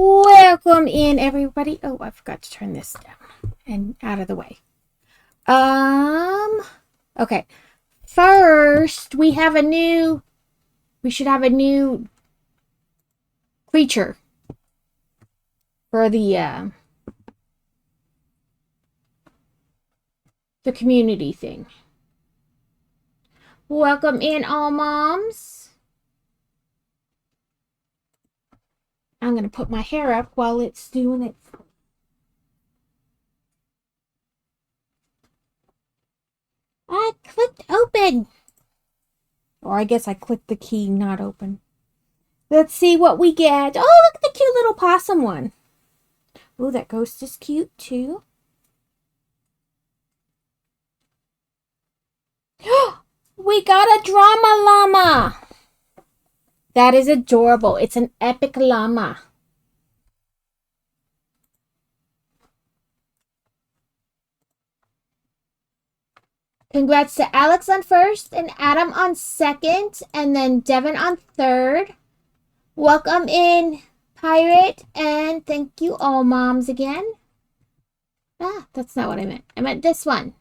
Welcome in, everybody. Oh, I forgot to turn this down and out of the way. Okay. First, we should have a new creature for the community thing. Welcome in, all moms. I'm going to put my hair up while it's doing it. I clicked open. Or I guess I clicked the key not open. Let's see what we get. Oh, look at the cute little possum one. Oh, that ghost is cute too. We got a drama llama. That is adorable. It's an epic llama. Congrats to Alex on first and Adam on second and then Devin on third. Welcome in, Pirate, and thank you all moms again. Ah, that's not what I meant. I meant this one.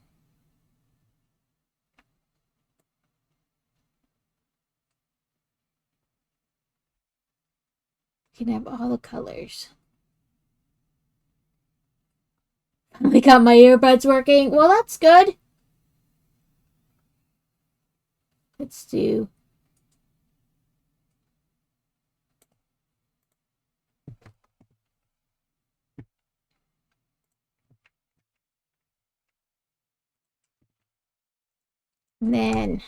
You can have all the colors. Finally got my earbuds working. Well, that's good. Let's do... And then...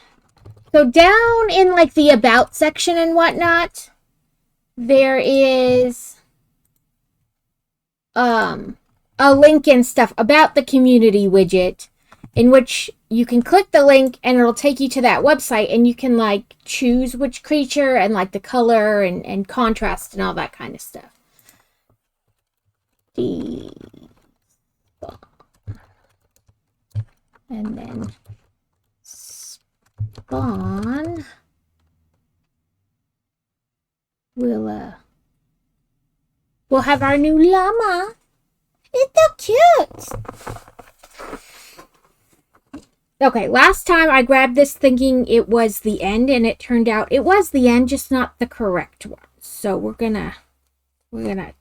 So down in like the about section and whatnot, there is a link and stuff about the community widget in which you can click the link and it'll take you to that website and you can like choose which creature and like the color and contrast and all that kind of stuff. And then spawn. We'll have our new llama. It's so cute. Okay, last time I grabbed this thinking it was the end, and it turned out it was the end, just not the correct one. So we're gonna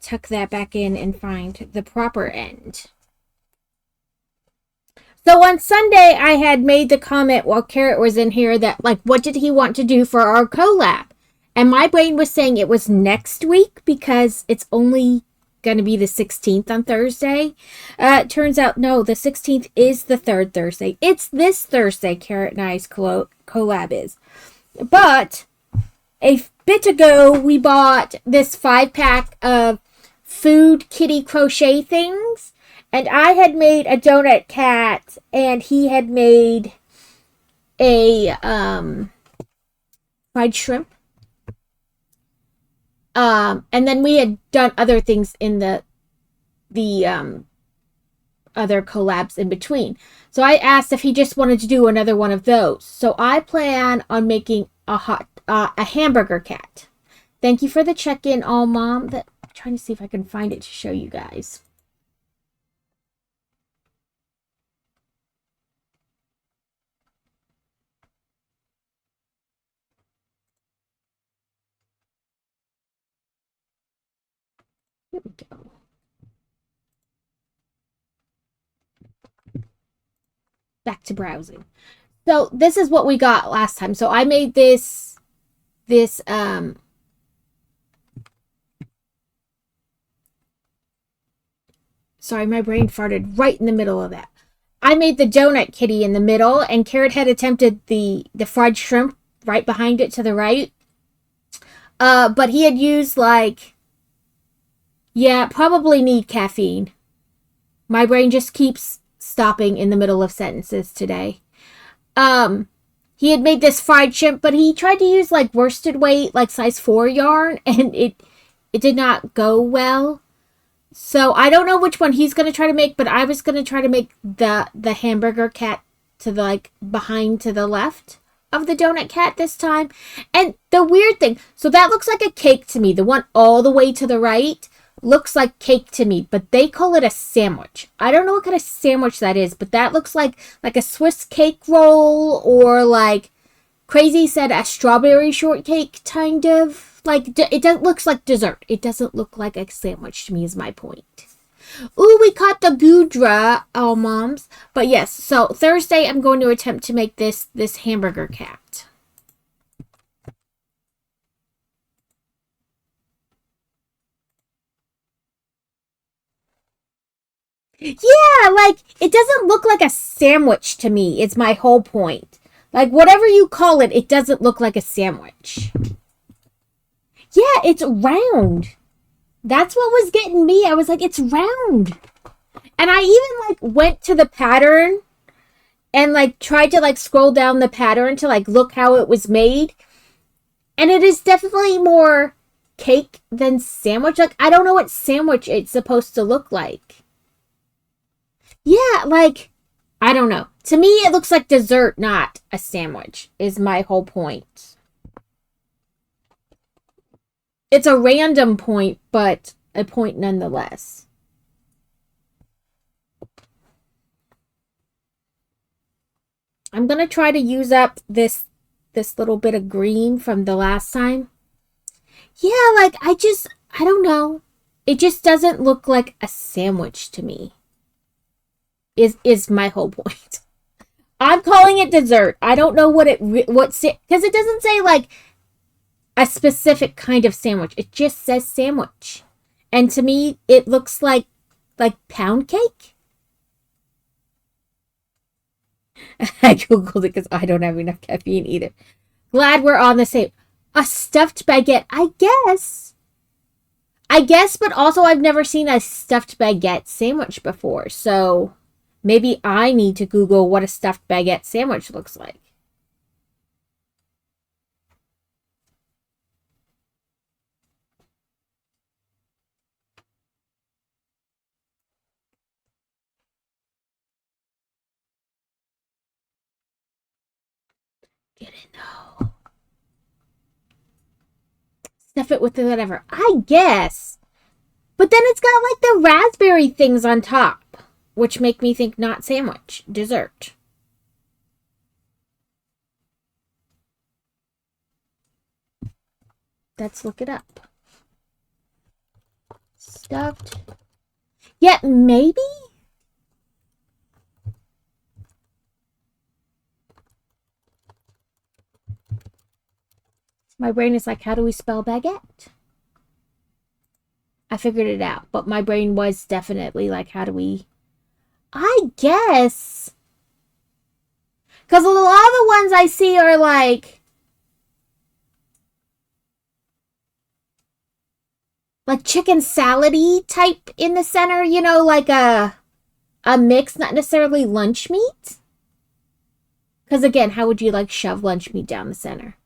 tuck that back in and find the proper end. So on Sunday, I had made the comment while Carrot was in here that, like, what did he want to do for our collab? And my brain was saying it was next week because it's only going to be the 16th on Thursday. Turns out, no, the 16th is the third Thursday. It's this Thursday, Carrot and I's collab is. But a bit ago, we bought this 5-pack of food kitty crochet things. And I had made a donut cat, and he had made a fried shrimp. And then we had done other things in the other collabs in between. So I asked if he just wanted to do another one of those. So I plan on making a hamburger cat. Thank you for the check-in, all mom. I'm trying to see if I can find it to show you guys. Here we go. Back to browsing. So this is what we got last time. So I made this sorry, my brain farted right in the middle of that. I made the donut kitty in the middle, and Carrot had attempted the fried shrimp right behind it to the right. But he had used like, yeah, probably need caffeine. My brain just keeps stopping in the middle of sentences today. He had made this fried shrimp, but he tried to use like worsted weight, like size 4 yarn, and it did not go well. So I don't know which one he's gonna try to make, but I was gonna try to make the hamburger cat to the like behind to the left of the donut cat this time. And the weird thing, so that looks like a cake to me, the one all the way to the right. looks like cake to me, but they call it a sandwich. I don't know what kind of sandwich that is, but that looks like a Swiss cake roll, or like Crazy said a strawberry shortcake kind of. Like it looks like dessert. It doesn't look like a sandwich to me is my point. Ooh, we caught the Gudra, oh moms. But yes, so Thursday I'm going to attempt to make this hamburger cat. Yeah, like it doesn't look like a sandwich to me. It's my whole point. Like whatever you call it, it doesn't look like a sandwich. Yeah, it's round. That's what was getting me. I was like, it's round. And I even like went to the pattern and like tried to like scroll down the pattern to like look how it was made. And it is definitely more cake than sandwich. Like I don't know what sandwich it's supposed to look like. Yeah, like I don't know. To me it looks like dessert, not a sandwich, is my whole point. It's a random point, but a point nonetheless. I'm going to try to use up this little bit of green from the last time. Yeah, like I don't know. It just doesn't look like a sandwich to me. Is my whole point. I'm calling it dessert. I don't know what because it doesn't say like a specific kind of sandwich. It just says sandwich. And to me it looks like pound cake. I googled it because I don't have enough caffeine either. Glad we're on the same. A stuffed baguette, I guess. I guess, but also I've never seen a stuffed baguette sandwich before. So maybe I need to Google what a stuffed baguette sandwich looks like. Get it though. Stuff it with whatever. I guess. But then it's got like the raspberry things on top, which make me think not sandwich, dessert. Let's look it up. Stuffed. Yeah, maybe? My brain is like, how do we spell baguette? I figured it out, but my brain was definitely like, how do we? I guess. Because a lot of the ones I see are like chicken salady type in the center, like a mix, not necessarily lunch meat. Because again, how would you like shove lunch meat down the center?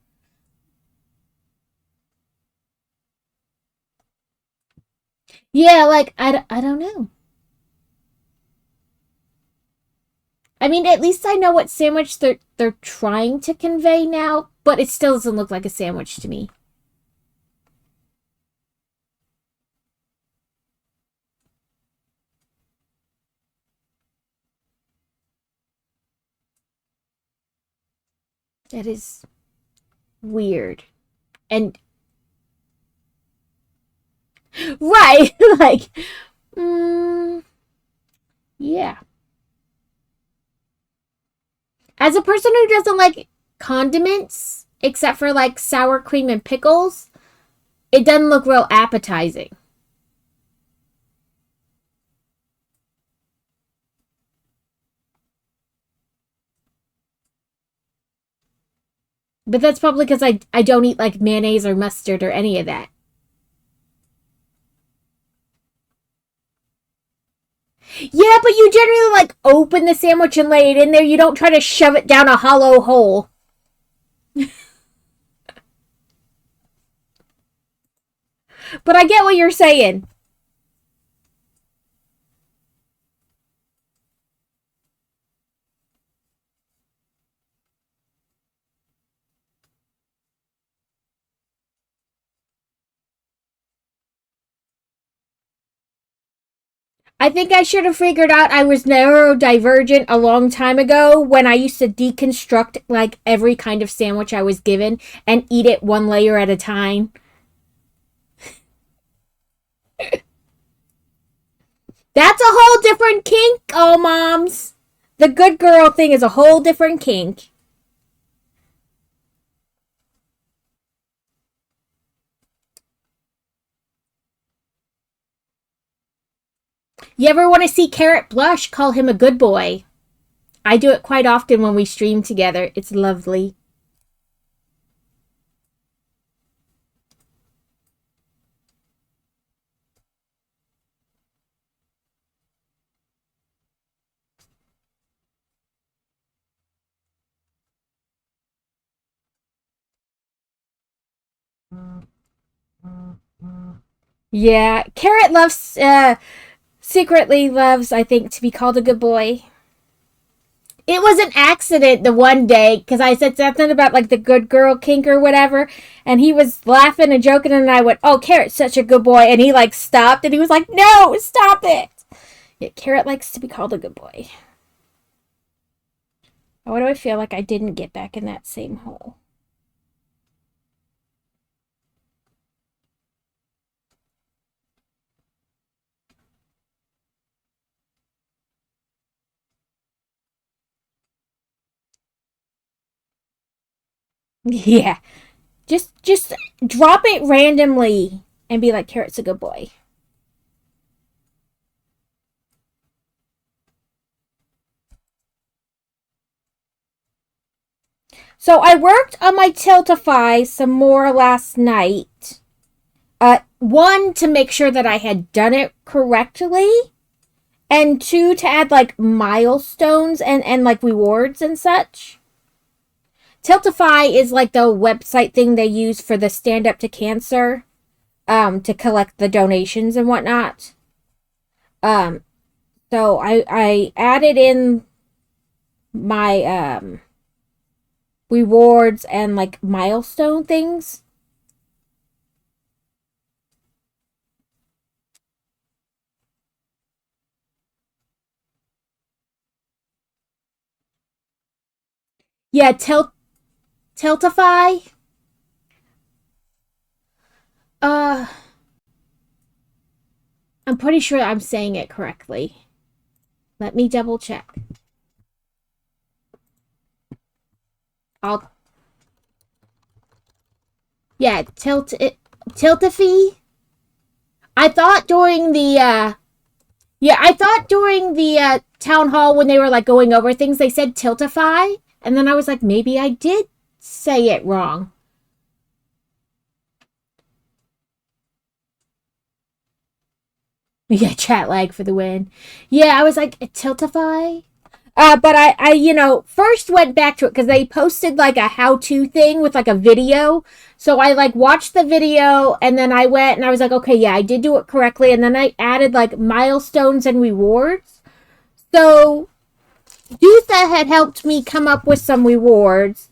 Yeah, like I don't know. I mean, at least I know what sandwich they're trying to convey now, but it still doesn't look like a sandwich to me. That is weird. And right, like yeah. As a person who doesn't like condiments, except for like sour cream and pickles, it doesn't look real appetizing. But that's probably because I don't eat like mayonnaise or mustard or any of that. Yeah, but you generally like open the sandwich and lay it in there. You don't try to shove it down a hollow hole. But I get what you're saying. I think I should have figured out I was neurodivergent a long time ago when I used to deconstruct like every kind of sandwich I was given and eat it one layer at a time. That's a whole different kink, oh moms. The good girl thing is a whole different kink. You ever want to see Carrot blush? Call him a good boy. I do it quite often when we stream together. It's lovely. Yeah, Carrot loves, secretly loves, I think, to be called a good boy. It was an accident the one day because I said something about like the good girl kink or whatever, and he was laughing and joking, and I went, "Oh, Carrot's such a good boy," and he like stopped and he was like, "No, stop it!" Yeah, Carrot likes to be called a good boy. Why do I feel like I didn't get back in that same hole? Yeah, just drop it randomly and be like, Carrot's a good boy. So I worked on my Tiltify some more last night. One, to make sure that I had done it correctly, and two, to add like milestones and like rewards and such. Tiltify is like the website thing they use for the Stand Up to Cancer, to collect the donations and whatnot. Um, so I added in my rewards and like milestone things. Yeah, Tiltify. Uh, I'm pretty sure I'm saying it correctly. Let me double check. I'll. Yeah, Tiltify. I thought during the town hall when they were like going over things, they said Tiltify, and then I was like, maybe I did say it wrong. Yeah, chat lag for the win. Yeah, I was like, Tiltify? But I first went back to it because they posted like a how-to thing with like a video. So I like watched the video and then I went and I was like, okay, yeah, I did do it correctly. And then I added like milestones and rewards. So Dutha had helped me come up with some rewards.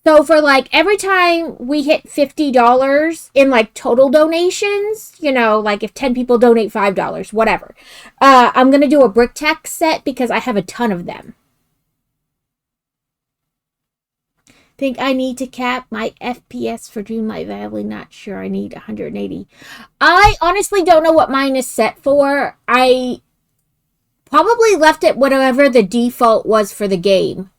So for like every time we hit $50 in like total donations, like if 10 people donate $5, whatever, I'm going to do a brick tax set because I have a ton of them. Think I need to cap my FPS for Dreamlight Valley. Not sure. I need 180. I honestly don't know what mine is set for. I probably left it whatever the default was for the game.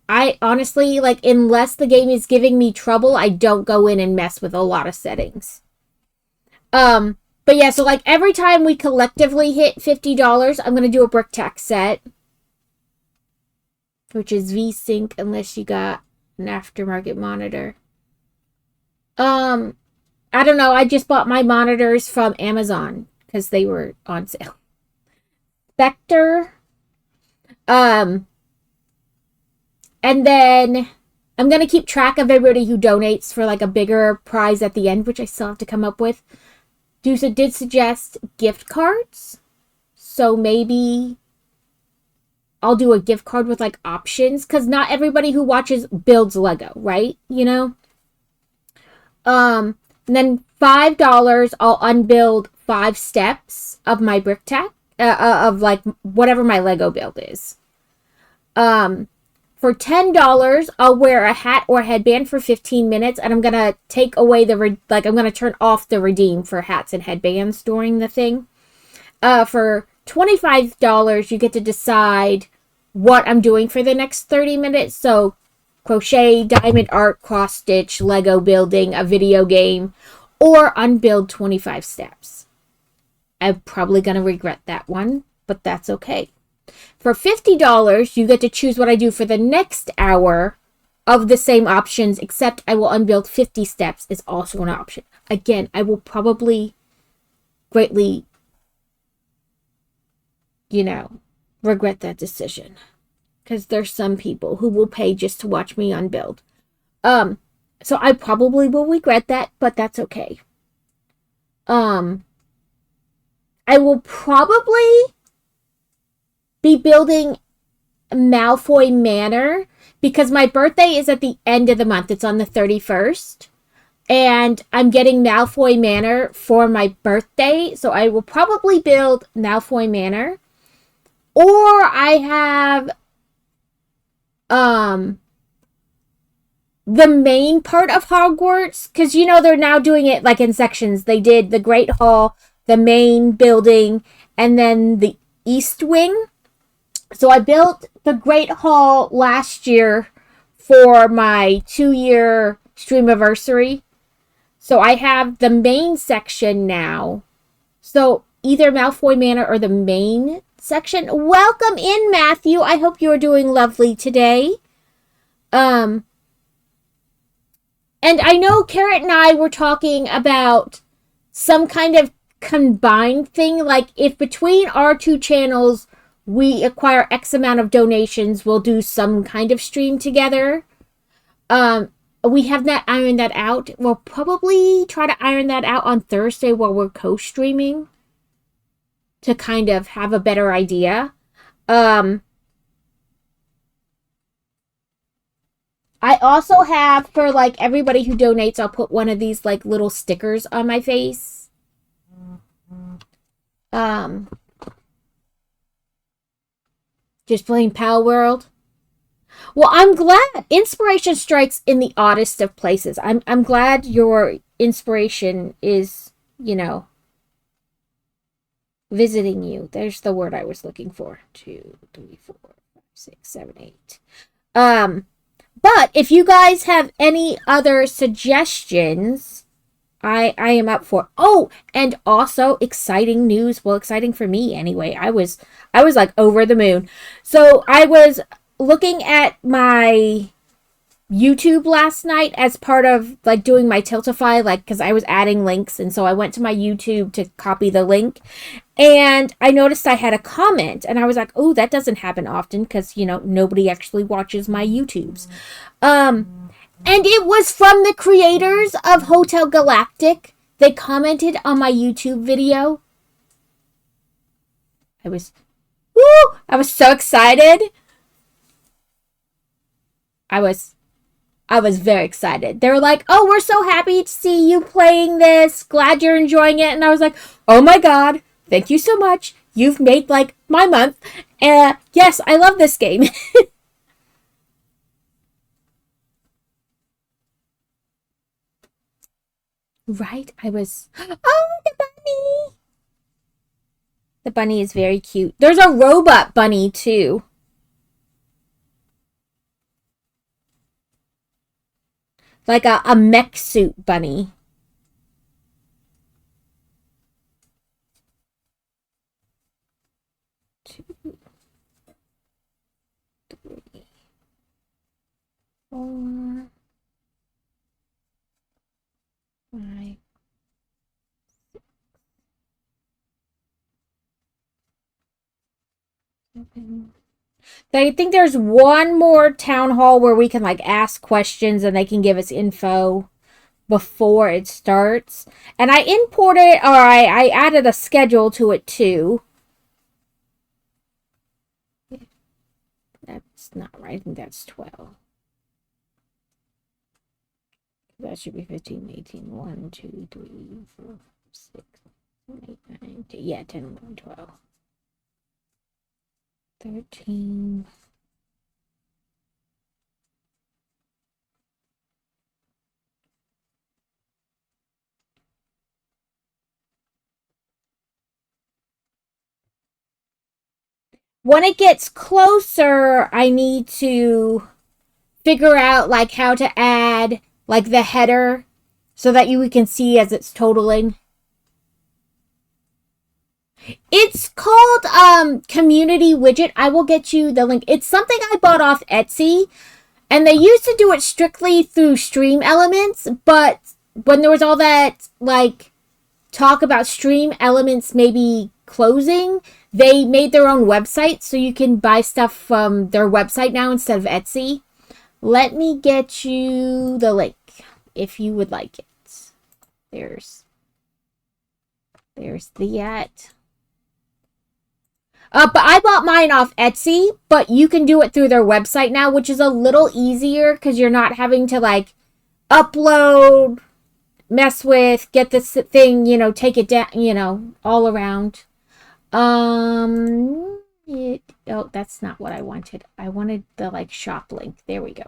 I honestly, like, unless the game is giving me trouble, I don't go in and mess with a lot of settings. But yeah, so like every time we collectively hit $50, I'm gonna do a brick tax set, which is VSync unless you got an aftermarket monitor. I don't know. I just bought my monitors from Amazon because they were on sale. Spectre. And then I'm going to keep track of everybody who donates for like a bigger prize at the end, which I still have to come up with. Dusa did suggest gift cards. So maybe I'll do a gift card with like options because not everybody who watches builds Lego, right? And then $5 I'll unbuild 5 steps of my brick tack, of like whatever my Lego build is. For $10, I'll wear a hat or headband for 15 minutes, and I'm gonna take away I'm gonna turn off the redeem for hats and headbands during the thing. For $25, you get to decide what I'm doing for the next 30 minutes. So, crochet, diamond art, cross stitch, Lego building, a video game, or unbuild 25 steps. I'm probably gonna regret that one, but that's okay. For $50, you get to choose what I do for the next hour of the same options, except I will unbuild 50 steps is also an option. Again, I will probably greatly, regret that decision. Because there's some people who will pay just to watch me unbuild. So I probably will regret that, but that's okay. I will probably be building Malfoy Manor because my birthday is at the end of the month. It's on the 31st. And I'm getting Malfoy Manor for my birthday. So I will probably build Malfoy Manor. Or I have the main part of Hogwarts. Because, they're now doing it like in sections. They did the Great Hall, the main building, and then the East Wing. So I built the Great Hall last year for my 2-year streamiversary. So I have the main section now. So either Malfoy Manor or the main section. Welcome in, Matthew. I hope you're doing lovely today. And I know Carrot and I were talking about some kind of combined thing. Like if between our two channels we acquire X amount of donations, we'll do some kind of stream together. We have not ironed that out. We'll probably try to iron that out on Thursday while we're co-streaming to kind of have a better idea. I also have, for like everybody who donates, I'll put one of these like little stickers on my face. Just playing Pal World. Well, I'm glad inspiration strikes in the oddest of places. I'm glad your inspiration is, visiting you. There's the word I was looking for. 2, 3, 4, 5, 6, 7, 8. But if you guys have any other suggestions, I am up for. Oh, and also exciting news. Well, exciting for me anyway. I was like over the moon. So I was looking at my YouTube last night as part of like doing my Tiltify, like because I was adding links, and so I went to my YouTube to copy the link, and I noticed I had a comment, and I was like, oh, that doesn't happen often because nobody actually watches my YouTubes. And it was from the creators of Hotel Galactic. They commented on my YouTube video. I was so excited. I was very excited. They were like, oh, we're so happy to see you playing this. Glad you're enjoying it. And I was like, oh my God, thank you so much. You've made like my month. Yes, I love this game. Right? Oh, the bunny. The bunny is very cute. There's a robot bunny too. Like a mech suit bunny. Two, 3, 4, 5, 6, 7. I think there's one more town hall where we can like ask questions and they can give us info before it starts. And I imported, or I added a schedule to it too. That's not right. I think that's 12. That should be 15, 18, 1, 2, 3, 4, 6, 8, 9, 10, yeah, 10, 11, 12, 13. When it gets closer, I need to figure out like how to add like the header so that you can see as it's totaling. It's called community widget. I will get you the link. It's something I bought off Etsy, and they used to do it strictly through Stream Elements, but when there was all that like talk about Stream Elements maybe closing, they made their own website so you can buy stuff from their website now instead of Etsy. Let me get you the link if you would like it. There's the at. But I bought mine off Etsy, but you can do it through their website now, which is a little easier because you're not having to like upload, mess with, get this thing, take it down, all around. Oh, that's not what I wanted. I wanted the like shop link. There we go.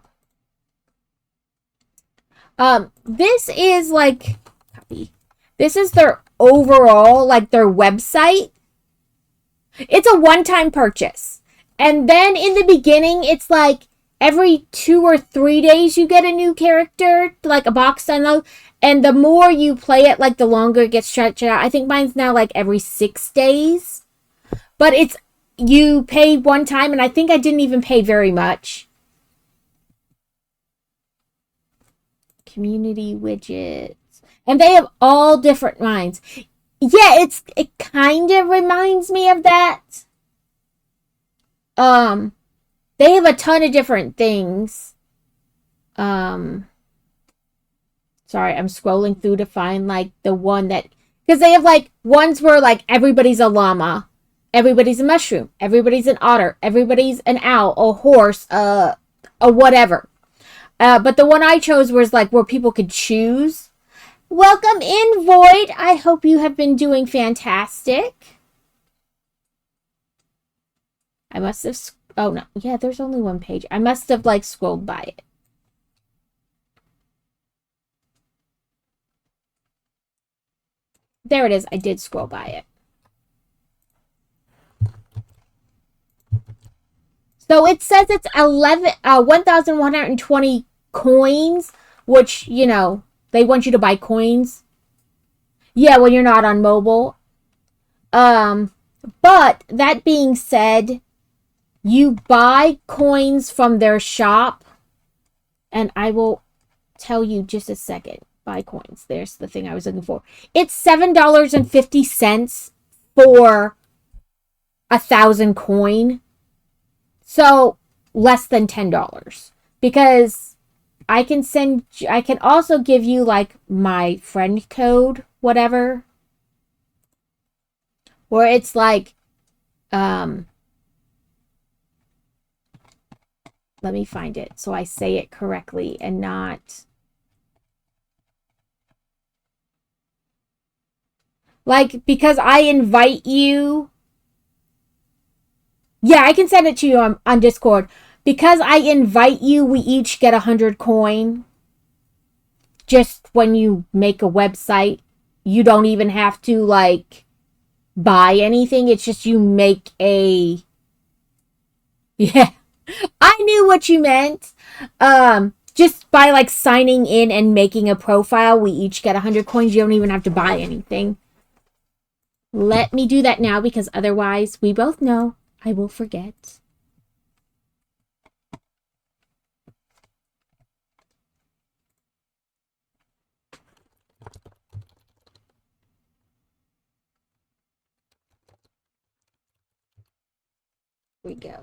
This is like, copy. This is their overall, like their website. It's a one-time purchase. And then in the beginning, it's like every 2 or 3 days you get a new character, like a box download. And the more you play it, like the longer it gets stretched out. I think mine's now like every 6 days. But it's, you pay one time, and I think I didn't even pay very much. Community widgets. And they have all different minds. Yeah, it kind of reminds me of that. They have a ton of different things. Sorry, I'm scrolling through to find like the one that, because they have like ones where like everybody's a llama, everybody's a mushroom, everybody's an otter, everybody's an owl, a horse, a whatever. But the one I chose was like where people could choose. Welcome in, Void. I hope you have been doing fantastic. I must have, oh no, yeah, there's only one page. I must have like scrolled by it. There it is. I did scroll by it. So it says it's 1,120 coins, which, they want you to buy coins. Yeah, when you're not on mobile. But that being said, you buy coins from their shop, and I will tell you just a second. Buy coins. There's the thing I was looking for. It's $7.50 for 1,000 coin. So less than $10. Because I can also give you like my friend code, whatever. Where it's like, let me find it so I say it correctly and not like, because I invite you. Yeah, I can send it to you on Discord. Because I invite you, we each get 100 coin. Just when you make a website, you don't even have to like buy anything. It's just you make a, yeah, I knew what you meant. Just by like signing in and making a profile, we each get 100 coins. You don't even have to buy anything. Let me do that now, because otherwise we both know I will forget. We go.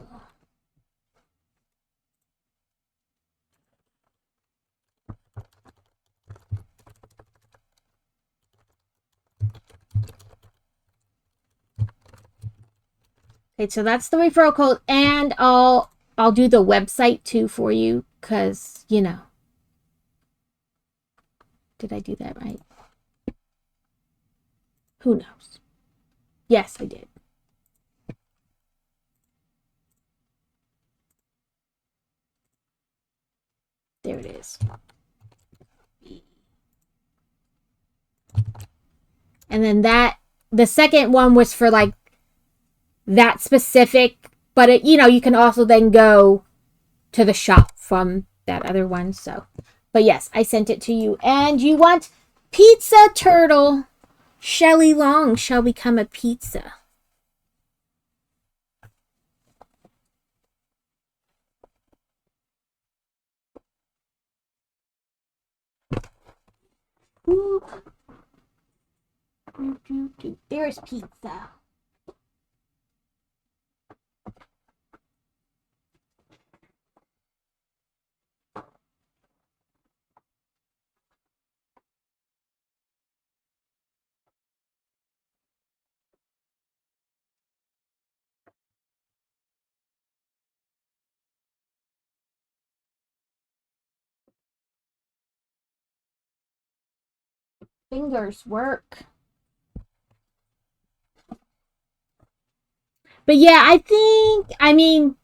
Okay, so that's the referral code, and I'll do the website too for you, because, did I do that right? Who knows? Yes, I did. There it is. And then the second one was for like that specific, but it, you can also then go to the shop from that other one. So, but yes, I sent it to you. And you want pizza turtle. Shelley Long shall become a pizza. Ooh. There's pizza. Fingers work. But yeah, I mean,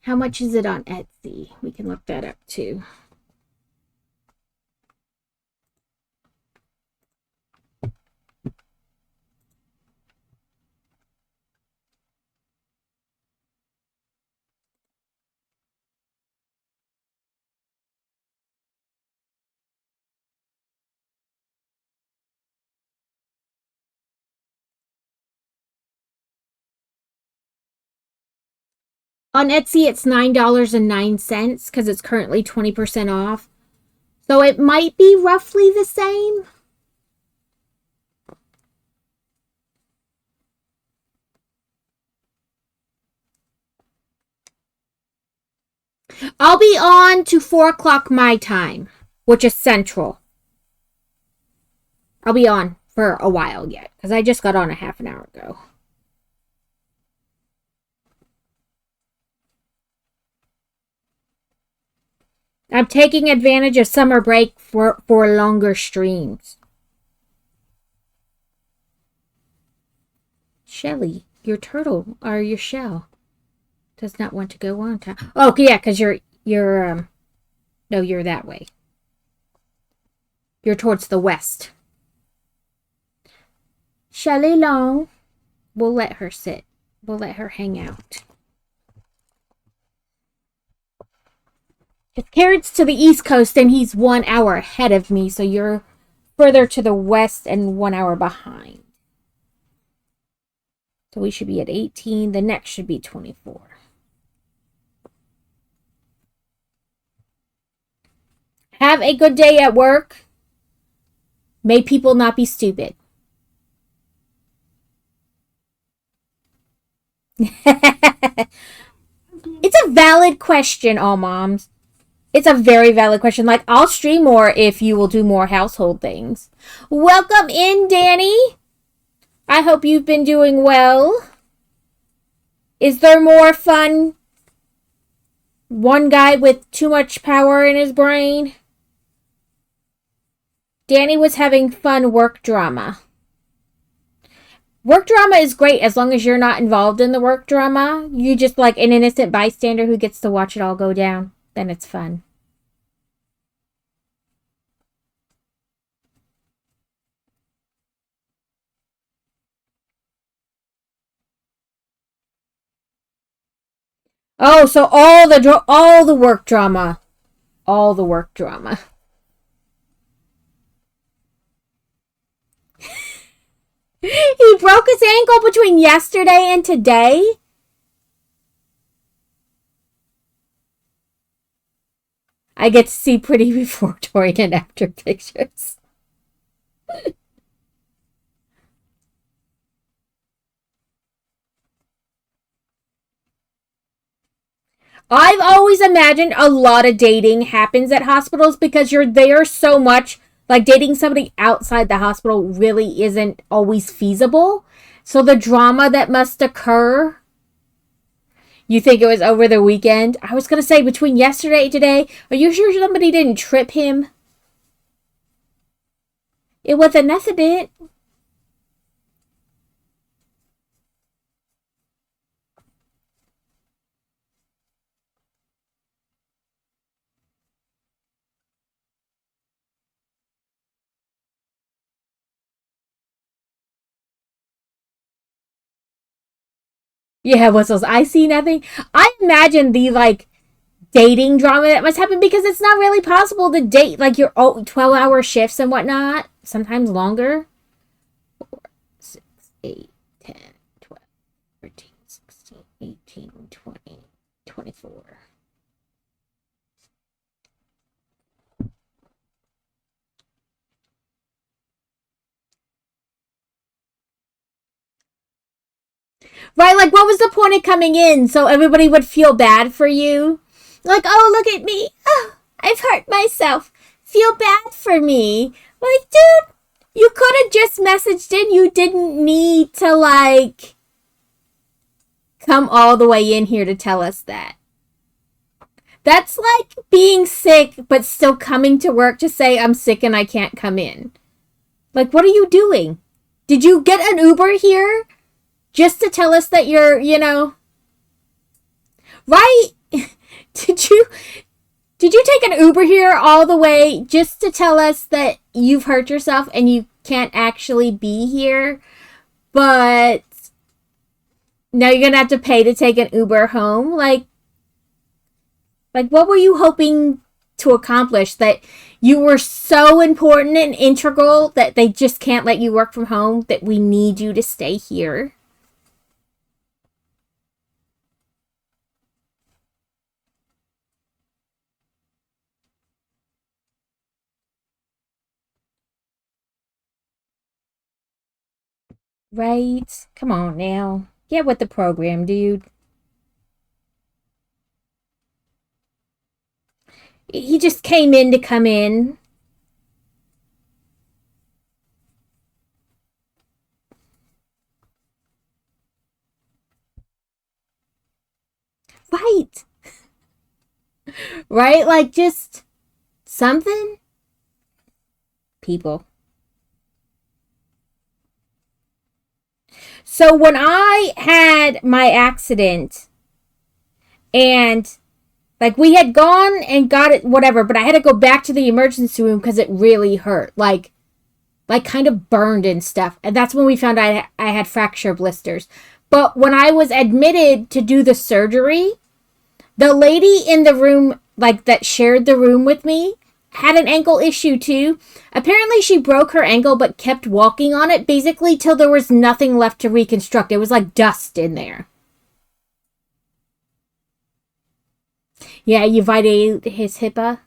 how much is it on Etsy? We can look that up too. On Etsy, it's $9.09 because it's currently 20% off. So it might be roughly the same. I'll be on to 4 o'clock my time, which is Central. I'll be on for a while yet because I just got on a half an hour ago. I'm taking advantage of summer break for longer streams. Shelly, your turtle or your shell does not want to go on time. Oh, yeah, because you're no, you're that way. You're towards the west. Shelly Long, we'll let her sit. We'll let her hang out. If Carrot's to the East Coast, then he's 1 hour ahead of me, so you're further to the west and 1 hour behind. So we should be at 18. The next should be 24. Have a good day at work. May people not be stupid. It's a valid question, all moms. It's a very valid question. Like, I'll stream more if you will do more household things. Welcome in, Danny. I hope you've been doing well. Is there more fun? One guy with too much power in his brain? Danny was having fun work drama. Work drama is great as long as you're not involved in the work drama. You just like an innocent bystander who gets to watch it all go down. Then it's fun. Oh, so all the work drama. All the work drama. He broke his ankle between yesterday and today? I get to see pretty before, during, and after pictures. I've always imagined a lot of dating happens at hospitals because you're there so much. Like, dating somebody outside the hospital really isn't always feasible. So the drama that must occur. You think it was over the weekend? I was going to say between yesterday and today. Are you sure somebody didn't trip him? It was an accident. Yeah, what's those? I see nothing. I imagine the like dating drama that must happen because it's not really possible to date like your 12-hour shifts and whatnot, sometimes longer. 6, 8, 10, 12, 13, 16, 18, 20, 24. Right, like what was the point of coming in? So everybody would feel bad for you? Like, oh, look at me. Oh, I've hurt myself. Feel bad for me. Like, dude, you could have just messaged in. You didn't need to, like, come all the way in here to tell us that. That's like being sick, but still coming to work to say, I'm sick and I can't come in. Like, what are you doing? Did you get an Uber here just to tell us that you're, right? Did you take an Uber here all the way just to tell us that you've hurt yourself and you can't actually be here? But now you're gonna have to pay to take an Uber home? Like what were you hoping to accomplish? That you were so important and integral that they just can't let you work from home? That we need you to stay here? Right? Come on now. Get with the program, dude. He just came in to come in. Right. Right? Like just something? People. So when I had my accident and like we had gone and got it whatever, but I had to go back to the emergency room cuz it really hurt. Like kind of burned and stuff. And that's when we found I had fracture blisters. But when I was admitted to do the surgery, the lady in the room, like that shared the room with me, had an ankle issue too. Apparently, she broke her ankle but kept walking on it basically till there was nothing left to reconstruct. It was like dust in there. Yeah, you violated his HIPAA.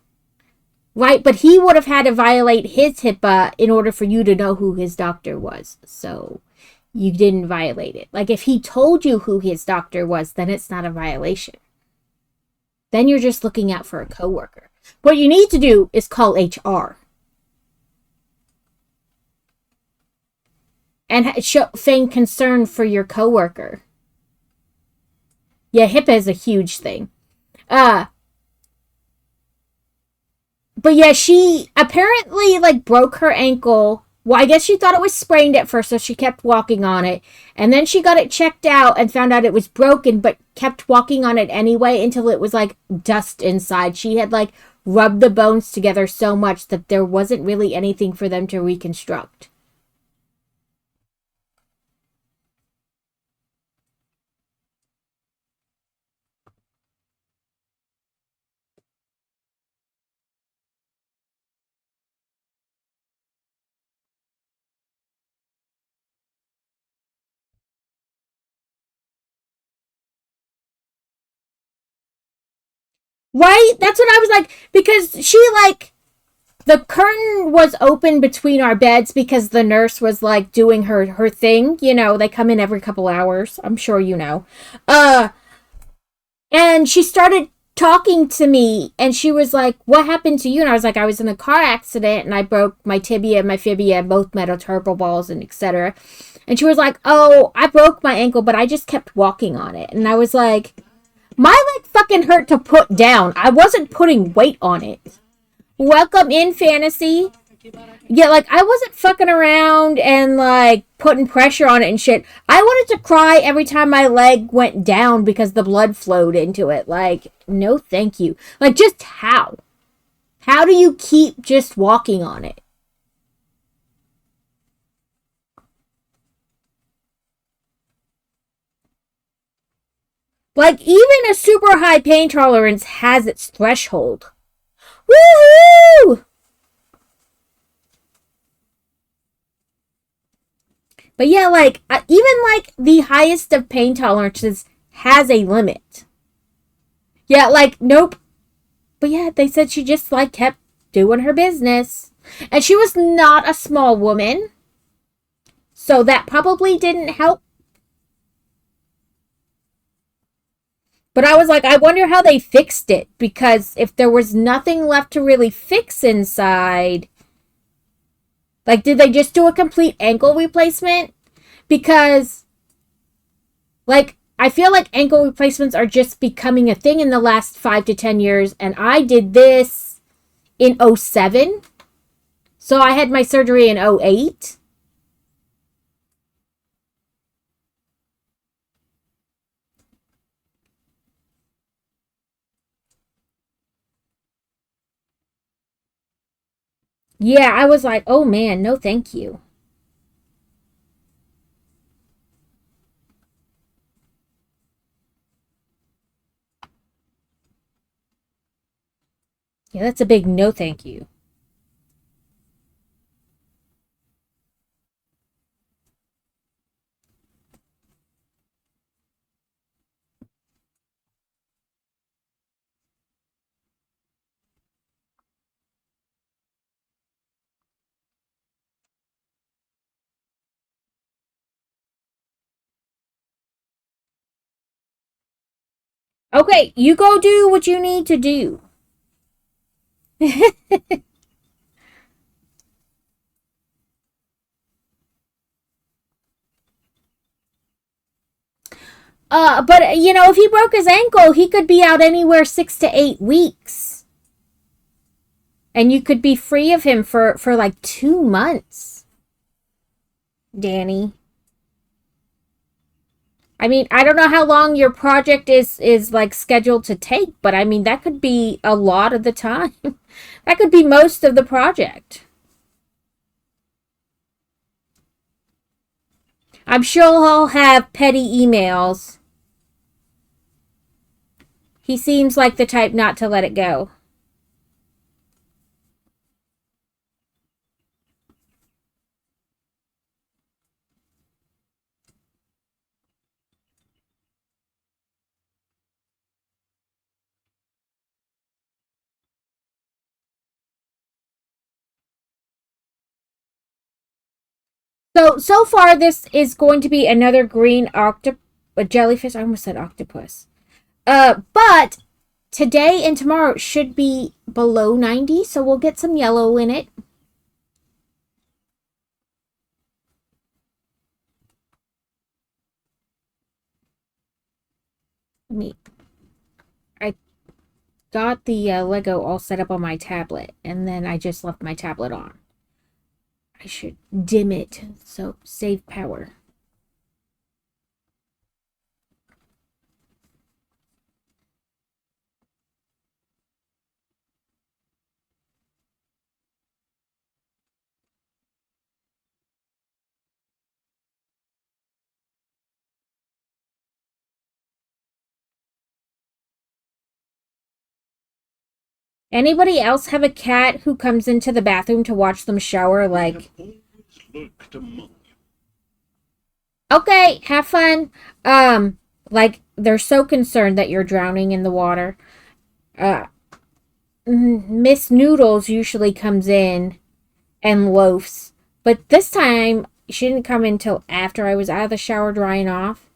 Right, but he would have had to violate his HIPAA in order for you to know who his doctor was. So you didn't violate it. Like if he told you who his doctor was, then it's not a violation. Then you're just looking out for a coworker. What you need to do is call HR and feign concern for your coworker. Yeah, HIPAA is a huge thing. Uh, but yeah, she apparently like broke her ankle. Well, I guess she thought it was sprained at first, so she kept walking on it. And then she got it checked out and found out it was broken, but kept walking on it anyway until it was like dust inside. She had like rubbed the bones together so much that there wasn't really anything for them to reconstruct. Right? That's what I was like, because she like the curtain was open between our beds because the nurse was like doing her thing. They come in every couple hours. I'm sure you know. Uh and she started talking to me and she was like, "What happened to you?" And I was like, "I was in a car accident and I broke my tibia, my fibia, both metatarsal balls and etc." And she was like, "Oh, I broke my ankle, but I just kept walking on it." And I was like, "My leg fucking hurt to put down. I wasn't putting weight on it." Welcome in, fantasy. Yeah, like I wasn't fucking around and like putting pressure on it and shit. I wanted to cry every time my leg went down because the blood flowed into it. Like, no thank you. Like, just how? How do you keep just walking on it? Like, even a super high pain tolerance has its threshold. Woohoo! But yeah, like, even like the highest of pain tolerances has a limit. Yeah, like, nope. But yeah, they said she just like kept doing her business. And she was not a small woman. So that probably didn't help. But I was like, I wonder how they fixed it. Because if there was nothing left to really fix inside, like, did they just do a complete ankle replacement? Because, like, I feel like ankle replacements are just becoming a thing in the last 5 to 10 years. And I did this in 07. So I had my surgery in 08. Yeah, I was like, oh man, no thank you. Yeah, that's a big no thank you. Okay, you go do what you need to do. But you know, if he broke his ankle, he could be out anywhere 6 to 8 weeks. And you could be free of him for like 2 months, Danny. I mean, I don't know how long your project is like scheduled to take, but I mean that could be a lot of the time. That could be most of the project. I'm sure he'll have petty emails. He seems like the type not to let it go. So far this is going to be another green a jellyfish. I almost said octopus. But today and tomorrow should be below 90, so we'll get some yellow in it. Me, I got the Lego all set up on my tablet, and then I just left my tablet on. I should dim it, so save power. Anybody else have a cat who comes into the bathroom to watch them shower? Like, okay, have fun. Like they're so concerned that you're drowning in the water. Uh, Miss Noodles usually comes in and loafs, but this time she didn't come in till after I was out of the shower drying off.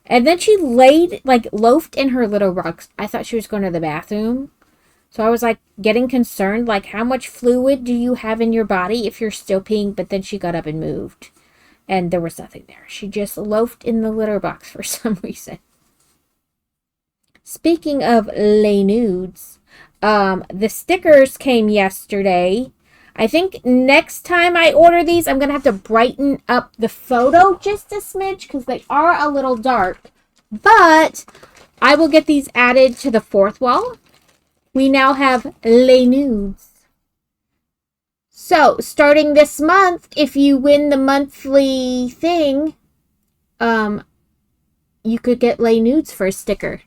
And then she laid, like, loafed in her litter box. I thought she was going to the bathroom. So I was like getting concerned, like, how much fluid do you have in your body if you're still peeing? But then she got up and moved, and there was nothing there. She just loafed in the litter box for some reason. Speaking of Les Nudes, the stickers came yesterday. I think next time I order these, I'm going to have to brighten up the photo just a smidge because they are a little dark. But I will get these added to the fourth wall. We now have Les Nudes. So, starting this month, if you win the monthly thing, you could get Les Nudes for a sticker.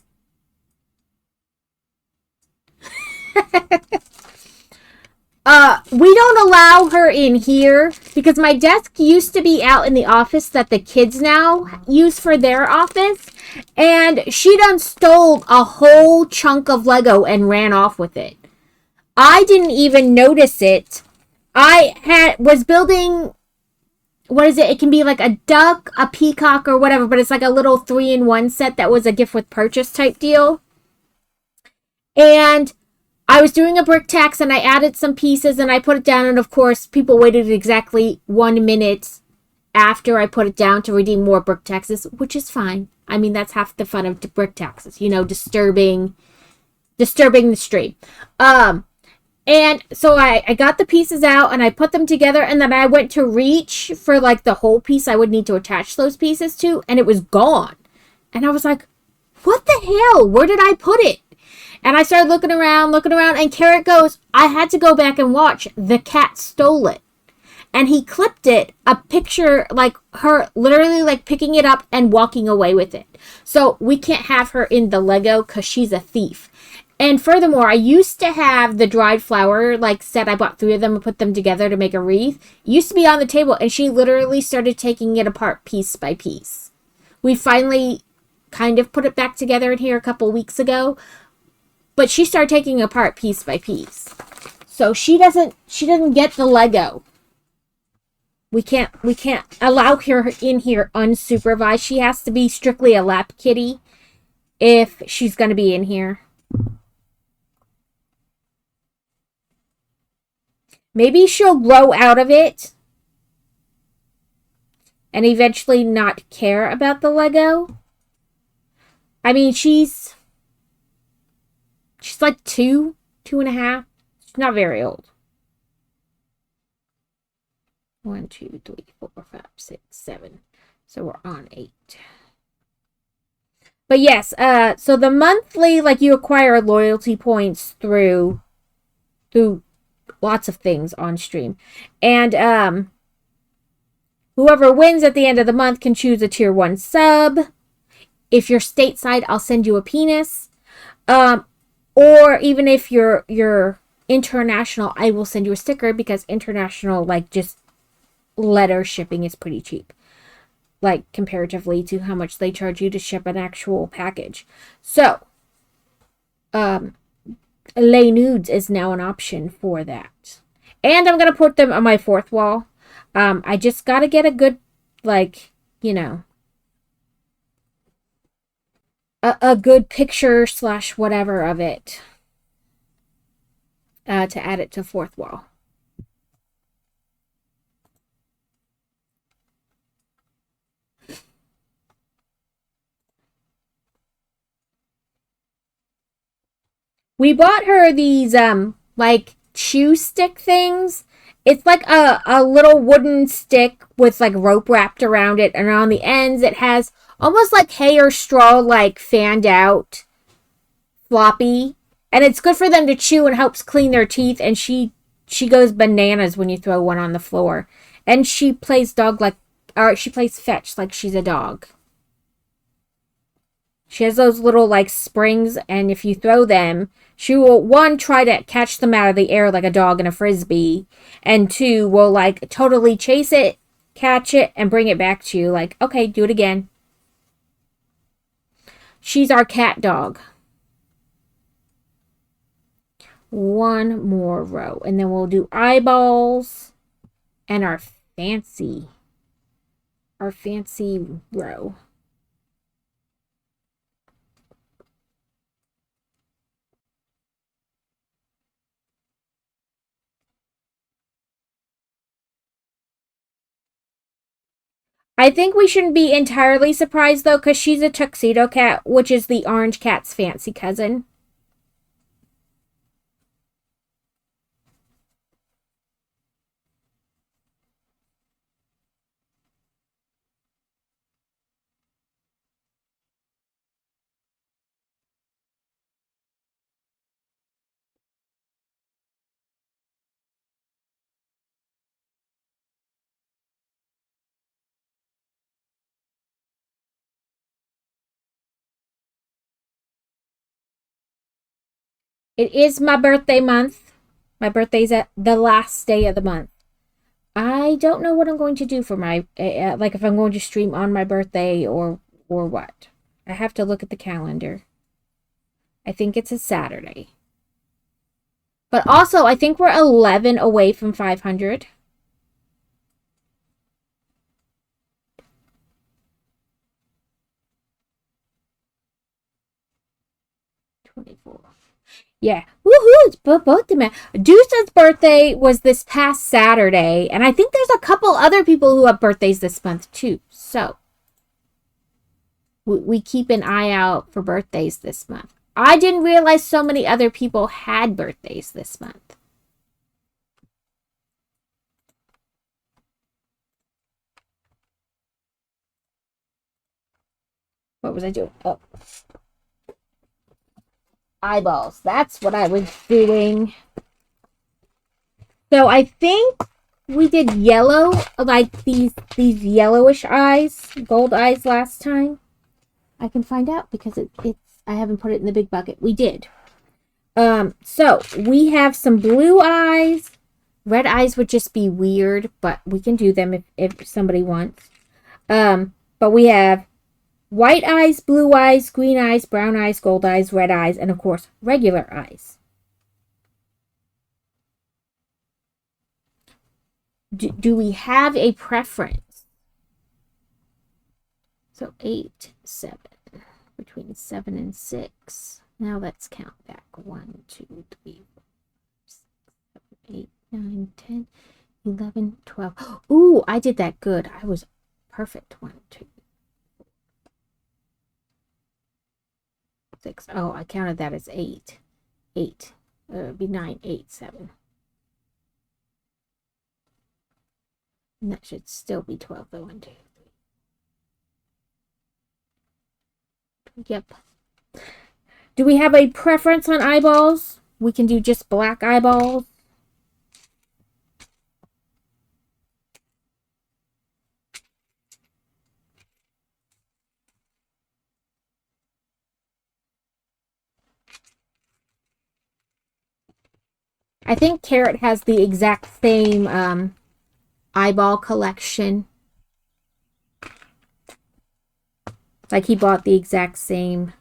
We don't allow her in here because my desk used to be out in the office that the kids now use for their office. And she done stole a whole chunk of Lego and ran off with it. I didn't even notice it. Was building, what is it? It can be like a duck, a peacock, or whatever, but it's like a little 3-in-1 set that was a gift with purchase type deal. And I was doing a brick tax and I added some pieces and I put it down. And of course, people waited exactly 1 minute after I put it down to redeem more brick taxes, which is fine. I mean, that's half the fun of brick taxes, disturbing the stream. And so I got the pieces out and I put them together and then I went to reach for like the whole piece I would need to attach those pieces to and it was gone. And I was like, what the hell? Where did I put it? And I started looking around, and Carrot goes, I had to go back and watch. The cat stole it. And he clipped it, a picture, like her literally like picking it up and walking away with it. So we can't have her in the Lego because she's a thief. And furthermore, I used to have the dried flower, like set. I bought 3 of them and put them together to make a wreath. It used to be on the table, and she literally started taking it apart piece by piece. We finally kind of put it back together in here a couple weeks ago. But she started taking it apart piece by piece. So she doesn't get the Lego. We can't allow her in here unsupervised. She has to be strictly a lap kitty if she's going to be in here. Maybe she'll grow out of it and eventually not care about the Lego. I mean, she's like 2.5. She's not very old. 1, 2, 3, 4, 5, 6, 7. So we're on 8. But yes, so the monthly, like you acquire loyalty points through lots of things on stream. And whoever wins at the end of the month can choose a tier 1 sub. If you're stateside, I'll send you a penis. Or even if you're international, I will send you a sticker because international, like just letter shipping is pretty cheap. Like comparatively to how much they charge you to ship an actual package. So, lay nudes is now an option for that. And I'm going to put them on my 4th wall. I just got to get a good, like, a good picture / whatever of it to add it to 4th wall. We bought her these like chew stick things. It's like a little wooden stick with like rope wrapped around it, and on the ends it has almost like hay or straw, like fanned out, floppy, and it's good for them to chew and helps clean their teeth. And she goes bananas when you throw one on the floor, and she plays she plays fetch like she's a dog. She has those little like springs, and if you throw them, she will 1 try to catch them out of the air like a dog in a frisbee, and 2 will like totally chase it, catch it, and bring it back to you. Like, okay, do it again. She's our cat dog. 1 more row, and then we'll do eyeballs and our fancy row. I think we shouldn't be entirely surprised, though, because she's a tuxedo cat, which is the orange cat's fancy cousin. It is my birthday month. My birthday's at the last day of the month. I don't know what I'm going to do for my like if I'm going to stream on my birthday or what. I have to look at the calendar. I think it's a Saturday. But also, I think we're 11 away from 500. Yeah. Woohoo! It's both the men. Deuce's birthday was this past Saturday, and I think there's a couple other people who have birthdays this month too. So we keep an eye out for birthdays this month. I didn't realize so many other people had birthdays this month. What was I doing? Oh. Eyeballs. That's what I was doing. So I think we did yellow, like these yellowish eyes, gold eyes last time. I can find out because it's I haven't put it in the big bucket. We did. So we have some blue eyes. Red eyes would just be weird, but we can do them if somebody wants. But we have white eyes, blue eyes, green eyes, brown eyes, gold eyes, red eyes, and of course, regular eyes. Do we have a preference? So 8, 7, between 7 and 6. Now let's count back. 1, 2, 3, 4, 6, 7, 8, 9, 10, 11, 12. Ooh, I did that good. I was perfect. 1, 2, 6. Oh, I counted that as 8. 8. It'd be 9, 8, 7. And that should still be 12, though. 1, 2, 3. Yep. Do we have a preference on eyeballs? We can do just black eyeballs. I think Carrot has the exact same eyeball collection. Like he bought the exact same.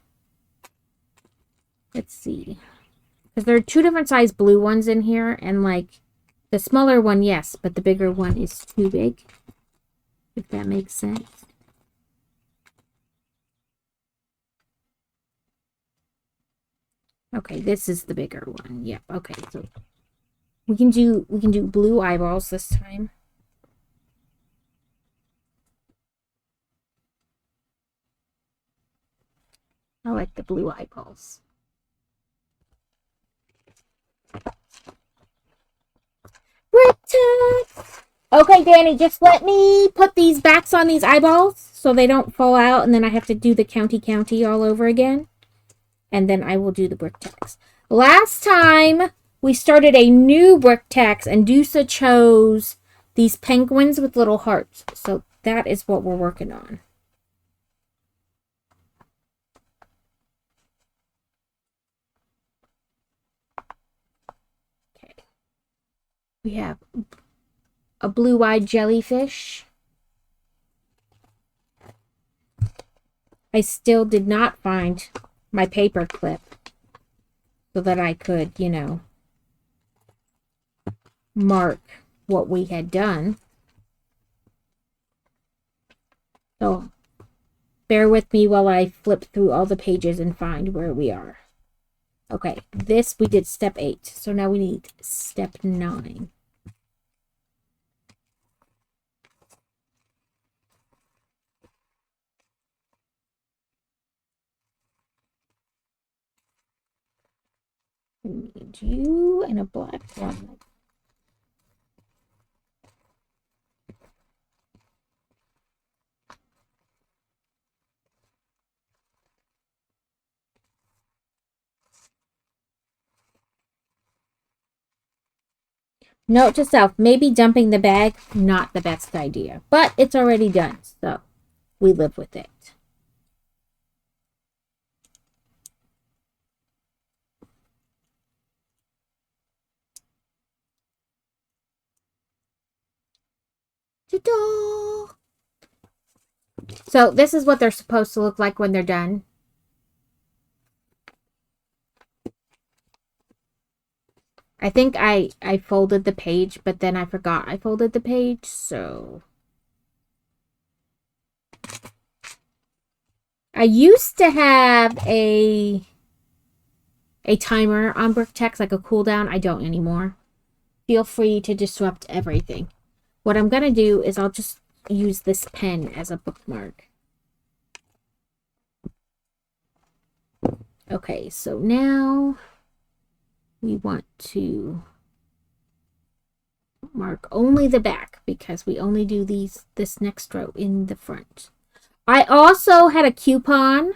Let's see. Because there are 2 different size blue ones in here. And like the smaller one, yes. But the bigger one is too big. If that makes sense. Okay, this is the bigger one. Yep. Okay, so we can do blue eyeballs this time. I like the blue eyeballs. Okay, Danny, just let me put these backs on these eyeballs so they don't fall out, and then I have to do the county all over again. And then I will do the brick tacks. Last time, we started a new brick tacks, and Dusa chose these penguins with little hearts. So that is what we're working on. Okay. We have a blue-eyed jellyfish. I still did not find my paper clip so that I could, you know, mark what we had done. So bear with me while I flip through all the pages and find where we are. Okay, this we did step 8. So now we need step 9. We need you and a black one. Note to self, maybe dumping the bag, not the best idea. But it's already done, so we live with it. Ta-da! So this is what they're supposed to look like when they're done. I think I folded the page, but then I forgot I folded the page, so... I used to have a timer on BrickText, like a cooldown. I don't anymore. Feel free to disrupt everything. What I'm going to do is I'll just use this pen as a bookmark. Okay, so now we want to mark only the back because we only do this next row in the front. I also had a coupon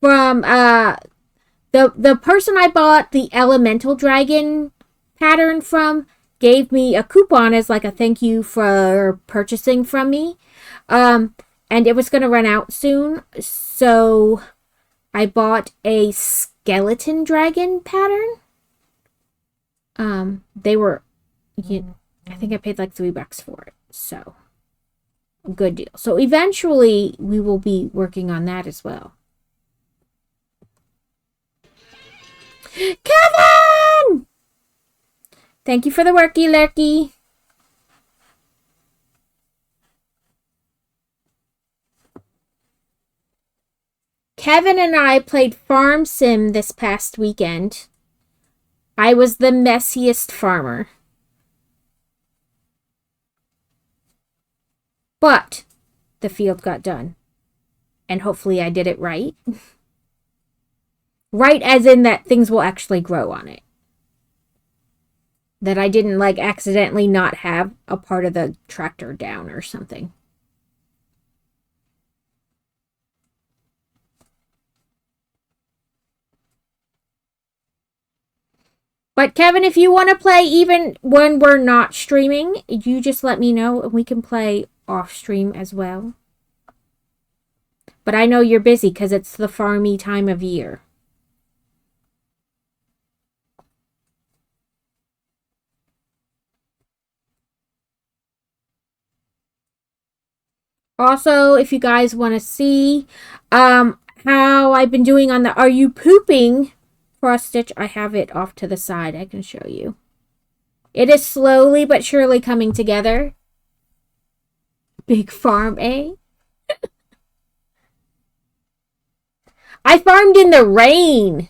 from the person I bought the Elemental Dragon pattern from gave me a coupon as like a thank you for purchasing from me. And it was going to run out soon, so I bought a Skeleton Dragon pattern. They were, I think I paid like $3 for it, so a good deal. So eventually we will be working on that as well. Kevin! Thank you for the worky lurky. Kevin and I played Farm Sim this past weekend. I was the messiest farmer. But the field got done. And hopefully I did it right. Right as in that things will actually grow on it. That I didn't like accidentally not have a part of the tractor down or something. But Kevin, if you want to play even when we're not streaming, you just let me know and we can play off stream as well. But I know you're busy because it's the farmy time of year. Also, if you guys want to see how I've been doing on the Are You Pooping cross stitch, I have it off to the side. I can show you. It is slowly but surely coming together. Big farm, eh? I farmed in the rain.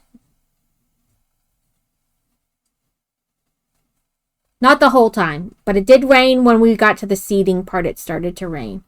Not the whole time, but it did rain when we got to the seeding part. It started to rain.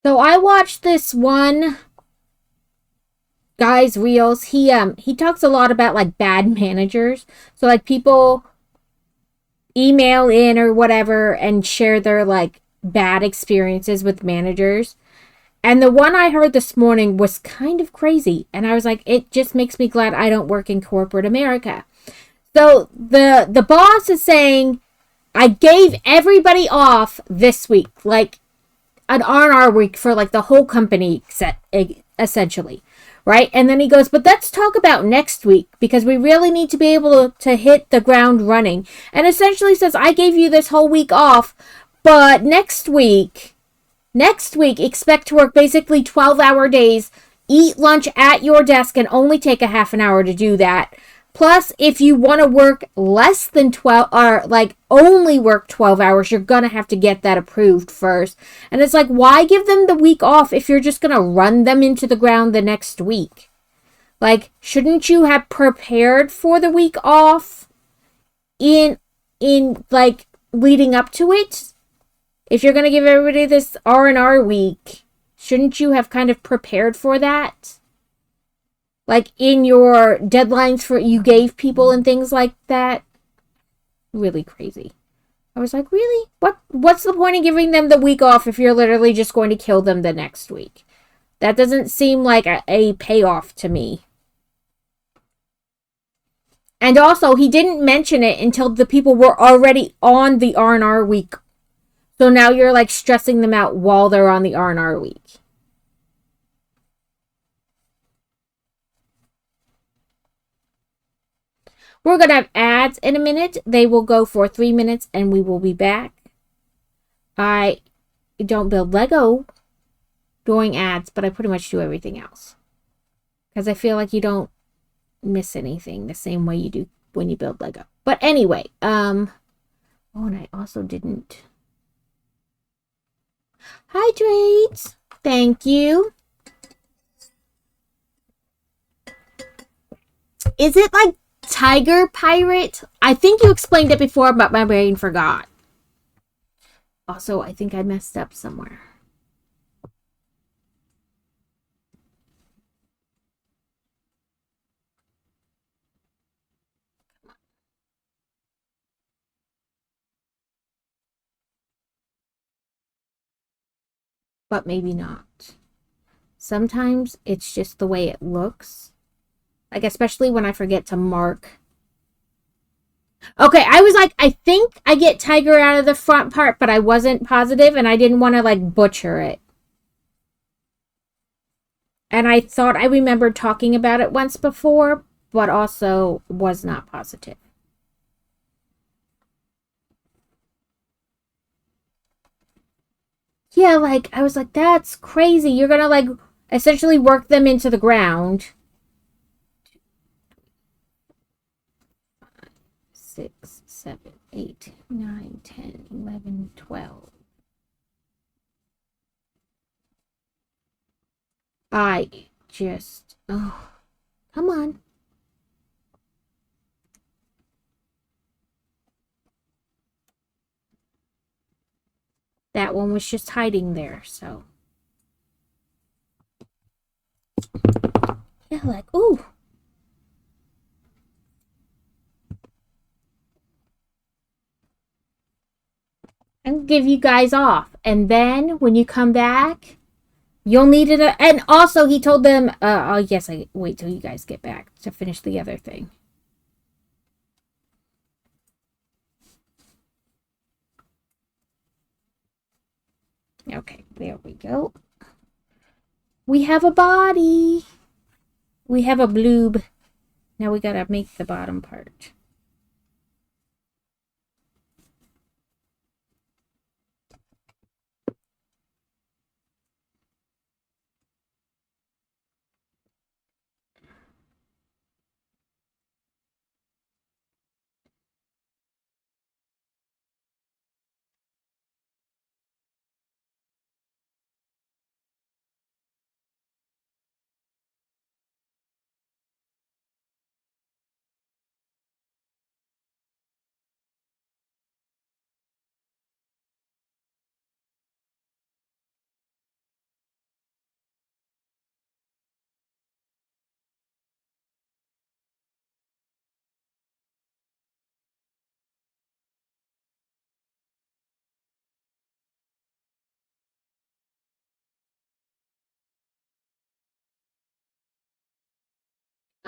So I watched this one guy's reels. He talks a lot about like bad managers. So like people email in or whatever and share their like bad experiences with managers. And the one I heard this morning was kind of crazy. And I was like, it just makes me glad I don't work in corporate America. So the boss is saying, I gave everybody off this week. Like an R&R week for like the whole company essentially, right? And then he goes, but let's talk about next week because we really need to be able to hit the ground running. And essentially says, I gave you this whole week off, but next week, expect to work basically 12-hour days, eat lunch at your desk and only take a half an hour to do that. Plus, if you want to work less than 12, or like only work 12 hours, you're going to have to get that approved first. And it's like, why give them the week off if you're just going to run them into the ground the next week? Like, shouldn't you have prepared for the week off in like leading up to it? If you're going to give everybody this R&R week, shouldn't you have kind of prepared for that? Like in your deadlines for you gave people and things like that. really crazy. I was like, really? What's the point of giving them the week off if you're literally just going to kill them the next week? That doesn't seem like a payoff to me. And also, he didn't mention it until the people were already on the R&R week. So now you're like stressing them out while they're on the R&R week. We're going to have ads in a minute. They will go for 3 minutes and we will be back. I don't build Lego during ads, but I pretty much do everything else. Because I feel like you don't miss anything the same way you do when you build Lego. But anyway, oh, and I also didn't hydrate. Thank you. Is it like Tiger Pirate? I think you explained it before, but my brain forgot. Also, I think I messed up somewhere. But maybe not. Sometimes it's just the way it looks. Like, especially when I forget to mark. Okay, I was like, I think I get tiger out of the front part, but I wasn't positive, and I didn't want to, like, butcher it. And I thought I remembered talking about it once before, but also was not positive. Yeah, like, I was like, that's crazy. You're gonna, like, essentially work them into the ground. 6, 7, 8, 9, 10, 11, 12. I just, oh, come on. That one was just hiding there, so. Yeah, like, ooh. And give you guys off. And then when you come back, you'll need it. And also, he told them, oh, yes, I wait till you guys get back to finish the other thing. Okay, there we go. We have a body. We have a bloob. Now we gotta make the bottom part.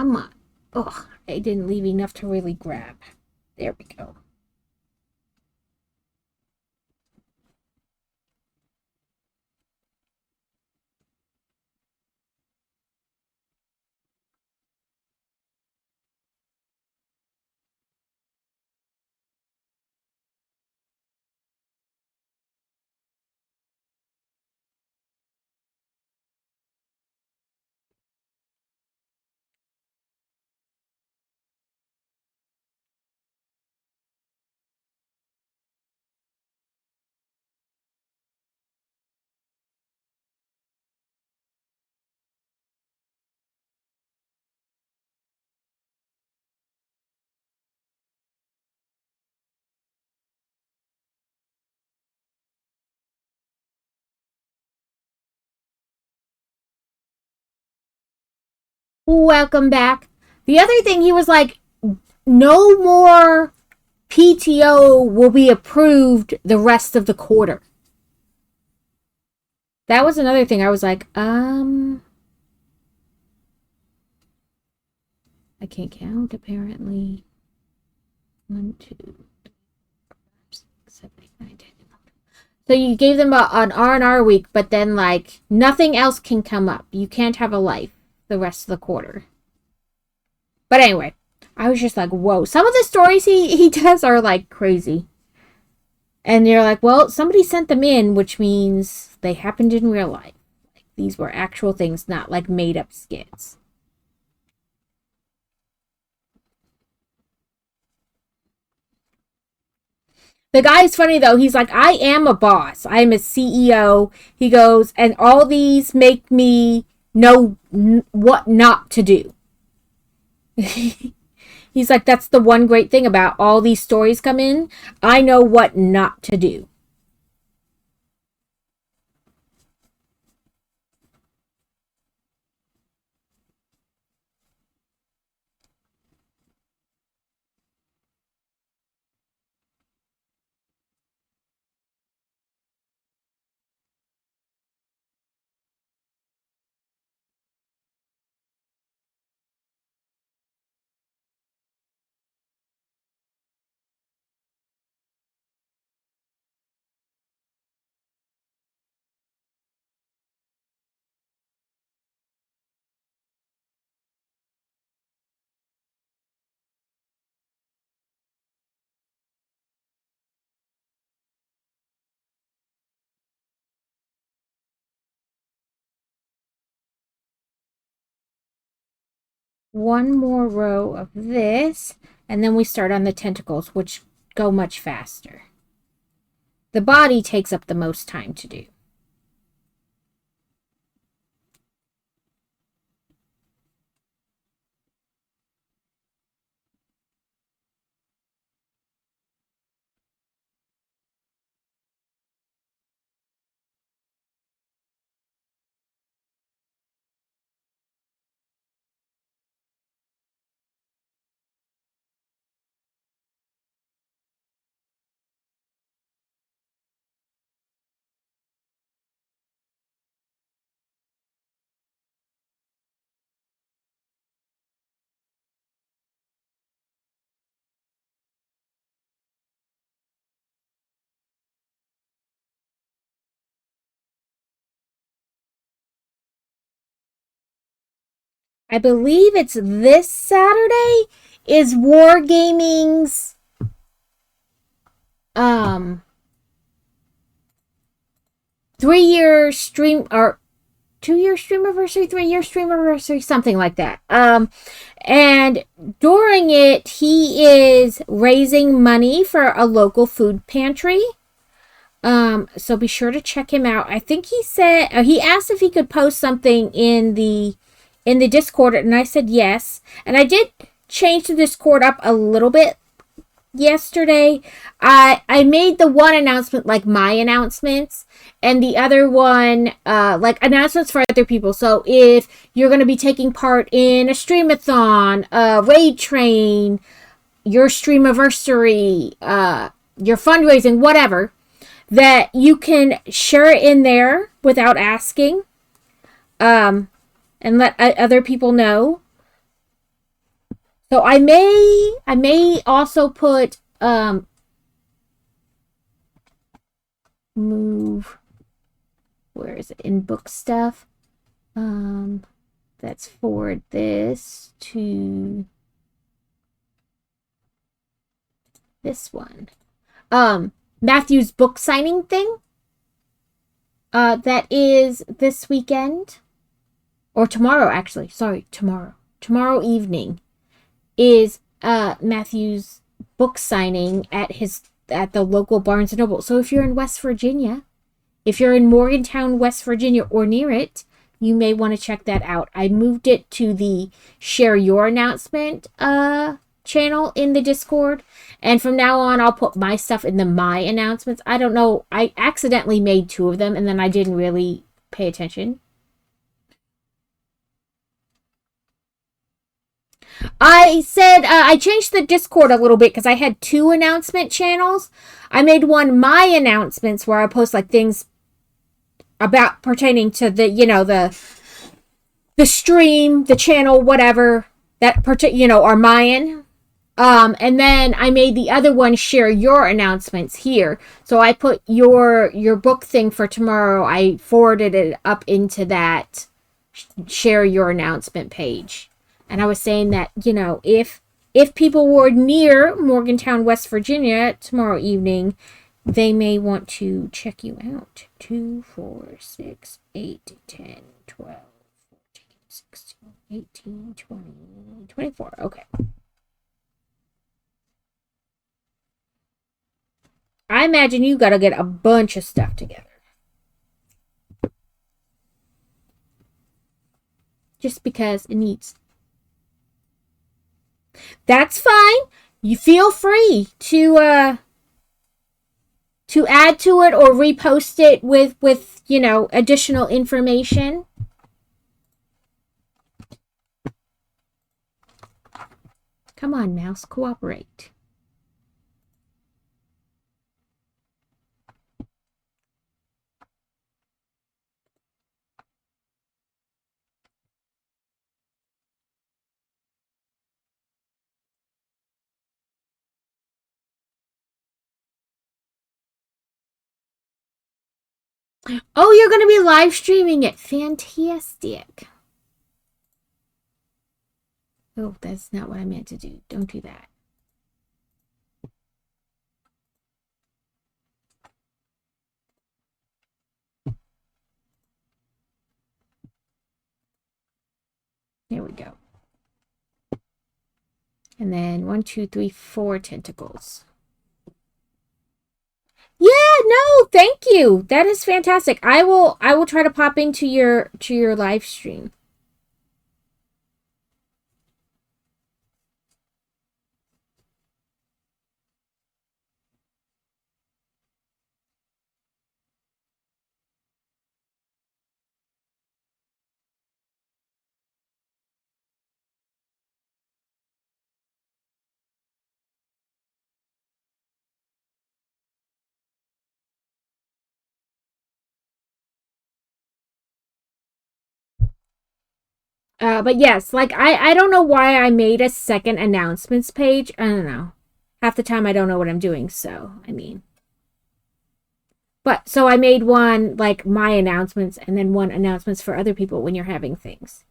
I'm not. Oh, I didn't leave enough to really grab. There we go. Welcome back. The other thing, he was like, no more PTO will be approved the rest of the quarter. That was another thing. I was like, I can't count apparently. 1, 2, 3, 4, 5, 6, 7, 8, 9, 10. So you gave them an R&R week, but then like nothing else can come up. You can't have a life the rest of the quarter. But anyway, I was just like, whoa. Some of the stories he does are like crazy. And you're like, well, somebody sent them in, which means they happened in real life. Like, these were actual things, not like made up skits. The guy's funny though. He's like, I am a boss. I am a CEO. He goes, and all these make me know what not to do. He's like, that's the one great thing about all these stories come in. I know what not to do. One more row of this, and then we start on the tentacles, which go much faster. The body takes up the most time to do. I believe it's this Saturday is Wargaming's 3-year stream or 2-year stream anniversary, 3-year stream anniversary, something like that. And during it, he is raising money for a local food pantry. So be sure to check him out. I think he said he asked if he could post something in the Discord, and I said yes. And I did change the Discord up a little bit yesterday. I made the one announcement like my announcements, and the other one like announcements for other people. So if you're going to be taking part in a streamathon, a raid train, your streamiversary, your fundraising, whatever, that you can share it in there without asking, and let other people know. So I may also put move, where is it, in book stuff, let's forward this to this one, Matthew's book signing thing, that is this weekend, or tomorrow actually, sorry, tomorrow evening is Matthew's book signing at the local Barnes & Noble. So if you're in West Virginia, if you're in Morgantown, West Virginia, or near it, you may want to check that out. I moved it to the Share Your Announcement channel in the Discord, and from now on I'll put my stuff in the My Announcements. I don't know, I accidentally made 2 of them, and then I didn't really pay attention. I said I changed the Discord a little bit because I had two announcement channels. I made one my announcements where I post like things about pertaining to the the stream, the channel, whatever that are mine. And then I made the other one share your announcements here. So I put your book thing for tomorrow. I forwarded it up into that share your announcement page. And I was saying that, if people were near Morgantown, West Virginia tomorrow evening, they may want to check you out. 2, 4, 6, 8, 10, 12, 14, 16, 18, 20, 24. Okay. I imagine you got to get a bunch of stuff together. Just because it needs. That's fine. You feel free to add to it or repost it with additional information. Come on, mouse, cooperate. Oh, you're going to be live streaming it. Fantastic. Oh, that's not what I meant to do. Don't do that. There we go. And then 1, 2, 3, 4 tentacles. Yeah, no, thank you. That is fantastic. I will try to pop into your live stream. But yes, like I don't know why I made a second announcements page. I don't know. Half the time I don't know what I'm doing, so I mean. But so I made one like my announcements and then one announcements for other people when you're having things.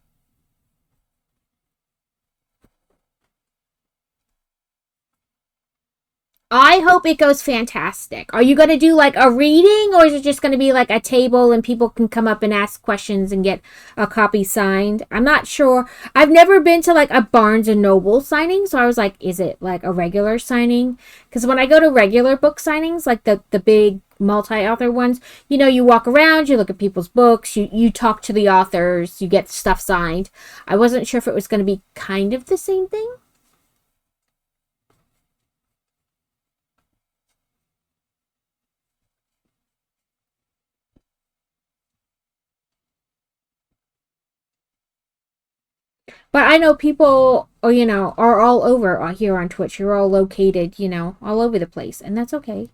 I hope it goes fantastic. Are you going to do like a reading or is it just going to be like a table and people can come up and ask questions and get a copy signed? I'm not sure. I've never been to like a Barnes and Noble signing, so I was like, is it like a regular signing? Because when I go to regular book signings, like the big multi-author ones, you walk around, you look at people's books, you talk to the authors, you get stuff signed. I wasn't sure if it was going to be kind of the same thing. But I know people, are all over here on Twitch. You're all located, all over the place, and that's okay.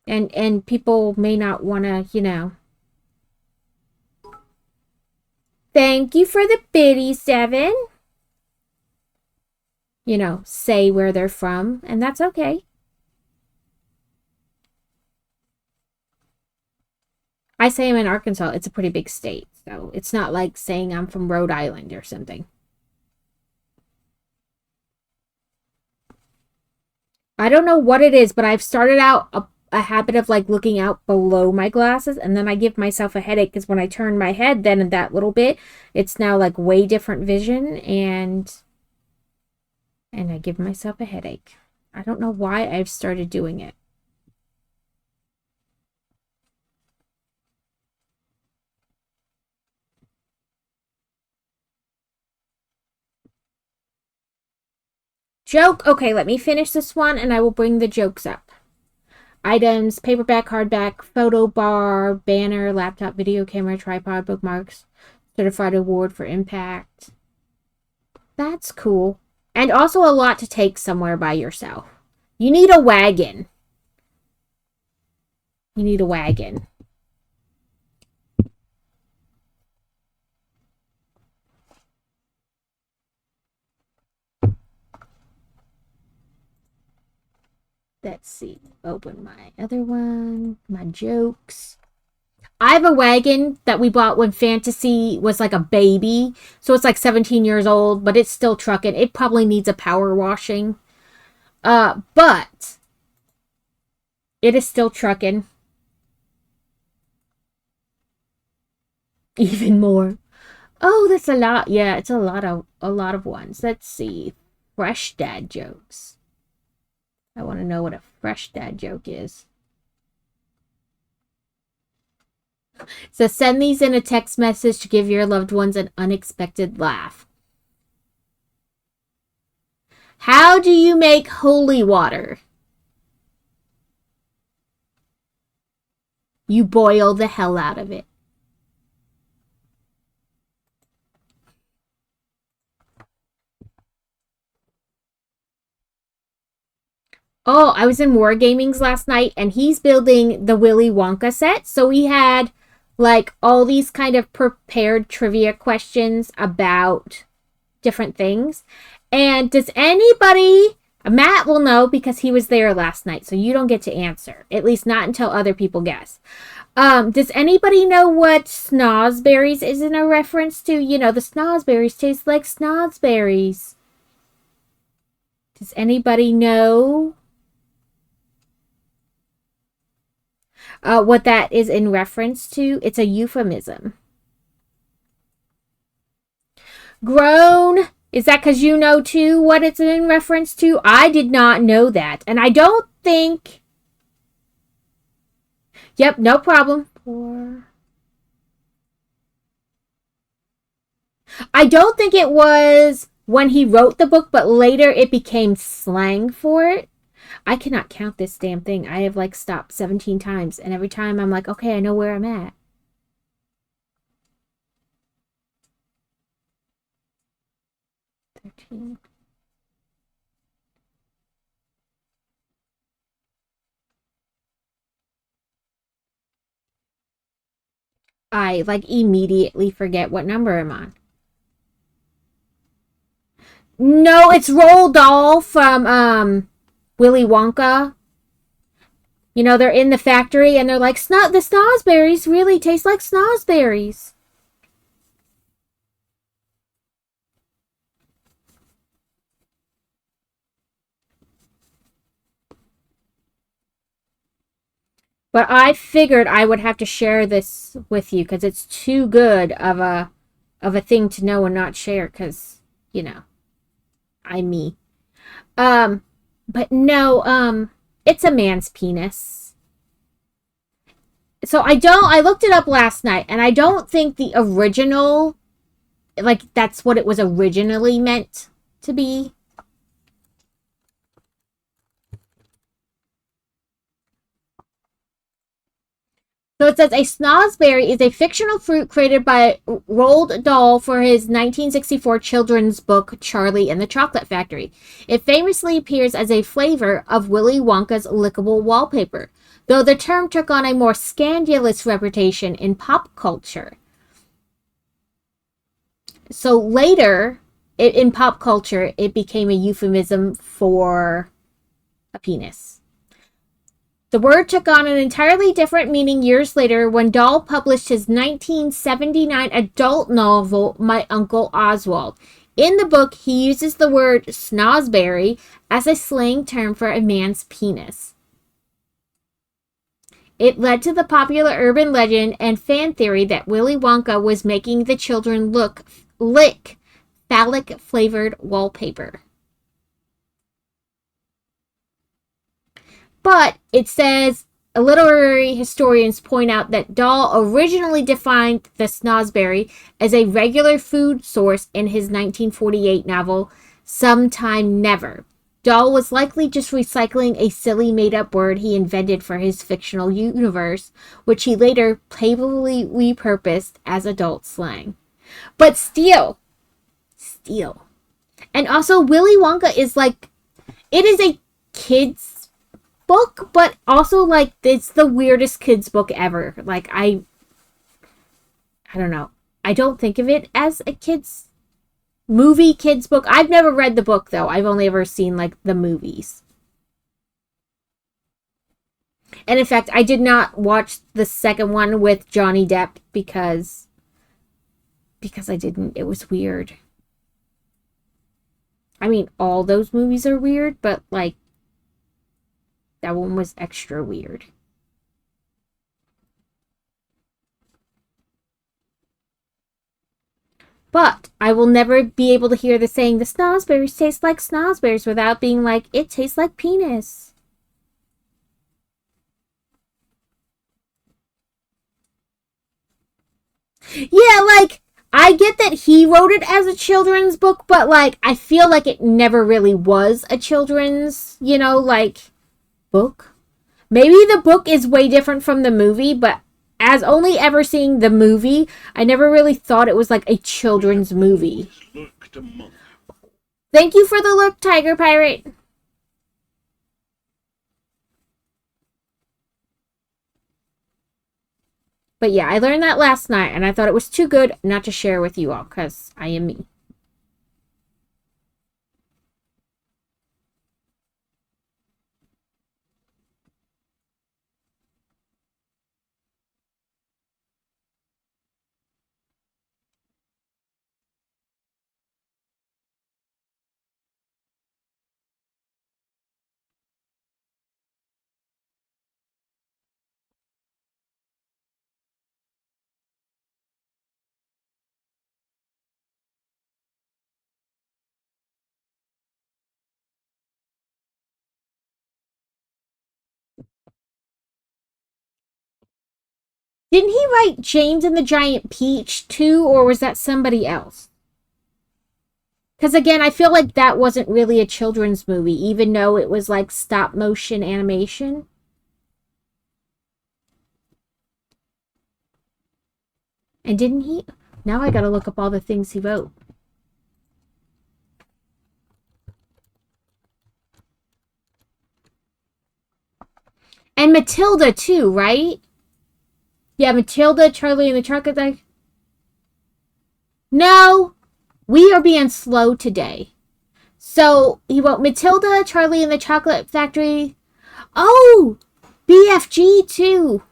And people may not want to, Thank you for the biddy, Seven. Say where they're from, and that's okay. I say I'm in Arkansas. It's a pretty big state, so it's not like saying I'm from Rhode Island or something. I don't know what it is, but I've started out a habit of like looking out below my glasses, and then I give myself a headache because when I turn my head then in that little bit, it's now like way different vision, and I give myself a headache. I don't know why I've started doing it. Joke. Okay, let me finish this one and I will bring the jokes up. items, paperback, hardback, photo bar, banner, laptop, video camera, tripod, bookmarks, certified award for impact. That's cool. And also a lot to take somewhere by yourself. You need a wagon. You need a wagon. Let's see. Open my other one. My jokes. I have a wagon that we bought when Fantasy was like a baby. So it's like 17 years old, but it's still trucking. It probably needs a power washing. But it is still trucking. Even more. Oh, that's a lot. Yeah, it's a lot of ones. Let's see. Fresh dad jokes. I want to know what a fresh dad joke is. So send these in a text message to give your loved ones an unexpected laugh. How do you make holy water? You boil the hell out of it. Oh, I was in Wargamings last night, and he's building the Willy Wonka set. So we had like all these kind of prepared trivia questions about different things. And does anybody, Matt will know because he was there last night, so you don't get to answer, at least not until other people guess. Does anybody know what snozberries is in a reference to? You know, the snozberries taste like snozberries. Does anybody know what that is in reference to? It's a euphemism. Grown. Is that because you know too what it's in reference to? I did not know that. And I don't think... Yep, no problem. I don't think it was when he wrote the book, but later it became slang for it. I cannot count this damn thing. I have like stopped 17 times, and every time I'm like, okay, I know where I'm at. I like immediately forget what number I'm on. No, it's Roald Dahl from Willy Wonka. You know, they're in the factory and they're like, the snozberries really taste like snozberries. But I figured I would have to share this with you because it's too good of a thing to know and not share because, you know, I'm me. But no, it's a man's penis. So I looked it up last night and I don't think the original, like that's what it was originally meant to be. So it says a snozberry is a fictional fruit created by Roald Dahl for his 1964 children's book Charlie and the Chocolate Factory. It famously appears as a flavor of Willy Wonka's lickable wallpaper, though the term took on a more scandalous reputation in pop culture. So later, in pop culture, it became a euphemism for a penis. The word took on an entirely different meaning years later when Dahl published his 1979 adult novel, My Uncle Oswald. In the book, he uses the word snozberry as a slang term for a man's penis. It led to the popular urban legend and fan theory that Willy Wonka was making the children lick phallic-flavored wallpaper. But it says literary historians point out that Dahl originally defined the snozberry as a regular food source in his 1948 novel, Sometime Never. Doll was likely just recycling a silly made-up word he invented for his fictional universe, which he later playfully repurposed as adult slang. But still. And also, Willy Wonka is like, it is a kid's book, but also like it's the weirdest kids book ever. Like I don't know. I don't think of it as a kids book. I've never read the book though. I've only ever seen like the movies. And in fact, I did not watch the second one with Johnny Depp because I didn't. It was weird. I mean, all those movies are weird, but like that one was extra weird. But I will never be able to hear the saying, the snozberries taste like snozberries, without being like, it tastes like penis. Yeah, like, I get that he wrote it as a children's book, but like, I feel like it never really was a children's, like, book. Maybe the book is way different from the movie, but as only ever seeing the movie, I never really thought it was like a children's movie. Thank you for the look, Tiger Pirate. But yeah, I learned that last night, and I thought it was too good not to share with you all, because I am me. Didn't he write James and the Giant Peach too, or was that somebody else? Because again, I feel like that wasn't really a children's movie, even though it was like stop motion animation. And didn't he? Now I gotta look up all the things he wrote. And Matilda too, right? Yeah, Matilda, Charlie and the Chocolate Factory. No, we are being slow today. So he wrote Matilda, Charlie and the Chocolate Factory. Oh, BFG too.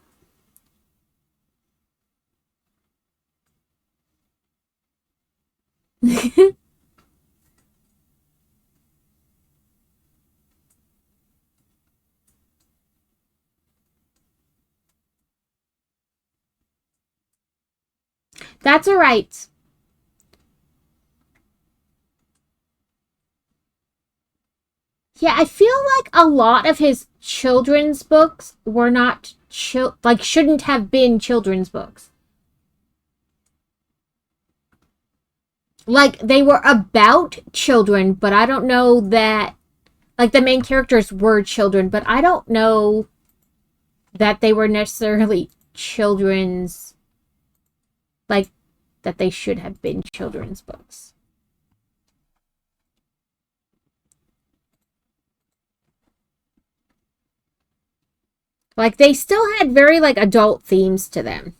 That's all right. Yeah, I feel like a lot of his children's books were not shouldn't have been children's books. Like they were about children, but I don't know that like the main characters were children, but I don't know that they were necessarily children's like that they should have been children's books. Like they still had very like adult themes to them.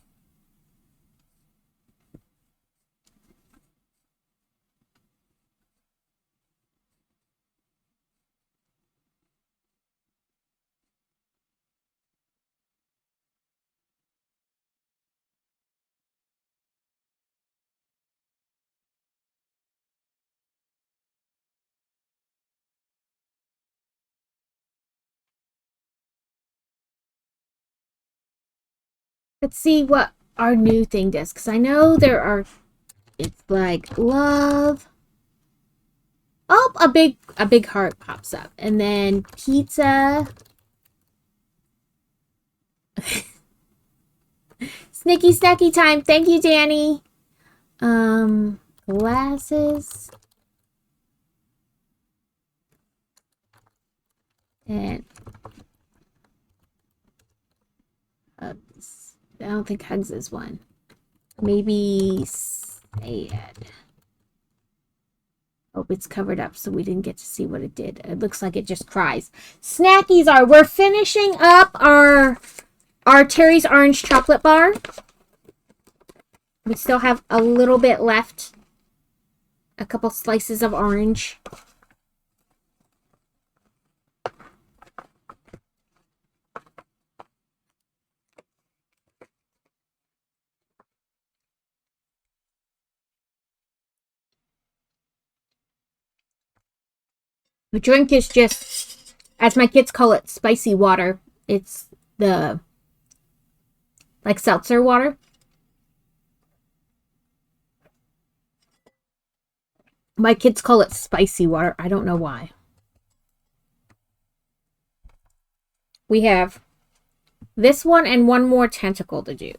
Let's see what our new thing does, because I know there are. It's like love. Oh, a big heart pops up, and then pizza. Snicky snacky time. Thank you, Danny. Glasses. And Hugs. I don't think Hugs is one. Maybe Sad. Oh, it's covered up, so we didn't get to see what it did. It looks like it just cries. Snackies are. We're finishing up our Terry's Orange Chocolate Bar. We still have a little bit left. A couple slices of orange. The drink is just, as my kids call it, spicy water. It's the, like, seltzer water. My kids call it spicy water. I don't know why. We have this one and one more tentacle to do.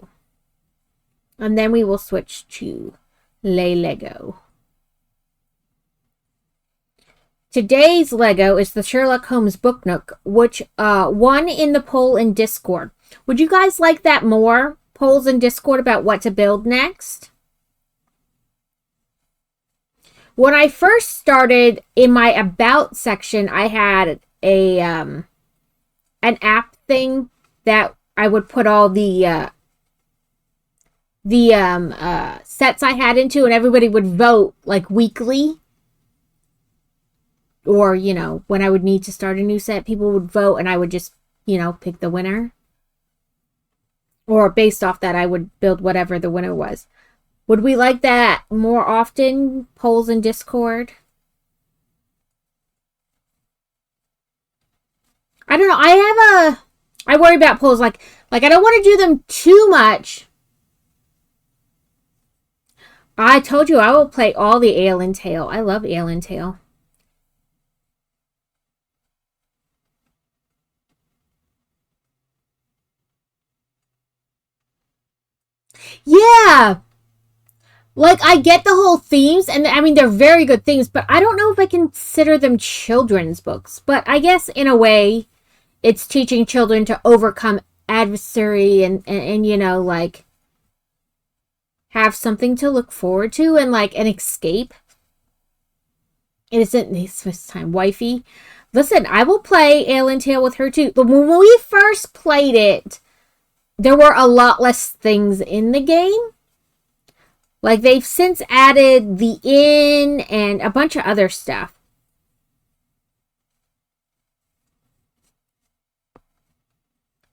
And then we will switch to Lego. Today's Lego is the Sherlock Holmes book Nook, which won in the poll in Discord. Would you guys like that more? Polls in Discord about what to build next? When I first started, in my About section, I had a an app thing that I would put all the sets I had into, and everybody would vote like weekly. Or, you know, when I would need to start a new set, people would vote and I would just, you know, pick the winner. Or based off that, I would build whatever the winner was. Would we like that more often? Polls in Discord? I don't know. I worry about polls. Like I don't want to do them too much. I told you I will play all the Ale and Tail. I love Ale and Tail. Yeah. Like, I get the whole themes, and I mean, they're very good themes, but I don't know if I consider them children's books. But I guess, in a way, it's teaching children to overcome adversary and you know, like, have something to look forward to and, like, an escape. It isn't this time, wifey. Listen, I will play Ale and Tail with her, too. But when we first played it, there were a lot less things in the game. Like, they've since added the inn and a bunch of other stuff.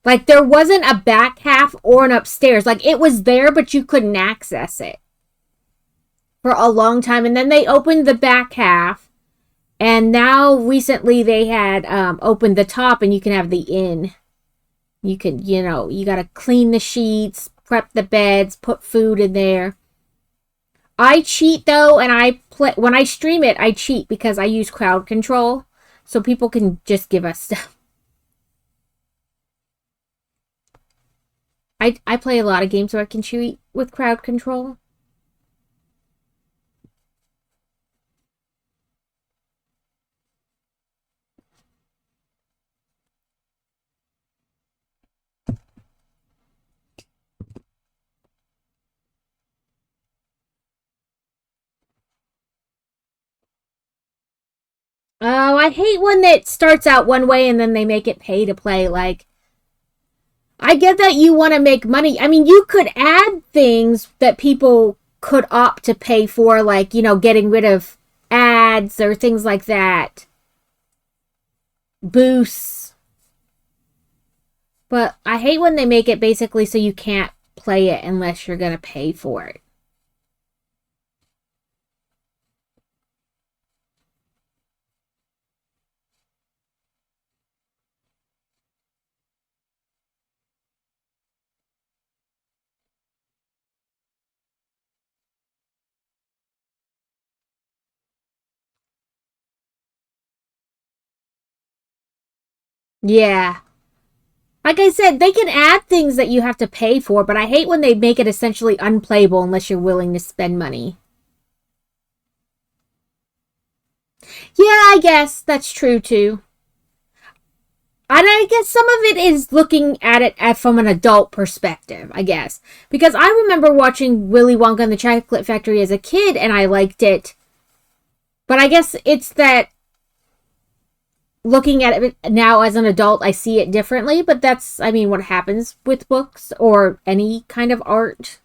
Like, there wasn't a back half or an upstairs. Like, it was there, but you couldn't access it for a long time. And then they opened the back half. And now, recently, they had opened the top, and you can have the inn. You can, you know, you got to clean the sheets, prep the beds, put food in there. I cheat, though, and when I stream it, I cheat because I use crowd control. So people can just give us stuff. I play a lot of games where I can cheat with crowd control. Oh, I hate when it starts out one way and then they make it pay to play. Like, I get that you want to make money. I mean, you could add things that people could opt to pay for, like, you know, getting rid of ads or things like that. Boosts. But I hate when they make it basically so you can't play it unless you're going to pay for it. Yeah. Like I said, they can add things that you have to pay for, but I hate when they make it essentially unplayable unless you're willing to spend money. Yeah, I guess that's true too. And I guess some of it is looking at it from an adult perspective, I guess. Because I remember watching Willy Wonka and the Chocolate Factory as a kid, and I liked it. But I guess it's that looking at it now as an adult, I see it differently. But that's, I mean, what happens with books or any kind of art.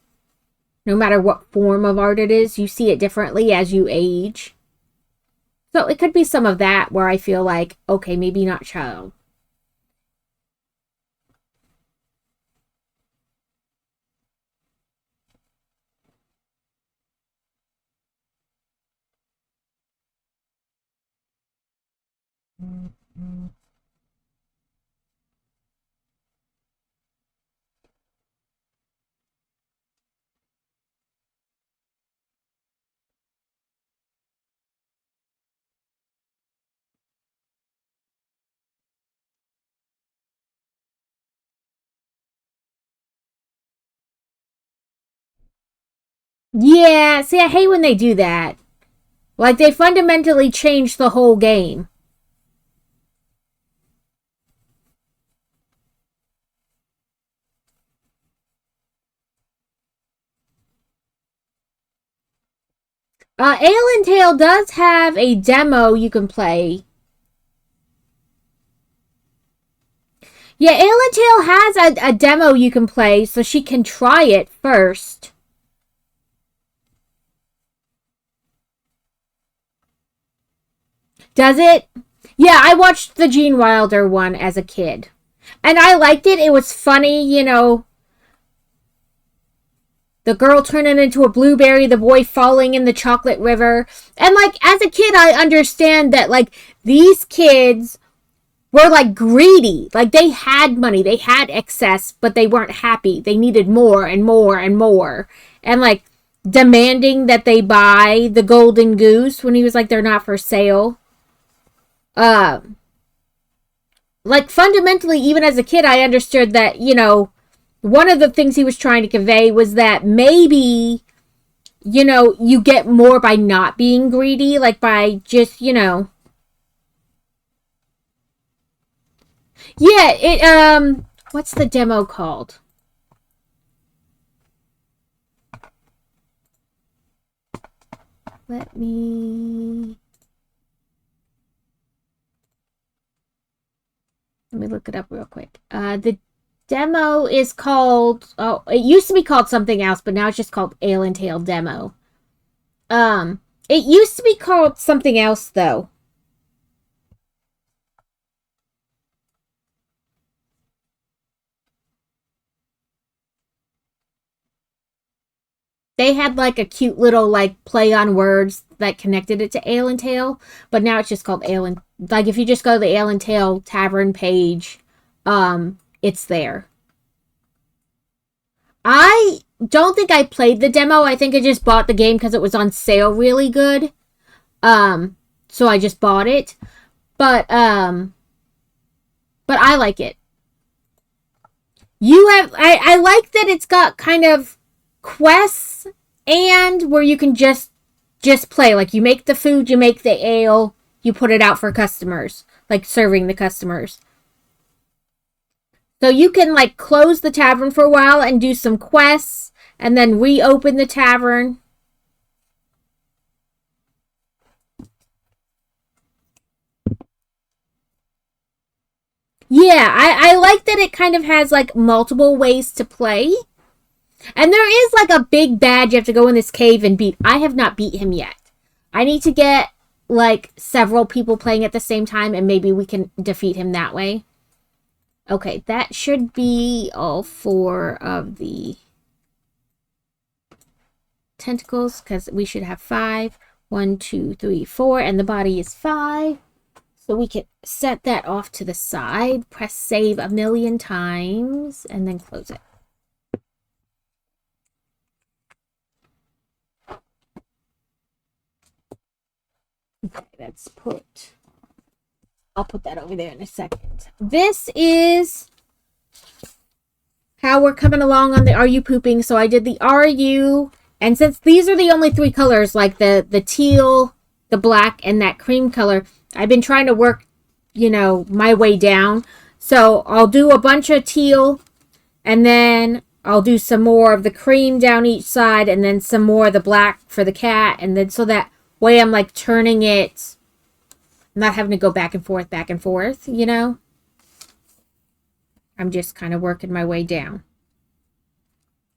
No matter what form of art it is, you see it differently as you age. So it could be some of that where I feel like, okay, maybe not child. Yeah, see, I hate when they do that. Like, they fundamentally change the whole game. Ale and Tail does have a demo you can play. Yeah, Ale and Tail has a demo you can play, so she can try it first. Does it? Yeah, I watched the Gene Wilder one as a kid. And I liked it. It was funny, you know. The girl turning into a blueberry, the boy falling in the chocolate river. And, like, as a kid, I understand that, like, these kids were, like, greedy. Like, they had money. They had excess, but they weren't happy. They needed more and more and more. And, like, demanding that they buy the golden goose when he was like, they're not for sale. Like, fundamentally, even as a kid, I understood that, you know, one of the things he was trying to convey was that maybe, you know, you get more by not being greedy, like by just, you know. Yeah, what's the demo called? Let me look it up real quick. The demo is called, oh, it used to be called something else, but now it's just called Ale and Tail Demo. It used to be called something else, though. They had like a cute little like play on words that connected it to Ale and Tail, but now it's just called Ale and, like, if you just go to the Ale and Tail Tavern page, it's there. I don't think I played the demo. I think I just bought the game because it was on sale really good. So I just bought it. But I like it. I like that it's got kind of quests and where you can just play. Like, you make the food, you make the ale, you put it out for customers, like serving the customers. So you can like close the tavern for a while and do some quests and then reopen the tavern. Yeah, I like that it kind of has like multiple ways to play. And there is like a big bad you have to go in this cave and beat. I have not beat him yet. I need to get like several people playing at the same time and maybe we can defeat him that way. Okay, that should be all 4 of the tentacles because we should have 5. 1, 2, 3, 4, and the body is 5. So we can set that off to the side, press save a million times, and then close it. Okay, let's I'll put that over there in a second. This is how we're coming along on the Are You Pooping? So I did the Are You, and since these are the only 3 colors, like the teal, the black, and that cream color, I've been trying to work, you know, my way down. So I'll do a bunch of teal, and then I'll do some more of the cream down each side, and then some more of the black for the cat, and then so that way I'm like turning it, not having to go back and forth, you know? I'm just kind of working my way down.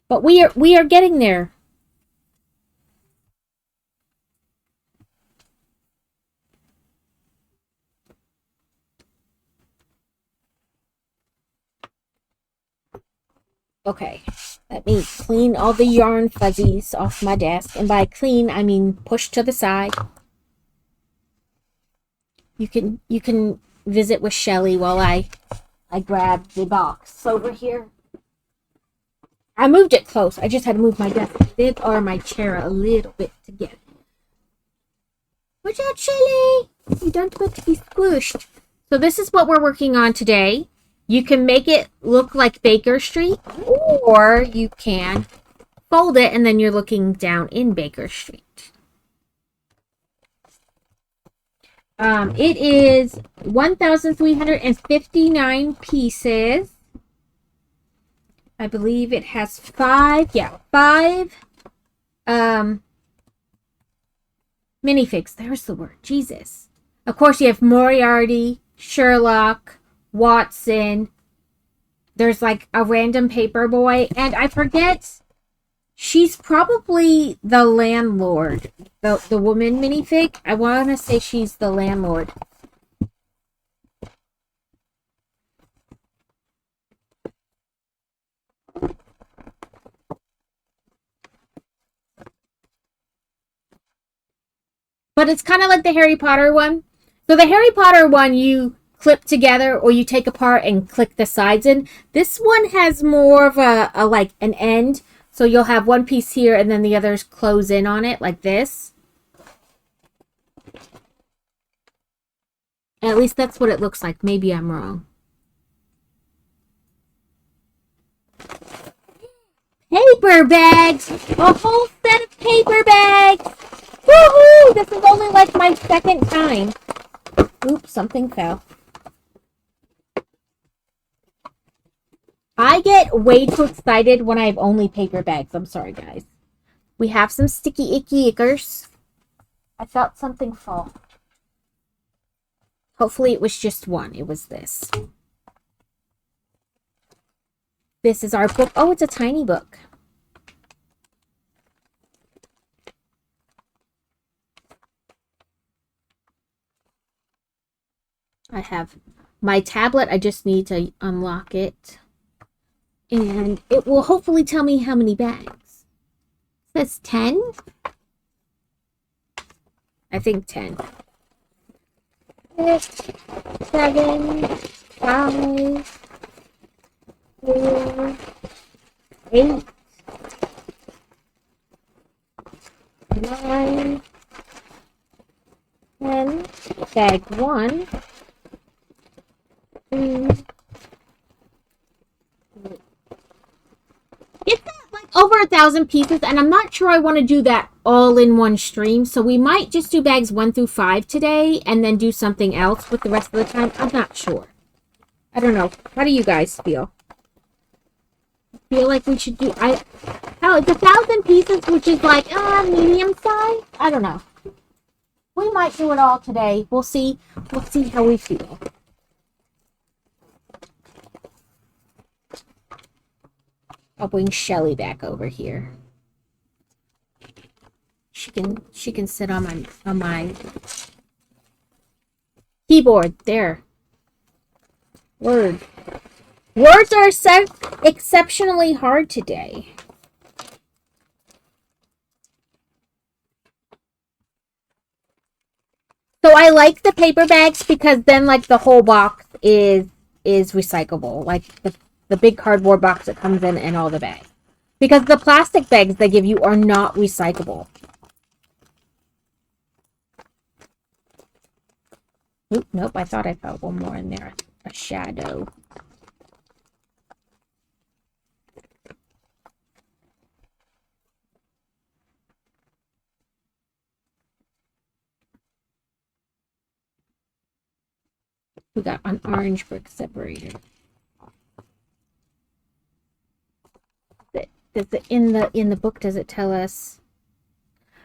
But we are getting there. Okay, let me clean all the yarn fuzzies off my desk. And by clean, I mean push to the side. You can visit with Shelly while I grab the box over here. I moved it close. I just had to move my desk or my chair a little bit to get it. Watch out, Shelly! You don't want to be squished. So this is what we're working on today. You can make it look like Baker Street, or you can fold it and then you're looking down in Baker Street. It is 1,359 pieces. I believe it has five minifigs. There's the word. Jesus. Of course, you have Moriarty, Sherlock, Watson. There's like a random paper boy, and I forget. She's probably the landlord. The woman minifig. I want to say she's the landlord. But it's kind of like the Harry Potter one. So the Harry Potter one, you clip together or you take apart and click the sides in. This one has more of a like an end. So you'll have one piece here and then the others close in on it like this. At least that's what it looks like. Maybe I'm wrong. Paper bags! A whole set of paper bags! Woohoo! This is only like my second time. Oops, something fell. I get way too excited when I have only paper bags. I'm sorry, guys. We have some sticky icky ickers. I felt something fall. Hopefully it was just one. It was this. This is our book. Oh, it's a tiny book. I have my tablet. I just need to unlock it. And it will hopefully tell me how many bags. It says 10? I think 10. 6, 7, 5, 4, 8, 9, 10. Bag 1. 2. It's like over 1,000 pieces, and I'm not sure I want to do that all in one stream. So we might just do bags 1 through 5 today, and then do something else with the rest of the time. I'm not sure. I don't know. How do you guys feel? Feel like we should do? Oh, it's 1,000 pieces, which is like medium size. I don't know. We might do it all today. We'll see. We'll see how we feel. I'll bring Shelly back over here. She can sit on my keyboard there. Words are exceptionally hard today. So I like the paper bags because then like the whole box is recyclable. Like the big cardboard box that comes in and all the bags. Because the plastic bags they give you are not recyclable. Oop, nope, I thought I found one more in there. A shadow. We got an orange brick separator. Does it in the book, does it tell us?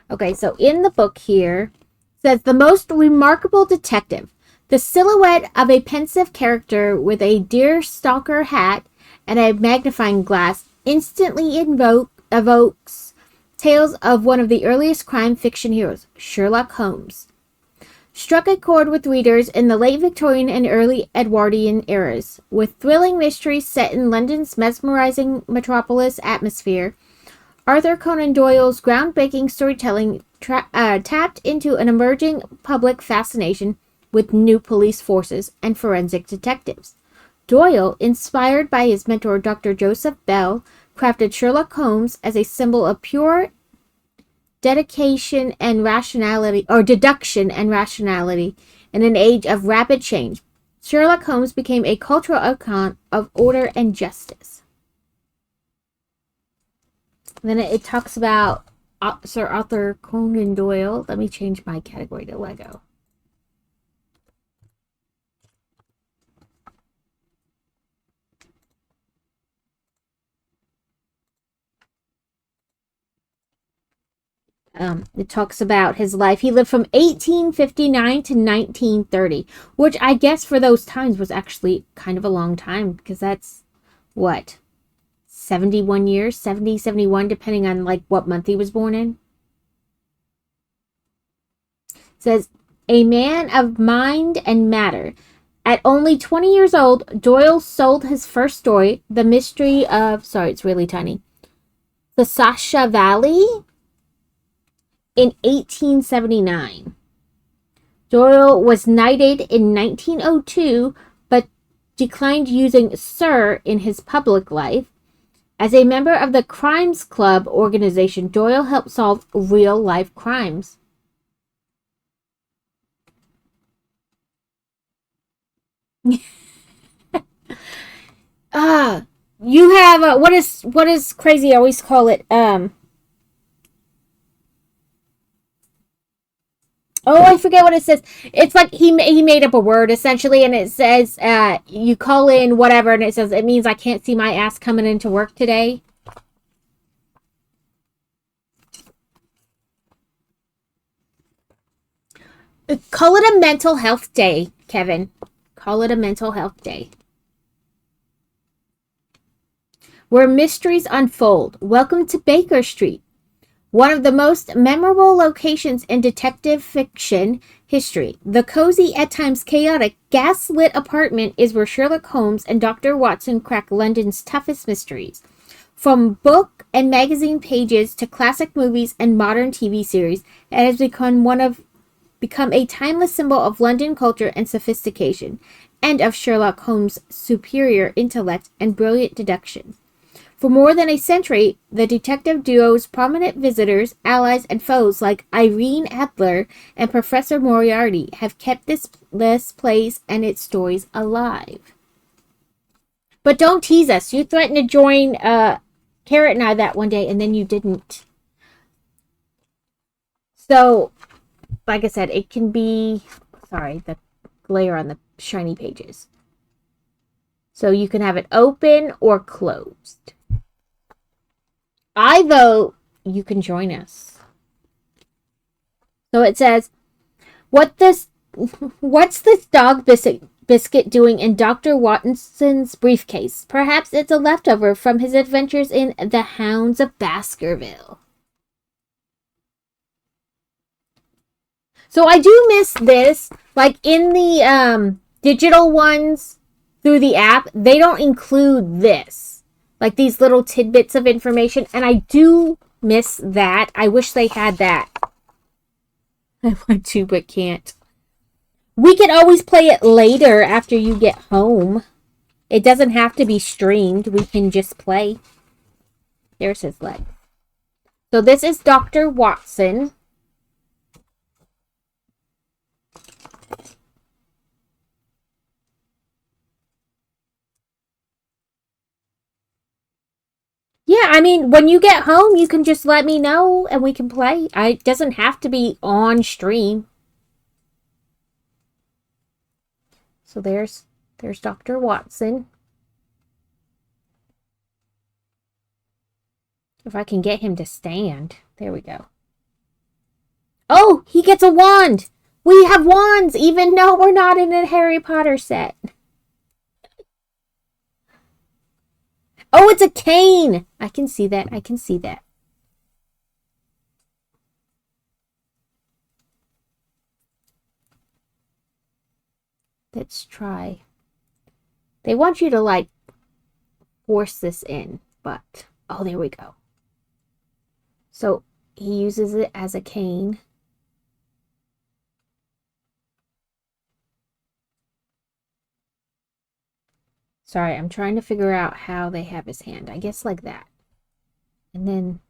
Okay, so in the book here, it says the most remarkable detective. The silhouette of a pensive character with a deerstalker hat and a magnifying glass instantly evokes tales of one of the earliest crime fiction heroes, Sherlock Holmes. Struck a chord with readers in the late Victorian and early Edwardian eras, with thrilling mysteries set in London's mesmerizing metropolis atmosphere. Arthur Conan Doyle's groundbreaking storytelling tapped into an emerging public fascination with new police forces and forensic detectives. Doyle, inspired by his mentor Dr. Joseph Bell, crafted Sherlock Holmes as a symbol of pure deduction and rationality in an age of rapid change. Sherlock Holmes became a cultural icon of order and justice. Then it talks about Sir Arthur Conan Doyle. Let me change my category to Lego. It talks about his life. He lived from 1859 to 1930, which I guess for those times was actually kind of a long time, because that's, what, 71 years? 70, 71, depending on, like, what month he was born in. It says, a man of mind and matter. At only 20 years old, Doyle sold his first story, The Mystery of, sorry, it's really tiny, The Sasha Valley, in 1879. Doyle was knighted in 1902, but declined using Sir in his public life. As a member of the Crimes Club organization, Doyle helped solve real-life crimes. You have what is crazy? I always call it oh, I forget what it says. It's like he made up a word essentially, and it says you call in whatever, and it says it means I can't see my ass coming into work today. Call it a mental health day, Kevin. Call it a mental health day. Where mysteries unfold. Welcome to Baker Street. One of the most memorable locations in detective fiction history, the cozy, at times chaotic, gas-lit apartment is where Sherlock Holmes and Dr. Watson crack London's toughest mysteries. From book and magazine pages to classic movies and modern TV series, it has become a timeless symbol of London culture and sophistication, and of Sherlock Holmes' superior intellect and brilliant deduction. For more than a century, the detective duo's prominent visitors, allies, and foes like Irene Adler and Professor Moriarty have kept this place and its stories alive. But don't tease us. You threatened to join Carrot and I that one day, and then you didn't. So, like I said, it can be... Sorry, the glare on the shiny pages. So you can have it open or closed. I vote you can join us. So it says, what's this dog biscuit doing in Dr. Watson's briefcase? Perhaps it's a leftover from his adventures in The Hounds of Baskerville. So I do miss this. Like in the digital ones through the app, they don't include this. Like these little tidbits of information. And I do miss that. I wish they had that. I want to, but can't. We can always play it later after you get home. It doesn't have to be streamed. We can just play. There's his leg. So this is Dr. Watson. Yeah, I mean, when you get home, you can just let me know and we can play. It doesn't have to be on stream. So there's Dr. Watson. If I can get him to stand. There we go. Oh, he gets a wand! We have wands, even though we're not in a Harry Potter set. Oh, it's a cane! I can see that. I can see that. Let's try. They want you to, like, force this in, but... Oh, there we go. So, he uses it as a cane. Sorry, I'm trying to figure out how they have his hand. I guess like that. And then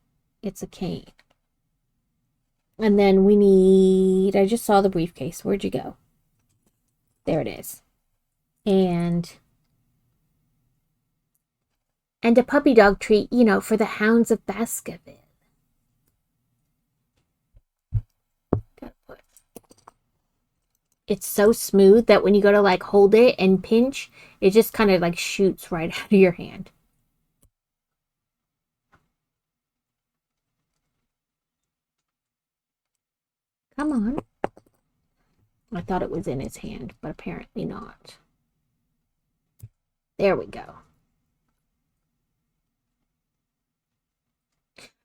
it's a cane. And then we need... I just saw the briefcase. Where'd you go? There it is. And a puppy dog treat, you know, for the hounds of Baskerville. It's so smooth that when you go to, like, hold it and pinch, it just kind of, like, shoots right out of your hand. Come on. I thought it was in his hand, but apparently not. There we go.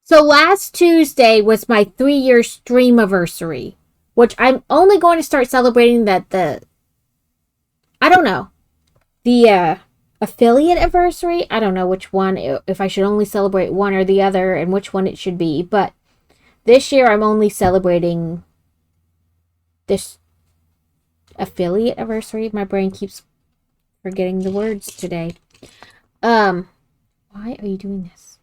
So last Tuesday was my 3-year stream anniversary, which I'm only going to start celebrating that I don't know, the affiliate anniversary. I don't know which one, if I should only celebrate one or the other and which one it should be, but this year I'm only celebrating this affiliate anniversary. My brain keeps forgetting the words today. Why are you doing this?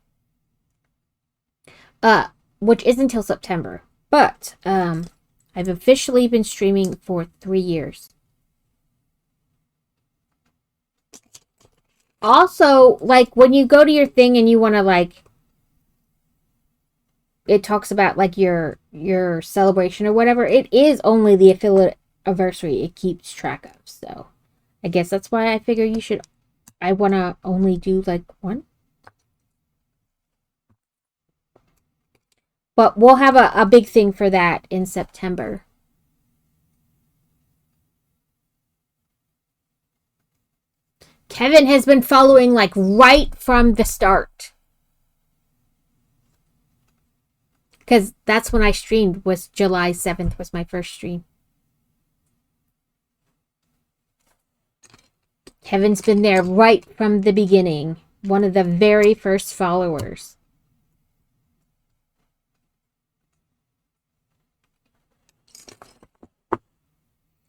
Which is until September. But, I've officially been streaming for 3 years. Also, like, when you go to your thing and you want to, like, it talks about, like, your celebration or whatever, it is only the affiliate anniversary it keeps track of. So, I guess that's why I figure I want to only do, like, one. But we'll have a big thing for that in September. Kevin has been following, like, right from the start. Because that's when I streamed, was July 7th was my first stream. Kevin's been there right from the beginning. One of the very first followers.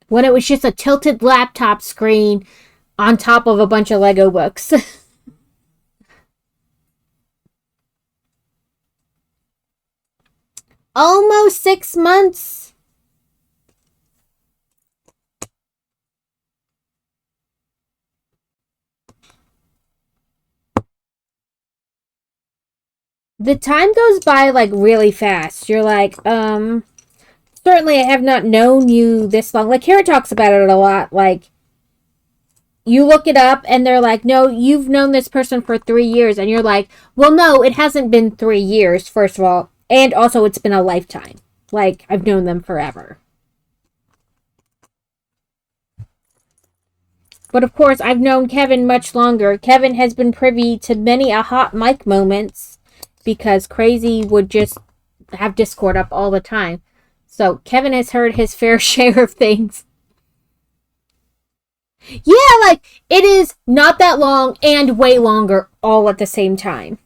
When it was just a tilted laptop screen on top of a bunch of Lego books. Almost 6 months. The time goes by, like, really fast. You're like, certainly I have not known you this long. Like, Kara talks about it a lot. Like, you look it up and they're like, no, you've known this person for 3 years. And you're like, well, no, it hasn't been 3 years, first of all. And also, it's been a lifetime. Like, I've known them forever. But of course, I've known Kevin much longer. Kevin has been privy to many a hot mic moments because Crazy would just have Discord up all the time. So Kevin has heard his fair share of things. Yeah, like, it is not that long and way longer all at the same time.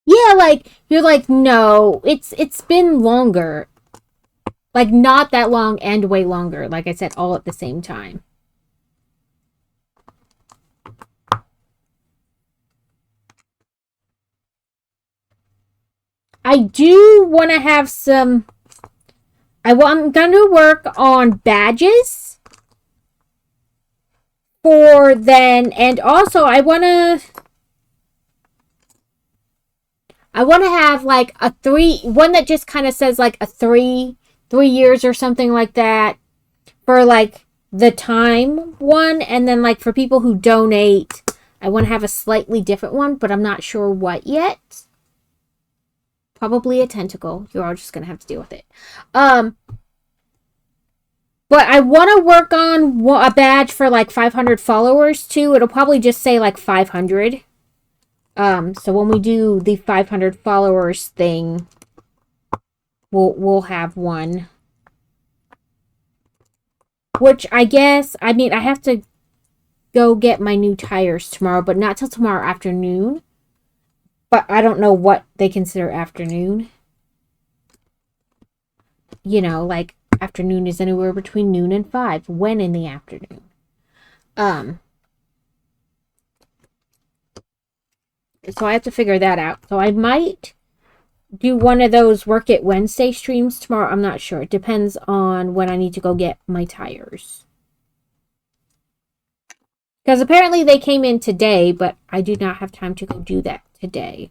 Yeah, like, you're like, no, it's been longer. Like, not that long and way longer. Like I said, all at the same time. I do want to have some... I'm going to work on badges for then, and also I want to have like a one that just kind of says like a 3 years or something like that for like the time one, and then like for people who donate, I want to have a slightly different one, but I'm not sure what yet. Probably a tentacle. You're all just gonna have to deal with it. But I want to work on a badge for like 500 followers too. It'll probably just say like 500. So when we do the 500 followers thing, we'll have one. Which I guess, I mean, I have to go get my new tires tomorrow, but not till tomorrow afternoon. But I don't know what they consider afternoon. You know, like afternoon is anywhere between noon and 5. When in the afternoon? So I have to figure that out. So I might do one of those Work It Wednesday streams tomorrow. I'm not sure. It depends on when I need to go get my tires. Because apparently they came in today, but I do not have time to go do that today.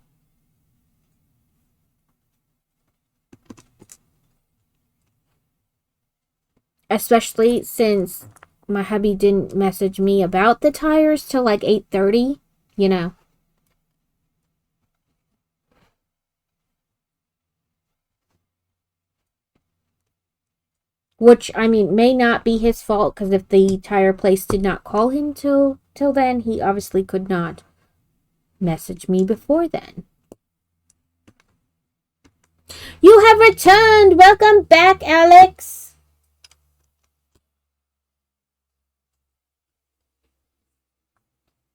Especially since my hubby didn't message me about the tires till like 8:30, you know. Which, I mean, may not be his fault, because if the tire place did not call him till then, he obviously could not message me before then. You have returned! Welcome back, Alex!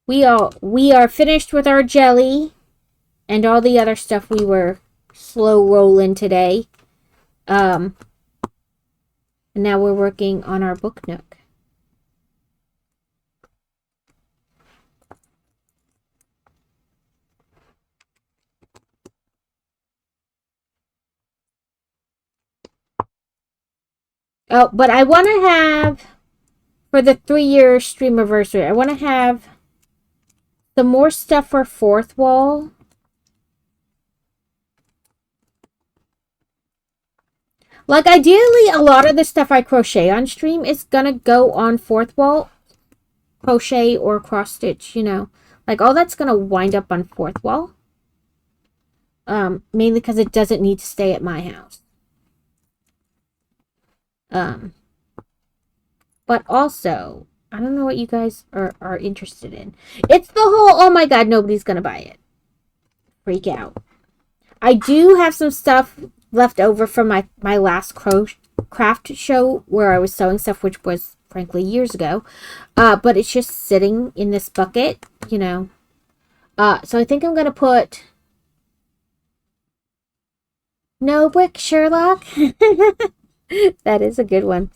We are finished with our jelly and all the other stuff we were slow rolling today. And now we're working on our book Nook. Oh, but I want to have, for the 3-year stream anniversary, I want to have some more stuff for Fourth Wall. Like, ideally, a lot of the stuff I crochet on stream is gonna go on Fourth Wall. Crochet or cross stitch, you know. Like, all that's gonna wind up on Fourth Wall. Mainly because it doesn't need to stay at my house. But also, I don't know what you guys are interested in. It's the whole, oh my god, nobody's gonna buy it. Freak out. I do have some stuff left over from my last craft show where I was sewing stuff, which was, frankly, years ago. But it's just sitting in this bucket, you know. So I think I'm gonna put... No brick, Sherlock. That is a good one.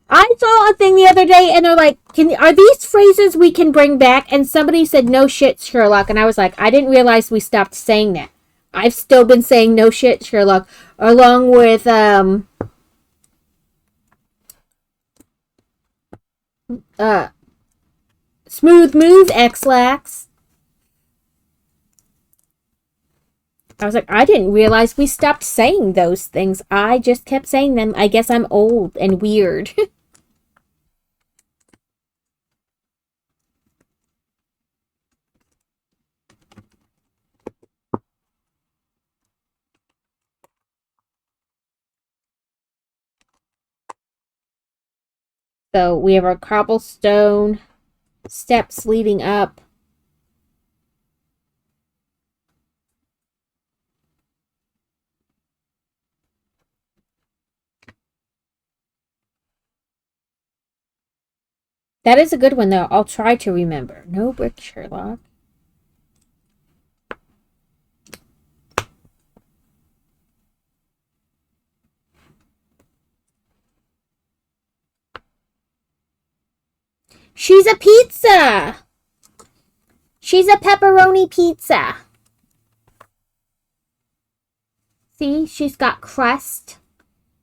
I saw a thing the other day, and they're like, are these phrases we can bring back? And somebody said, no shit, Sherlock. And I was like, I didn't realize we stopped saying that. I've still been saying no shit, Sherlock, along with, smooth move, X-Lax. I was like, I didn't realize we stopped saying those things. I just kept saying them. I guess I'm old and weird. So we have our cobblestone steps leading up. That is a good one, though. I'll try to remember. No brick, Sherlock. She's a pizza. She's a pepperoni pizza. See, she's got crust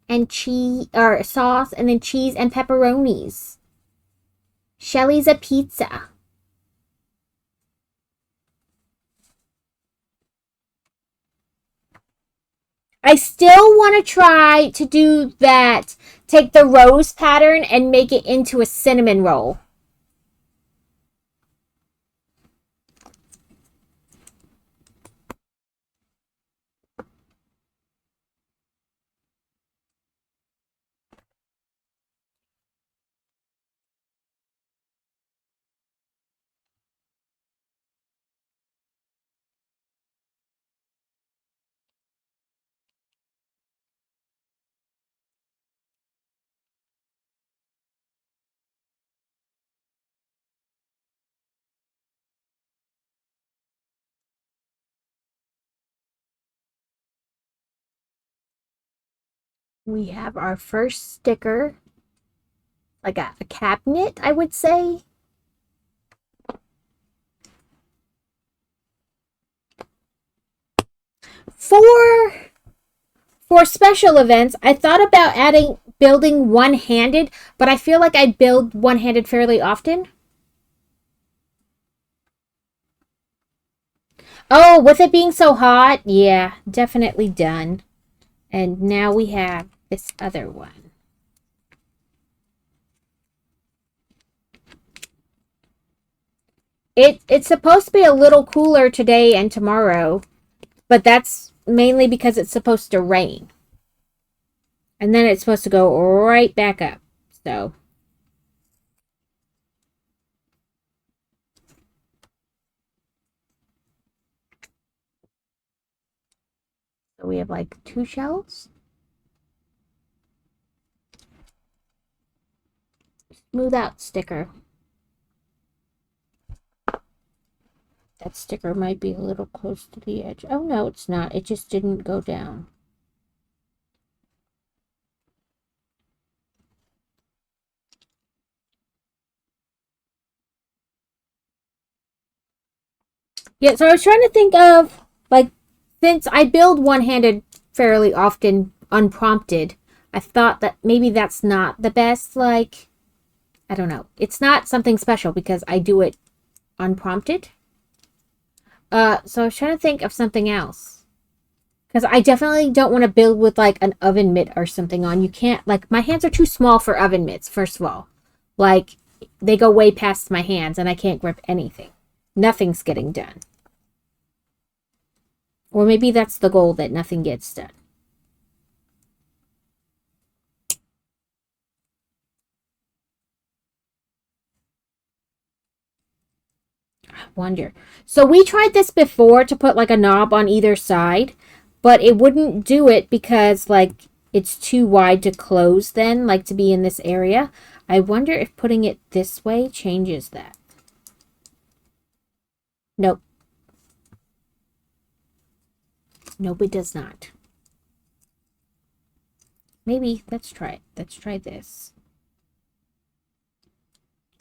and cheese or sauce and then cheese and pepperonis. Shelly's a pizza. I still want to try to do that. Take the rose pattern and make it into a cinnamon roll. We have our first sticker, like a cabinet, I would say. For special events, I thought about building one-handed, but I feel like I build one-handed fairly often. Oh, with it being so hot, yeah, definitely done. And now we have this other one. It's supposed to be a little cooler today and tomorrow, but that's mainly because it's supposed to rain. And then it's supposed to go right back up. So we have like 2 shells. Smooth out sticker. That sticker might be a little close to the edge. Oh no, it's not. It just didn't go down. Yeah, so I was trying to think of, like, since I build one-handed fairly often unprompted, I thought that maybe that's not the best, like, I don't know. It's not something special because I do it unprompted. So I was trying to think of something else. Because I definitely don't want to build with, like, an oven mitt or something on. You can't, like, my hands are too small for oven mitts, first of all. Like, they go way past my hands and I can't grip anything. Nothing's getting done. Or maybe that's the goal, that nothing gets done. I wonder. So we tried this before to put like a knob on either side, but it wouldn't do it because like it's too wide to close then, like to be in this area. I wonder if putting it this way changes that. Nope. Nope, it does not. Maybe, let's try it. Let's try this.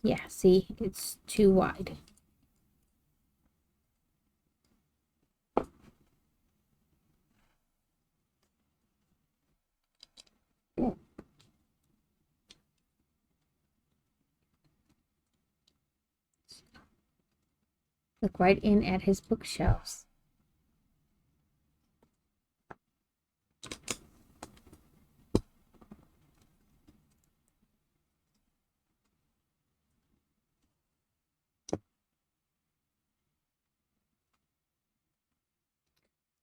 Yeah, see, it's too wide. Look right in at his bookshelves.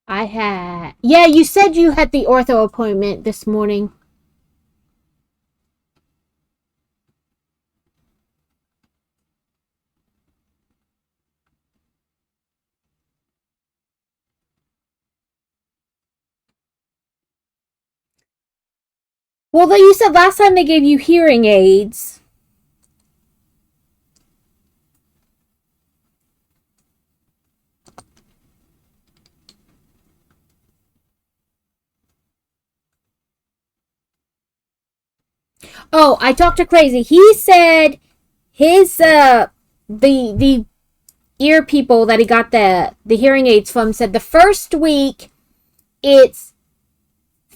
Yeah, you said you had the ortho appointment this morning. Well, you said last time they gave you hearing aids. Oh, I talked to Crazy. He said his the ear people that he got the hearing aids from said the first week it's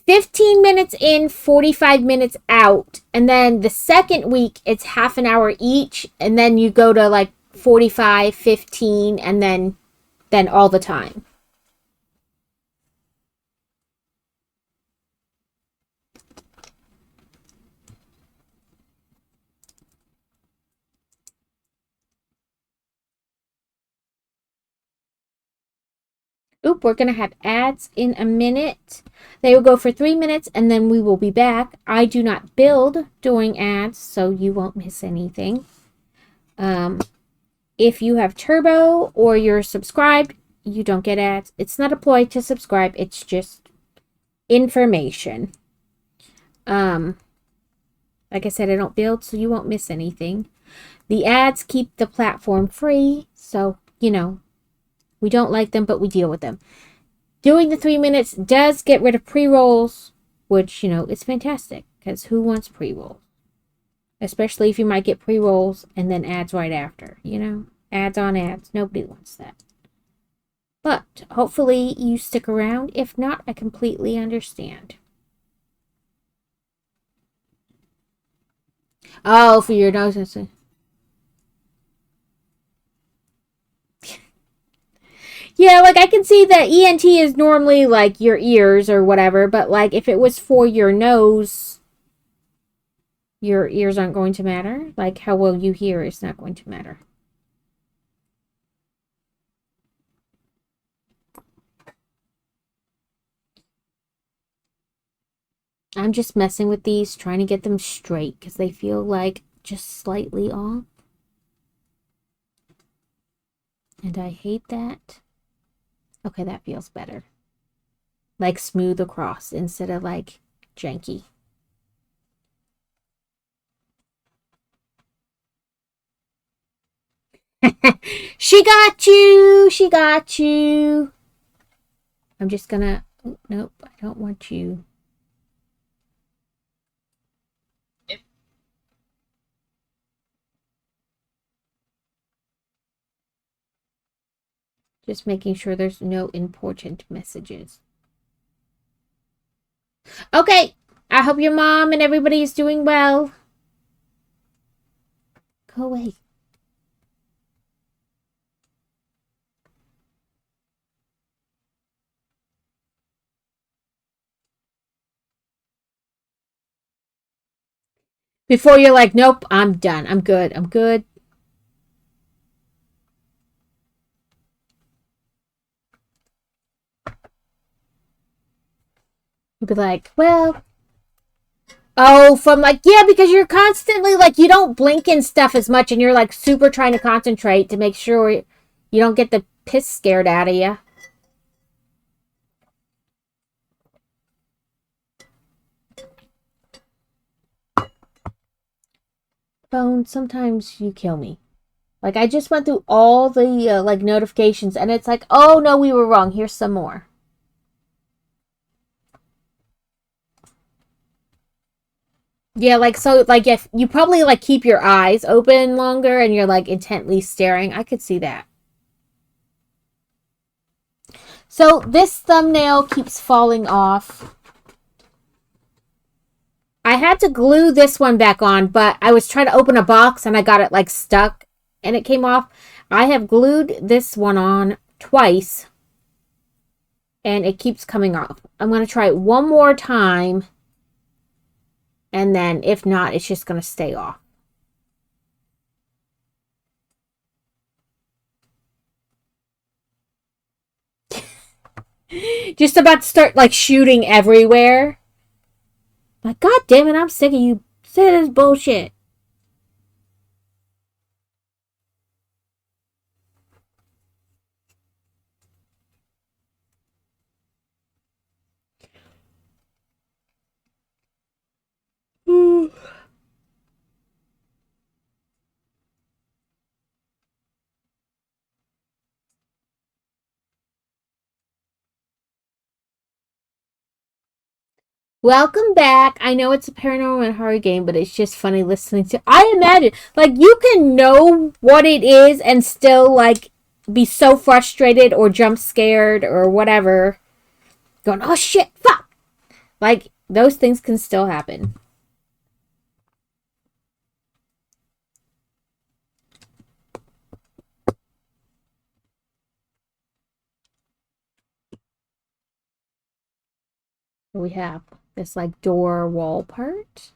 15 minutes in, 45 minutes out. And then the second week, it's half an hour each. And then you go to like 45, 15, and then all the time. Oop, we're going to have ads in a minute. They will go for 3 minutes and then we will be back. I do not build during ads, so you won't miss anything. If you have Turbo or you're subscribed, you don't get ads. It's not a ploy to subscribe, it's just information. Like I said, I don't build, so you won't miss anything. The ads keep the platform free, so, we don't like them, but we deal with them. Doing the 3 minutes does get rid of pre-rolls, which, is fantastic, because who wants pre-rolls? Especially if you might get pre-rolls and then ads right after, Ads on ads. Nobody wants that. But hopefully you stick around. If not, I completely understand. Oh, for your nose. Yeah, like I can see that ENT is normally like your ears or whatever, but like if it was for your nose, your ears aren't going to matter. Like how well you hear is not going to matter. I'm just messing with these, trying to get them straight because they feel like just slightly off. And I hate that. Okay, that feels better. Like smooth across instead of like janky. She got you! She got you! I'm just gonna... Oh, nope, I don't want you. Just making sure there's no important messages. Okay, I hope your mom and everybody is doing well. Go away. Before you're like, nope, I'm done. I'm good. I'm good. You'll be like, well, oh, from like, yeah, because you're constantly like, you don't blink and stuff as much, and you're like super trying to concentrate to make sure you don't get the piss scared out of you. Phone, sometimes you kill me. Like, I just went through all the like notifications, and it's like, oh no, we were wrong. Here's some more. Yeah, like so, like if you probably like keep your eyes open longer and you're like intently staring, I could see that. So this thumbnail keeps falling off. I had to glue this one back on, but I was trying to open a box and I got it like stuck and it came off. I have glued this one on twice and it keeps coming off. I'm going to try it one more time and then if not, it's just going to stay off. Just about to start like shooting everywhere. Like, God damn it, I'm sick of you. Sick of this bullshit. Welcome back. I know it's a paranormal and horror game, but it's just funny listening to. I imagine, like, you can know what it is and still, like, be so frustrated or jump scared or whatever. Going, oh shit, fuck! Like, those things can still happen. We have this, like, door wall part.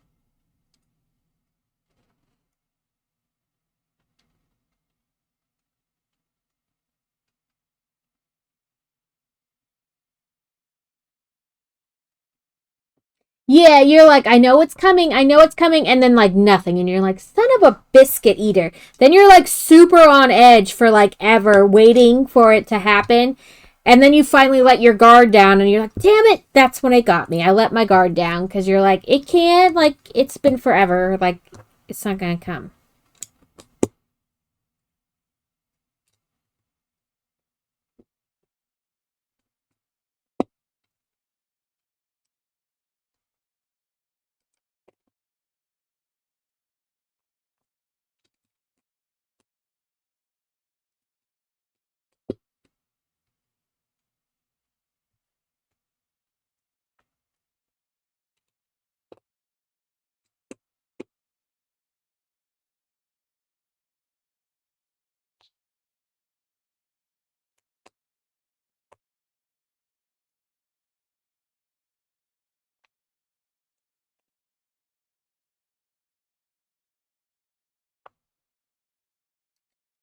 Yeah, you're like, I know it's coming, and then, like, nothing. And you're like, son of a biscuit eater. Then you're, like, super on edge for, like, ever, waiting for it to happen. And then you finally let your guard down, and you're like, damn it, that's when it got me. I let my guard down, because you're like, it can't, like, it's been forever. Like, it's not gonna come.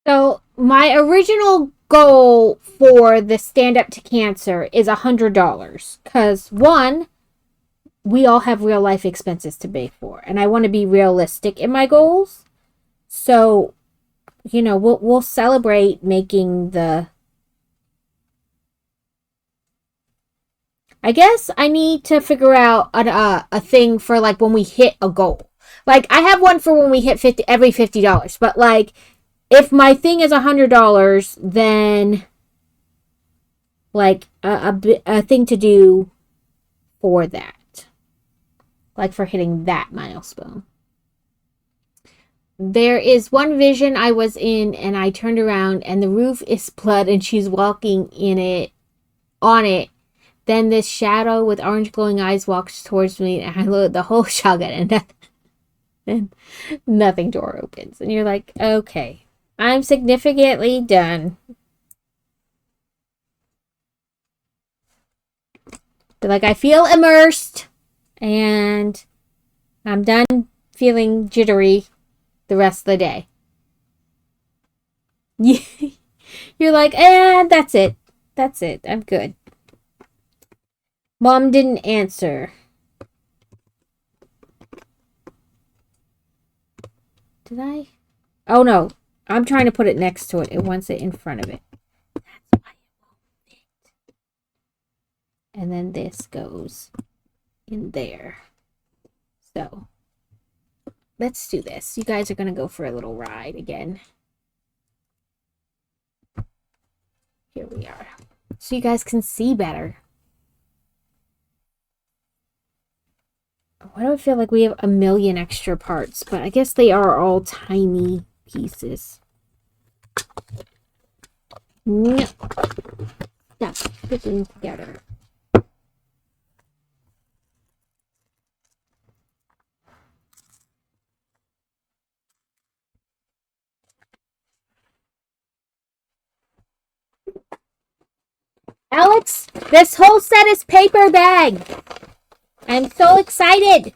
So my original goal for the stand up to cancer is $100 because one, we all have real life expenses to pay for, and I want to be realistic in my goals. So we'll celebrate making the. I guess I need to figure out a thing for like when we hit a goal. Like I have one for when we hit every $50, but like if my thing is $100, then like a thing to do for that, like for hitting that milestone. There is one vision I was in, and I turned around, and the roof is blood, and she's walking on it. Then this shadow with orange glowing eyes walks towards me, and I load the whole shotgun, and nothing door opens, and you're like, okay, I'm significantly done. But like I feel immersed, and I'm done feeling jittery the rest of the day. You're like, that's it. That's it. I'm good. Mom didn't answer. Did I? Oh no. I'm trying to put it next to it. It wants it in front of it. That's why it won't fit. And then this goes in there. So let's do this. You guys are going to go for a little ride again. Here we are. So you guys can see better. Why do I feel like we have a million extra parts? But I guess they are all tiny pieces. Stop sticking together. Alex, this whole set is paper bag. I'm so excited.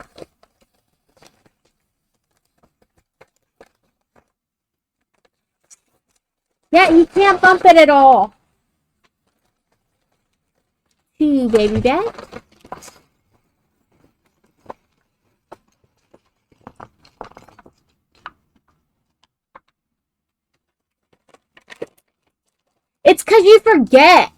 Yeah, you can't bump it at all. 2 baby bag. It's because you forget.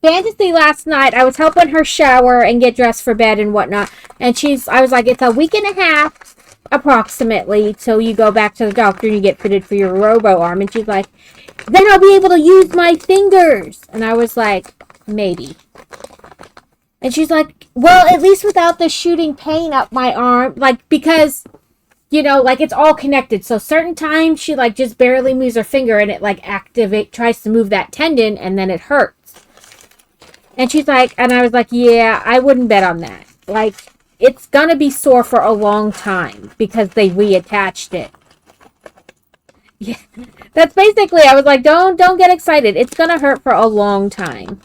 Fantasy last night, I was helping her shower and get dressed for bed and whatnot. And I was like, it's a week and a half approximately till you go back to the doctor and you get fitted for your robo arm. And she's like, then I'll be able to use my fingers. And I was like, maybe. And she's like, well, at least without the shooting pain up my arm. Like, because, like it's all connected. So certain times she like just barely moves her finger and it like tries to move that tendon and then it hurts. And she's like, and I was like, yeah, I wouldn't bet on that. Like, it's going to be sore for a long time because they reattached it. Yeah, that's basically, I was like, don't get excited. It's going to hurt for a long time.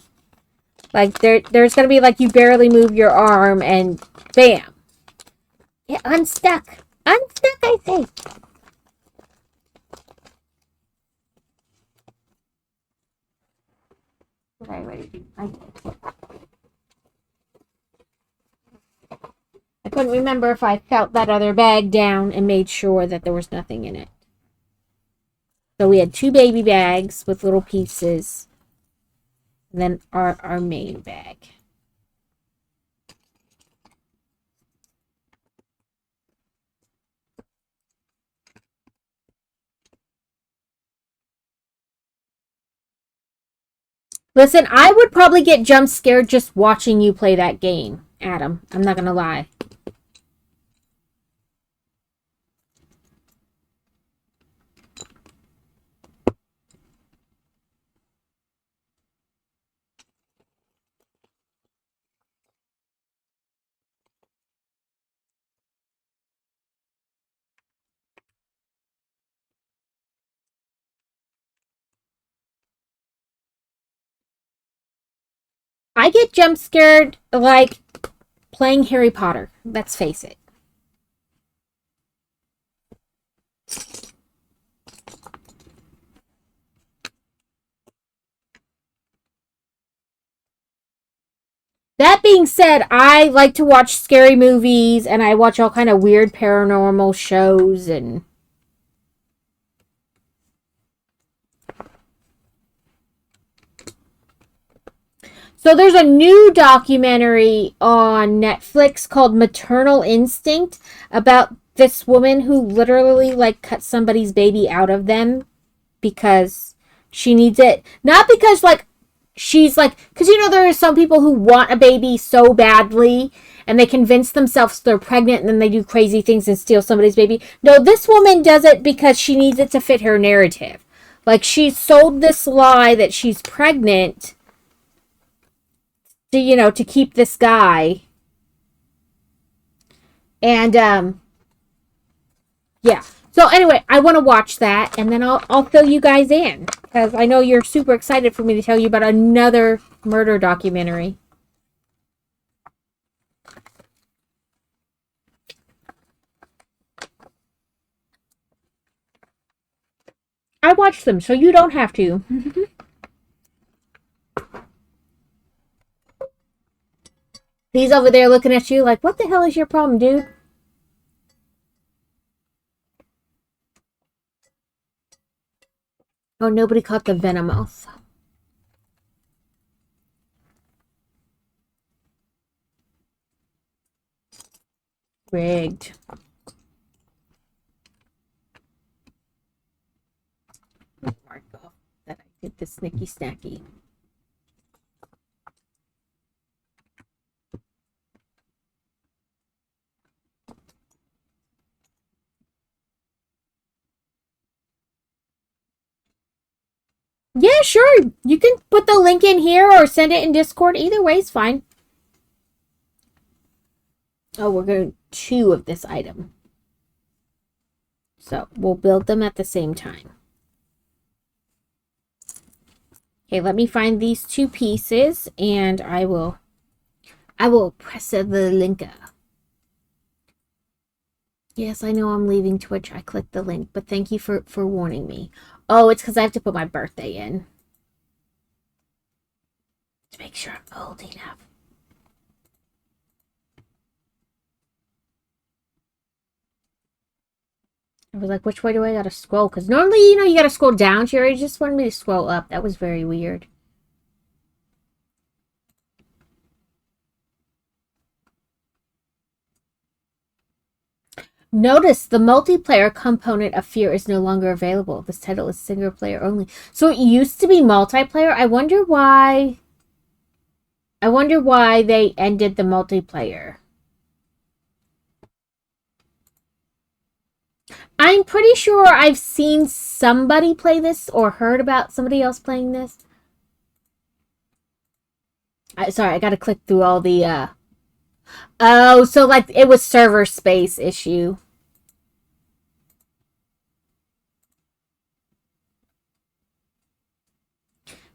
Like, there's going to be, like, you barely move your arm, and bam. Yeah, unstuck. Unstuck, I say. I couldn't remember if I felt that other bag down and made sure that there was nothing in it. So we had 2 baby bags with little pieces. And then our main bag. Listen, I would probably get jump scared just watching you play that game, Adam. I'm not gonna lie. I get jump scared like playing Harry Potter. Let's face it. That being said, I like to watch scary movies and I watch all kind of weird paranormal shows and so there's a new documentary on Netflix called Maternal Instinct about this woman who literally like cut somebody's baby out of them because she needs it. Not because like she's like, because there are some people who want a baby so badly and they convince themselves they're pregnant and then they do crazy things and steal somebody's baby. No, this woman does it because she needs it to fit her narrative. Like, she sold this lie that she's pregnant to keep this guy. And yeah. So anyway, I want to watch that and then I'll fill you guys in because I know you're super excited for me to tell you about another murder documentary. I watched them, so you don't have to. He's over there looking at you like, what the hell is your problem, dude? Oh, nobody caught the Venomoth. Rigged. Mark off that I did the snicky snacky. Yeah, sure. You can put the link in here or send it in Discord. Either way is fine. Oh, we're going to 2 of this item. So we'll build them at the same time. Okay, let me find these 2 pieces and I will press the link. Yes, I know I'm leaving Twitch. I clicked the link, but thank you for warning me. Oh, it's because I have to put my birthday in. To make sure I'm old enough. I was like, which way do I gotta scroll? Because normally, you gotta scroll down. She already just wanted me to scroll up. That was very weird. Notice the multiplayer component of Fear is no longer available. This title is single player only. So it used to be multiplayer. I wonder why I wonder why they ended the multiplayer. I'm pretty sure I've seen somebody play this or heard about somebody else playing this. Sorry, I gotta click through all the, Oh, so like it was server space issue.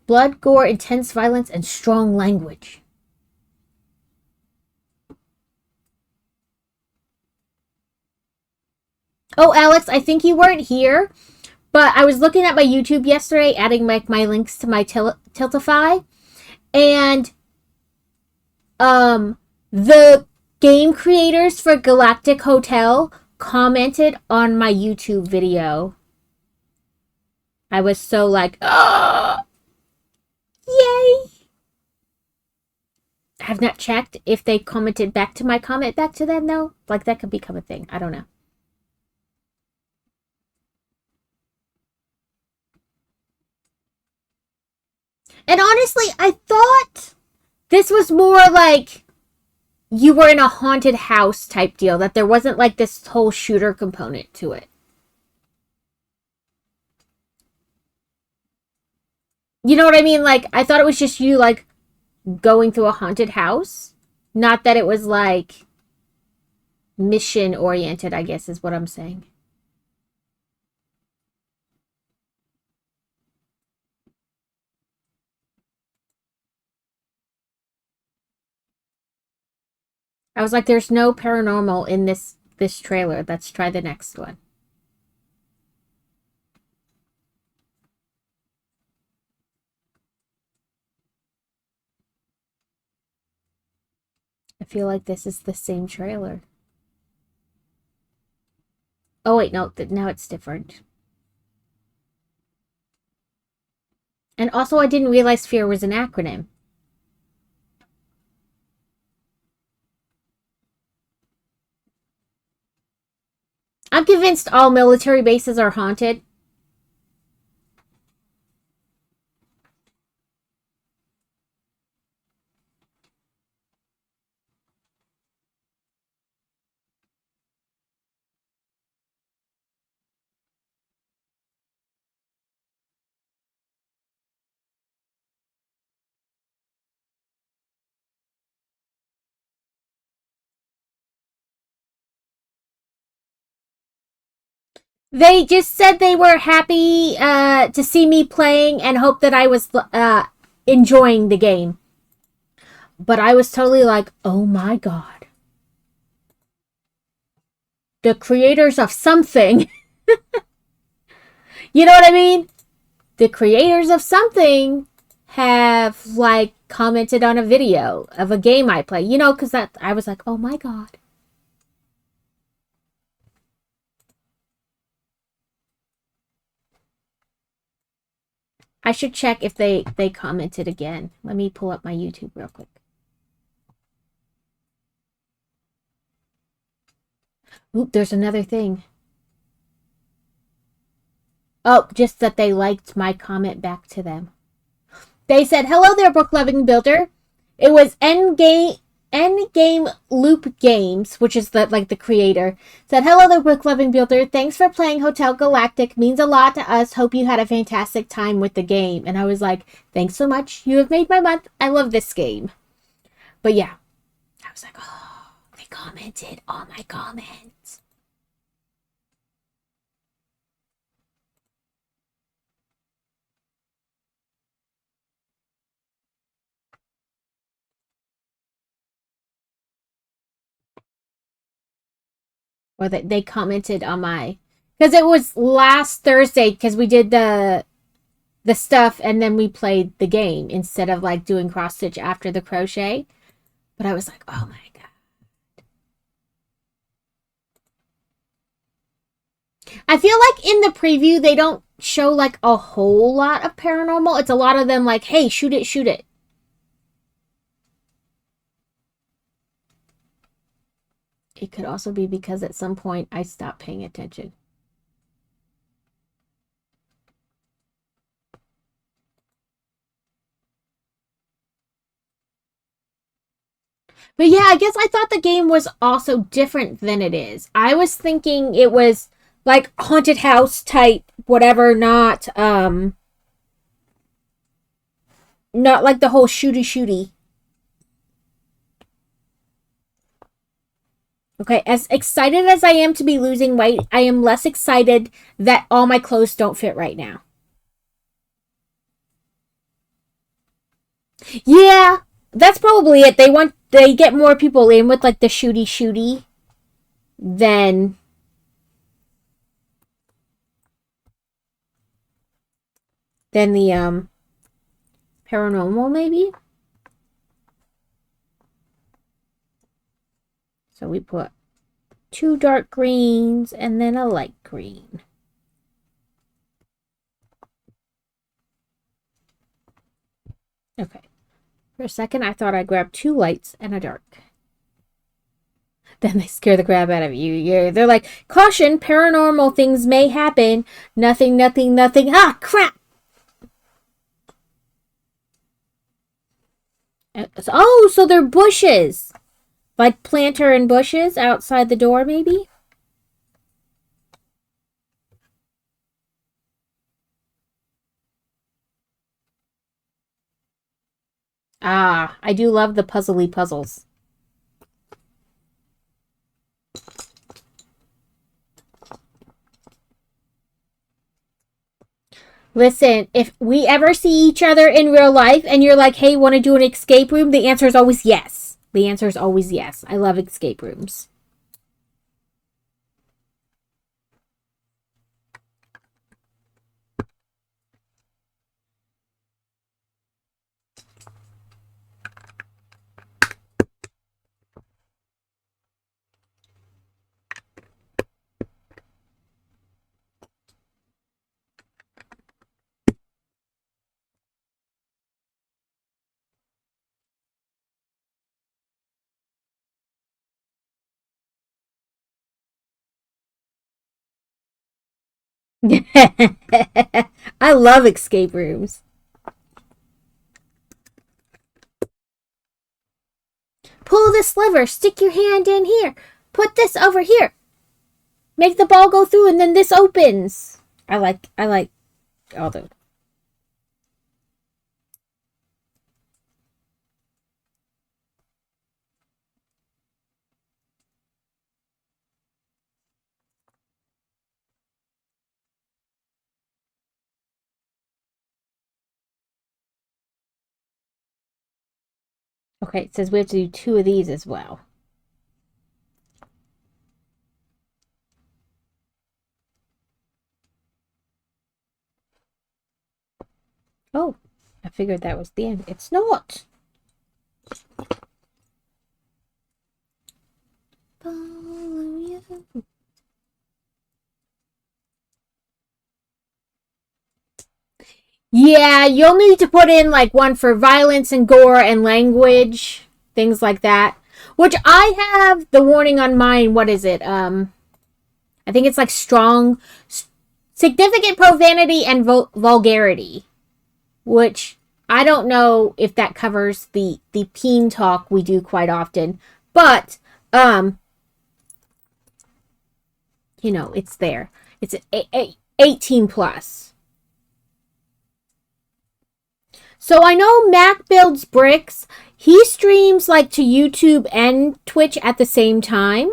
Blood, gore, intense violence, and strong language. Oh, Alex, I think you weren't here, but I was looking at my YouTube yesterday, adding my links to my Tiltify, and the game creators for Galactic Hotel commented on my YouTube video. I was so like, oh, yay! I have not checked if they commented back to my comment back to them though. Like that could become a thing. I don't know. And honestly, I thought this was more like you were in a haunted house type deal, that there wasn't like this whole shooter component to it. You know what I mean? Like, I thought it was just you, like, going through a haunted house. Not that it was, like, mission oriented, I guess is what I'm saying. I was like, there's no paranormal in this trailer. Let's try the next one. I feel like this is the same trailer. Oh, wait, no, now it's different. And also, I didn't realize fear was an acronym. I'm convinced all military bases are haunted. They just said they were happy to see me playing and hope that I was enjoying the game. But I was totally like, oh my god. The creators of something. You know what I mean? The creators of something have like commented on a video of a game I play. You know, because that I was like, oh my god. I should check if they commented again. Let me pull up my YouTube real quick. Oop, there's another thing. Oh, just that they liked my comment back to them. They said, hello there, book loving builder. It was Endgame Loop Games, which is the creator, said, hello there, book loving builder. Thanks for playing Hotel Galactic. Means a lot to us. Hope you had a fantastic time with the game. And I was like, thanks so much. You have made my month. I love this game. But yeah, I was like, oh, they commented on my comments. Or that they commented on my, because it was last Thursday, because we did the stuff and then we played the game instead of like doing cross stitch after the crochet. But I was like, oh my god. I feel like in the preview they don't show like a whole lot of paranormal. It's a lot of them like, hey, shoot it, shoot it. It could also be because at some point I stopped paying attention. But yeah, I guess I thought the game was also different than it is. I was thinking it was like haunted house type, whatever, not like the whole shooty. Okay, as excited as I am to be losing weight, I am less excited that all my clothes don't fit right now. Yeah, that's probably it. They get more people in with like the shooty than the paranormal maybe. So we put two dark greens and then a light green. Okay. For a second, I thought I grabbed two lights and a dark. Then they scare the crap out of you. They're like, caution, paranormal things may happen. Nothing. Ah, crap! Oh, so they're bushes. Like planter and bushes outside the door, maybe? Ah, I do love the puzzly puzzles. Listen, if we ever see each other in real life and you're like, hey, want to do an escape room? The answer is always yes. The answer is always yes. I love escape rooms. I love escape rooms. Pull this lever, stick your hand in here, put this over here, make the ball go through, and then this opens. I like all the. Okay, it says we have to do two of these as well. Oh, I figured that was the end. It's not. Yeah, you'll need to put in like one for violence and gore and language, things like that. Which I have the warning on mine. What is it? I think it's like strong, significant profanity and vulgarity. Which I don't know if that covers the peen talk we do quite often, but it's there. It's 18 plus. So I know Mac builds bricks. He streams like to YouTube and Twitch at the same time.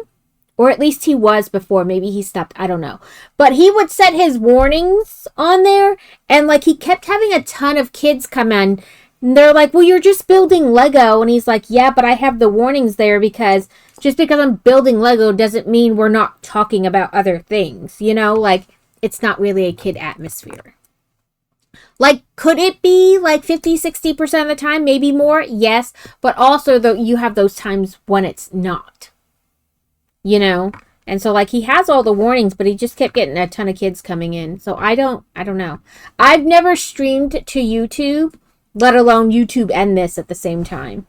Or at least he was before. Maybe he stopped. I don't know. But he would set his warnings on there. And like he kept having a ton of kids come in. And they're like, well, you're just building Lego. And he's like, yeah, but I have the warnings there because just because I'm building Lego doesn't mean we're not talking about other things. Like it's not really a kid atmosphere. Like, could it be like 50-60% of the time? Maybe more? Yes. But also, though, you have those times when it's not. And so like he has all the warnings, but he just kept getting a ton of kids coming in. So I don't know. I've never streamed to YouTube, let alone YouTube and this at the same time.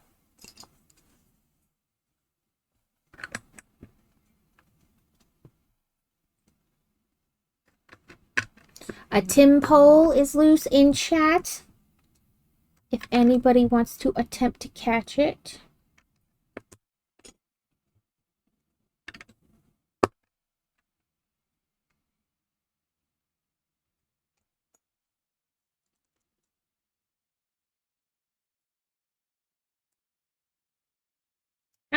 A Tim pole is loose in chat. If anybody wants to attempt to catch it.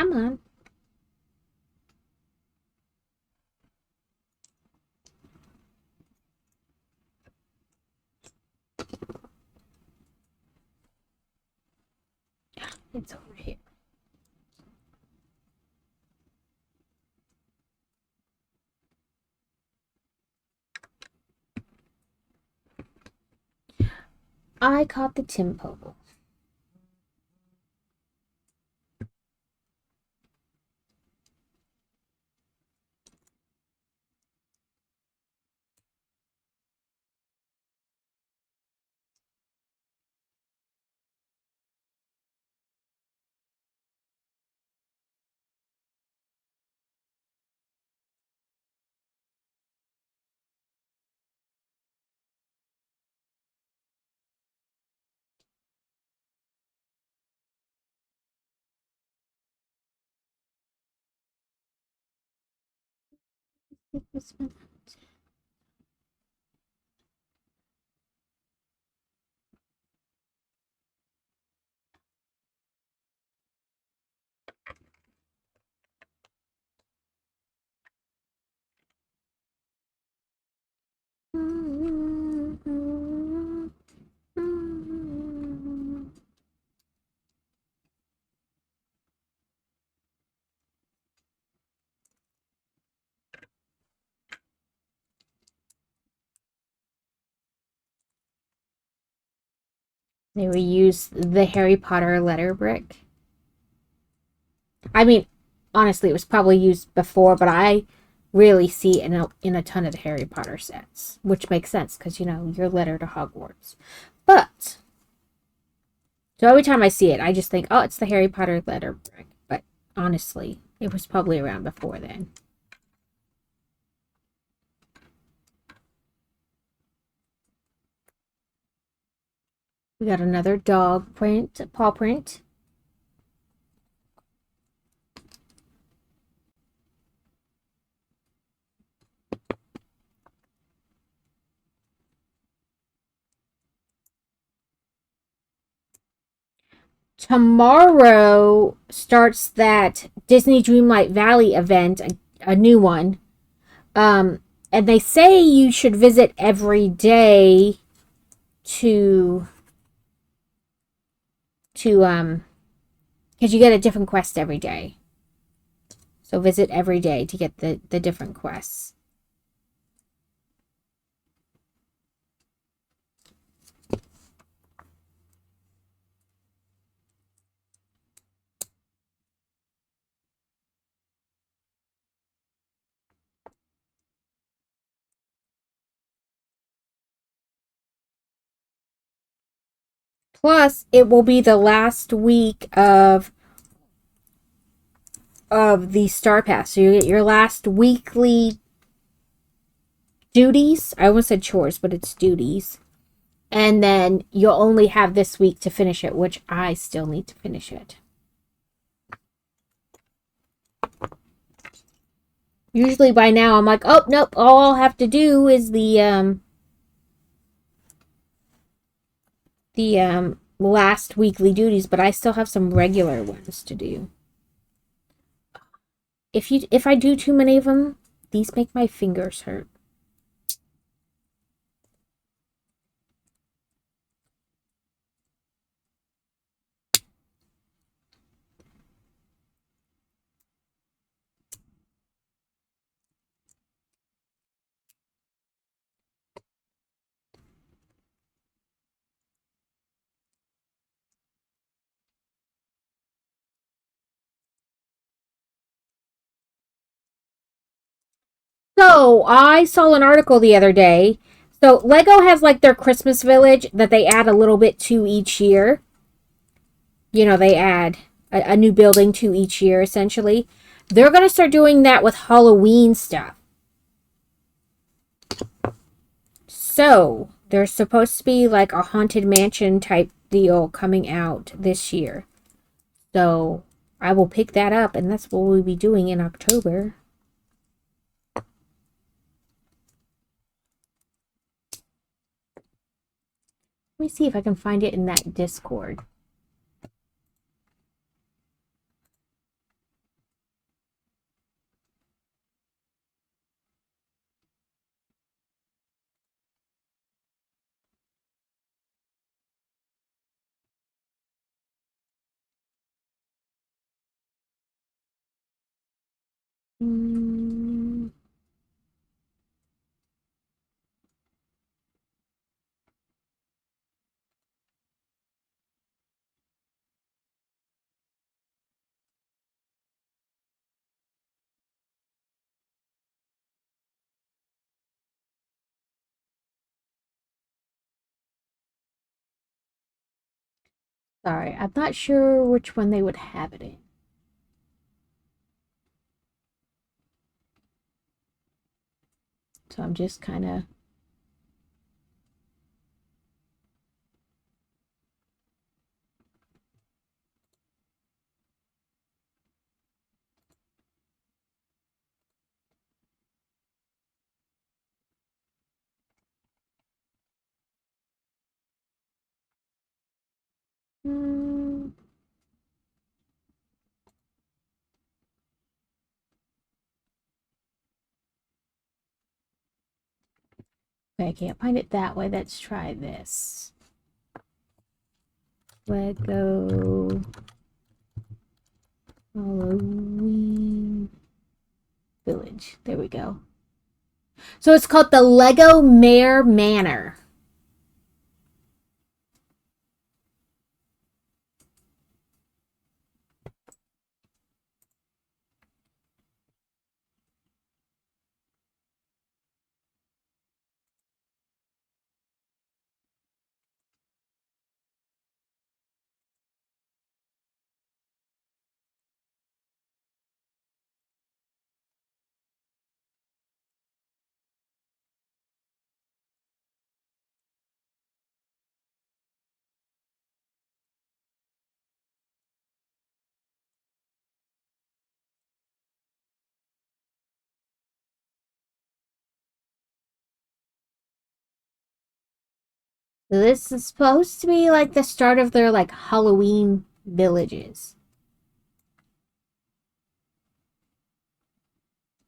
Come on. It's over here. I caught the Timpo. They reused the Harry Potter letter brick. I mean, honestly, it was probably used before, but I really see it in a ton of the Harry Potter sets, which makes sense because, you know, your letter to Hogwarts. But, so every time I see it, I just think, oh, it's the Harry Potter letter brick. But honestly, it was probably around before then. We got another dog print, paw print. Tomorrow starts that Disney Dreamlight Valley event, a new one. And they say you should visit every day to because you get a different quest every day. So visit every day to get the different quests. Plus, it will be the last week of the Star Pass. So you get your last weekly duties. I almost said chores, but it's duties. And then you'll only have this week to finish it, which I still need to finish it. Usually by now I'm like, oh, nope, all I'll have to do is the last weekly duties, but I still have some regular ones to do. If I do too many of them, these make my fingers hurt. So, I saw an article the other day. So, Lego has like their Christmas village that they add a little bit to each year. You know, they add a new building to each year, essentially. They're going to start doing that with Halloween stuff. So, there's supposed to be like a Haunted Mansion type deal coming out this year. So, I will pick that up, and that's what we'll be doing in October. Let me see if I can find it in that Discord. Mm. Sorry, I'm not sure which one they would have it in. So I'm just kind of... Mm. Okay, I can't find it that way. Let's try this. Lego Halloween Village. There we go. So it's called the Lego Mare Manor. So this is supposed to be like the start of their like Halloween villages.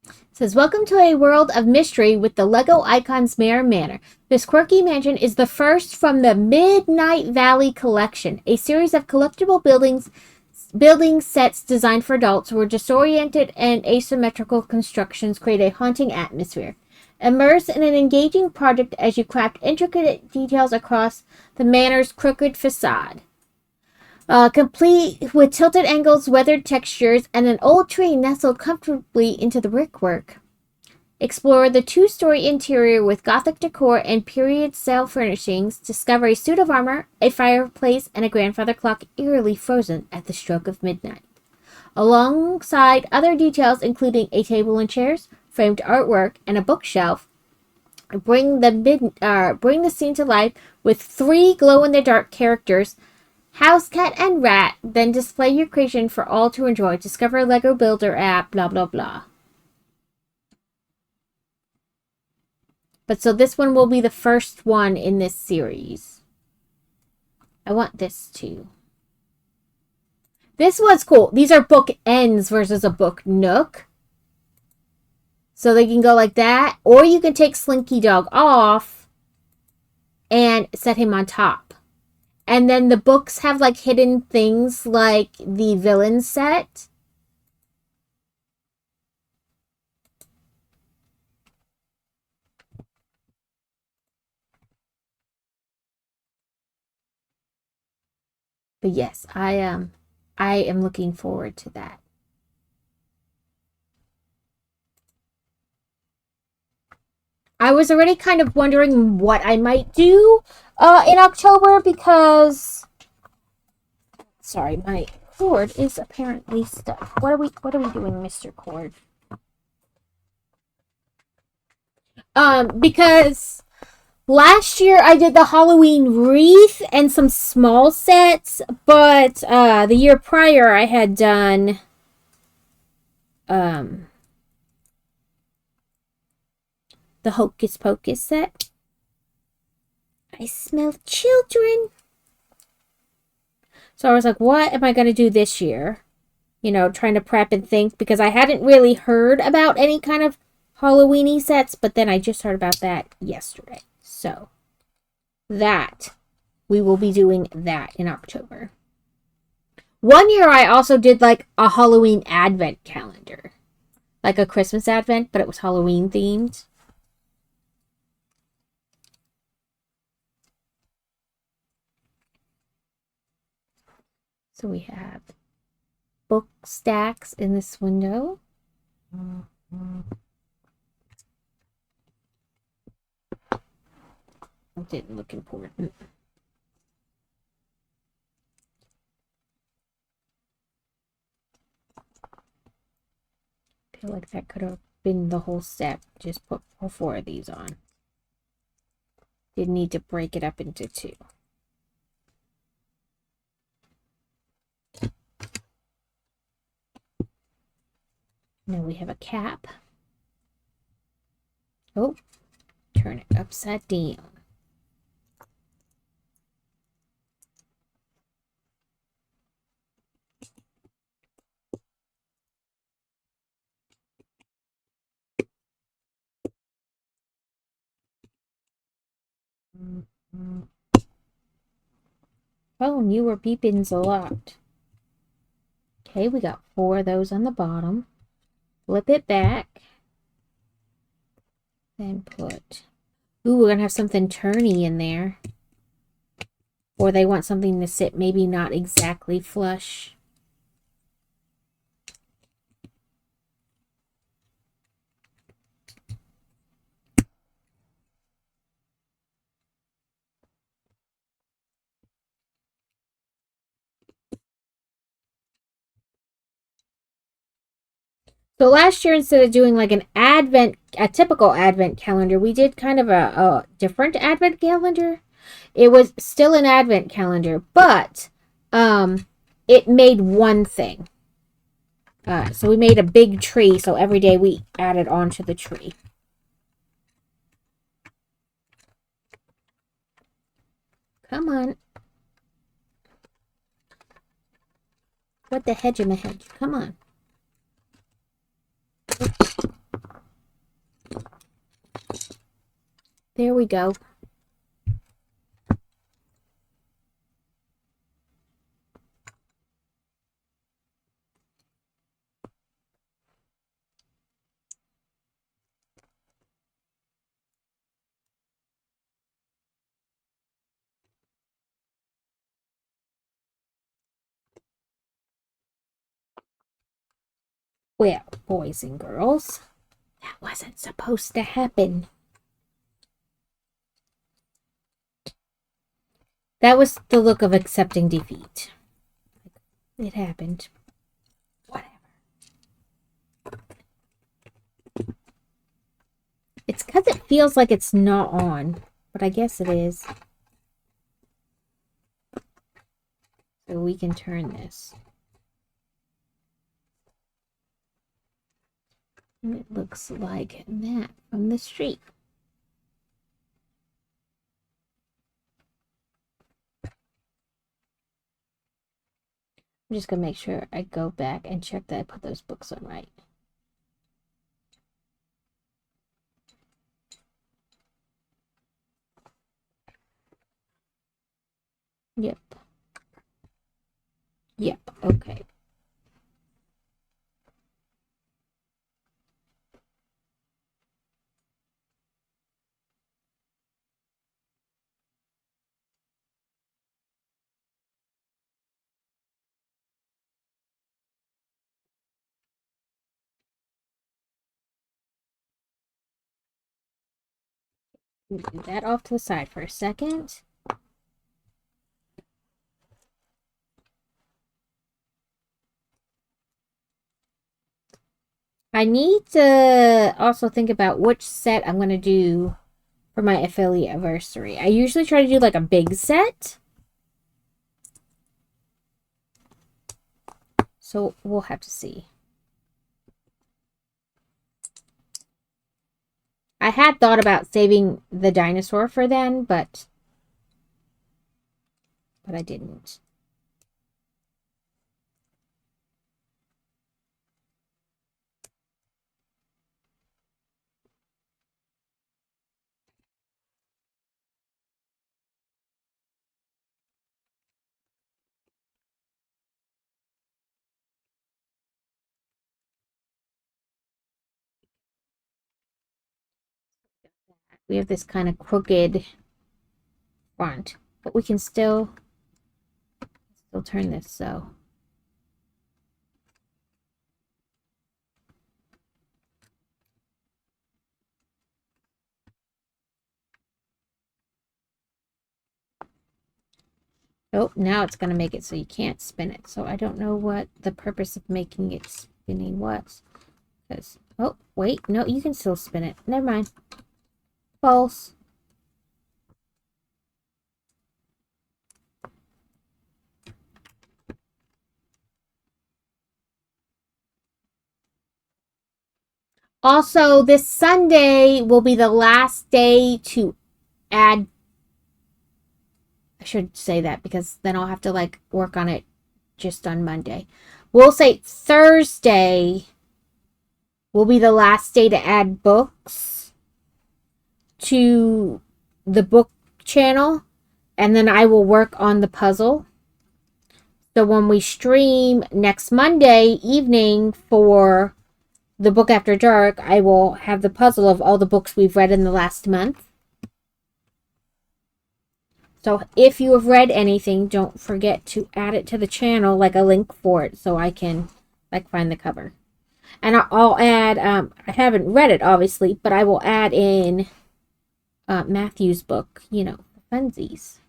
It says, welcome to a world of mystery with the Lego Icons Mare Manor. This quirky mansion is the first from the Midnight Valley Collection, a series of collectible building sets designed for adults where disoriented and asymmetrical constructions create a haunting atmosphere. Immerse in an engaging project as you craft intricate details across the manor's crooked facade. Complete with tilted angles, weathered textures, and an old tree nestled comfortably into the brickwork. Explore the two-story interior with Gothic decor and period-style furnishings. Discover a suit of armor, a fireplace, and a grandfather clock eerily frozen at the stroke of midnight. Alongside other details, including a table and chairs, framed artwork, and a bookshelf, bring the scene to life with 3 glow-in-the-dark characters, House, cat, and rat. Then display your creation for all to enjoy. Discover Lego Builder app, blah, blah, blah. But so this one will be the first one in this series. I want this too. This one's cool. These are book ends versus a book nook. So they can go like that. Or you can take Slinky Dog off and set him on top. And then the books have like hidden things like the villain set. But yes, I am looking forward to that. I was already kind of wondering what I might do in October because sorry, my cord is apparently stuck. What are we doing, Mr. Cord? Because last year I did the Halloween wreath and some small sets, but the year prior I had done the Hocus Pocus set. I smell children. So I was like, what am I going to do this year? You know, trying to prep and think because I hadn't really heard about any kind of Halloween-y sets, but then I just heard about that yesterday. So that we will be doing that in October. One year I also did like a Halloween advent calendar. like a Christmas advent, but it was Halloween themed. So we have book stacks in this window. It didn't look important. I feel like that could have been the whole step. Just put all 4 of these on. Didn't need to break it up into 2. Now we have a cap. Oh, turn it upside down. Oh, and you were beeping a lot. Okay, we got 4 of those on the bottom. Flip it back. Then put... Ooh, we're going to have something turny in there. Or they want something to sit maybe not exactly flush. So last year, instead of doing like a typical advent calendar, we did kind of a different advent calendar. It was still an advent calendar, but it made one thing. So we made a big tree, so every day we added onto the tree. Come on. What the hedge in my hedge? Come on. There we go. Well, boys and girls, that wasn't supposed to happen. That was the look of accepting defeat. It happened. Whatever. It's because it feels like it's not on, but I guess it is. So we can turn this. And it looks like that from the street. I'm just going to make sure I go back and check that I put those books on right. Yep. Yep, okay. Move that off to the side for a second. I need to also think about which set I'm going to do for my affiliate anniversary. I usually try to do like a big set. So we'll have to see. I had thought about saving the dinosaur for then, but I didn't. We have this kind of crooked front, but we can still turn this so. Oh, now it's going to make it so you can't spin it. So I don't know what the purpose of making it spinning was. Because, oh, wait, no, you can still spin it. Never mind. False. Also, this Sunday will be the last day to add. I should say that because then I'll have to like work on it just on Monday. We'll say Thursday will be the last day to add books to the book channel, and then I will work on the puzzle. So when we stream next Monday evening for the Book After Dark, I will have the puzzle of all the books we've read in the last month. So if you have read anything, don't forget to add it to the channel, like a link for it, so I can like find the cover. And I'll add, I haven't read it obviously, but I will add in Matthew's book, you know, funsies.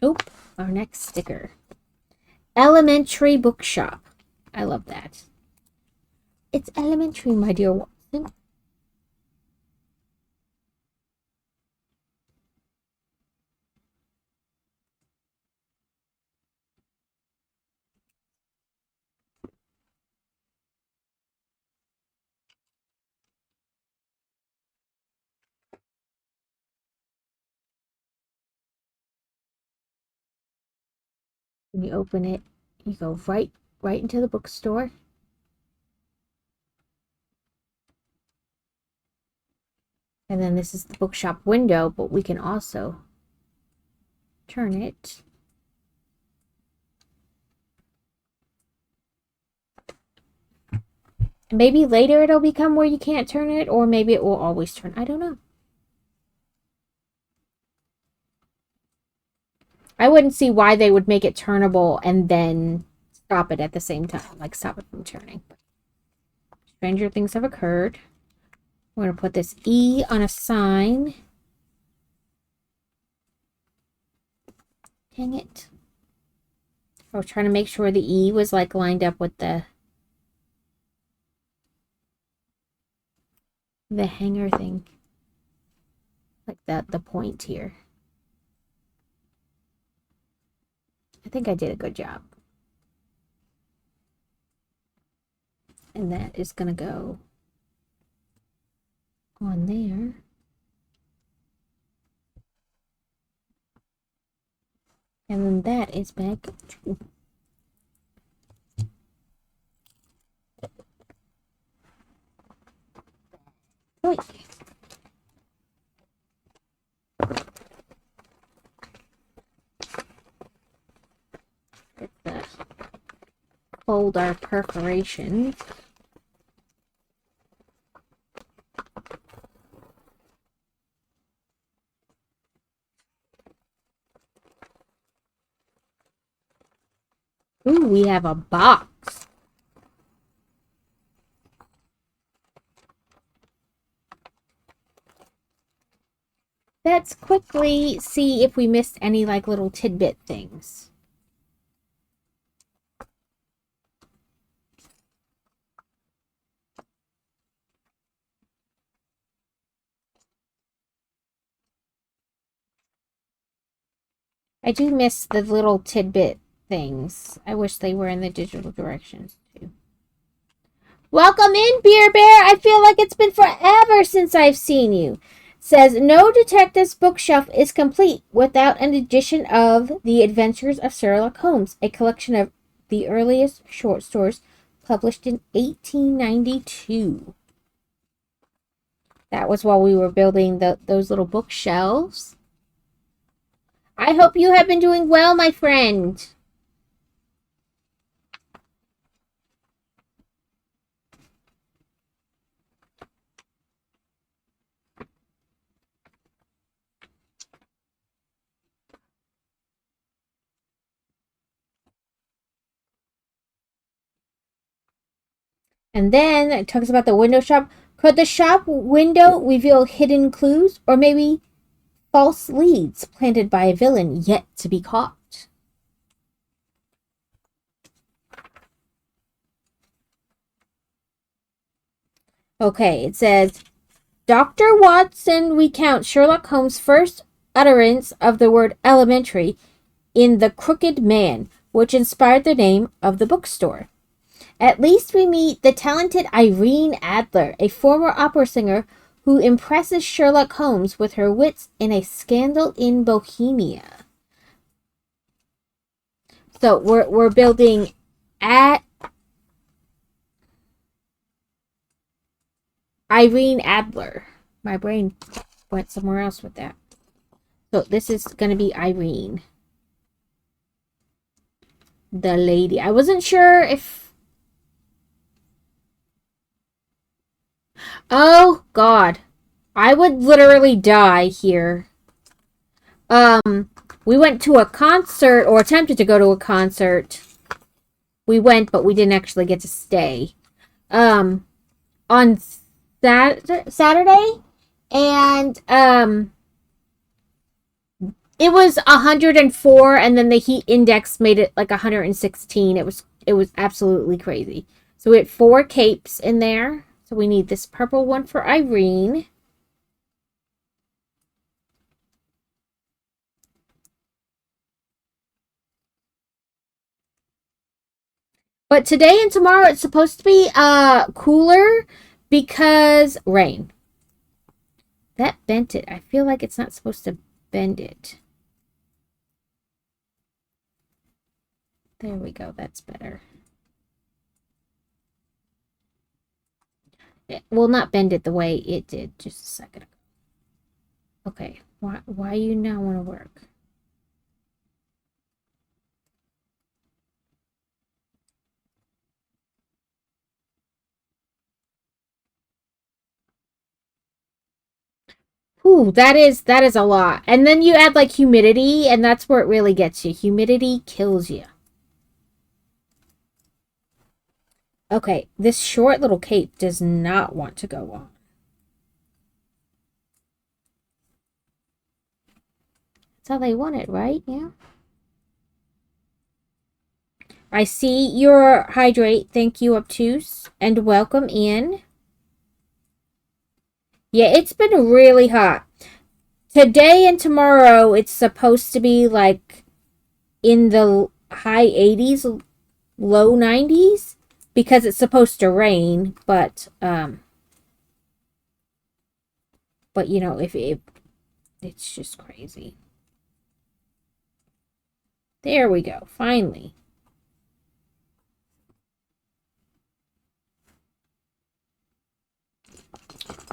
Oop, our next sticker. Elementary bookshop. I love that. It's elementary, my dear Watson. When you open it, you go right into the bookstore. And then this is the bookshop window, but we can also turn it. Maybe later it'll become where you can't turn it, or maybe it will always turn. I don't know. I wouldn't see why they would make it turnable and then stop it at the same time, like stop it from turning. Stranger things have occurred. We're going to put this E on a sign. Dang it. I was trying to make sure the E was like lined up with the hanger thing. Like the point here. I think I did a good job. And that is going to go on there. And then that is back to. Wait. Get that. Fold our perforations. Ooh, we have a box. Let's quickly see if we missed any like little tidbit things. I do miss the little tidbit things. I wish they were in the digital directions too. Welcome in, Beer Bear. I feel like it's been forever since I've seen you. Says, no detective's bookshelf is complete without an edition of The Adventures of Sherlock Holmes, a collection of the earliest short stories published in 1892. That was while we were building those little bookshelves. I hope you have been doing well, my friend. And then it talks about the window shop. Could the shop window reveal hidden clues or maybe false leads planted by a villain yet to be caught? Okay, it says Dr. Watson recounts Sherlock Holmes' first utterance of the word elementary in The Crooked Man, which inspired the name of the bookstore. At least we meet the talented Irene Adler, a former opera singer who impresses Sherlock Holmes with her wits in A Scandal in Bohemia. So we're building at Irene Adler. My brain went somewhere else with that. So this is going to be Irene. The lady. I wasn't sure if... Oh, God. I would literally die here. We went to a concert, or attempted to go to a concert. We went, but we didn't actually get to stay. On Saturday, and it was 104, and then the heat index made it like 116. It was absolutely crazy. So we had 4 capes in there. So we need this purple one for Irene. But today and tomorrow it's supposed to be cooler because rain. That bent it. I feel like it's not supposed to bend it. There we go. That's better. It will not bend it the way it did just a second ago. Okay. Why you not want to work? Ooh, that is a lot. And then you add like humidity, and that's where it really gets you. Humidity kills you. Okay, this short little cape does not want to go on. That's how they want it, right? Yeah. I see your hydrate. Thank you, Obtuse. And welcome in. Yeah, it's been really hot. Today and tomorrow, it's supposed to be like in the high 80s, low 90s, because it's supposed to rain, but you know, if it's just crazy. There we go, finally.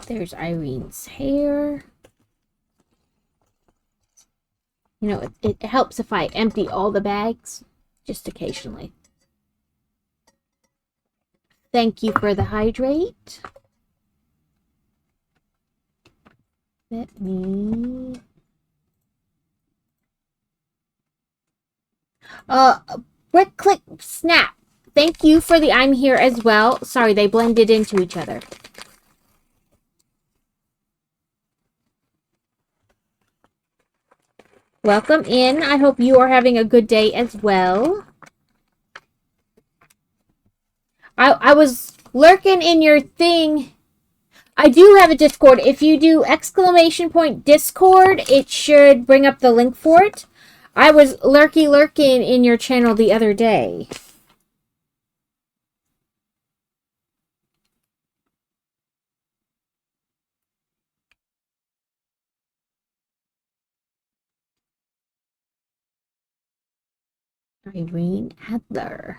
There's Irene's hair. You know, it helps if I empty all the bags, just occasionally. Thank you for the hydrate. Let me... Brick Click Snap. Thank you for the I'm here as well. Sorry, they blended into each other. Welcome in. I hope you are having a good day as well. I was lurking in your thing. I do have a Discord. If you do ! Discord, it should bring up the link for it. I was lurking in your channel the other day. Irene Adler.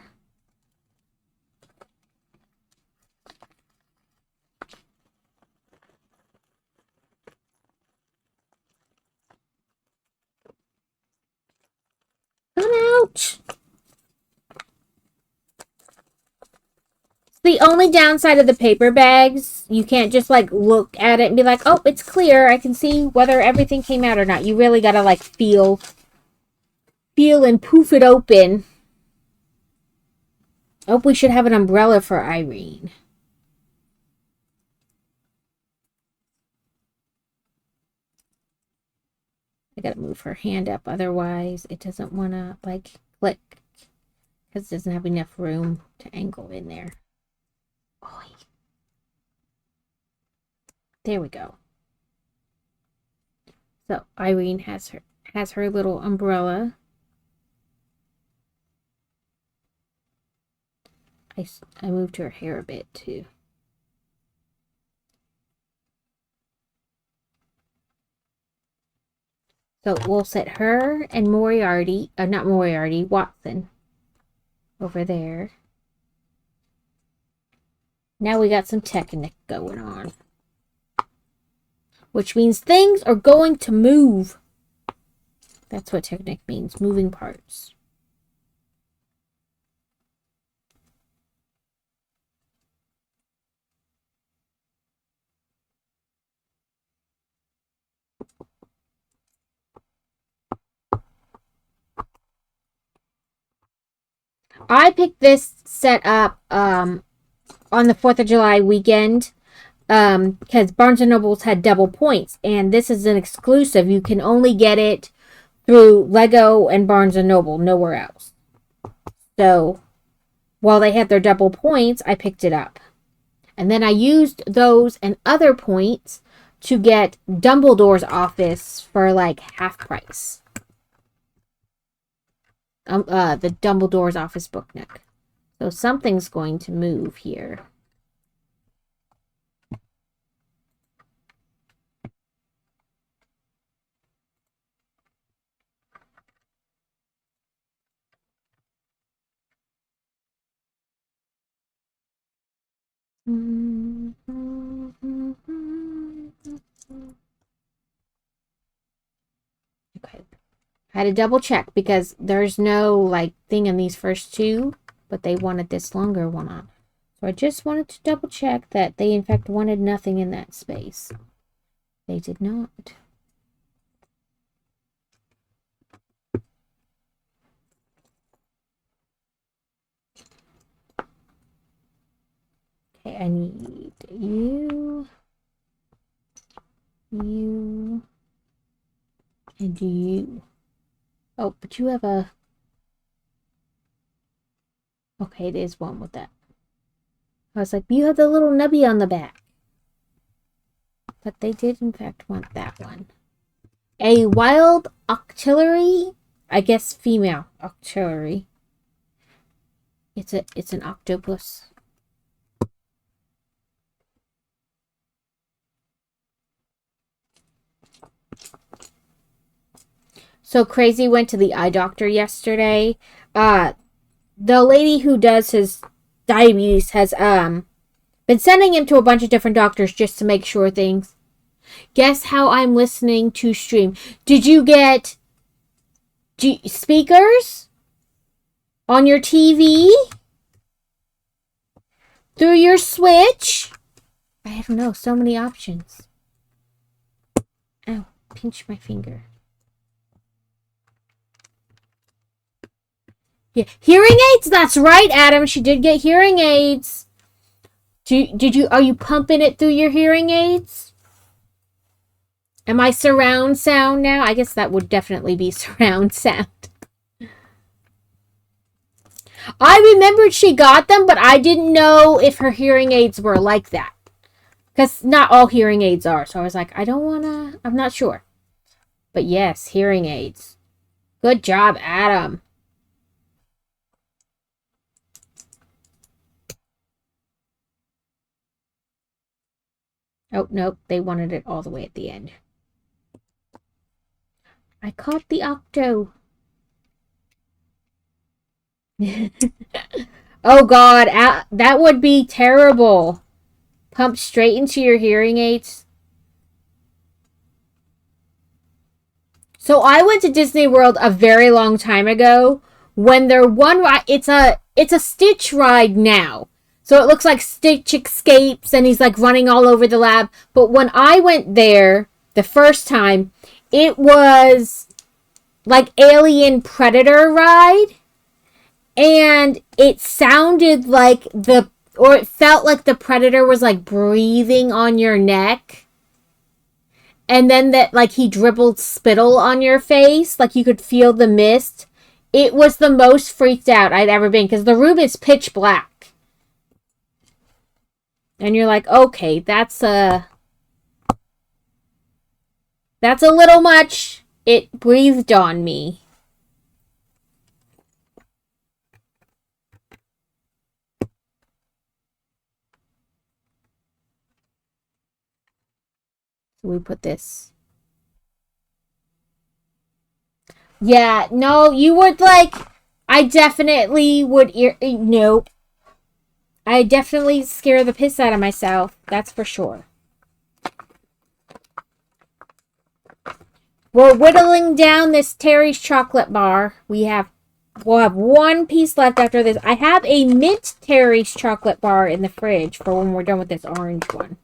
Come out! The only downside of the paper bags, you can't just like look at it and be like, oh, it's clear. I can see whether everything came out or not. You really gotta like feel and poof it open. Oh, we should have an umbrella for Irene. I gotta move her hand up, otherwise it doesn't want to, like, click. Because it doesn't have enough room to angle in there. Oh, there we go. So Irene has her little umbrella. I moved her hair a bit too. So we'll set her and Watson over there. Now we got some Technic going on. Which means things are going to move. That's what Technic means, moving parts. I picked this set up on the 4th of July weekend because Barnes & Noble's had double points, and this is an exclusive. You can only get it through Lego and Barnes & Noble, nowhere else. So while they had their double points, I picked it up. And then I used those and other points to get Dumbledore's office for like half price. The Dumbledore's office book, Nook. So something's going to move here. Okay. I had to double check because there's no like thing in these first two, but they wanted this longer one on. So I just wanted to double check that they in fact wanted nothing in that space. They did not. Okay, I need you, and you. Oh, but you have a... Okay, it is one with that. I was like, you have the little nubby on the back. But they did, in fact, want that one. A wild octillery? I guess female octillery. It's an octopus. So Crazy went to the eye doctor yesterday. The lady who does his diabetes has been sending him to a bunch of different doctors just to make sure things. Guess how I'm listening to stream? Did you get speakers on your TV? Through your Switch? I don't know, so many options. Ow, pinch my finger. Yeah, hearing aids. That's right, Adam. She did get hearing aids. Are you pumping it through your hearing aids? Am I surround sound now? I guess that would definitely be surround sound. I remembered she got them, but I didn't know if her hearing aids were like that. Because not all hearing aids are. So I was like, I'm not sure. But yes, hearing aids. Good job, Adam. Oh, nope. They wanted it all the way at the end. I caught the octo. Oh, God. That would be terrible. Pump straight into your hearing aids. So I went to Disney World a very long time ago when their one ride, it's a Stitch ride now. So it looks like Stitch escapes and he's like running all over the lab. But when I went there the first time, it was like Alien Predator ride. And it sounded like it felt like the Predator was like breathing on your neck. and then that, like, he dribbled spittle on your face, like you could feel the mist. It was the most freaked out I'd ever been, because the room is pitch black. And you're like, okay, that's a little much. It breathed on me. So we put this. Yeah, no, you would, like, I definitely would, no. I definitely scare the piss out of myself. That's for sure. We're whittling down this Terry's chocolate bar. We'll have one piece left after this. I have a mint Terry's chocolate bar in the fridge for when we're done with this orange one.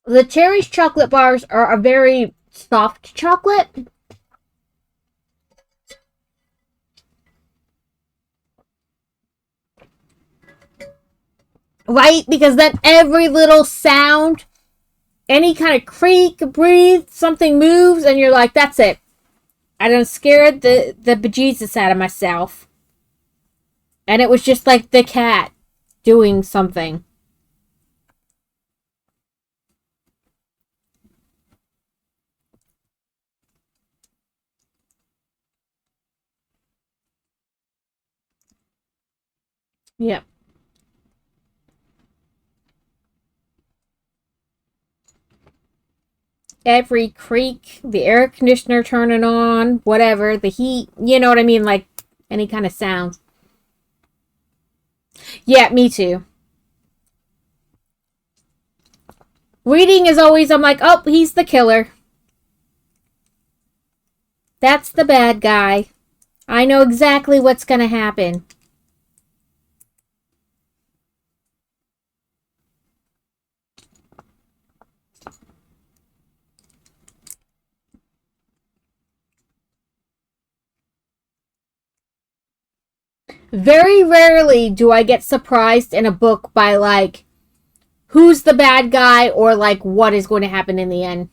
The Terry's chocolate bars are a very soft chocolate. Right? Because then every little sound, any kind of creak, breathe, something moves, and you're like, that's it. I done scared the bejesus out of myself. And it was just like the cat doing something. Yep. Every creak, the air conditioner turning on, whatever, the heat, you know what I mean? Like any kind of sound. Yeah, me too. Reading is always, I'm like, oh, he's the killer. That's the bad guy. I know exactly what's going to happen. Very rarely do I get surprised in a book by, like, who's the bad guy or, like, what is going to happen in the end.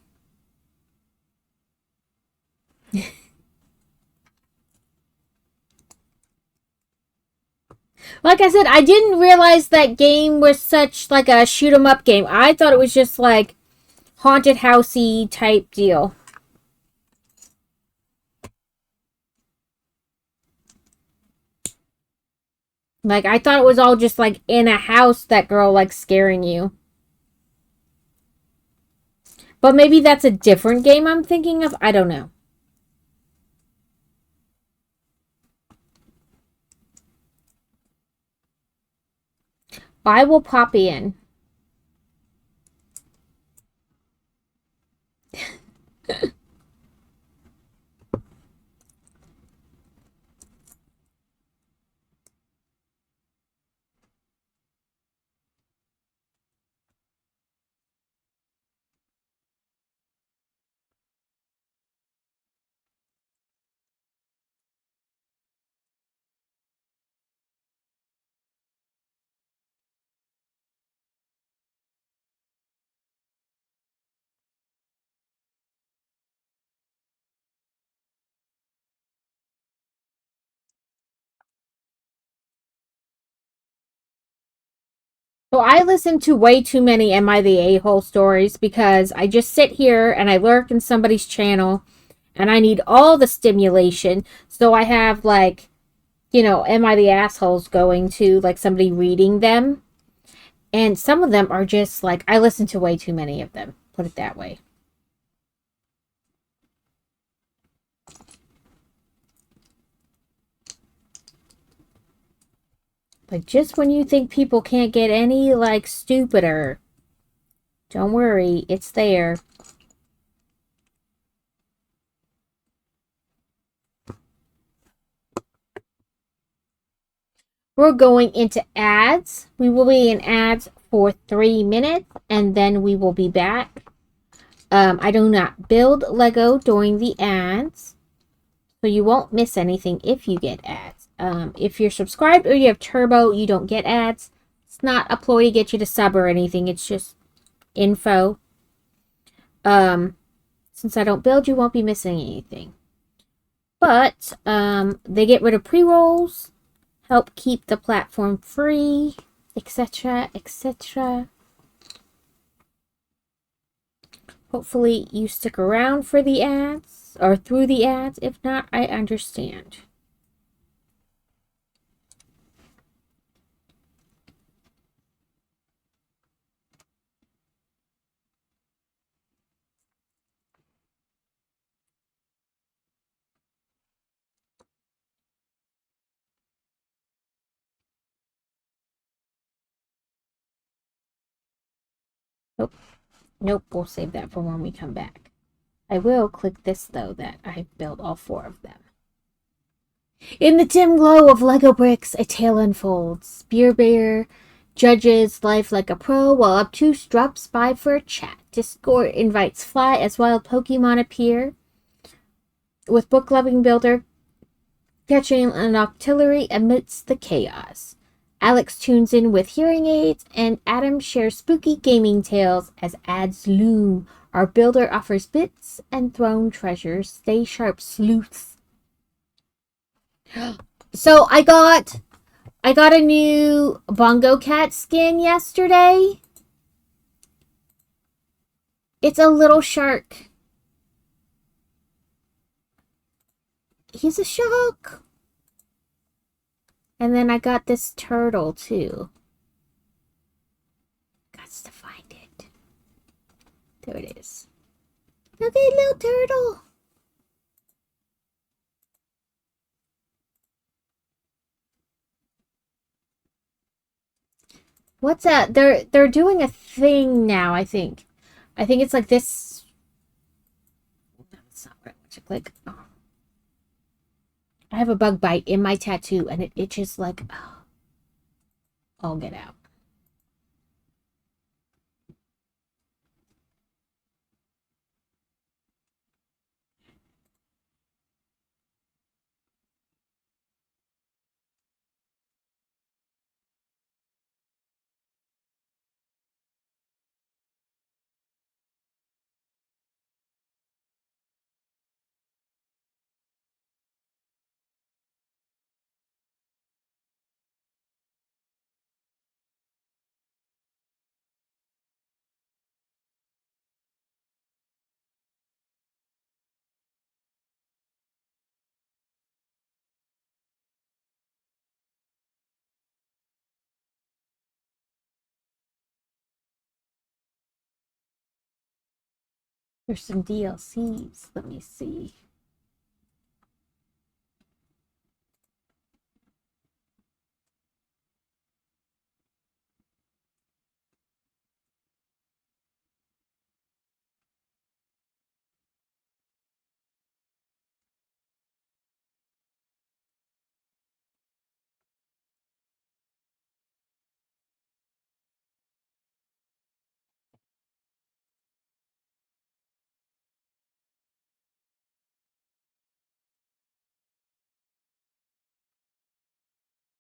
Like I said, I didn't realize that game was such, like, a shoot 'em up game. I thought it was just, like, haunted housey type deal. Like, I thought it was all just, like, in a house, that girl, like, scaring you. But maybe that's a different game I'm thinking of. I don't know. I will pop in. So I listen to way too many Am I the A-hole stories because I just sit here and I lurk in somebody's channel and I need all the stimulation. So I have, like, Am I the Assholes going to, like, somebody reading them. And some of them are just, like, I listen to way too many of them. Put it that way. Like, just when you think people can't get any, like, stupider, don't worry, it's there. We're going into ads. We will be in ads for 3 minutes, and then we will be back. I do not build Lego during the ads, so you won't miss anything if you get ads. If you're subscribed or you have Turbo, you don't get ads. It's not a ploy to get you to sub or anything. It's just info. Since I don't build, you won't be missing anything. But they get rid of pre-rolls, help keep the platform free, etc., etc. Hopefully you stick around for the ads, or through the ads. If not, I understand. Nope, nope, we'll save that for when we come back. I will click this, though, that I built all 4 of them. In the dim glow of Lego bricks, a tale unfolds. Spear Bear judges life like a pro, while Obtuse drops by for a chat. Discord invites Fly as wild Pokemon appear. With book-loving builder catching an octillery amidst the chaos. Alex tunes in with hearing aids, and Adam shares spooky gaming tales as ads loom. Our builder offers bits and thrown treasures. Stay sharp, sleuths. So I got a new Bongo Cat skin yesterday. It's a little shark. He's a shark. And then I got this turtle too. Got to find it. There it is. Look at little turtle. What's that? They're doing a thing now, I think. I think it's like this. That's not what I want to click. Oh. I have a bug bite in my tattoo and it itches like, oh, I'll get out. There's some DLCs. Let me see.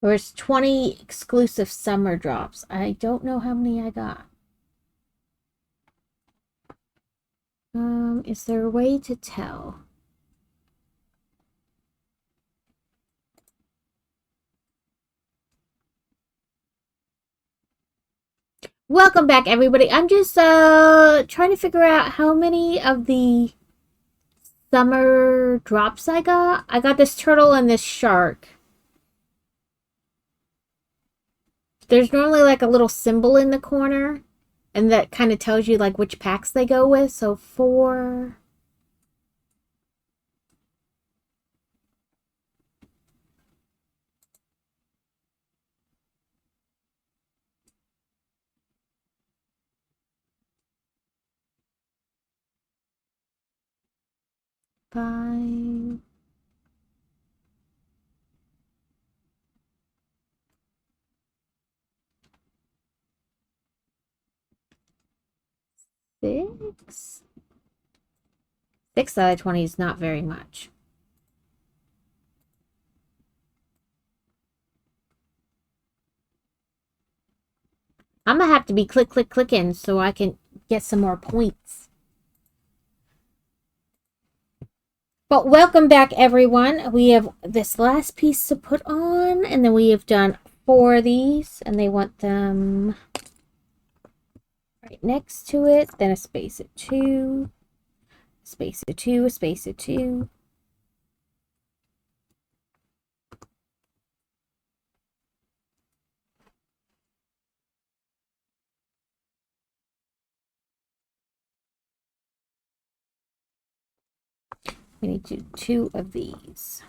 There's 20 exclusive summer drops. I don't know how many I got. Is there a way to tell? Welcome back, everybody. I'm just trying to figure out how many of the summer drops I got. I got this turtle and this shark. There's normally like a little symbol in the corner, and that kind of tells you like which packs they go with. So 4. Five. 6. 6 out of 20 is not very much. I'm gonna have to be clicking so I can get some more points. But welcome back, everyone. We have this last piece to put on, and then we have done 4 of these, and they want them right next to it. Then a space of 2, space of 2, a space of 2. We need to do 2 of these.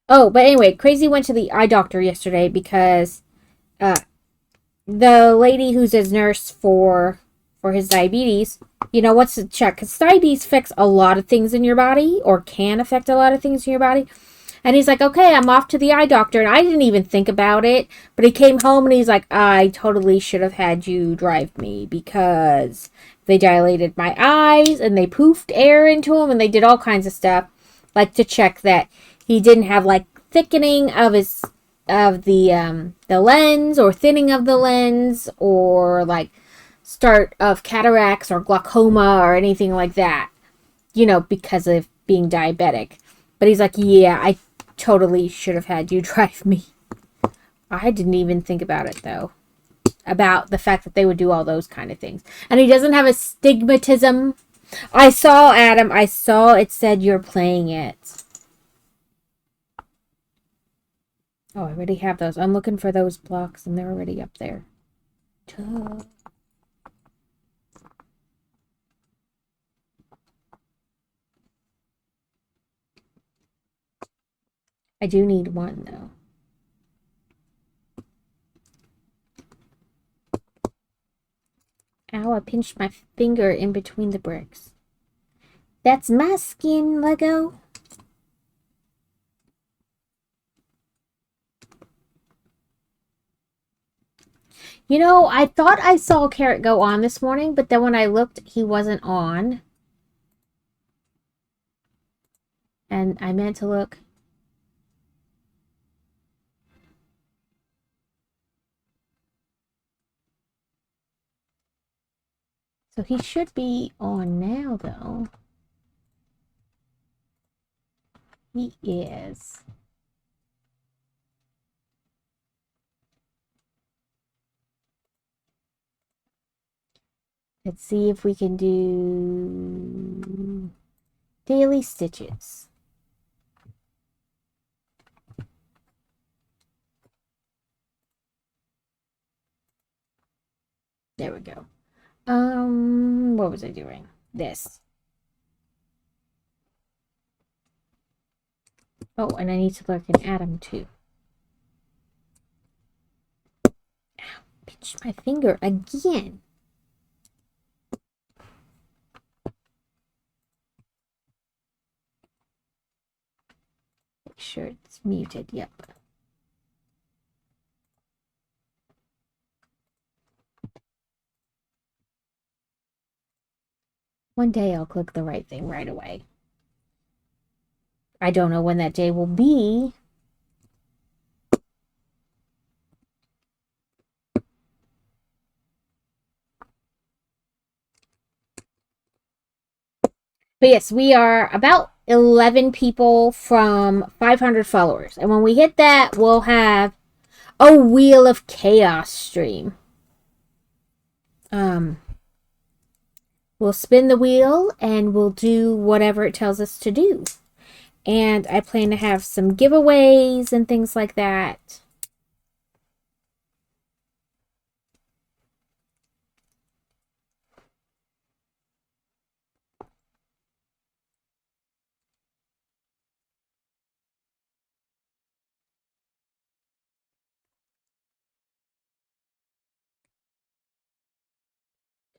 Oh, but anyway, Crazy went to the eye doctor yesterday because the lady who's his nurse for his diabetes, what's to check? Because diabetes affects a lot of things in your body, or can affect a lot of things in your body. And he's like, okay, I'm off to the eye doctor. And I didn't even think about it. But he came home and he's like, I totally should have had you drive me because they dilated my eyes and they poofed air into them and they did all kinds of stuff, like to check that he didn't have like thickening of the lens, or thinning of the lens, or like start of cataracts or glaucoma or anything like that, because of being diabetic. But he's like, yeah, I totally should have had you drive me. I didn't even think about it, though. About the fact that they would do all those kind of things. And he doesn't have astigmatism. I saw, Adam, it said you're playing it. Oh, I already have those. I'm looking for those blocks, and they're already up there. Duh. I do need one, though. Ow, I pinched my finger in between the bricks. That's my skin, Lego. I thought I saw Carrot go on this morning, but then when I looked, he wasn't on. And I meant to look. So he should be on now, though. He is. Let's see if we can do daily stitches. There we go. What was I doing? This. Oh, and I need to look in Adam too. Ow, pinched my finger again. Make sure it's muted. Yep. One day I'll click the right thing right away. I don't know when that day will be. But yes, we are about 11 people from 500 followers. And when we hit that, we'll have a Wheel of Chaos stream. We'll spin the wheel and we'll do whatever it tells us to do. And I plan to have some giveaways and things like that.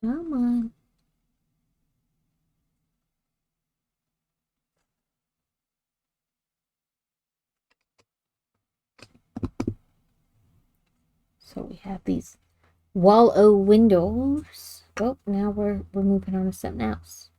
Come on. So we have these wall-o windows. Oh, now we're moving on to something else.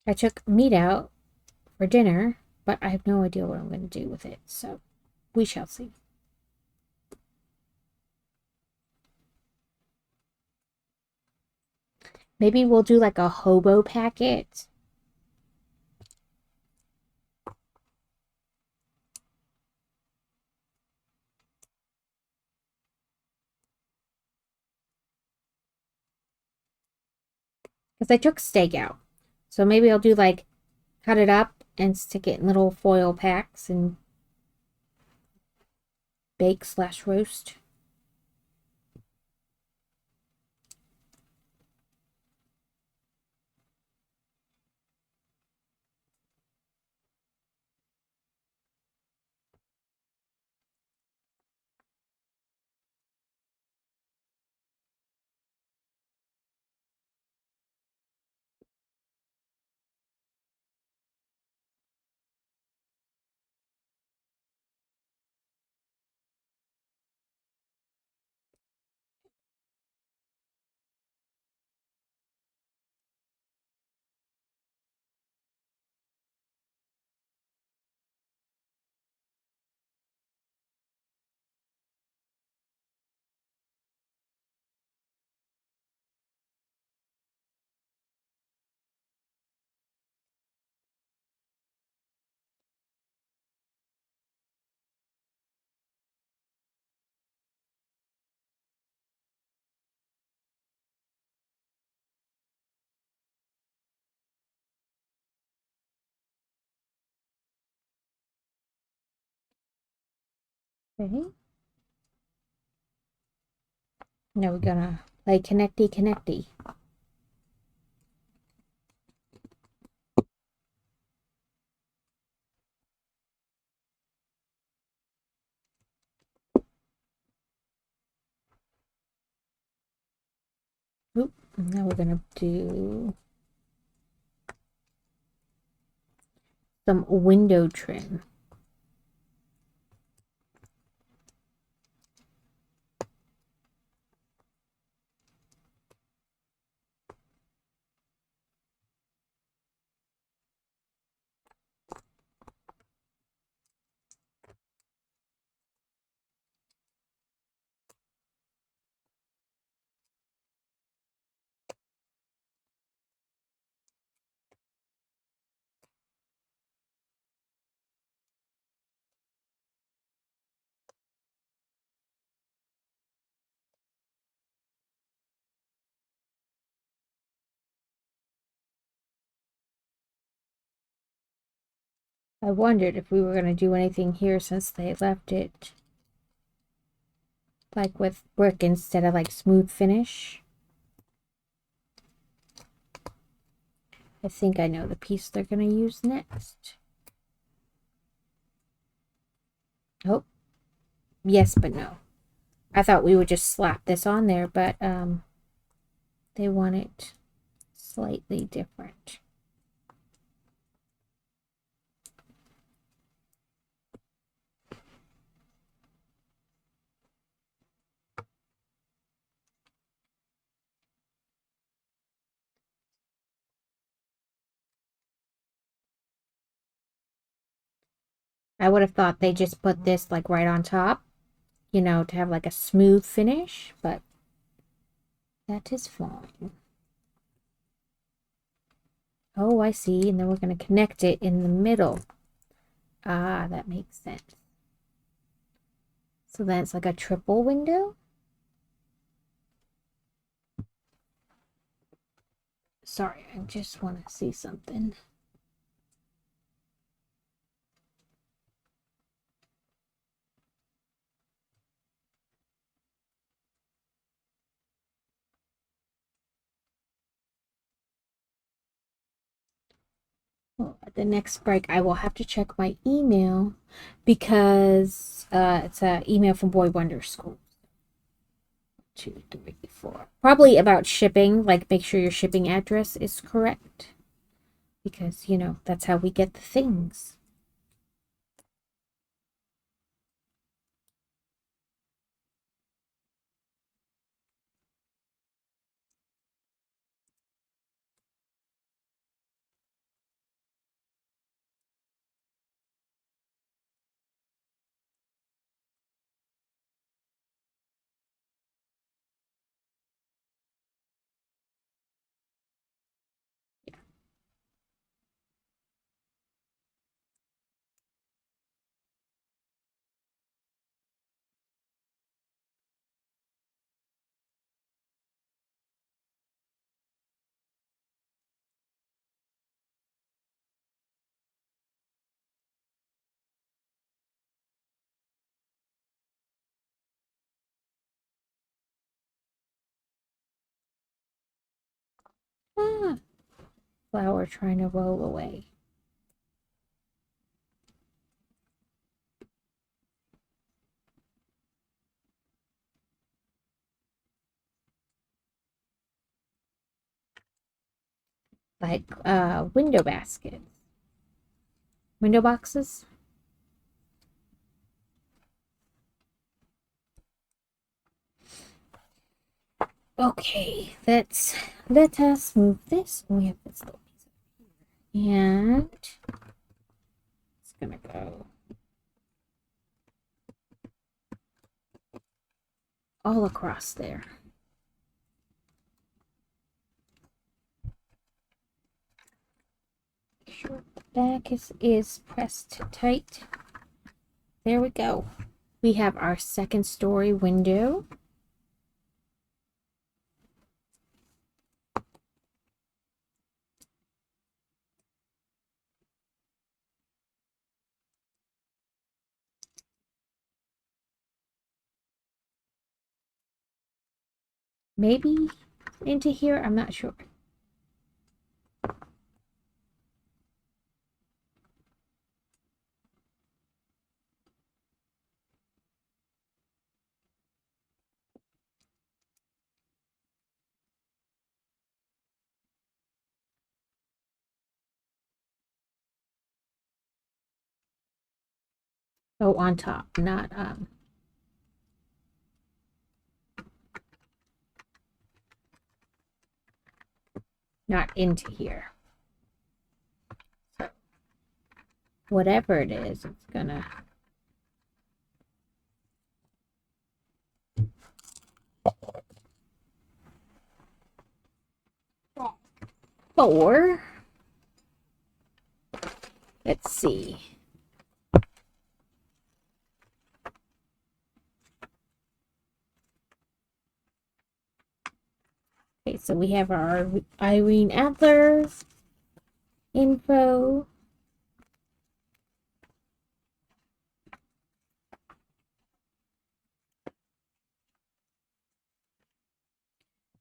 I took meat out for dinner, but I have no idea what I'm going to do with it, so we shall see. Maybe we'll do like a hobo packet. Because I took steak out. So maybe I'll do like cut it up and stick it in little foil packs and bake/roast. Okay. Now we're gonna play connecty connecty. Oop. Now we're gonna do some window trim. I wondered if we were going to do anything here since they left it like with brick instead of like smooth finish. I think I know the piece they're going to use next. Oh, yes, but no. I thought we would just slap this on there, but they want it slightly different. I would have thought they just put this like right on top, you know, to have like a smooth finish, but that is fine. Oh, I see. And then we're going to connect it in the middle. Ah, that makes sense. So then it's like a triple window. Sorry, I just want to see something. Well, at the next break, I will have to check my email because it's an email from Boy Wonder School. 2, 3, 4. Probably about shipping, like make sure your shipping address is correct. Because, you know, that's how we get the things. Ah, flower trying to roll away. Like window baskets. Window boxes. Okay, let us move this. We have this little piece of here. And it's gonna go all across there. Make sure the back is pressed tight. There we go. We have our second story window. Maybe into here, I'm not sure. Oh, on top, not into here. So whatever it is, it's gonna or let's see. Okay, so we have our Irene Adler info.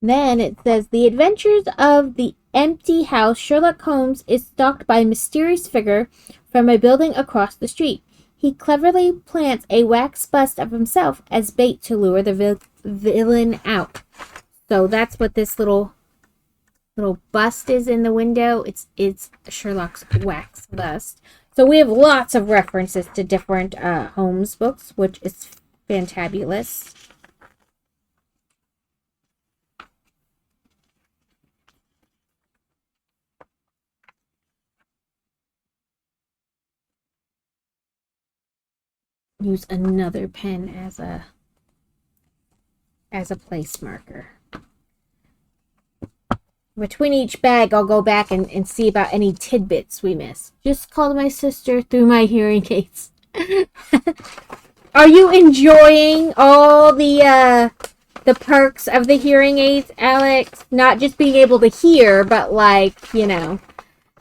Then it says the adventures of the empty house. Sherlock Holmes is stalked by a mysterious figure from a building across the street. He cleverly plants a wax bust of himself as bait to lure the villain out. So that's what this little bust is in the window. It's Sherlock's wax bust. So we have lots of references to different Holmes books, which is fantabulous. Use another pen as a place marker. Between each bag, I'll go back and see about any tidbits we missed. Just called my sister through my hearing aids. Are you enjoying all the perks of the hearing aids, Alex? Not just being able to hear, but like, you know.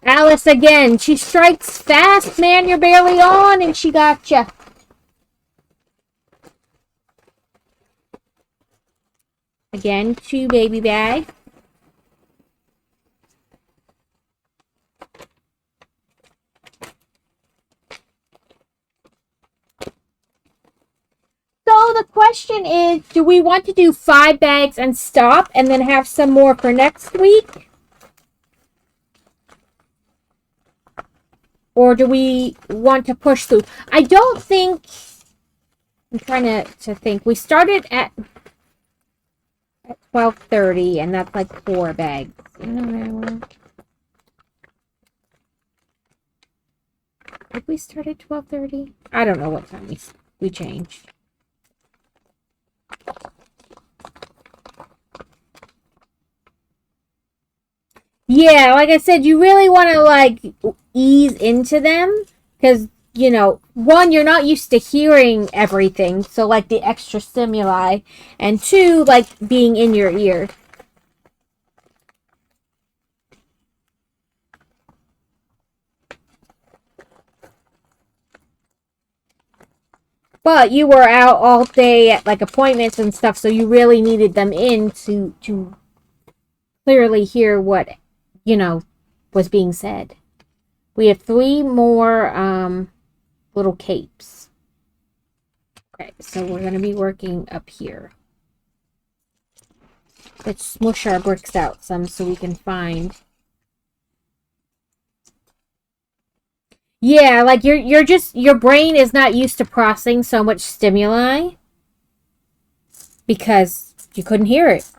Alice again, she strikes fast, man, you're barely on, and she gotcha. Again, 2 baby bag. question is, do we want to do 5 bags and stop and then have some more for next week? Or do we want to push through? I don't think... I'm trying to think. We started at 12:30, and that's like 4 bags. Did we start at 12:30? I don't know what time we changed. Yeah, like I said, you really want to like ease into them because, you know, one, you're not used to hearing everything, so like the extra stimuli, and two, like being in your ear. But you were out all day at like appointments and stuff, so you really needed them in to clearly hear what, you know, was being said. We have 3 more little capes. Okay, so we're going to be working up here. Let's smush our bricks out some so we can find. Yeah, like your brain is not used to processing so much stimuli because you couldn't hear it.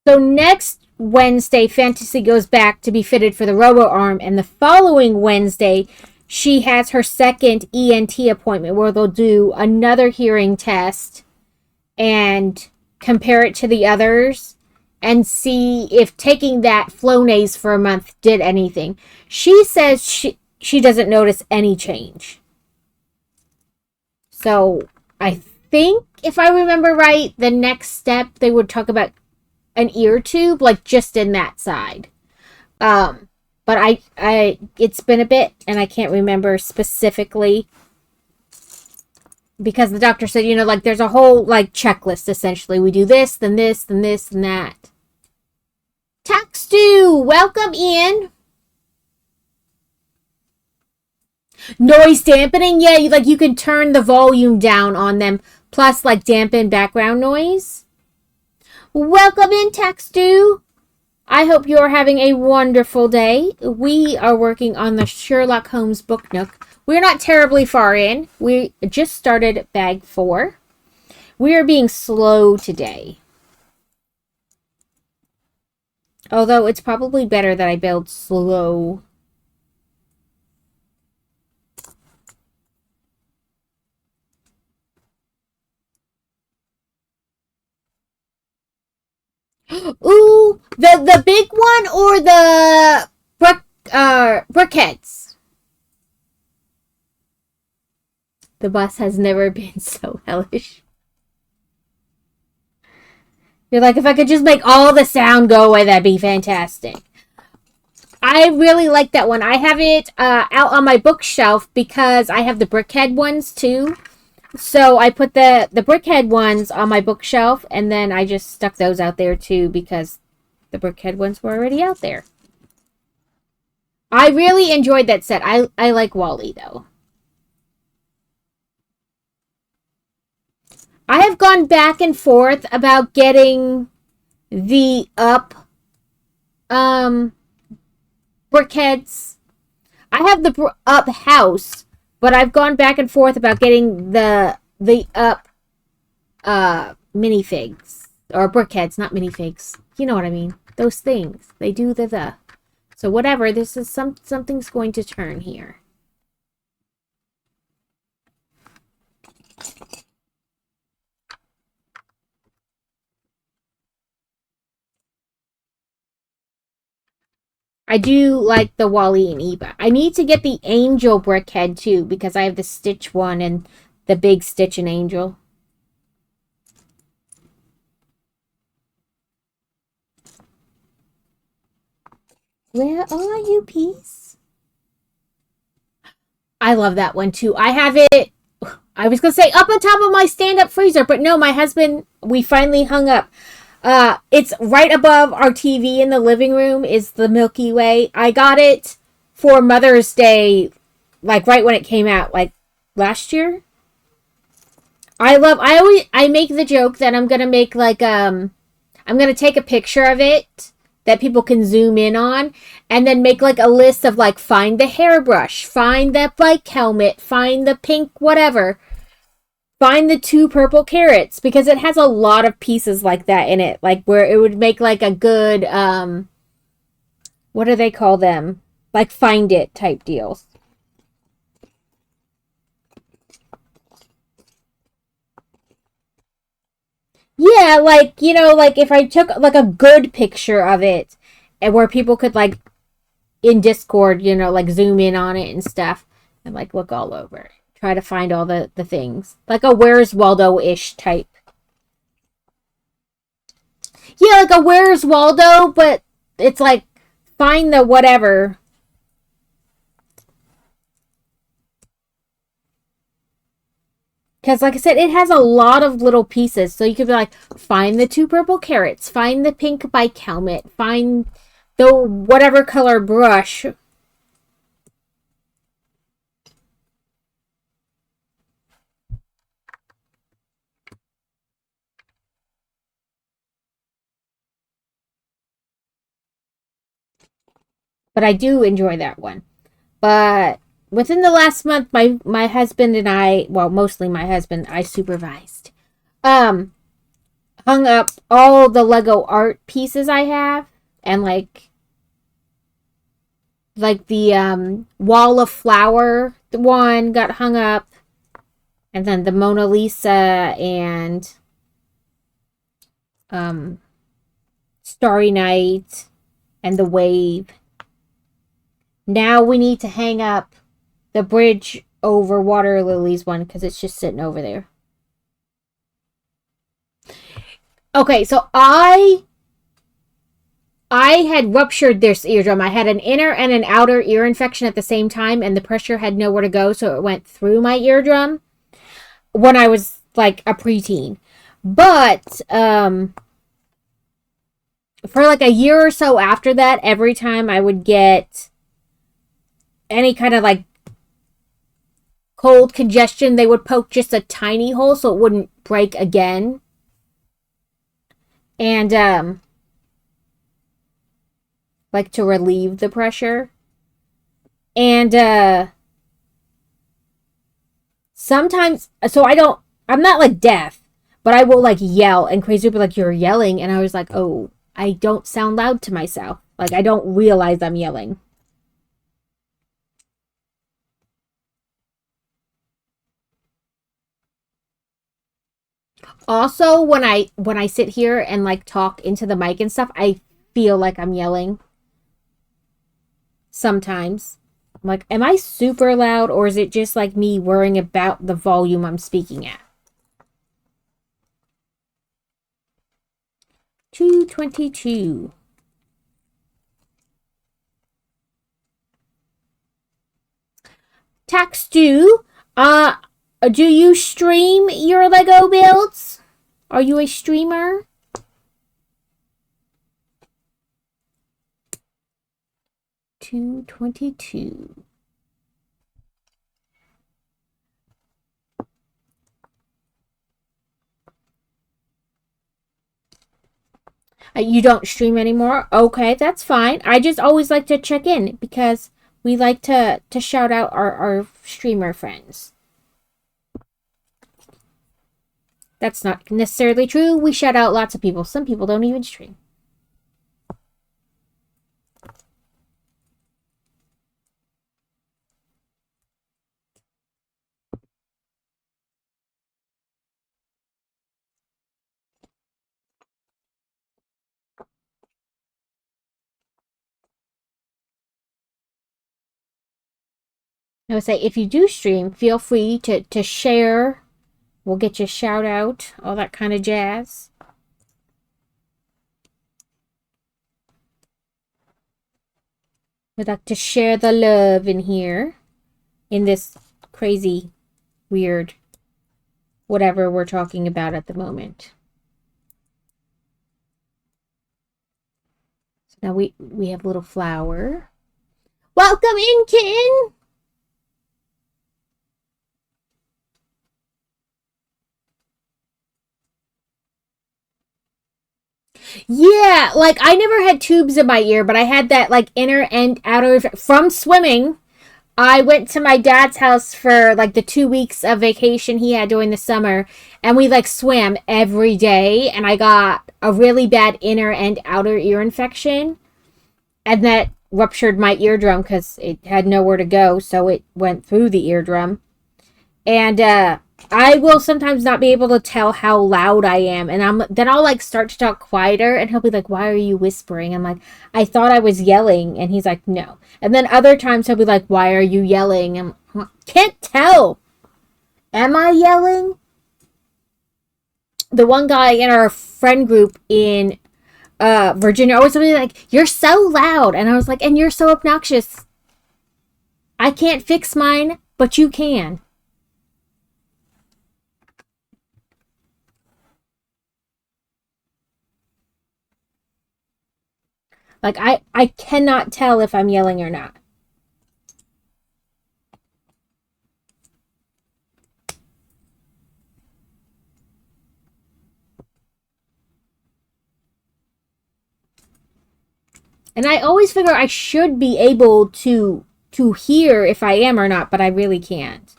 So next Wednesday, Fantasy goes back to be fitted for the robo-arm, and the following Wednesday, she has her second ENT appointment where they'll do another hearing test and compare it to the others and see if taking that Flonase for a month did anything. She says she doesn't notice any change. So I think, if I remember right, the next step they would talk about an ear tube, like just in that side. But I it's been a bit and I can't remember specifically because the doctor said, you know, like there's a whole like checklist essentially. We do this, then this, then this, and that. Tax Stew, welcome in. Noise dampening, yeah, you can turn the volume down on them, plus like dampen background noise. Welcome in, Tax Stew. I hope you're having a wonderful day. We are working on the Sherlock Holmes book Nook. We're not terribly far in. We just started bag 4. We are being slow today. Although it's probably better that I build slow. Ooh, the big one or the briquettes? The bus has never been so hellish. You're like, if I could just make all the sound go away, that'd be fantastic. I really like that one. I have it out on my bookshelf because I have the brickhead ones too. So I put the brickhead ones on my bookshelf, and then I just stuck those out there too because the brickhead ones were already out there. I really enjoyed that set. I like Wally though. I have gone back and forth about getting the up brickheads. I have the up house, but I've gone back and forth about getting the up minifigs or brickheads, not minifigs. You know what I mean? Those things. They do the. So whatever, this is something's going to turn here. I do like the Wally and Eva. I need to get the Angel brickhead too because I have the Stitch one and the big Stitch and Angel. Where are you, Peace? I love that one too. I have it, I was going to say up on top of my stand-up freezer, but no, my husband, we finally hung up. It's right above our TV in the living room is the Milky Way. I got it for Mother's Day, like right when it came out, like last year. I make the joke that I'm gonna make like I'm gonna take a picture of it that people can zoom in on, and then make like a list of like find the hairbrush, find that bike helmet, find the pink whatever, find the 2 purple carrots, because it has a lot of pieces like that in it, like where it would make like a good what do they call them? Like find it type deals. Yeah, like, like if I took like a good picture of it and where people could like in Discord, like zoom in on it and stuff and like look all over it. Try to find all the things. Like a Where's Waldo-ish type. Yeah, like a Where's Waldo, but it's like find the whatever. Because, like I said, it has a lot of little pieces. So you could be like, find the 2 purple carrots, find the pink bike helmet, find the whatever color brush. But I do enjoy that one. But within the last month, my husband and I, well, mostly my husband, I supervised, um, hung up all the Lego art pieces I have, and like the wall of flower one got hung up, and then the Mona Lisa and um Starry Night and the wave. Now we need to hang up the bridge over water lilies one because it's just sitting over there. Okay, so I had ruptured this eardrum. I had an inner and an outer ear infection at the same time, and the pressure had nowhere to go, so it went through my eardrum when I was like a preteen. But for like a year or so after that, every time I would get any kind of like cold congestion, they would poke just a tiny hole so it wouldn't break again. And like to relieve the pressure. And sometimes, so I'm not like deaf, but I will like yell, and Crazy will be like, "You're yelling," and I was like, "Oh, I don't sound loud to myself. Like I don't realize I'm yelling." Also, when I sit here and like talk into the mic and stuff, I feel like I'm yelling sometimes. I'm like, am I super loud, or is it just like me worrying about the volume I'm speaking at? 222. Tax due. Do you stream your Lego builds? Are you a streamer? 222. You don't stream anymore? Okay, that's fine. I just always like to check in because we like to shout out our streamer friends. That's not necessarily true. We shout out lots of people. Some people don't even stream. I would say if you do stream, feel free to share. We'll get you a shout out, all that kind of jazz. We'd like to share the love in here, in this crazy, weird, whatever we're talking about at the moment. Now we have a little flower. Welcome in, kitten! Yeah, like I never had tubes in my ear, but I had that like inner and outer from swimming. I went to my dad's house for like the 2 weeks of vacation he had during the summer, and we like swam every day, and I got a really bad inner and outer ear infection, and that ruptured my eardrum because it had nowhere to go, so it went through the eardrum. And I will sometimes not be able to tell how loud I am, and I'll like start to talk quieter, and he'll be like, "Why are you whispering?" I'm like, "I thought I was yelling," and he's like, "No." And then other times he'll be like, "Why are you yelling?" And can't tell. Am I yelling? The one guy in our friend group in Virginia always be like, "You're so loud," and I was like, "And you're so obnoxious." I can't fix mine, but you can. Like I cannot tell if I'm yelling or not. And I always figure I should be able to hear if I am or not, but I really can't.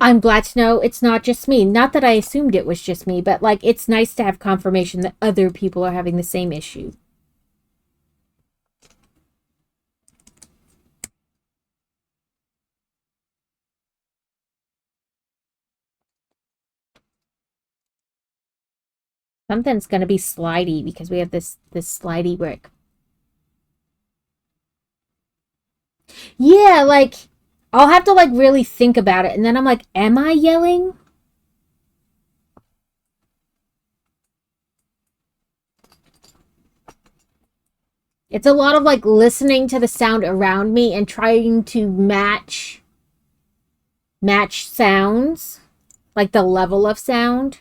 I'm glad to know it's not just me. Not that I assumed it was just me, but like it's nice to have confirmation that other people are having the same issue. Something's gonna be slidey because we have this slidey brick. Yeah, like I'll have to like really think about it, and then I'm like, am I yelling? It's a lot of like listening to the sound around me and trying to match sounds, like the level of sound.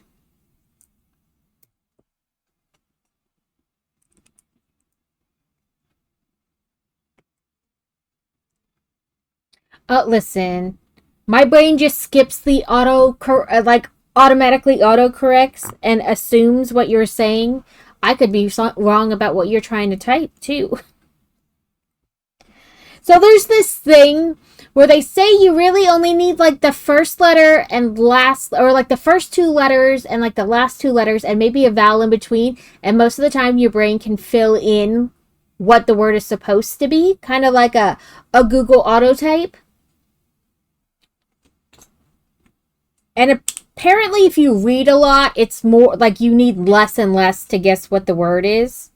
Listen, my brain just skips the like automatically autocorrects and assumes what you're saying. I could be wrong about what you're trying to type too. So there's this thing where they say you really only need like the first letter and last, or like the first two letters and like the last two letters and maybe a vowel in between. And most of the time, your brain can fill in what the word is supposed to be, kind of like a Google auto type. And apparently, if you read a lot, it's more like you need less and less to guess what the word is.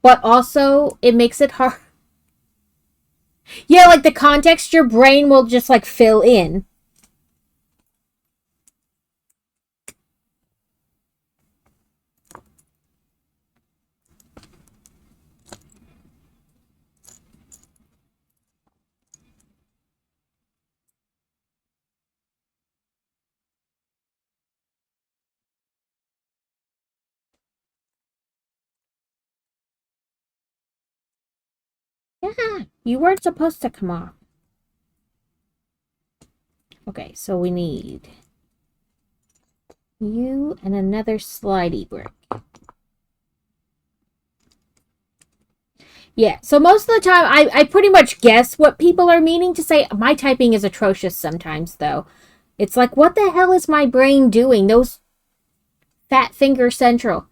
But also, it makes it hard. Yeah, like the context, your brain will just like fill in. Yeah, you weren't supposed to come off. Okay, so we need you and another slidey brick. Yeah, so most of the time I pretty much guess what people are meaning to say. My typing is atrocious sometimes, though. It's like, what the hell is my brain doing? Those fat finger central.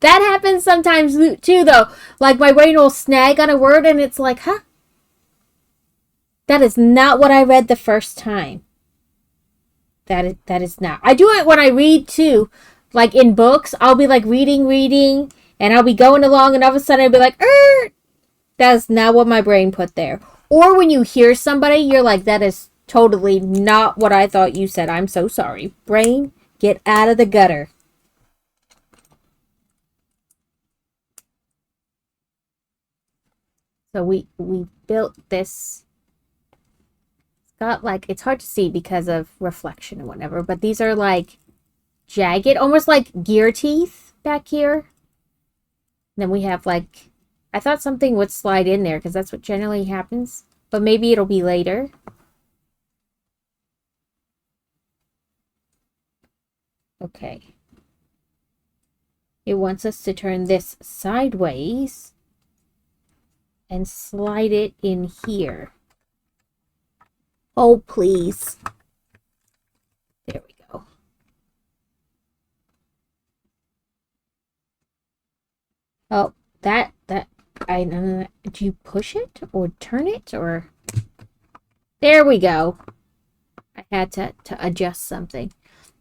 That happens sometimes too, though. Like my brain will snag on a word and it's like, huh? That is not what I read the first time. That is not. I do it when I read too. Like in books, I'll be like reading, and I'll be going along, and all of a sudden I'll be like, that's not what my brain put there. Or when you hear somebody, you're like, that is totally not what I thought you said. I'm so sorry. Brain, get out of the gutter. So we built this. It's got like, it's hard to see because of reflection and whatever, but these are like jagged, almost like gear teeth back here. And then we have like, I thought something would slide in there because that's what generally happens, but maybe it'll be later. Okay. It wants us to turn this sideways and slide it in here. Oh, please. There we go. Oh, I don't know. Do you push it or turn it or? There we go. I had to adjust something.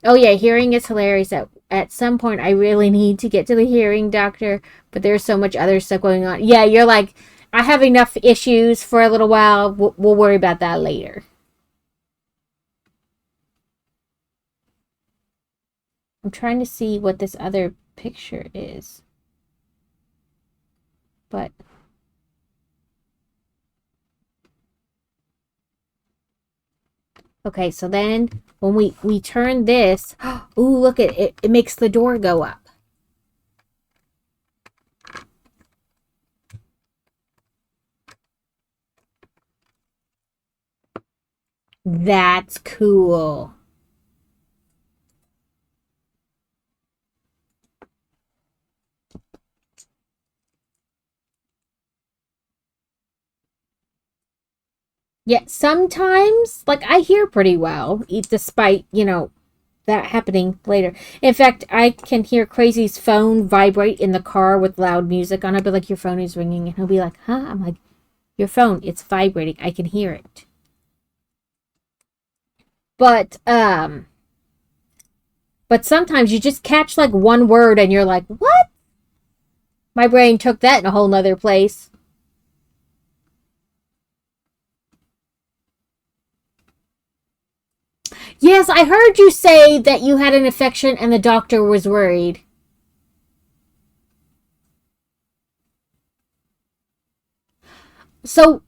Oh yeah, hearing is hilarious. At some point, I really need to get to the hearing doctor, but there's so much other stuff going on. Yeah, you're like, I have enough issues for a little while. We'll worry about that later. I'm trying to see what this other picture is, but okay. So then when we turn this, ooh, look at it! It makes the door go up. That's cool. Yeah, sometimes, like, I hear pretty well, despite, that happening later. In fact, I can hear Crazy's phone vibrate in the car with loud music on it. I'll be like, your phone is ringing. And he'll be like, huh? I'm like, your phone, it's vibrating. I can hear it. But, um, but sometimes you just catch like one word and you're like, what? My brain took that in a whole nother place. Yes, I heard you say that you had an infection and the doctor was worried. So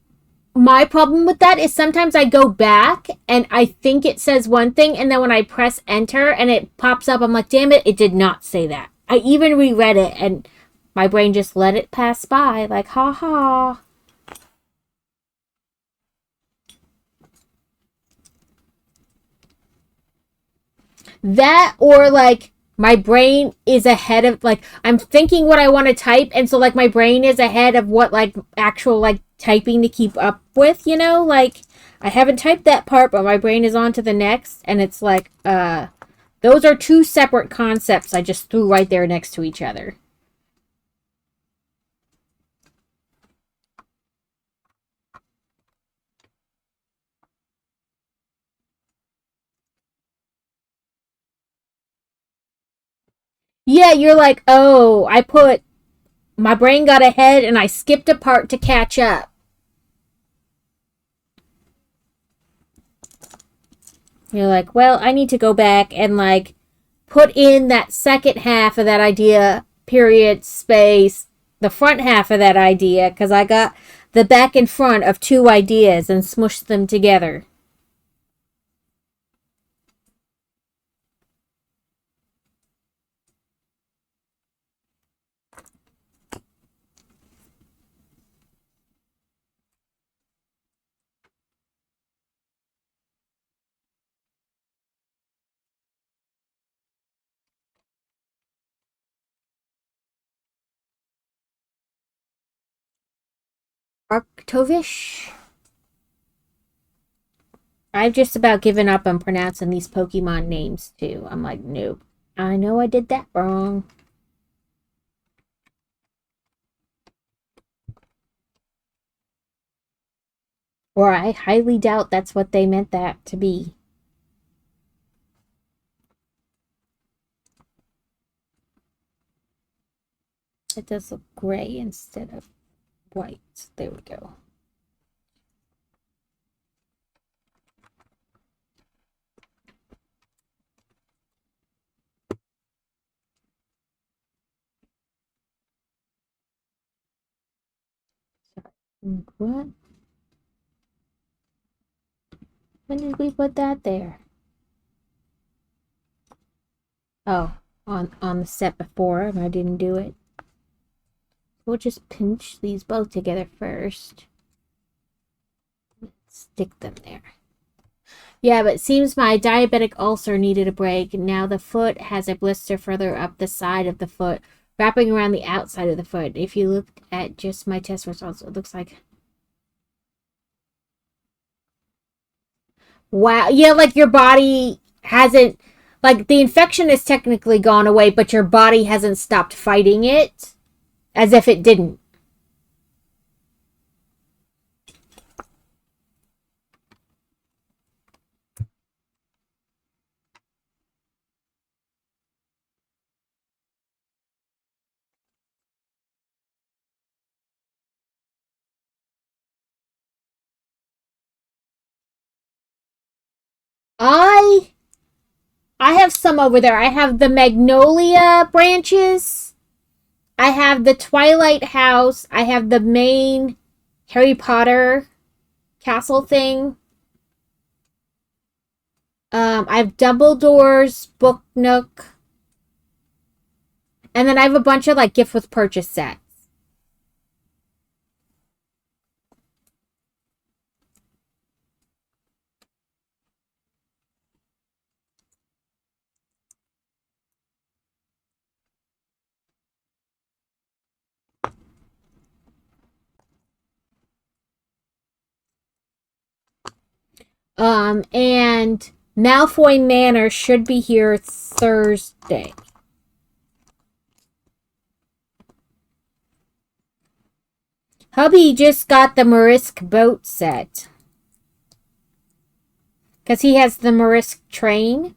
my problem with that is sometimes I go back and I think it says one thing, and then when I press enter and it pops up, I'm like, damn it, it did not say that. I even reread it and my brain just let it pass by, like, ha ha. That or like my brain is ahead of, like, I'm thinking what I want to type, and so like my brain is ahead of what like actual like typing to keep up with, like I haven't typed that part but my brain is on to the next, and it's like those are two separate concepts I just threw right there next to each other. Yeah, you're like, oh, I put my brain got ahead and I skipped a part to catch up. You're like, well, I need to go back and like put in that second half of that idea, period, space, the front half of that idea, because I got the back and front of two ideas and smushed them together. Arctovish. I've just about given up on pronouncing these Pokemon names too. I'm like, nope. I know I did that wrong. Or I highly doubt that's what they meant that to be. It does look gray instead of white. There we go. What? When did we put that there? Oh, on the set before, and I didn't do it. We'll just pinch these both together first. Stick them there. Yeah, but it seems my diabetic ulcer needed a break. Now the foot has a blister further up the side of the foot, wrapping around the outside of the foot. If you look at just my test results, it looks like... Wow. Yeah, like your body hasn't... Like, the infection is technically gone away, but your body hasn't stopped fighting it. As if it didn't. I have some over there. I have the magnolia branches. I have the Twilight House. I have the main Harry Potter castle thing. I have Dumbledore's book Nook. And then I have a bunch of like gift with purchase sets. And Malfoy Manor should be here Thursday. Hubby just got the Marisk boat set. Because he has the Marisk train.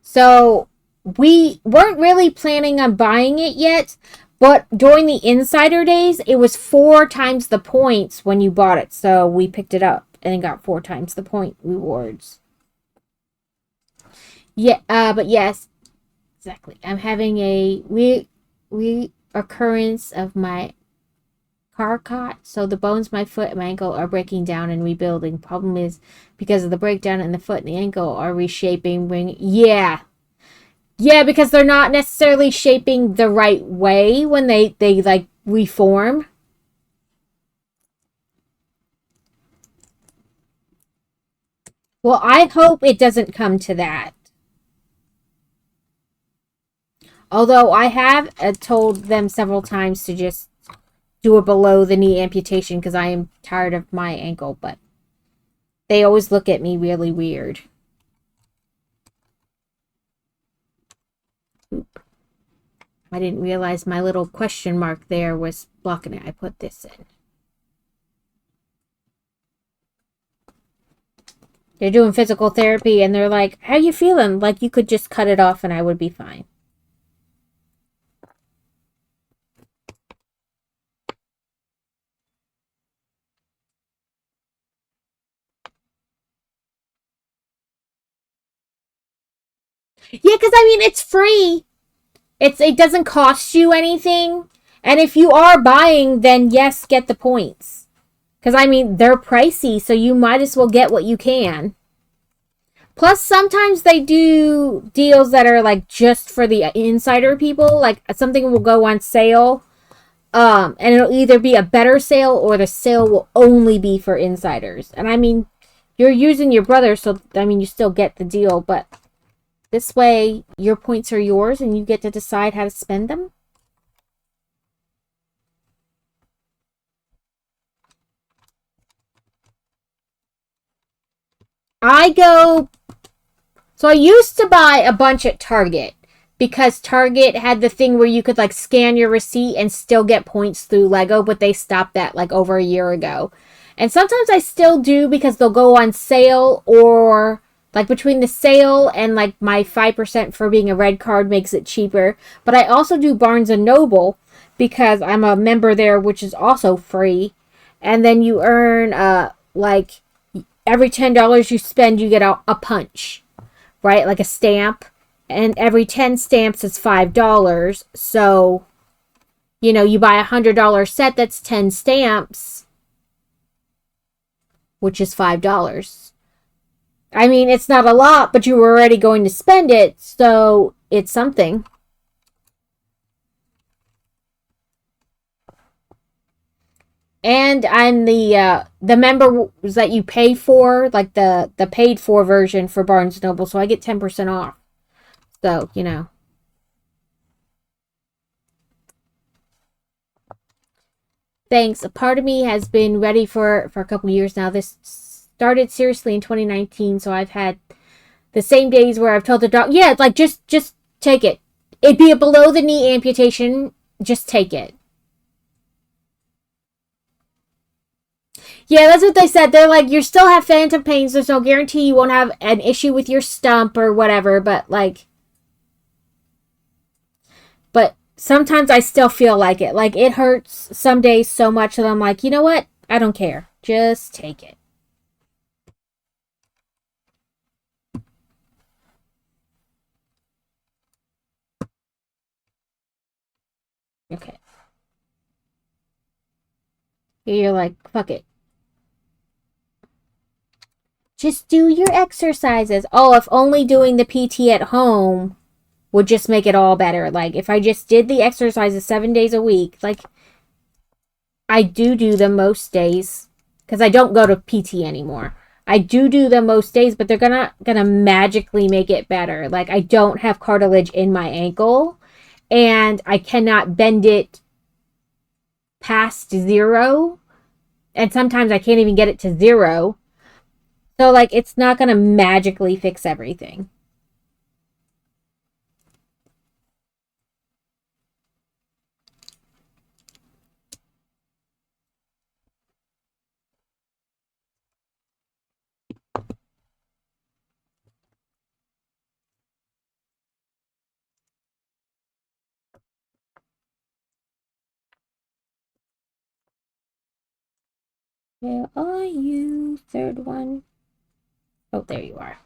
So, we weren't really planning on buying it yet, but during the insider days, it was 4 times the points when you bought it. So, we picked it up and got 4 times the point rewards. Yeah, but yes, exactly. I'm having a reoccurrence of my car caught, so the bones, my foot and my ankle are breaking down and rebuilding. Problem is, because of the breakdown in the foot and the ankle are reshaping. Yeah, because they're not necessarily shaping the right way when they like reform. Well, I hope it doesn't come to that. Although I have told them several times to just do a below the knee amputation because I am tired of my ankle, but they always look at me really weird. Oop. I didn't realize my little question mark there was blocking it. I put this in. They're doing physical therapy and they're like, how you feeling? Like you could just cut it off and I would be fine. Yeah, because I mean, it's free. It doesn't cost you anything. And if you are buying, then yes, get the points. Because I mean, they're pricey, so you might as well get what you can. Plus, sometimes they do deals that are like just for the insider people. Like something will go on sale, and it'll either be a better sale or the sale will only be for insiders. And I mean, you're using your brother, so I mean, you still get the deal, but this way your points are yours and you get to decide how to spend them. So I used to buy a bunch at Target because Target had the thing where you could like scan your receipt and still get points through Lego, but they stopped that like over a year ago. And sometimes I still do because they'll go on sale, or like between the sale and like my 5% for being a red card makes it cheaper. But I also do Barnes and Noble because I'm a member there, which is also free. And then you earn like every $10 you spend, you get a punch, right? Like a stamp. and every 10 stamps is $5. So, you buy $100 set, that's 10 stamps, which is $5. I mean, it's not a lot, but you were already going to spend it, so it's something. And I'm the members that you pay for, like the paid for version for Barnes Noble, so I get 10% off. So, Thanks. A part of me has been ready for a couple years now. This started seriously in 2019, so I've had the same days where I've told the doc, yeah, like just take it. It'd be a below the knee amputation. Just take it. Yeah, that's what they said. They're like, you still have phantom pains. There's no guarantee you won't have an issue with your stump or whatever, but sometimes I still feel like it. Like, it hurts some days so much that I'm like, you know what? I don't care. Just take it. Okay. You're like, fuck it. Just do your exercises. Oh, if only doing the PT at home would just make it all better. Like, if I just did the exercises 7 days a week, like, I do them most days, because I don't go to PT anymore. I do them most days, but they're gonna magically make it better. Like, I don't have cartilage in my ankle, and I cannot bend it past 0, and sometimes I can't even get it to 0. So, like, it's not gonna magically fix everything. Where are you? Third one. Oh, there you are.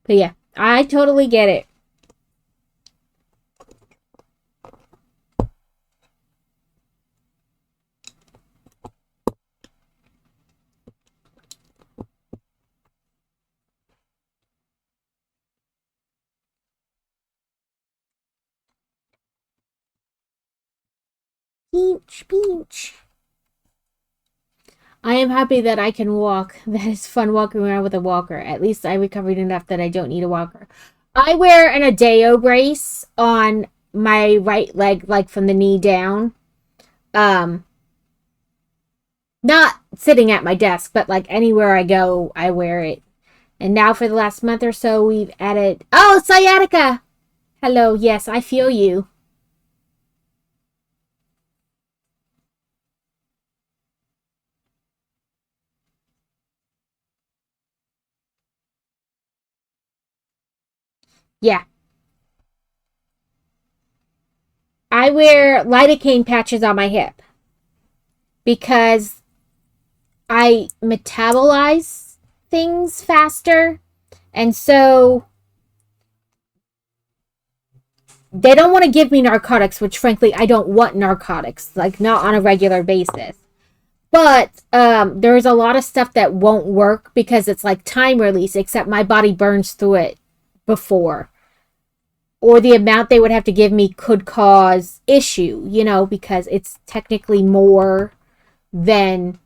But yeah, I totally get it. Beach, beach. I am happy that I can walk. That is fun walking around with a walker. At least I recovered enough that I don't need a walker. I wear an Adeo brace on my right leg, like from the knee down. Um, Not sitting at my desk, but like anywhere I go, I wear it. And now for the last month or so, we've added. Oh, sciatica! Hello, yes, I feel you. Yeah. I wear lidocaine patches on my hip because I metabolize things faster. And so they don't want to give me narcotics, which frankly I don't want narcotics, like not on a regular basis. But there's a lot of stuff that won't work because it's like time release, except my body burns through it before. Or the amount they would have to give me could cause issue, because it's technically more than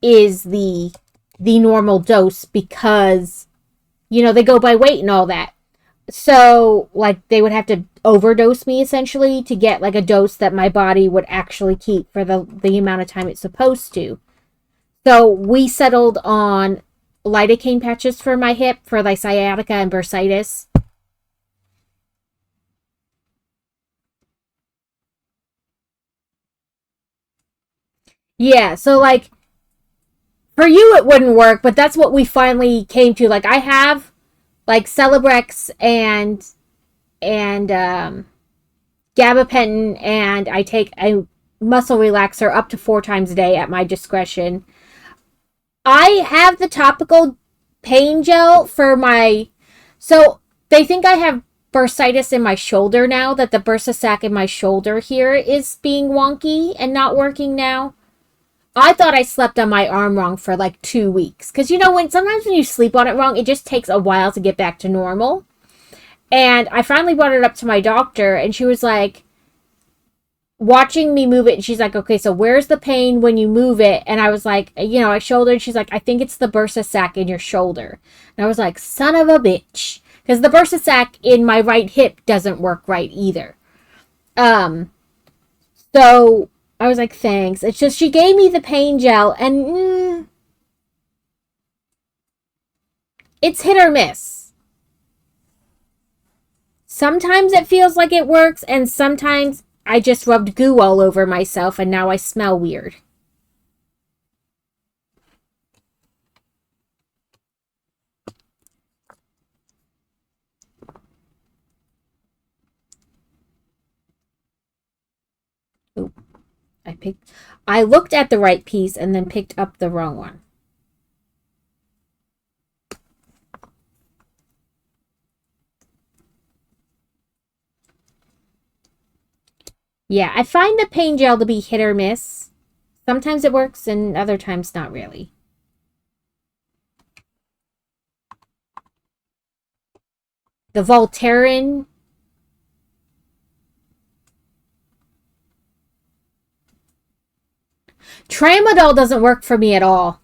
is the normal dose because they go by weight and all that. So, like, they would have to overdose me essentially to get like a dose that my body would actually keep for the amount of time it's supposed to. So we settled on lidocaine patches for my hip for like sciatica and bursitis. Yeah, so like for you it wouldn't work, but that's what we finally came to. Like, I have like Celebrex and gabapentin, and I take a muscle relaxer up to 4 times a day at my discretion. I have the topical pain gel for my. So They think I have bursitis in my shoulder now, that the bursa sac in my shoulder here is being wonky and not working now. I thought I slept on my arm wrong for like 2 weeks. Because sometimes when you sleep on it wrong, it just takes a while to get back to normal. And I finally brought it up to my doctor, and she was like, watching me move it, and she's like, okay, so where's the pain when you move it? And I was like, my shoulder, and she's like, I think it's the bursa sac in your shoulder. And I was like, son of a bitch. Because the bursa sac in my right hip doesn't work right either. So I was like, thanks. It's just she gave me the pain gel, and it's hit or miss. Sometimes it feels like it works, and sometimes I just rubbed goo all over myself, and now I smell weird. Ooh, I looked at the right piece and then picked up the wrong one. Yeah, I find the pain gel to be hit or miss. Sometimes it works and other times not really. The Voltaren. Tramadol doesn't work for me at all.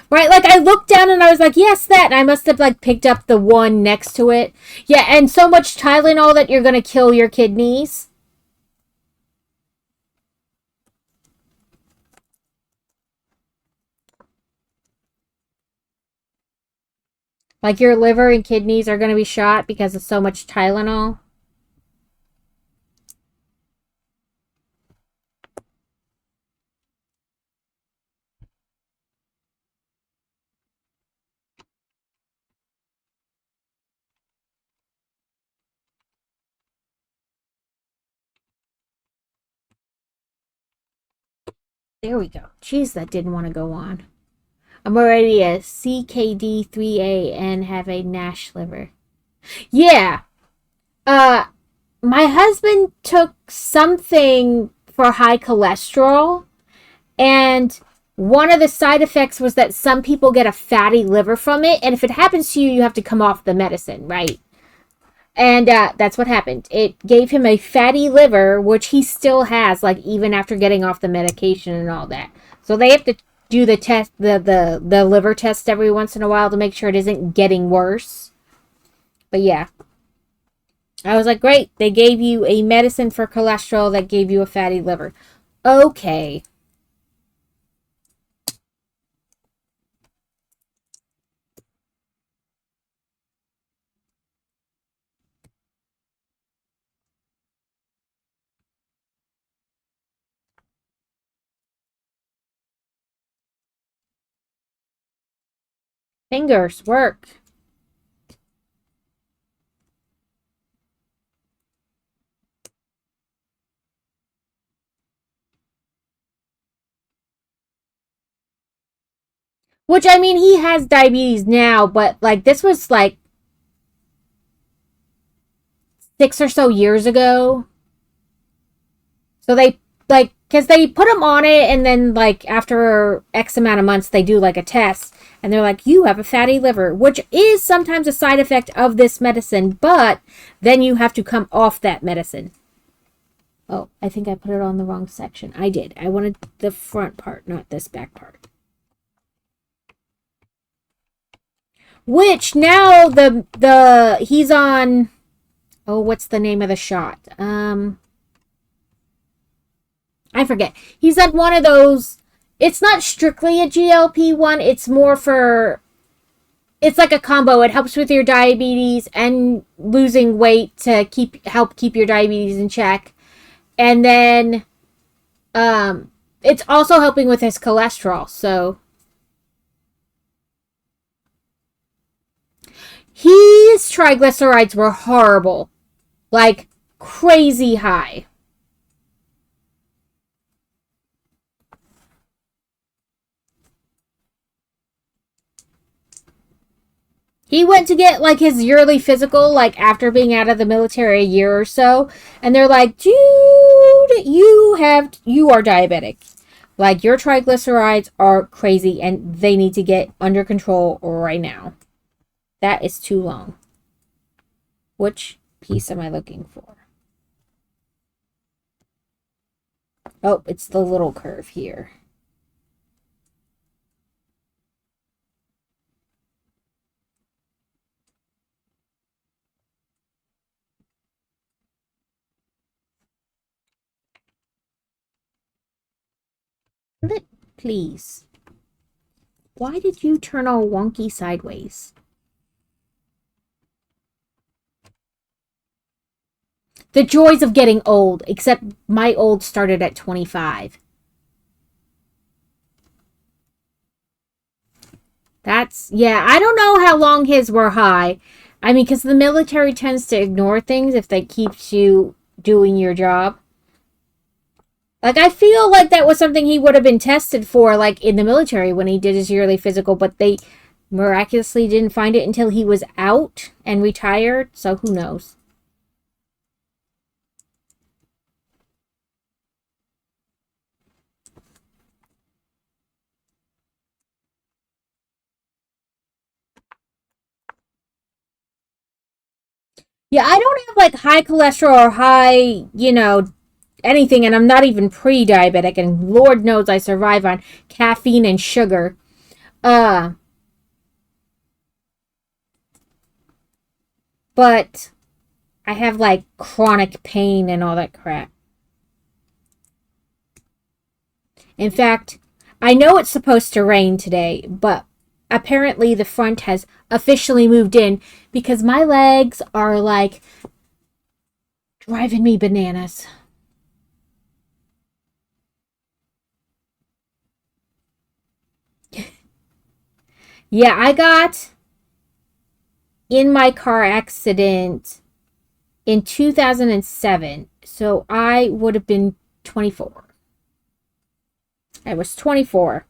Right, like I looked down and I was like, yes, that. And I must have like picked up the one next to it. Yeah, and so much Tylenol that you're going to kill your kidneys. Like your liver and kidneys are going to be shot because of so much Tylenol. There we go. Jeez, that didn't want to go on. I'm already a CKD3A and have a NASH liver. Yeah. My husband took something for high cholesterol, and one of the side effects was that some people get a fatty liver from it, and if it happens to you, you have to come off the medicine, right? And that's what happened. It gave him a fatty liver, which he still has, like even after getting off the medication and all that. So they have to do the test, the liver test every once in a while to make sure it isn't getting worse. But yeah, I was like, great. They gave you a medicine for cholesterol that gave you a fatty liver. Okay. Fingers work. Which, I mean, he has diabetes now, but like this was like 6 or so years ago. So they like, because they put him on it, and then like after X amount of months, they do like a test, and they're like, you have a fatty liver, which is sometimes a side effect of this medicine, but then you have to come off that medicine. Oh, I think I put it on the wrong section. I did. I wanted the front part, not this back part. Which now he's on. Oh, what's the name of the shot? I forget. He's on one of those. It's not strictly a GLP-1. It's more for. It's like a combo. It helps with your diabetes and losing weight to help keep your diabetes in check, and then it's also helping with his cholesterol. So his triglycerides were horrible, like crazy high. He went to get like his yearly physical, like after being out of the military a year or so, and they're like, "Dude, you are diabetic. Like your triglycerides are crazy, and they need to get under control right now. That is too long." Which piece am I looking for? Oh, it's the little curve here. Please. Why did you turn all wonky sideways? The joys of getting old, except my old started at 25. Yeah, I don't know how long his were high. I mean, because the military tends to ignore things if they keeps you doing your job. Like, I feel like that was something he would have been tested for, like, in the military when he did his yearly physical, but they miraculously didn't find it until he was out and retired, so who knows? Yeah, I don't have, like, high cholesterol or high, anything, and I'm not even pre-diabetic, and Lord knows I survive on caffeine and sugar. Uh, but I have like chronic pain and all that crap. In fact, I know it's supposed to rain today, but apparently the front has officially moved in because my legs are like driving me bananas. Yeah, I got in my car accident in 2007, so I would have been 24. I was 24.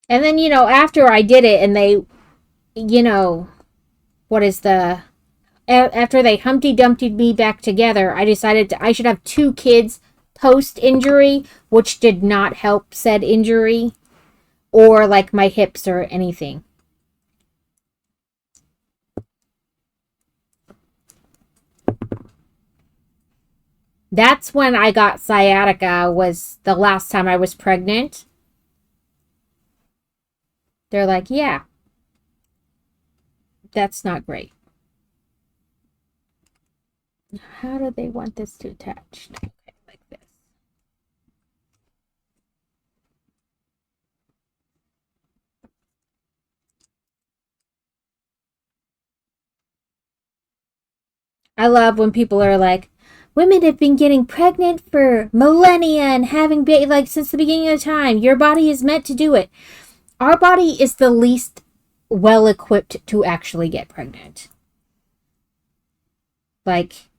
And then, after I did it and they, you know, what is the after they Humpty Dumpty me back together, I decided I should have two kids post injury, which did not help said injury or like my hips or anything. That's when I got sciatica, was the last time I was pregnant. They're like, yeah, that's not great. How do they want this to attach? Okay, like this. I love when people are like, women have been getting pregnant for millennia and having baby like since the beginning of time. Your body is meant to do it. Our body is the least well equipped to actually get pregnant. Like,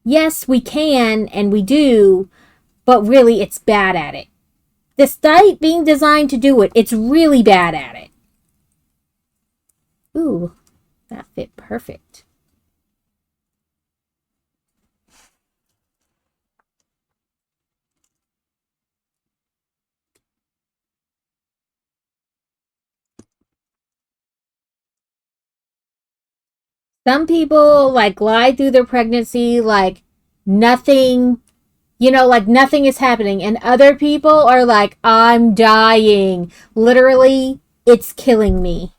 yes, we can and we do, but really it's bad at it. Despite being designed to do it, it's really bad at it. Ooh, that fit perfect. Some people like glide through their pregnancy like nothing, like nothing is happening. And other people are like, I'm dying. Literally, it's killing me.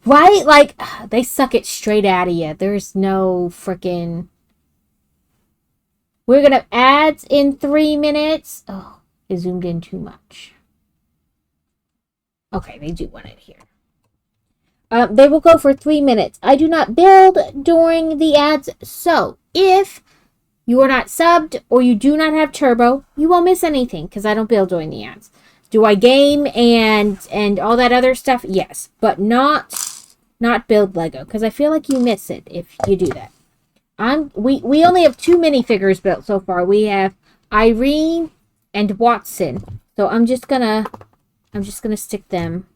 Right? Like, they suck it straight out of you. There's no freaking. We're going to have ads in 3 minutes. Oh, it zoomed in too much. Okay, they do want it here. They will go for 3 minutes. I do not build during the ads. So, if you are not subbed or you do not have turbo, you won't miss anything because I don't build during the ads. Do I game and all that other stuff? Yes, but not build Lego because I feel like you miss it if you do that. We only have 2 minifigures built so far. We have Irene and Watson. So I'm just gonna stick them.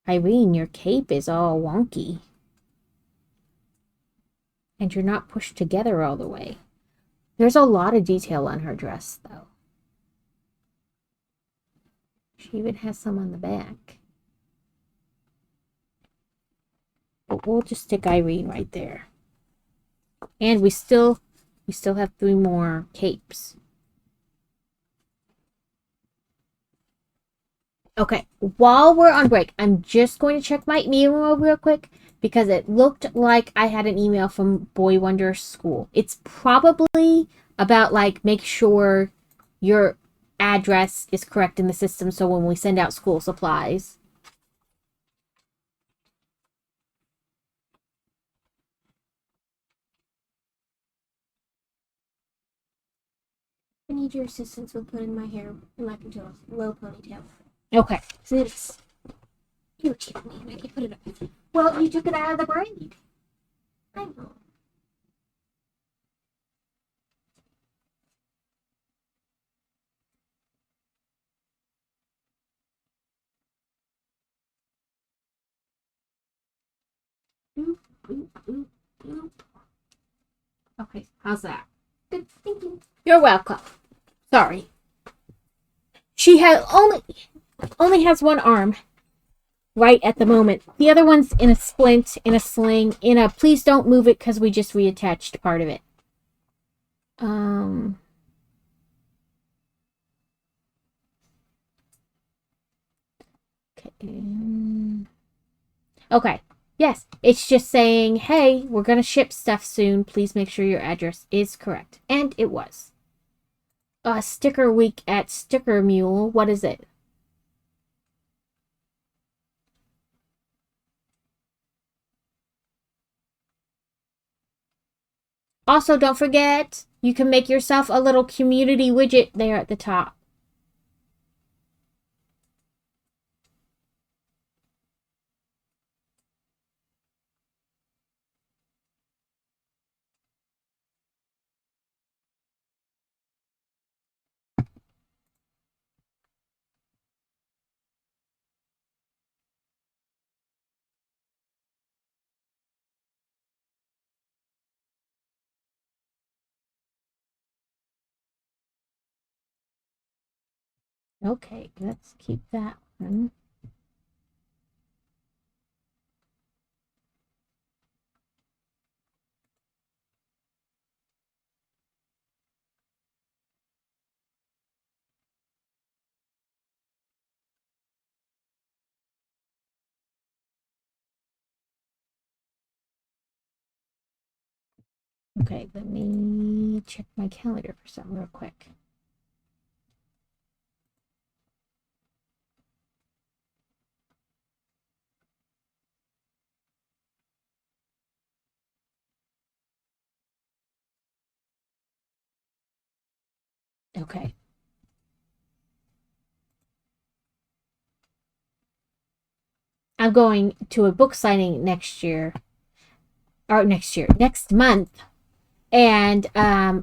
Irene, your cape is all wonky. And you're not pushed together all the way. There's a lot of detail on her dress, though. She even has some on the back. But we'll just stick Irene right there. And we still have 3 more capes. Okay, while we're on break, I'm just going to check my email real quick because it looked like I had an email from Boy Wonder School. It's probably about like make sure your address is correct in the system so when we send out school supplies. I need your assistance with putting my hair in like into a low ponytail. Okay. So it's irritating me and I can't put it up. Well, you took it out of the braid. I know. Boop, boop, boop, boop. Okay, how's that? Good, thank you. You're welcome. Sorry. She has only has one arm right at the moment. The other one's in a splint, in a sling, in a please don't move it because we just reattached part of it. Okay. Okay. Yes, it's just saying, hey, we're going to ship stuff soon. Please make sure your address is correct. And it was. Sticker week at Sticker Mule. What is it? Also, don't forget, you can make yourself a little community widget there at the top. Okay, let's keep that one. Okay, let me check my calendar for something real quick. Okay. I'm going to a book signing next month. And I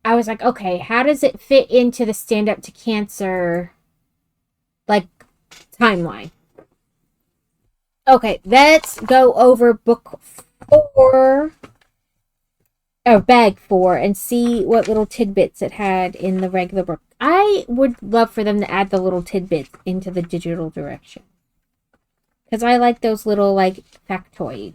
was like, okay, how does it fit into the Stand Up to Cancer like timeline? Okay, let's go over book 4 or bag 4 and see what little tidbits it had in the regular book. I would love for them to add the little tidbits into the digital direction. Because I like those little, like, factoids.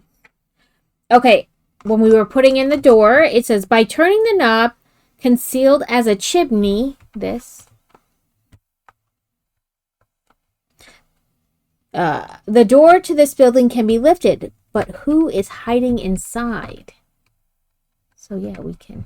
Okay, when we were putting in the door, it says, by turning the knob, concealed as a chimney, the door to this building can be lifted, but who is hiding inside? So yeah, we can.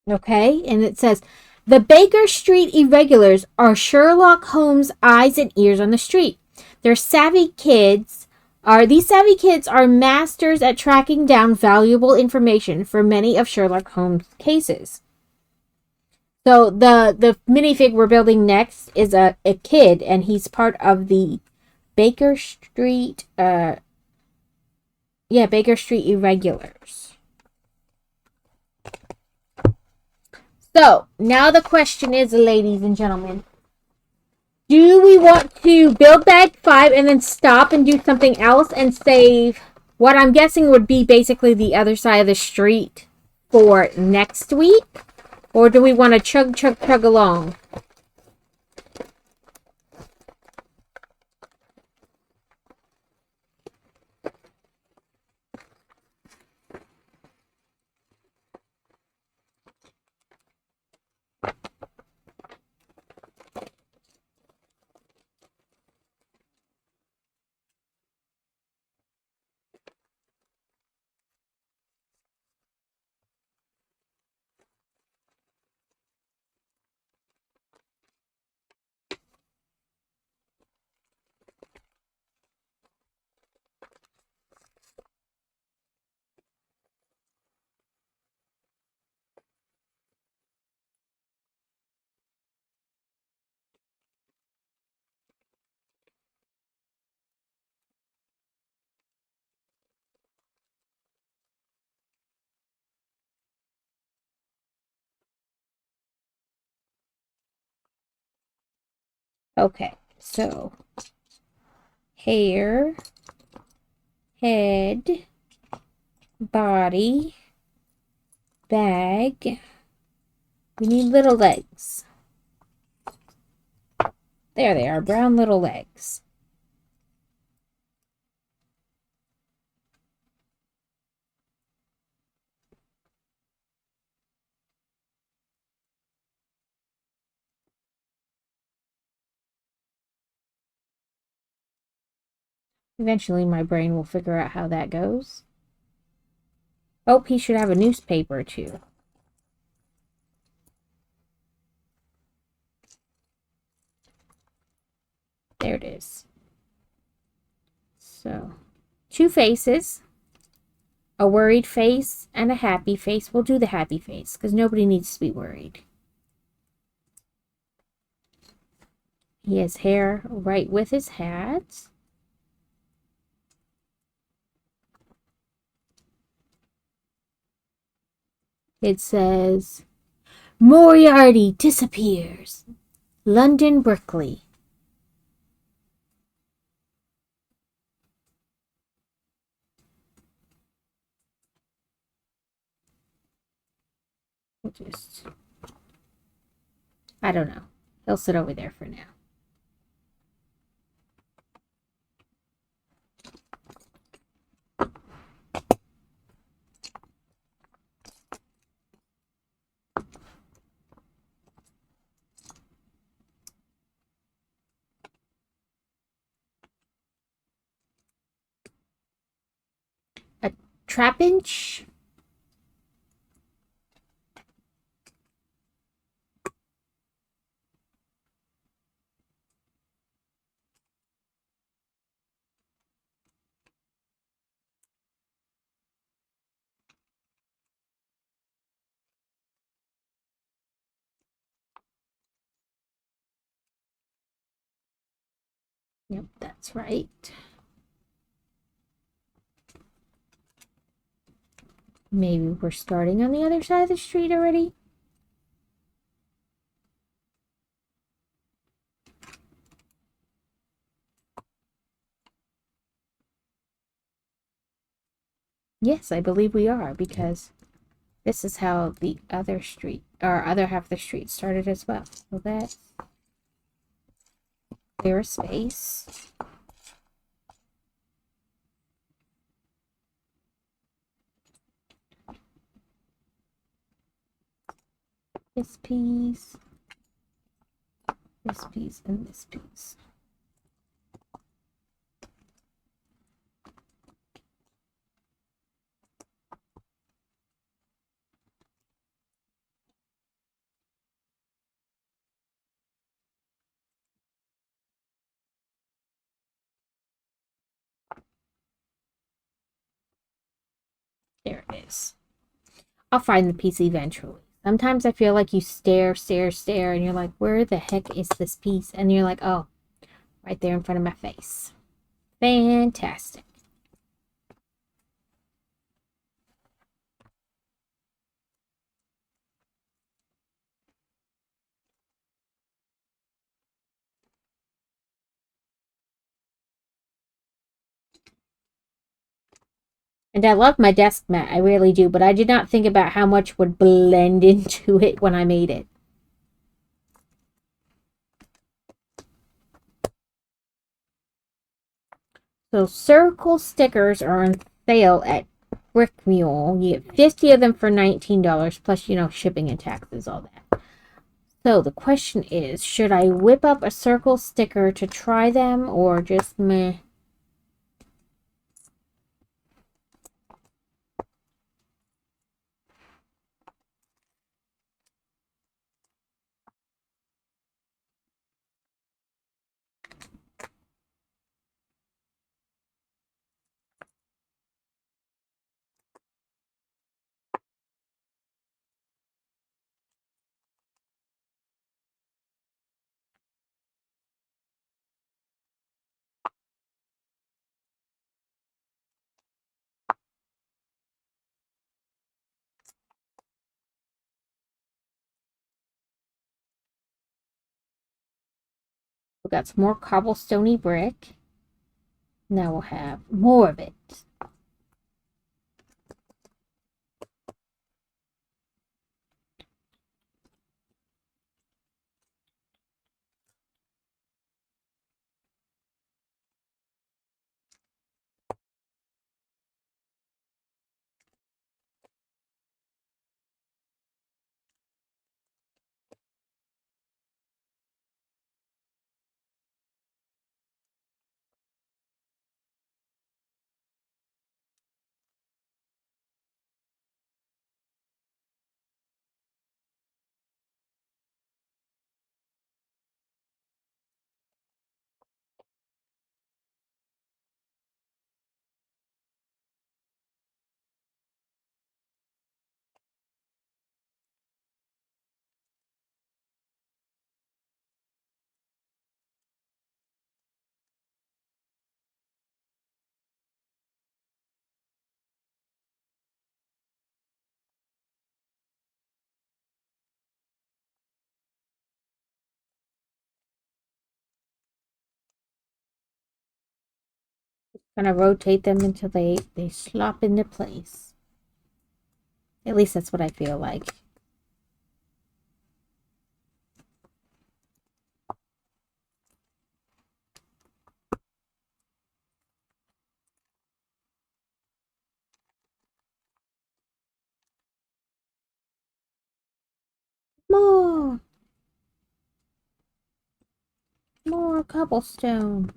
Okay, and it says the Baker Street irregulars are Sherlock Holmes' eyes and ears on the street. These savvy kids are masters at tracking down valuable information for many of Sherlock Holmes' cases. So the minifig we're building next is a kid, and he's part of the Baker Street Baker Street irregulars. So now the question is, ladies and gentlemen, do we want to build bag 5 and then stop and do something else and save what I'm guessing would be basically the other side of the street for next week? Or do we want to chug along? Okay, so hair, head, body, bag. We need little legs. There they are, brown little legs. Eventually my brain will figure out how that goes. Oh, he should have a newspaper too. There it is. So, 2 faces. A worried face and a happy face. We'll do the happy face because nobody needs to be worried. He has hair right with his hat. It says, Moriarty disappears. London Berkeley. I don't know. He'll sit over there for now. A trapinch. Yep, that's right. Maybe we're starting on the other side of the street already. Yes, I believe we are, because this is how the other street, or other half of the street started as well. So that's clear a space. This piece, and this piece. There it is. I'll find the piece eventually. Sometimes I feel like you stare, and you're like, where the heck is this piece? And you're like, oh, right there in front of my face. Fantastic. And I love my desk mat, I really do, but I did not think about how much would blend into it when I made it. So circle stickers are on sale at Brick Mule. You get 50 of them for $19, plus, shipping and taxes, all that. So the question is, should I whip up a circle sticker to try them, or just meh? We got some more cobblestoney brick. Now we'll have more of it. Gonna rotate them until they slop into place. At least that's what I feel like. More cobblestone.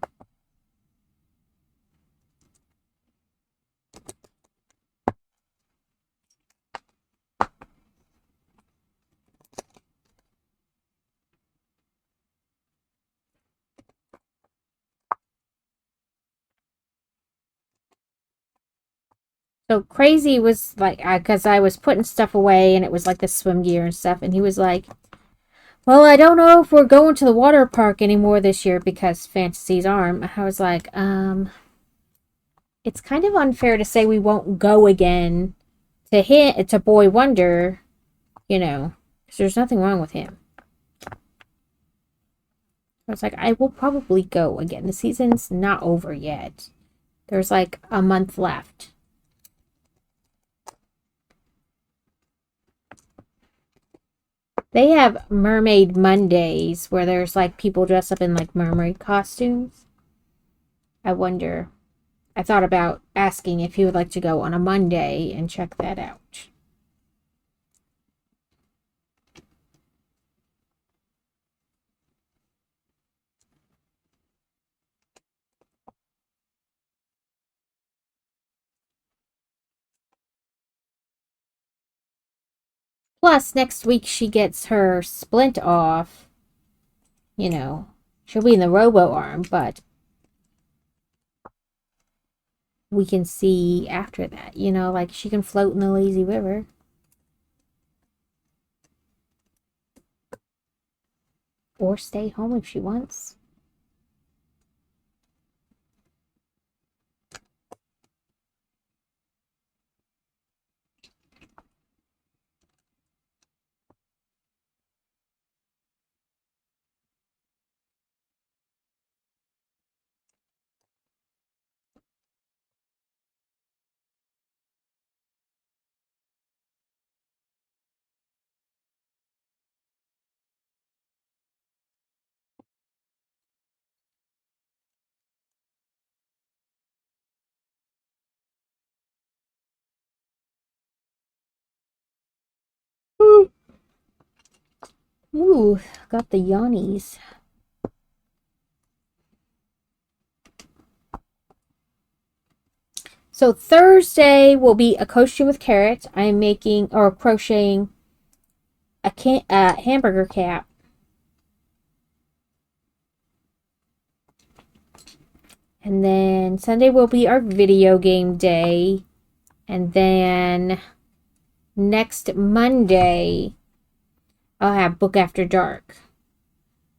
So Crazy was like, because I was putting stuff away and it was like the swim gear and stuff, and he was like, well, I don't know if we're going to the water park anymore this year because Fantasy's arm. I was like, it's kind of unfair to say we won't go again to Boy Wonder, because there's nothing wrong with him. I was like, I will probably go again. The season's not over yet. There's like a month left. They have Mermaid Mondays where there's like people dressed up in like mermaid costumes. I wonder. I thought about asking if he would like to go on a Monday and check that out. Plus, next week she gets her splint off. She'll be in the robo arm, but we can see after that. You know, like she can float in the lazy river. Or stay home if she wants. Ooh, got the yawnies. So Thursday will be a costume with carrots. I'm making or crocheting a hamburger cap. And then Sunday will be our video game day. And then next Monday, I'll have Book After Dark.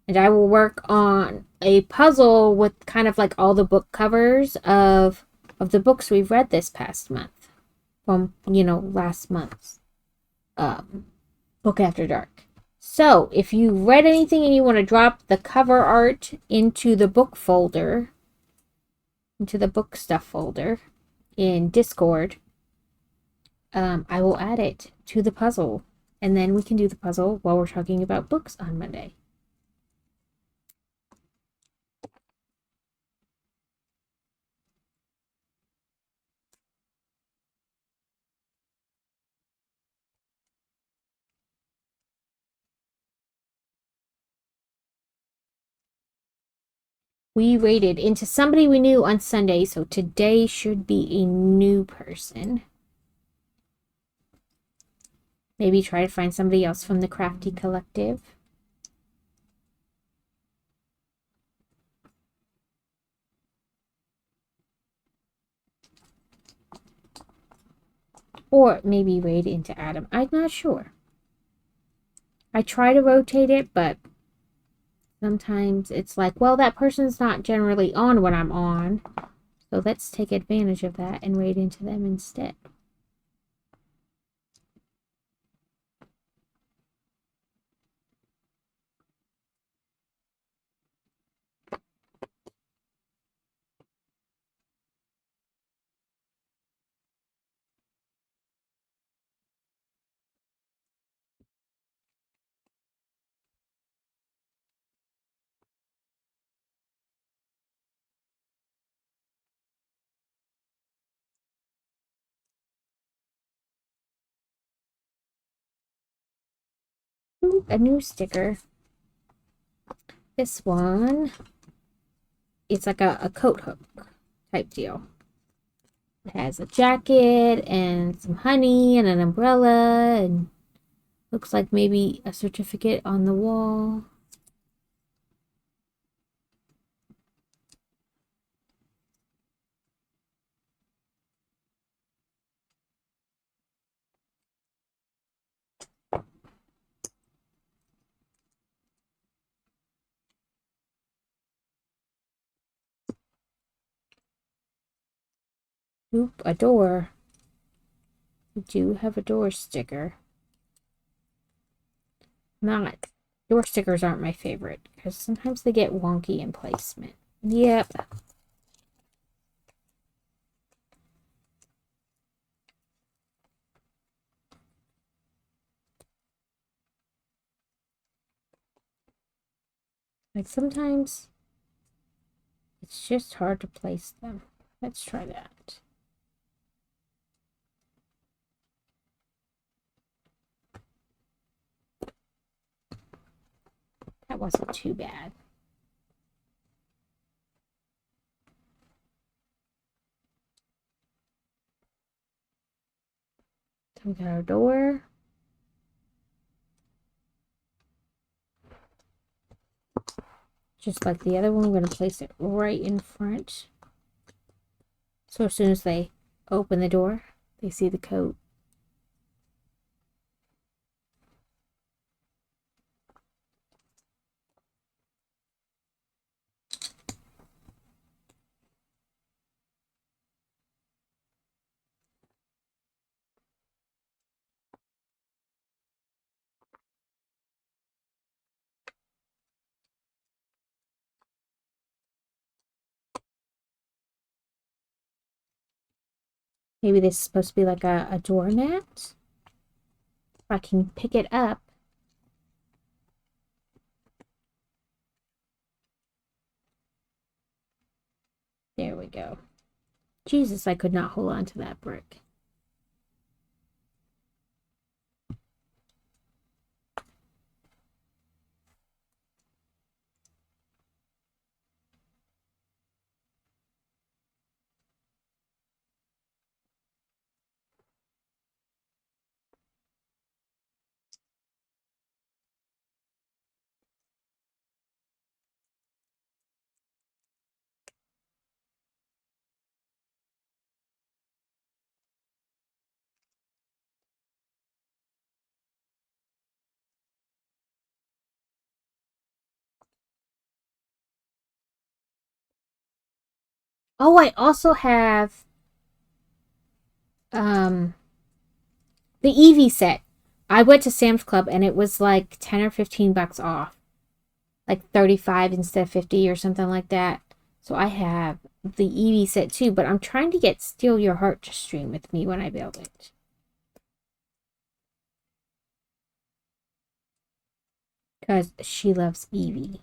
And I will work on a puzzle with kind of like all the book covers of the books we've read this past month. From, last month's Book After Dark. So, if you read anything and you want to drop the cover art into the book folder, into the book stuff folder in Discord, I will add it to the puzzle. And then we can do the puzzle while we're talking about books on Monday. We rated into somebody we knew on Sunday, so today should be a new person. Maybe try to find somebody else from the Crafty Collective. Or maybe raid into Adam. I'm not sure. I try to rotate it, but sometimes it's like, well, that person's not generally on when I'm on. So let's take advantage of that and raid into them instead. Ooh, a new sticker. This one, it's like a coat hook type deal. It has a jacket and some honey and an umbrella and looks like maybe a certificate on the wall. Oop, a door. We do have a door sticker. Door stickers aren't my favorite because sometimes they get wonky in placement. Yep. Like sometimes it's just hard to place them. Let's try that. That wasn't too bad. So we got our door. Just like the other one, we're going to place it right in front So as soon as they open the door, they see the coat. Maybe this is supposed to be like a doormat. If I can pick it up. There we go. Jesus, I could not hold on to that brick. Oh, I also have um the Eevee set. I went to Sam's Club and it was like 10 or 15 bucks off. Like 35 instead of 50 or something like that. So I have the Eevee set too, but I'm trying to get Steal Your Heart to stream with me when I build it. Because she loves Eevee.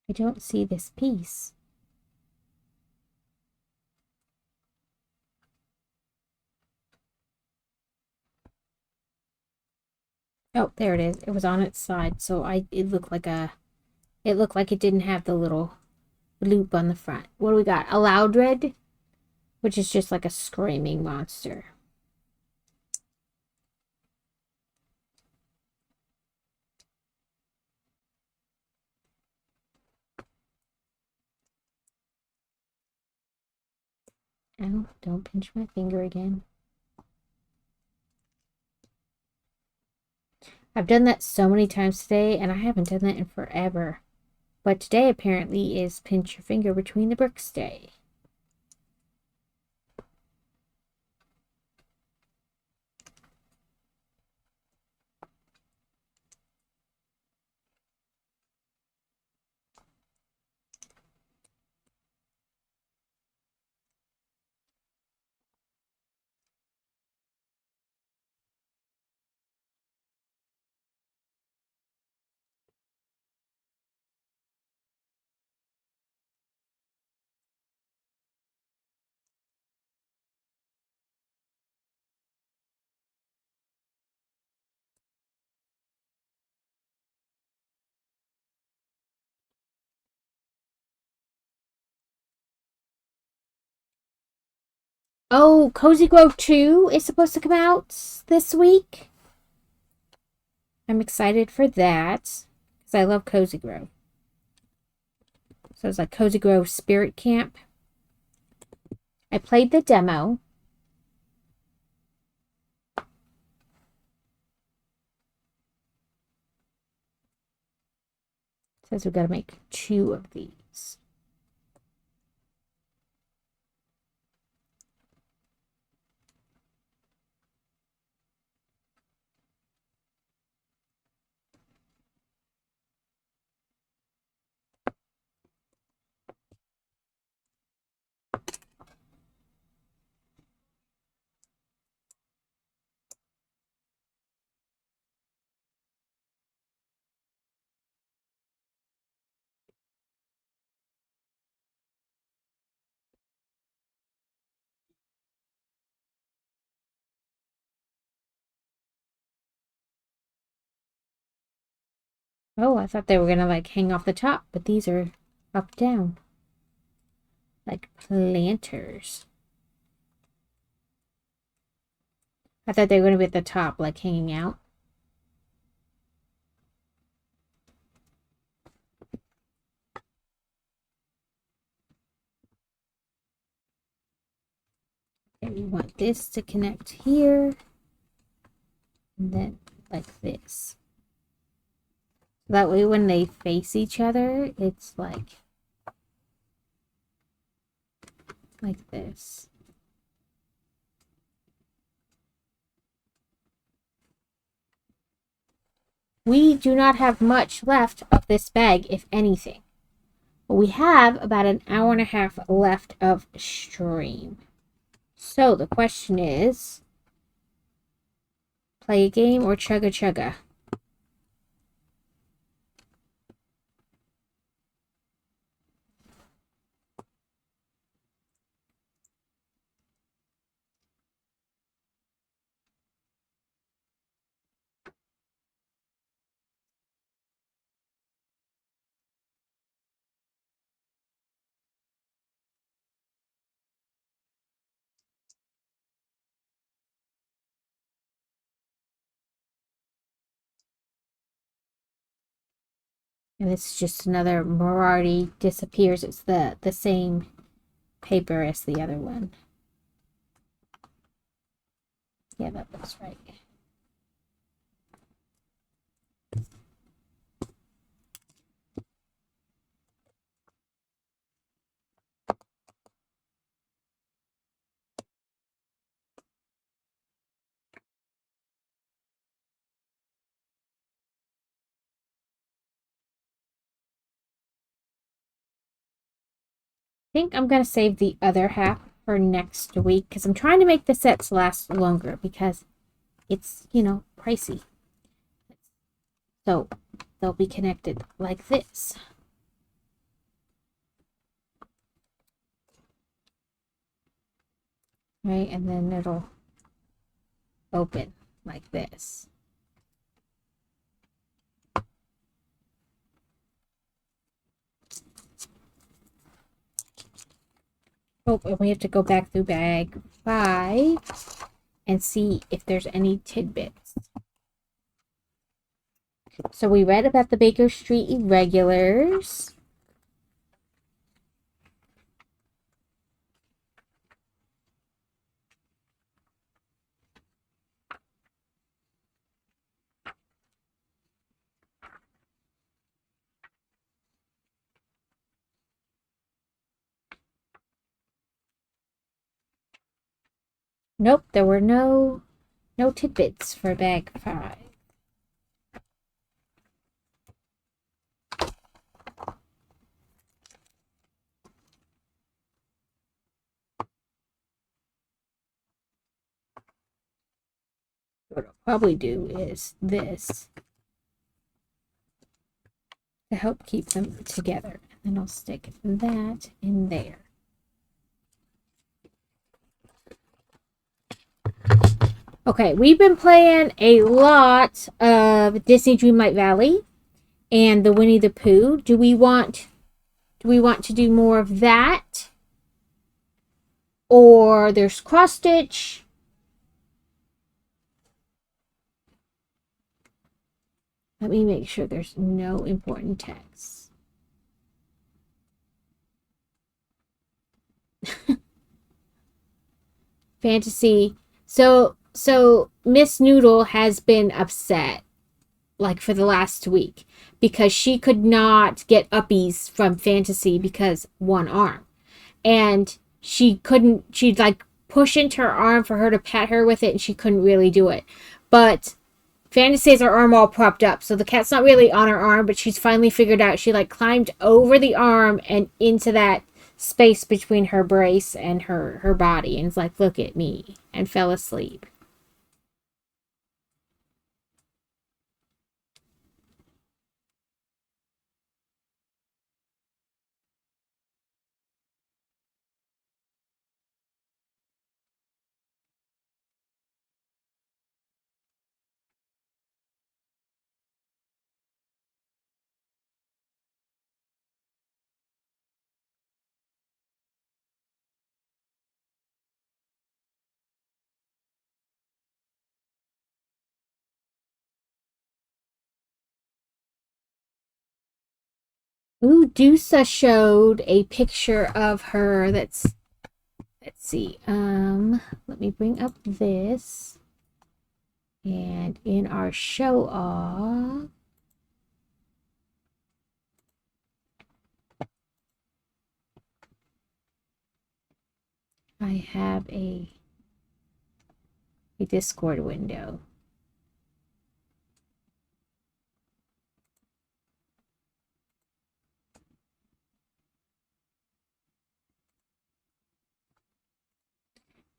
I don't see this piece. Oh, there it is. It was on its side, so it looked like it didn't have the little loop on the front. What do we got? A Loudred, which is just like a screaming monster. Oh, don't pinch my finger again. I've done that so many times today, and I haven't done that in forever. But today apparently is pinch your finger between the bricks day. Oh, Cozy Grove 2 is supposed to come out this week. I'm excited for that because I love Cozy Grove. So it's like Cozy Grove Spirit Camp. I played the demo. It says we've got to make 2 of these. Oh, I thought they were gonna like hang off the top, but these are up down. Like planters. I thought they were gonna be at the top, like hanging out. Okay, we want this to connect here. And then like this. That way when they face each other, it's like this. We do not have much left of this bag, if anything. But we have about an hour and a half left of stream. So the question is, play a game or chugga chugga? And it's just another Marathi disappears. It's the same paper as the other one. Yeah, that looks right. I think I'm going to save the other half for next week because I'm trying to make the sets last longer because it's, pricey. So they'll be connected like this. Right, and then it'll open like this. Oh, and we have to go back through bag 5 and see if there's any tidbits. So we read about the Baker Street irregulars. Nope, there were no tidbits for bag 5. What I'll probably do is this to help keep them together. And then I'll stick that in there. Okay, we've been playing a lot of Disney Dreamlight Valley and the Winnie the Pooh. Do we want to do more of that? Or there's cross stitch. Let me make sure there's no important text. Fantasy. So Miss Noodle has been upset like for the last week because she could not get uppies from Fantasy because one arm. And she'd like push into her arm for her to pet her with it and she couldn't really do it. But Fantasy has her arm all propped up, so the cat's not really on her arm, but she's finally figured out. She like climbed over the arm and into that space between her brace and her body and it's like, look at me, and fell asleep. Ooh, Dusa showed a picture of her. Let's see. Let me bring up this. And in our show off, I have a Discord window.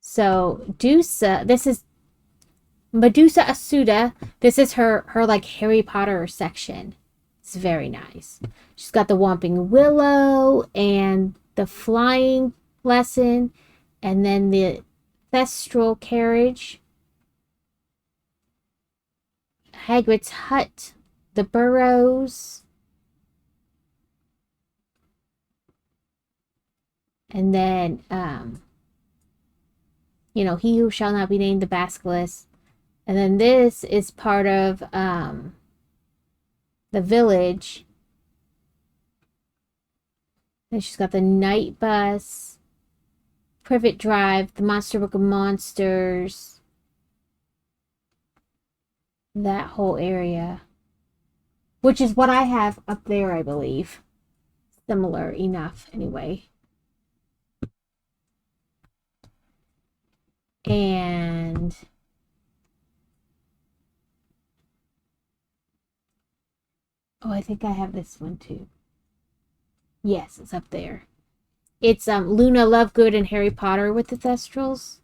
So Dusa, this is Medusa Asuda. This is her like Harry Potter section. It's very nice. She's got the Whomping Willow and the flying lesson, and then the Thestral carriage, Hagrid's hut, the burrows, and then he who shall not be named, the basilisk. And then this is part of the village. And she's got the night bus, Privet Drive, the Monster Book of Monsters, that whole area, which is what I have up there, I believe. Similar enough, anyway. And oh, I think I have this one too. Yes, it's up there. It's Luna Lovegood and Harry Potter with the Thestrals.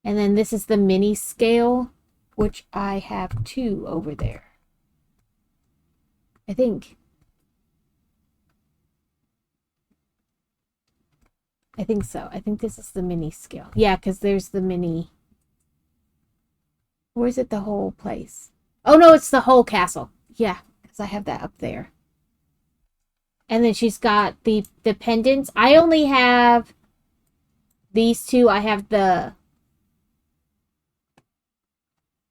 And then this is the mini scale, which I have two over there. I think so. I think this is the mini scale. Yeah, because there's the mini. Or is it the whole place? Oh, no, it's the whole castle. Yeah, because I have that up there. And then she's got the pendants. I only have these two. I have the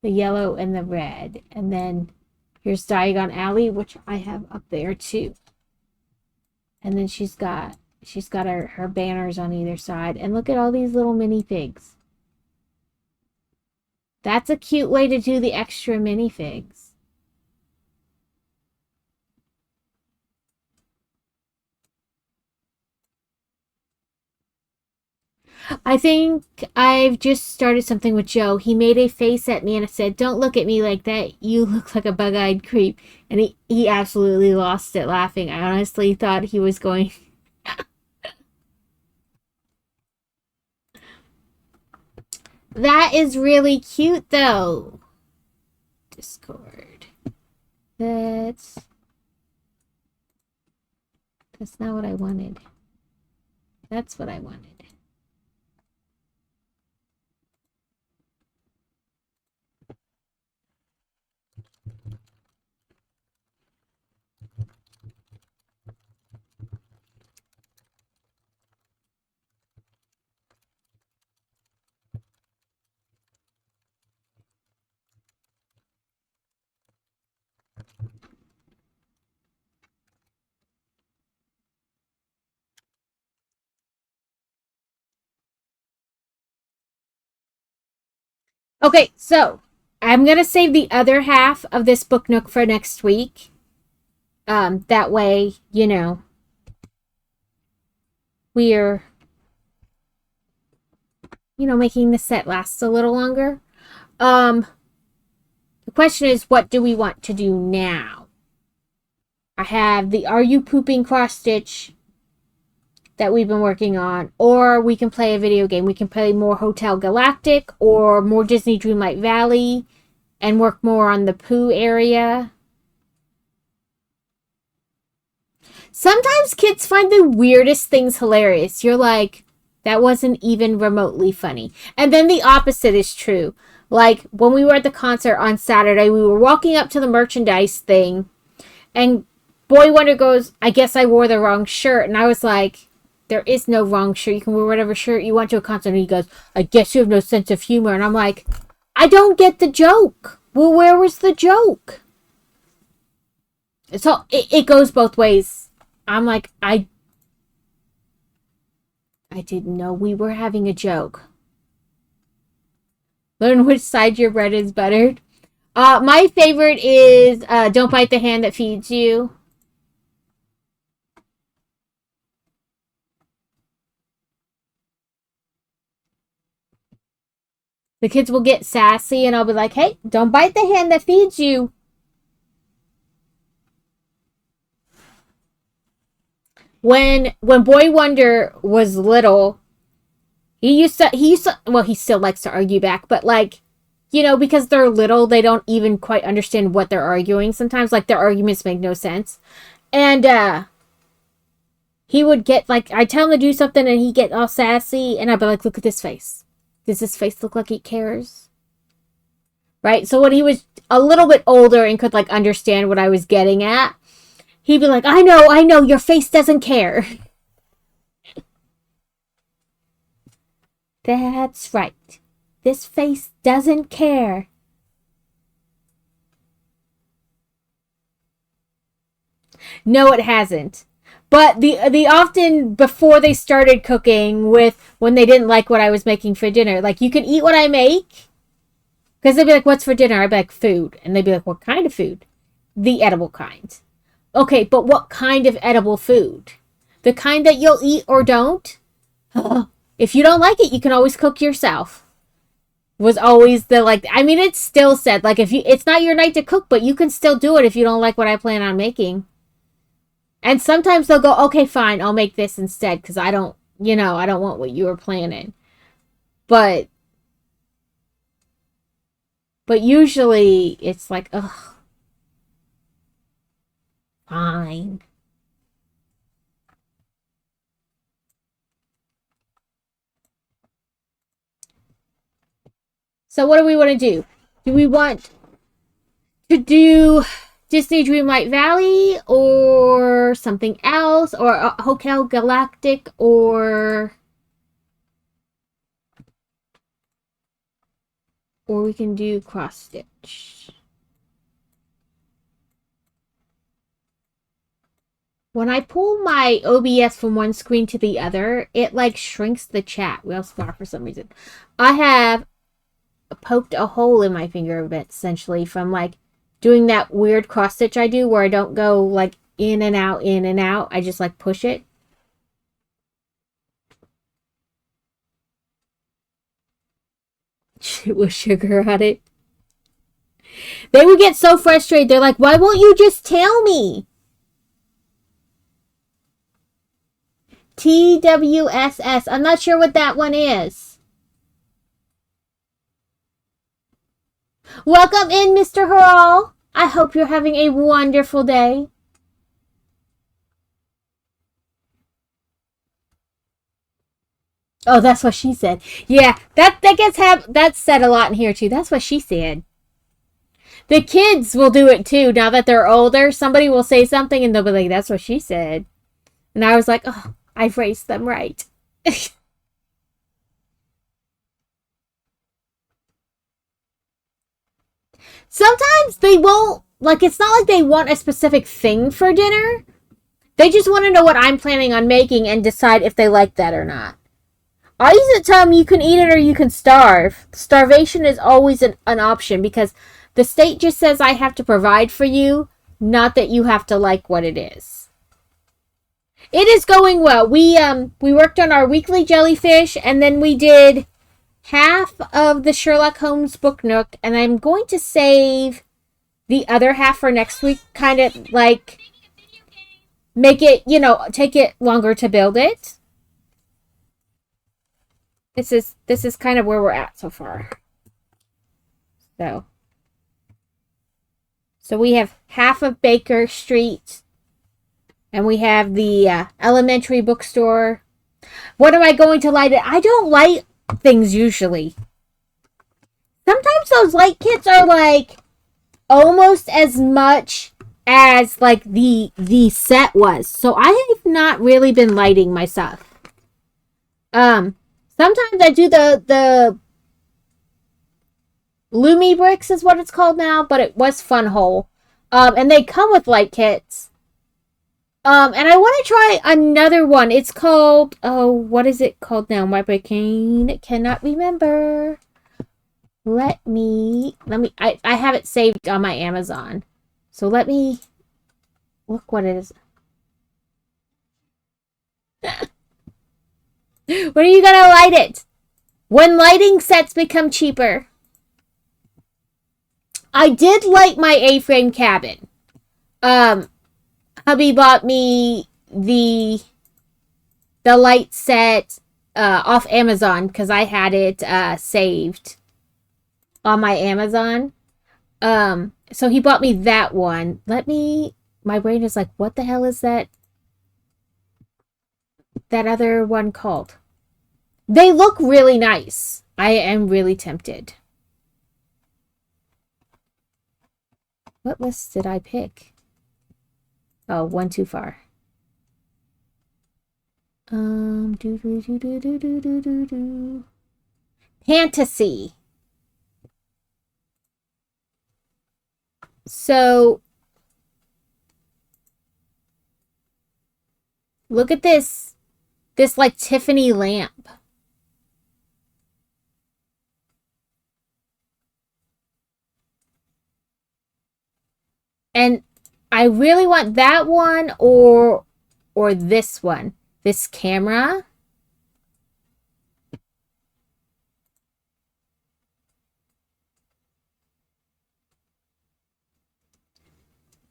yellow and the red. And then here's Diagon Alley, which I have up there too. And then she's got her banners on either side. And look at all these little minifigs. That's a cute way to do the extra minifigs. I think I've just started something with Joe. He made a face at me and said, "Don't look at me like that. You look like a bug-eyed creep." And he absolutely lost it laughing. I honestly thought he was going... That is really cute, though. Discord. That's not what I wanted. That's what I wanted. Okay, so I'm going to save the other half of this book nook for next week. That way, we're, making the set last a little longer. The question is, what do we want to do now? I have the Are You Pooping cross stitch that we've been working on, or we can play a video game. We can play more Hotel Galactic or more Disney Dreamlight Valley and work more on the poo area. Sometimes kids find the weirdest things hilarious. You're like, that wasn't even remotely funny. And then the opposite is true. Like, when we were at the concert on Saturday, we were walking up to the merchandise thing, and Boy Wonder goes, "I guess I wore the wrong shirt." And I was like, there is no wrong shirt. You can wear whatever shirt you want to a concert. And he goes, "I guess you have no sense of humor." And I'm like, I don't get the joke. Well, where was the joke? So it goes both ways. I'm like, I didn't know we were having a joke. Learn which side your bread is buttered. My favorite is don't bite the hand that feeds you. The kids will get sassy and I'll be like, hey, don't bite the hand that feeds you. When Boy Wonder was little, he used to, well, he still likes to argue back, but like, you know, because they're little, they don't even quite understand what they're arguing. Sometimes, like, their arguments make no sense. And, he would get, like, I'd tell him to do something and he'd get all sassy, and I'd be like, look at this face. Does this face look like he cares? Right? So when he was a little bit older and could, like, understand what I was getting at, he'd be like, I know, your face doesn't care. That's right. This face doesn't care. No, it hasn't. But the often before they started cooking with when they didn't like what I was making for dinner, like, you can eat what I make. Because they'd be like, what's for dinner? I'd be like, food. And they'd be like, what kind of food? The edible kind. Okay, but what kind of edible food? The kind that you'll eat or don't? If you don't like it, you can always cook yourself. Was always the, like, I mean, it's still said, like, if you, it's not your night to cook, but you can still do it if you don't like what I plan on making. And sometimes they'll go, okay, fine, I'll make this instead, because I don't want what you were planning. But usually it's like, ugh, fine. So what do we want to do? Do we want to do Disney Dreamlight Valley or something else, or Hotel Galactic, or we can do Cross Stitch? When I pull my OBS from one screen to the other, it like shrinks the chat real small for some reason. I have poked a hole in my finger essentially from like doing that weird cross stitch I do where I don't go like in and out, in and out. I just like push it. With sugar on it. They would get so frustrated. They're like, why won't you just tell me? TWSS. I'm not sure what that one is. Welcome in, Mr. Hurrell. I hope you're having a wonderful day. Oh, that's what she said. Yeah, that's said a lot in here too. That's what she said. The kids will do it too. Now that they're older, somebody will say something and they'll be like, that's what she said. And I was like, oh, I've raised them right. Sometimes they won't, like, it's not like they want a specific thing for dinner. They just want to know what I'm planning on making and decide if they like that or not. I usually tell them you can eat it or you can starve. Starvation is always an option because the state just says I have to provide for you, not that you have to like what it is. It is going well. We worked on our weekly jellyfish, and then we did half of the Sherlock Holmes book Nook, and I'm going to save the other half for next week. Kind of like make it, take it longer to build it. This is kind of where we're at so far. So we have half of Baker Street, and we have the elementary bookstore. What am I going to light it? I don't light things usually. Sometimes those light kits are like almost as much as like the set was. So I have not really been lighting my stuff. Sometimes I do the Lumi Bricks is what it's called now, but it was Fun Hole. And they come with light kits. And I want to try another one. It's called, oh, what is it called now? My brain cannot remember. Let me, I have it saved on my Amazon. So let me look what it is. When are you gonna light it? When lighting sets become cheaper. I did light my A-frame cabin. Hubby bought me the light set off Amazon because I had it saved on my Amazon. So he bought me that one. My brain is like, what the hell is that other one called? They look really nice. I am really tempted. What list did I pick? Oh, one too far. Fantasy. So, look at this like Tiffany lamp. And I really want that one or this one. This camera.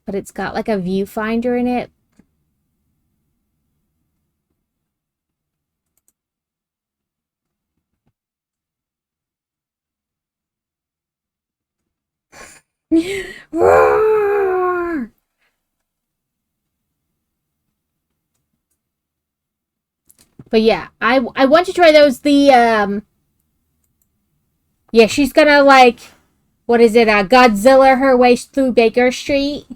But it's got like a viewfinder in it. But yeah, I want to try those. Yeah, she's gonna like, what is it? Godzilla her way through Baker Street.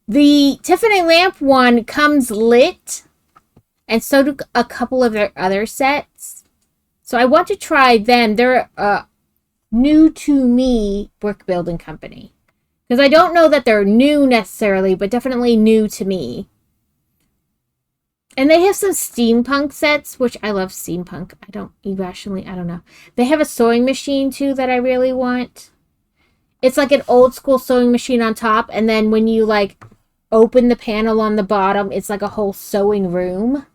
The Tiffany lamp one comes lit, and so do a couple of their other sets. So I want to try them. They're new to me brick building company. Because I don't know that they're new necessarily, but definitely new to me. And they have some steampunk sets, which I love steampunk. I don't know. They have a sewing machine too that I really want. It's like an old school sewing machine on top, and then when you like open the panel on the bottom, it's like a whole sewing room.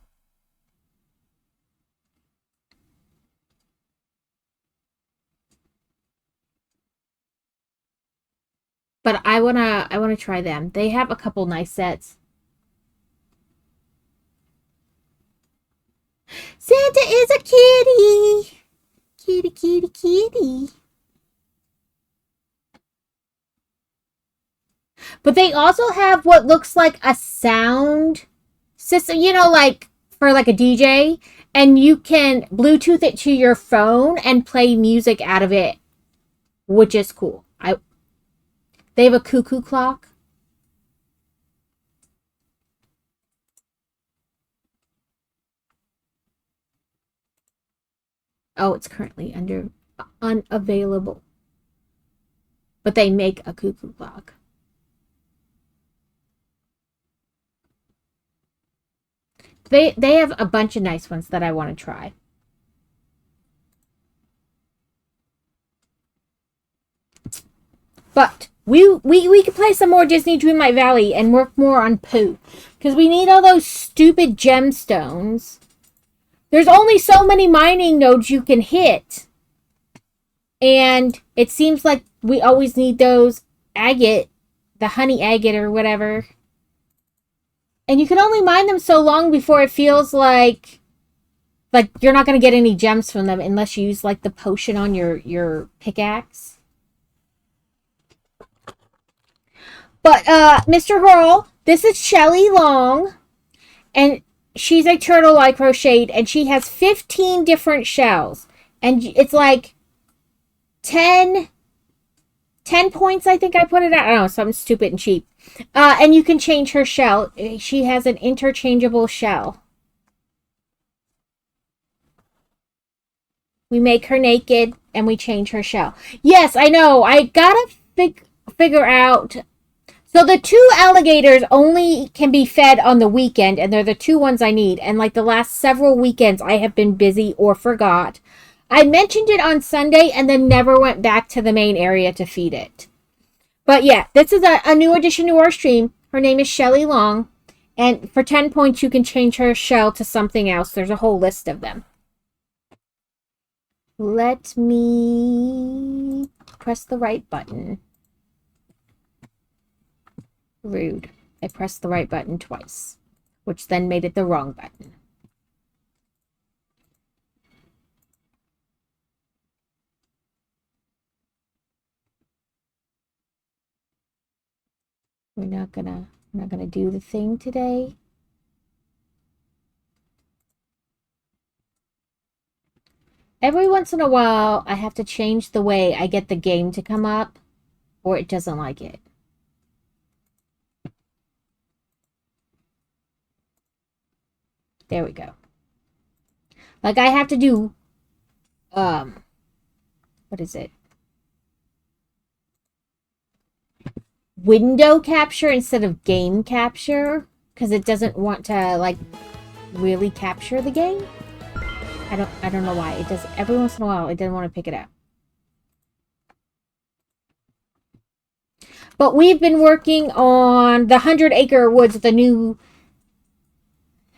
But I wanna try them. They have a couple nice sets. Santa is a kitty. Kitty, kitty, kitty. But they also have what looks like a sound system, like for like a DJ, and you can Bluetooth it to your phone and play music out of it, which is cool. They have a cuckoo clock. Oh, it's currently unavailable. But they make a cuckoo clock. They have a bunch of nice ones that I want to try. But we could play some more Disney Dreamlight Valley and work more on Pooh. Because we need all those stupid gemstones. There's only so many mining nodes you can hit. And it seems like we always need those agate, the honey agate or whatever. And you can only mine them so long before it feels like you're not going to get any gems from them unless you use like the potion on your pickaxe. But Mr. Hurl, this is Shelly Long, and she's a turtle I crocheted, and she has 15 different shells. And it's like 10 points, I think I put it at. I don't know, something stupid and cheap. And you can change her shell. She has an interchangeable shell. We make her naked and we change her shell. Yes, I know. I gotta figure out. So the 2 alligators only can be fed on the weekend, and they're the 2 ones I need. And like the last several weekends, I have been busy or forgot. I mentioned it on Sunday and then never went back to the main area to feed it. But yeah, this is a new addition to our stream. Her name is Shelly Long. And for 10 points, you can change her shell to something else. There's a whole list of them. Let me press the right button. Rude. I pressed the right button twice, which then made it the wrong button. We're not gonna do the thing today. Every once in a while, I have to change the way I get the game to come up, or it doesn't like it. There we go. Like I have to do, what is it? Window capture instead of game capture, because it doesn't want to, like, really capture the game. I don't know why. It does every once in a while. It doesn't want to pick it up. But we've been working on the 100 Acre Woods, the new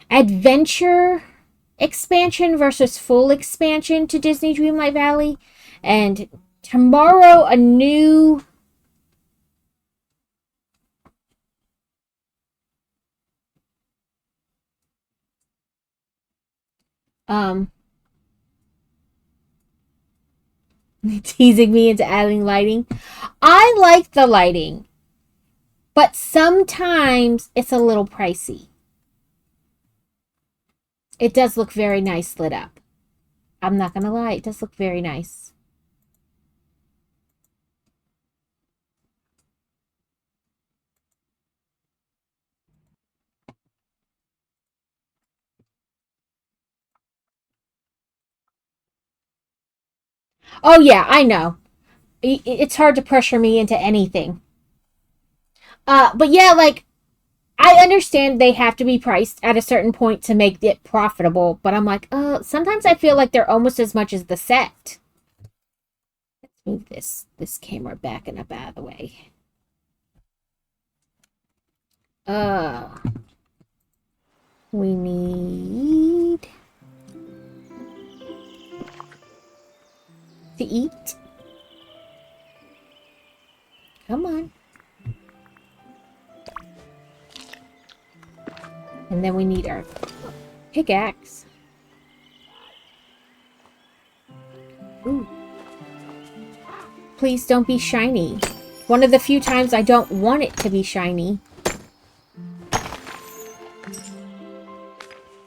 adventure expansion versus full expansion to Disney Dreamlight Valley. And tomorrow, a new teasing me into adding lighting. I like the lighting, but sometimes it's a little pricey. It does look very nice lit up. I'm not gonna lie, it does look very nice. Oh yeah, I know. It's hard to pressure me into anything. But yeah, like, I understand they have to be priced at a certain point to make it profitable, but I'm like, sometimes I feel like they're almost as much as the set. Let's move this camera back and up out of the way. We need to eat. Come on. And then we need our pickaxe. Ooh. Please don't be shiny. One of the few times I don't want it to be shiny.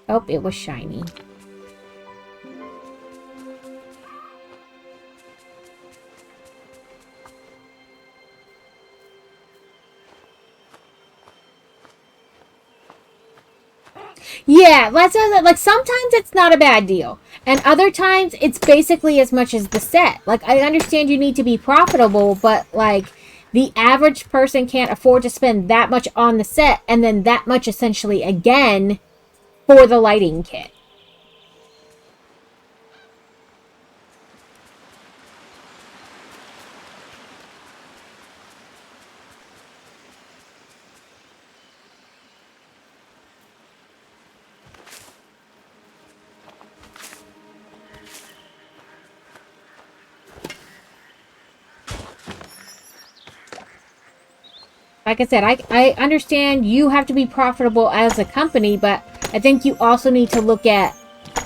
Oh, it was shiny. Yeah, like sometimes it's not a bad deal. And other times it's basically as much as the set. Like, I understand you need to be profitable, but like the average person can't afford to spend that much on the set and then that much essentially again for the lighting kit. Like I said, I understand you have to be profitable as a company, but I think you also need to look at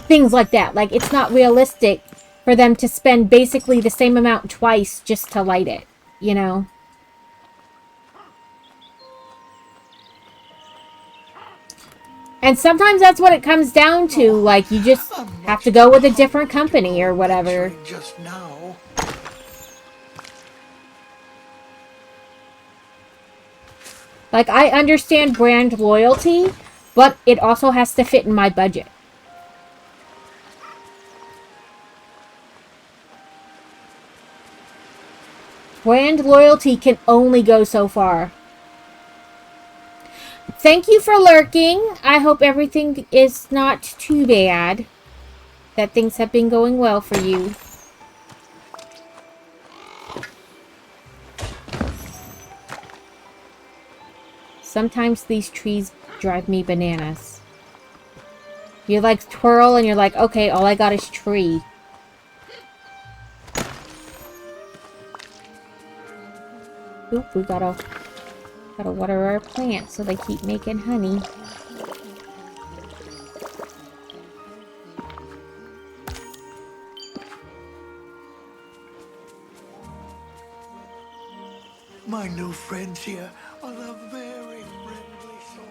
things like that. Like, it's not realistic for them to spend basically the same amount twice just to light it, you know? And sometimes that's what it comes down to. Like, you just have to go with a different company or whatever. Just now. Like, I understand brand loyalty, but it also has to fit in my budget. Brand loyalty can only go so far. Thank you for lurking. I hope everything is not too bad. That things have been going well for you. Sometimes these trees drive me bananas. You like twirl and you're like, okay, all I got is tree. Oop, we gotta water our plants so they keep making honey. My new friends here are the very friendly sort.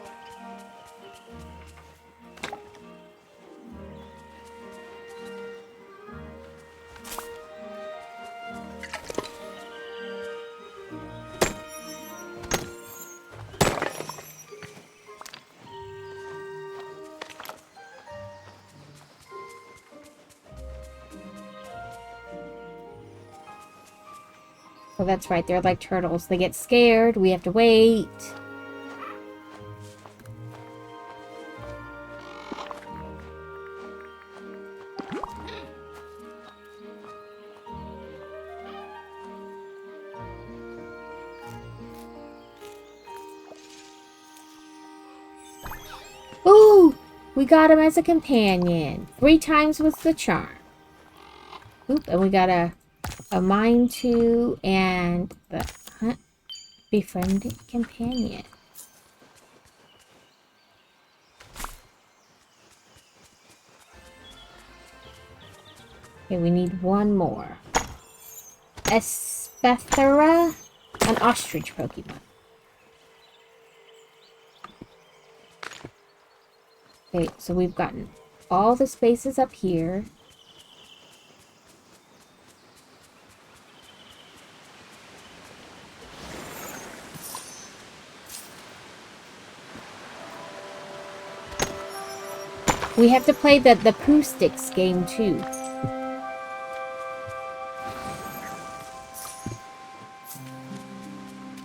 Oh, that's right. They're like turtles. They get scared. We have to wait. Ooh! We got him as a companion. 3 times was the charm. Oop, and we got a mine too, and the hunt befriended companion. Okay, we need one more. Espethera, an ostrich Pokemon. Okay, so we've gotten all the spaces up here. We have to play the Pooh Sticks game too.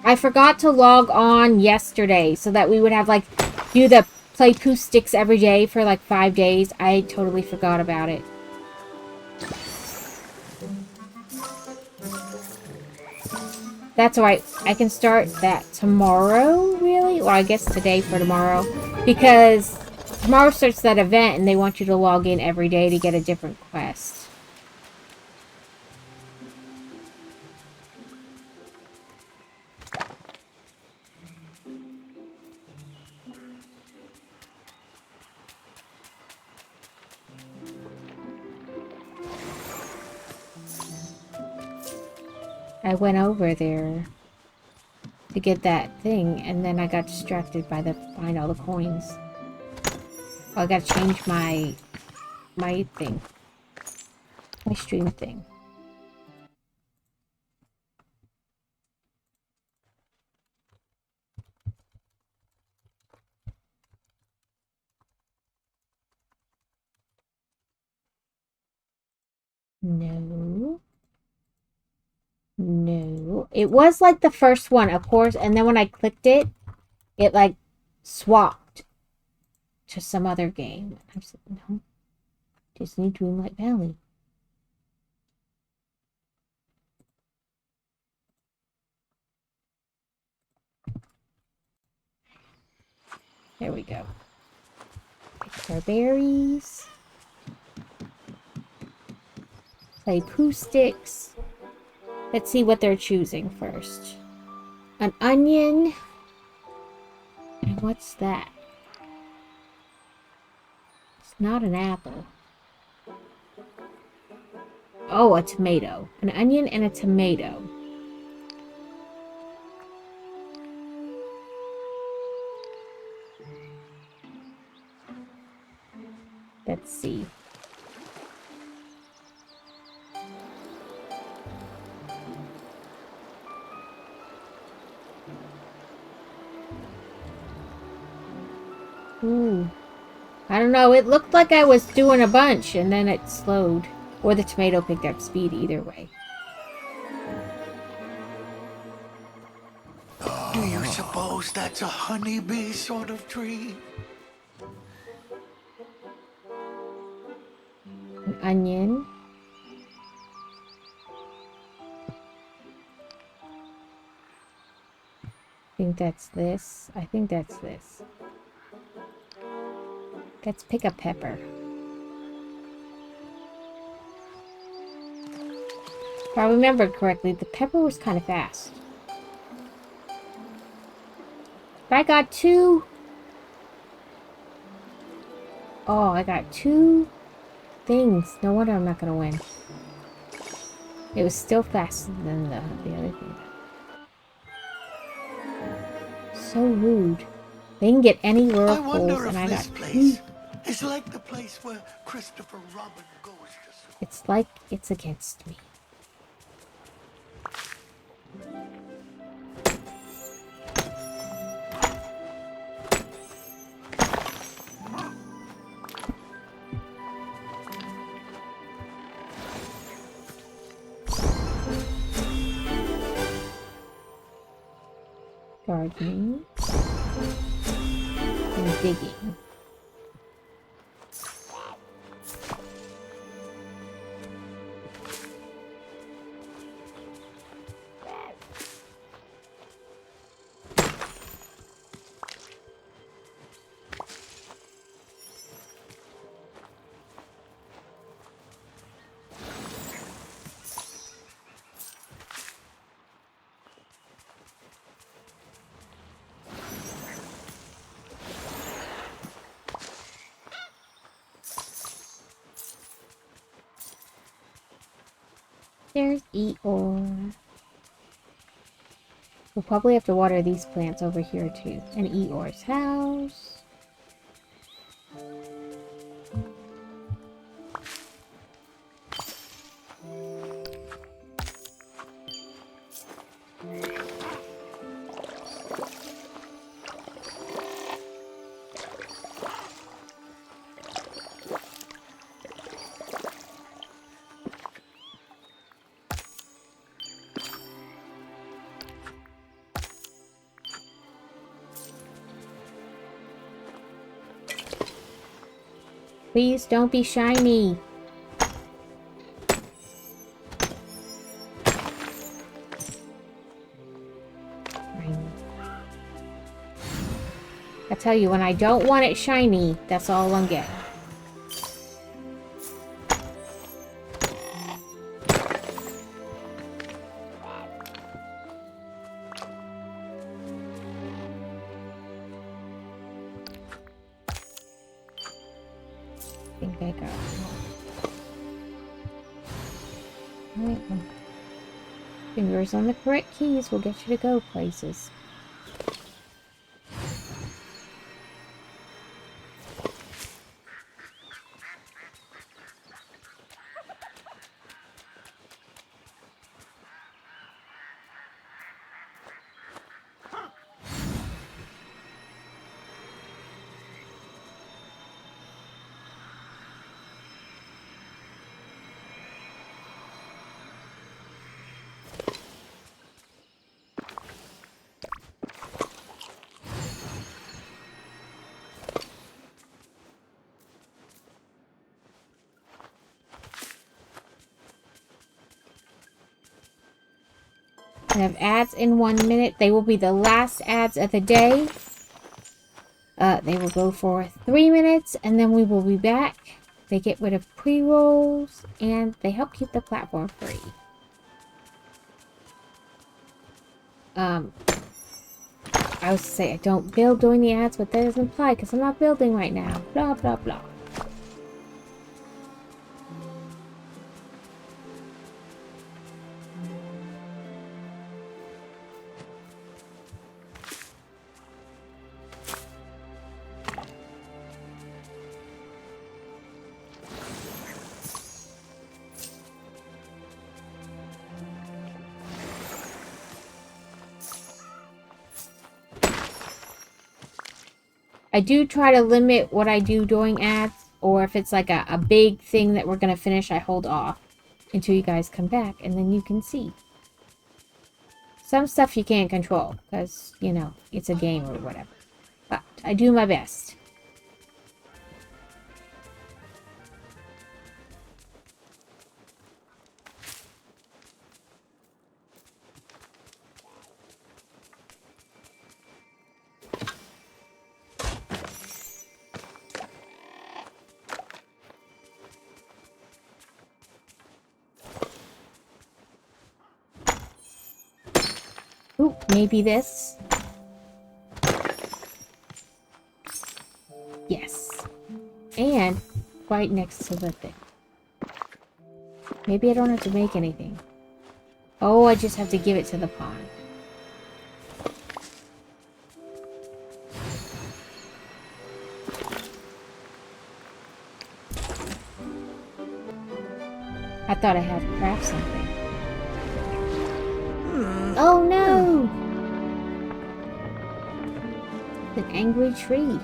I forgot to log on yesterday so that we would have like do the play Pooh Sticks every day for like 5 days. I totally forgot about it. That's alright. I can start that tomorrow, really? Well, I guess today for tomorrow. Because tomorrow starts that event and they want you to log in every day to get a different quest. I went over there to get that thing, and then I got distracted by find all the coins. Oh, I gotta change my thing. My stream thing. No. No. It was like the first one, of course, and then when I clicked it, it like swapped to some other game. I was like, no. Disney Dreamlight Valley. There we go. Pick our berries. Play Pooh Sticks. Let's see what they're choosing first. An onion. And what's that? It's not an apple. Oh, a tomato. An onion and a tomato. Let's see. Ooh. I don't know. It looked like I was doing a bunch and then it slowed. Or the tomato picked up speed either way. Do you suppose that's a honeybee sort of tree? An onion. I think that's this. I think that's this. Let's pick a pepper. If I remember correctly, the pepper was kind of fast. I got 2. Oh, I got 2 things. No wonder I'm not gonna win. It was still faster than the other thing. So rude. They can get any whirlpools, and I got 2. It's like the place where Christopher Robin goes to school. It's like it's against me. Gardening and digging. There's Eeyore. We'll probably have to water these plants over here too. And Eeyore's house. Please don't be shiny. I tell you, when I don't want it shiny, that's all I'm getting. Fingers on the correct keys will get you to go places. I have ads in 1 minute. They will be the last ads of the day. They will go for 3 minutes, and then we will be back. They get rid of pre-rolls, and they help keep the platform free. I was to say I don't build during the ads, but that doesn't apply because I'm not building right now. Blah, blah, blah. I do try to limit what I do during ads, or if it's like a big thing that we're going to finish, I hold off until you guys come back, and then you can see. Some stuff you can't control because, you know, it's a game or whatever. But I do my best. Ooh, maybe this. Yes. And right next to the thing. Maybe I don't have to make anything. Oh, I just have to give it to the pond. I thought I had to craft something. Oh no! An angry tree.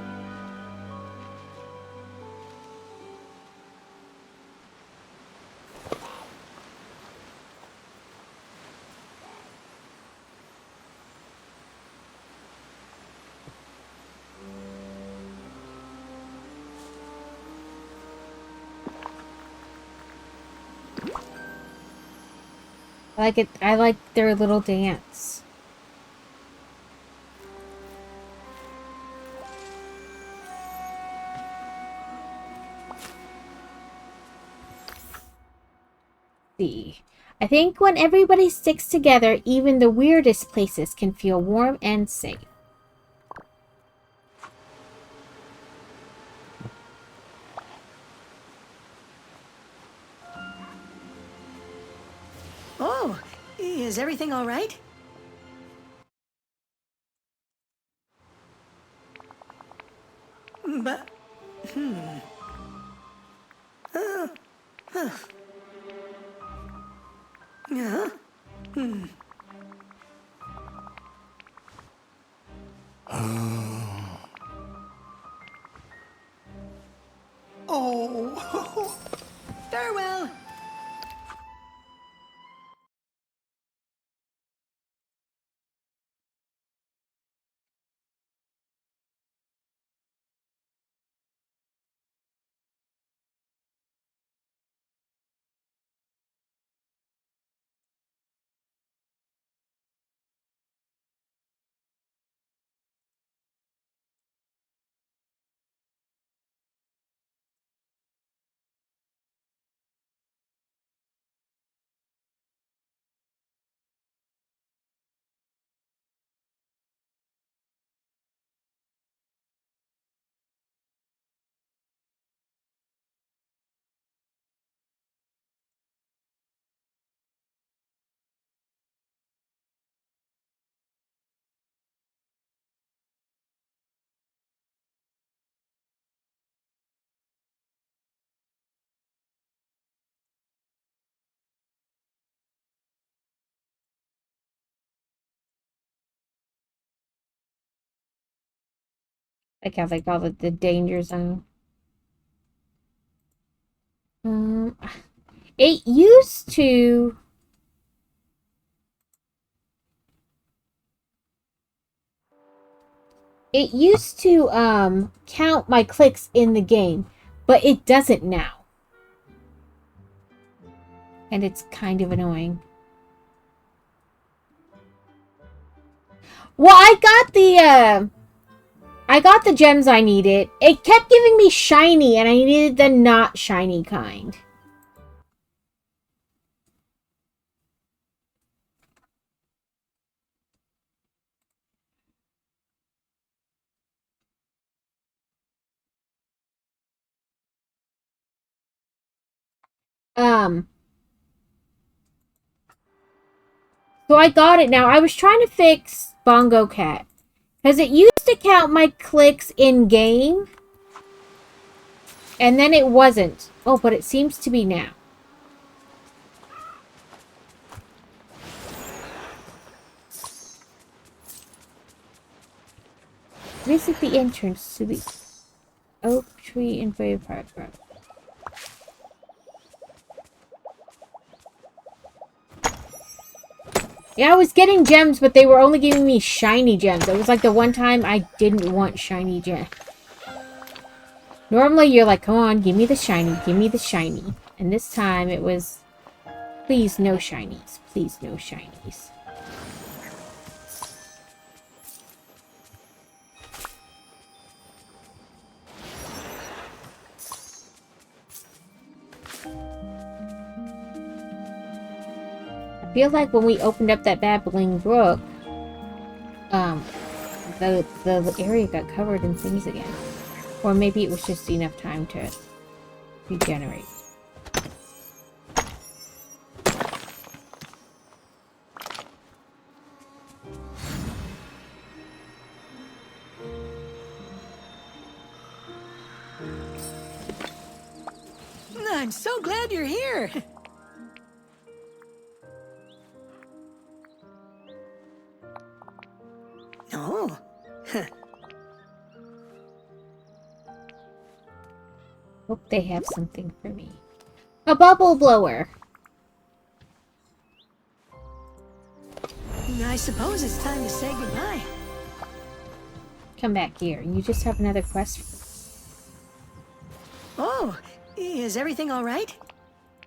I like it. I like their little dance. See. I think when everybody sticks together, even the weirdest places can feel warm and safe. Oh, is everything all right? But, yeah. Oh, Farewell. Like how they call it the danger zone. Um, it used to. It used to count my clicks in the game, but it doesn't now. And it's kind of annoying. Well, I got the gems I needed. It kept giving me shiny, and I needed the not shiny kind. So I got it now. I was trying to fix Bongo Cat. Because it used to count my clicks in game. And then it wasn't. Oh, but it seems to be now. Visit the entrance to the oak tree in Brave Park. Yeah, I was getting gems, but they were only giving me shiny gems. It was like the one time I didn't want shiny gems. Normally, you're like, come on, give me the shiny, give me the shiny. And this time, it was, please, no shinies. Please, no shinies. I feel like when we opened up that babbling brook, the area got covered in things again. Or maybe it was just enough time to regenerate. I'm so glad you're here. Oh. Hope they have something for me. A bubble blower! I suppose it's time to say goodbye. Come back here. You just have another quest. Oh, is everything all right?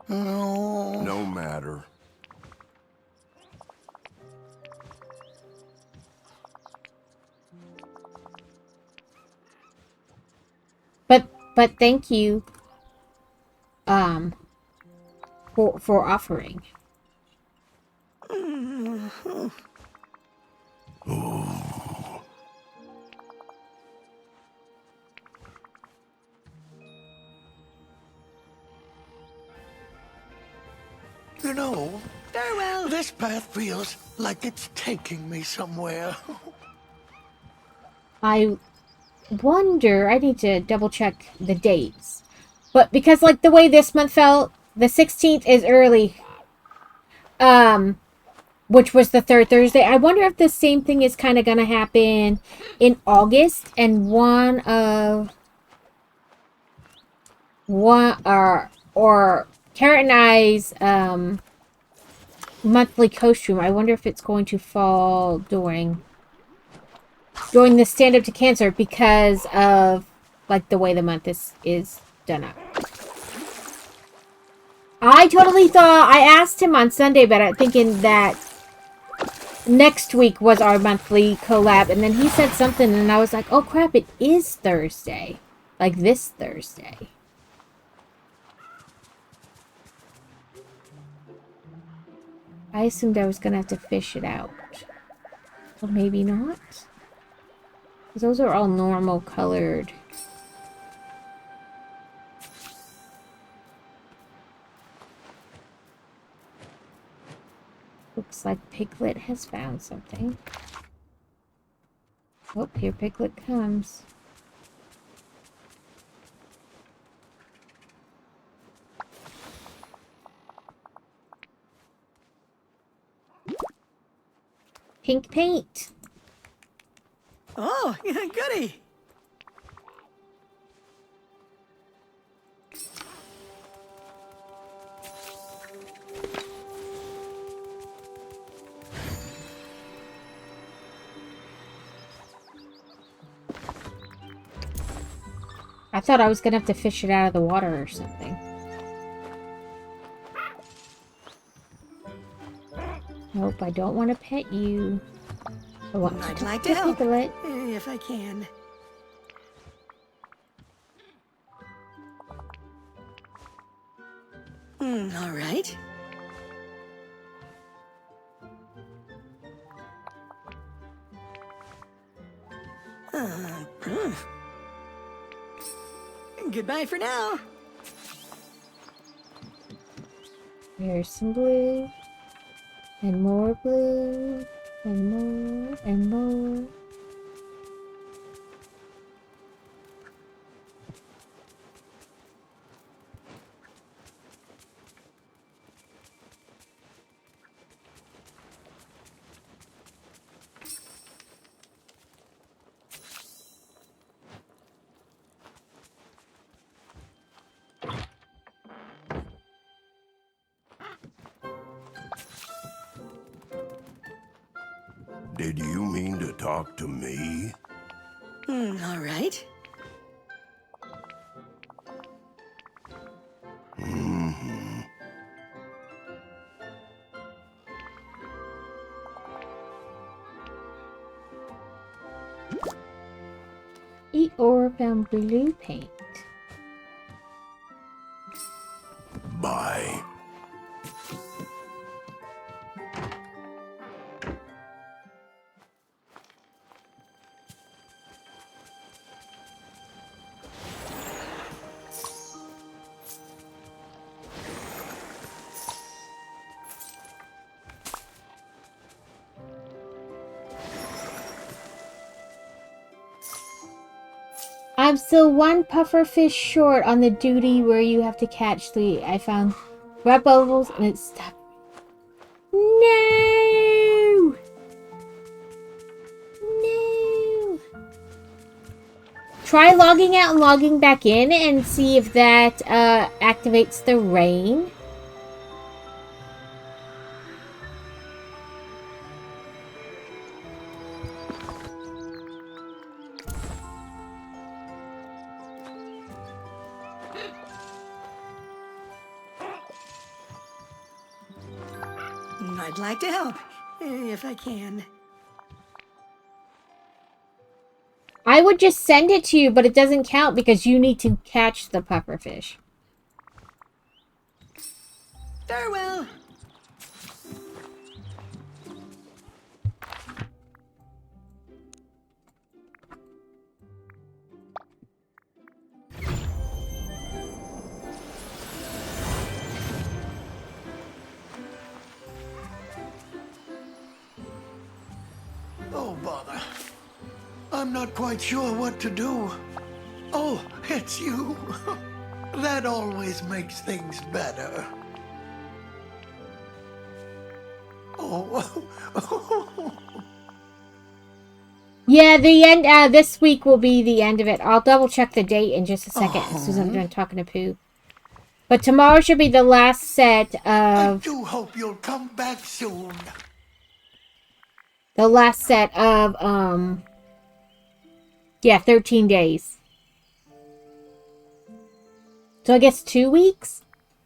No matter. But thank you, for offering. You know, Farewell. this path feels like it's taking me somewhere. I wonder, I need to double check the dates. But because like the way this month felt, the 16th is early. Which was the third Thursday. I wonder if the same thing is kind of going to happen in August, and one or Carrot and I's monthly costume. I wonder if it's going to fall during the stand up to cancer because of like the way the month is done up. I totally thought, I asked him on Sunday, but I'm thinking that next week was our monthly collab, and then he said something, and I was like, oh crap, it is Thursday. Like this Thursday. I assumed I was gonna have to fish it out. Or maybe not. Because those are all normal colored. Looks like Piglet has found something. Oh, here Piglet comes. Pink paint. Oh, goody. I thought I was gonna have to fish it out of the water or something. Nope, I don't want to pet you. I want I'd to like to help, Piglet. if I can. All right. Goodbye for now. There's some blue. And more blue. And more. And more. Did you mean to talk to me? All right. Eat or found blue paint. Bye. I'm still one pufferfish short on the duty where you have to catch three. I found red bubbles and it stopped. No! No! Try logging out and logging back in and see if that activates the rain. I'd like to help, if I can. I would just send it to you, but it doesn't count because you need to catch the pufferfish. Farewell. Oh, bother. I'm not quite sure what to do. Oh, it's you. That always makes things better. Oh. Yeah, the end. This week will be the end of it. I'll double check the date in just a second as soon as I'm done talking to Pooh. But tomorrow should be the last set I of do hope you'll come back soon. yeah, 13 days. So I guess 2 weeks?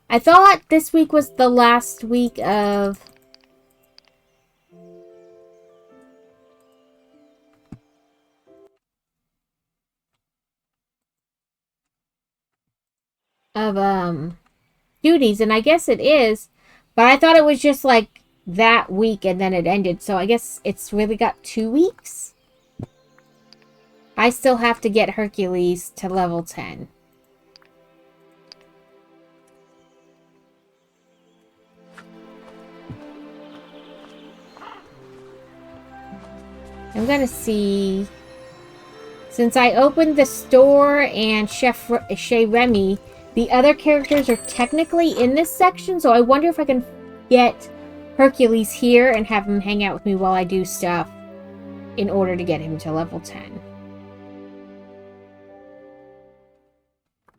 I thought this week was the last week of duties, and I guess it is, but I thought it was just like that week and then it ended, so I guess it's really got 2 weeks. I still have to get Hercules to level 10. I'm gonna see, since I opened the store and Chef Chez Remy, the other characters are technically in this section, so I wonder if I can get Hercules here and have him hang out with me while I do stuff in order to get him to level 10.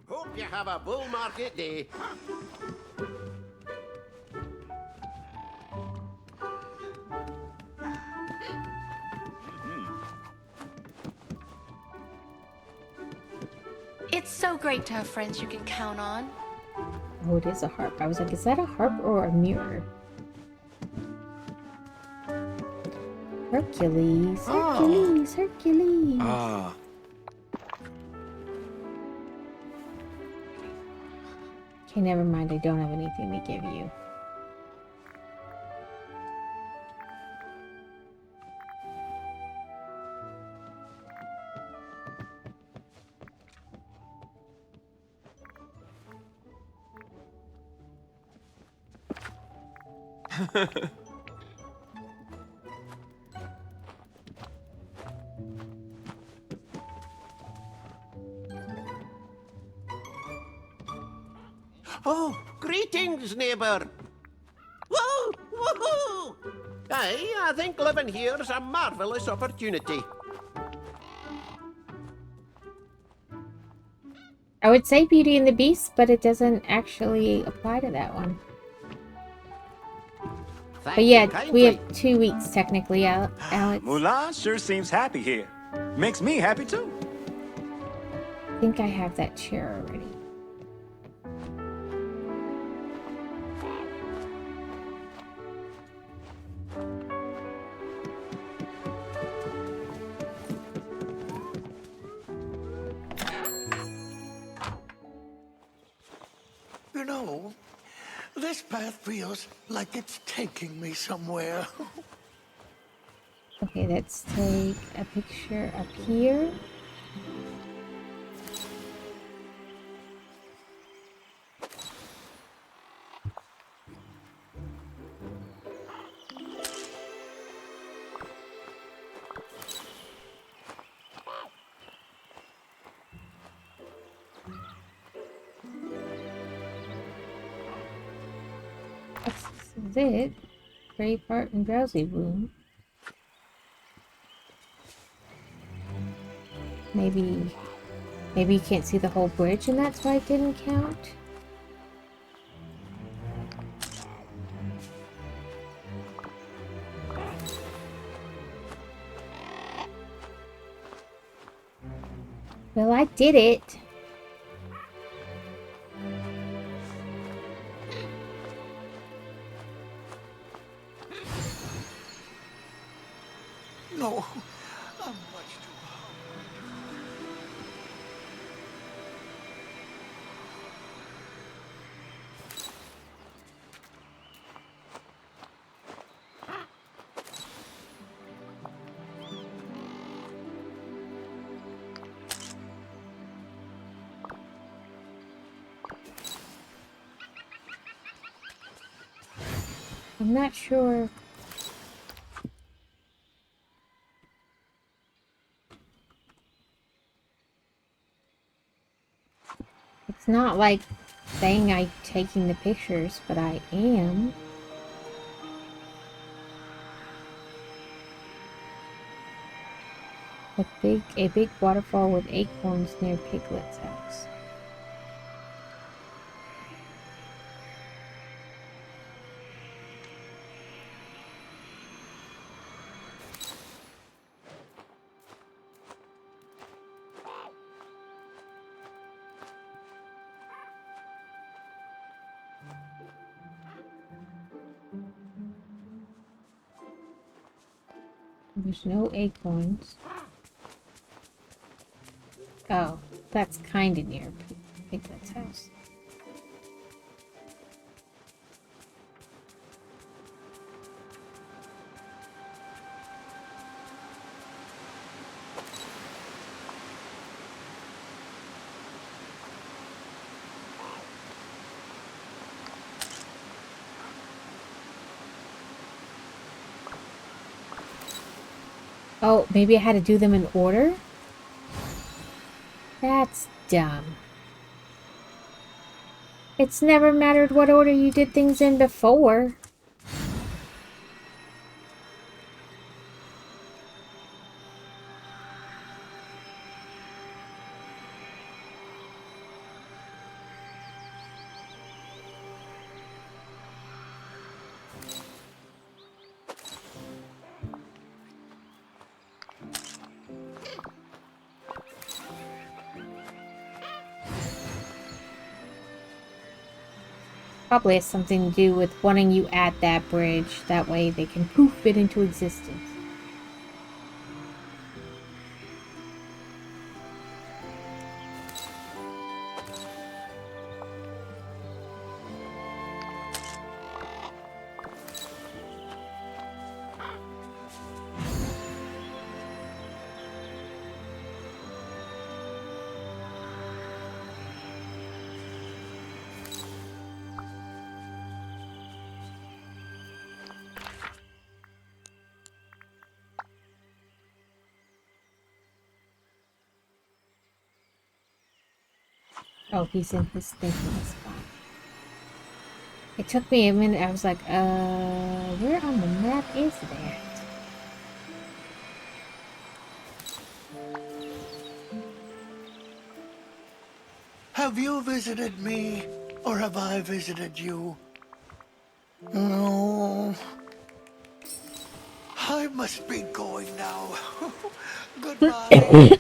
Hope you have a bull market day. It's so great to have friends you can count on. Oh, it is a harp. I was like, is that a harp or a mirror? Hercules, Hercules, Hercules. Ah. Okay, never mind. I don't have anything to give you. Oh, greetings, neighbour. Woo! Woohoo! Aye, I think living here's a marvellous opportunity. I would say Beauty and the Beast, but it doesn't actually apply to that one. But Thank yeah, you kindly. we have 2 weeks technically, Alex. Mulan sure seems happy here. Makes me happy too. I think I have that chair already. You know, this path feels like it's taking me somewhere. Okay, let's take a picture up here. This is it. Gray part and drowsy room. Maybe you can't see the whole bridge and that's why it didn't count? Well, I did it. No, I'm much too hungry. I'm not sure. It's not like saying I'm taking the pictures, but I am. A big waterfall with acorns near Piglet's house. There's no acorns. Oh, that's kinda near Piglet's house. Oh, maybe I had to do them in order? That's dumb. It's never mattered what order you did things in before. Probably has something to do with wanting you at that bridge. That way they can poof it into existence. Oh, he's in his thinking spot. It took me a minute. I was like, where on the map is that? Have you visited me, or have I visited you? No, I must be going now. Goodbye.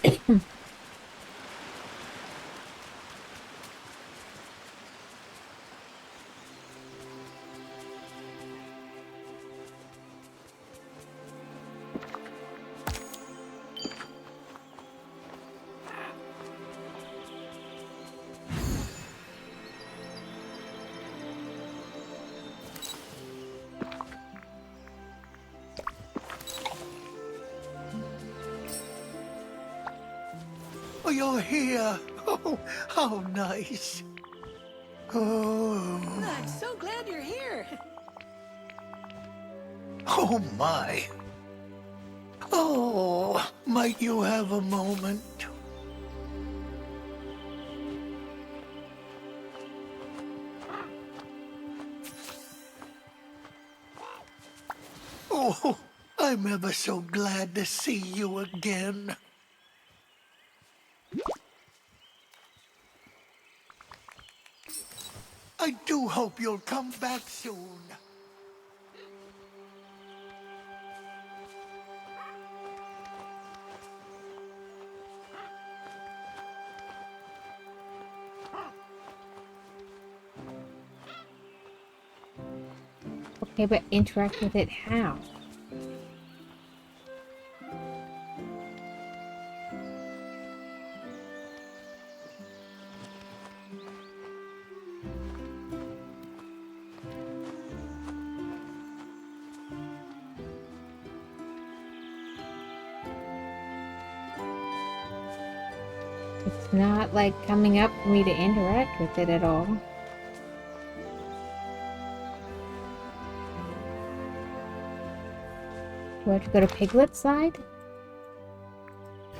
Oh, you're here. Oh, how nice. Oh, I'm so glad you're here. oh my. Oh, might you have a moment? Oh, I'm ever so glad to see you again. I do hope you'll come back soon. Okay, but interact with it how? It's not like coming up for me to interact with it at all. Do I have to go to Piglet's side?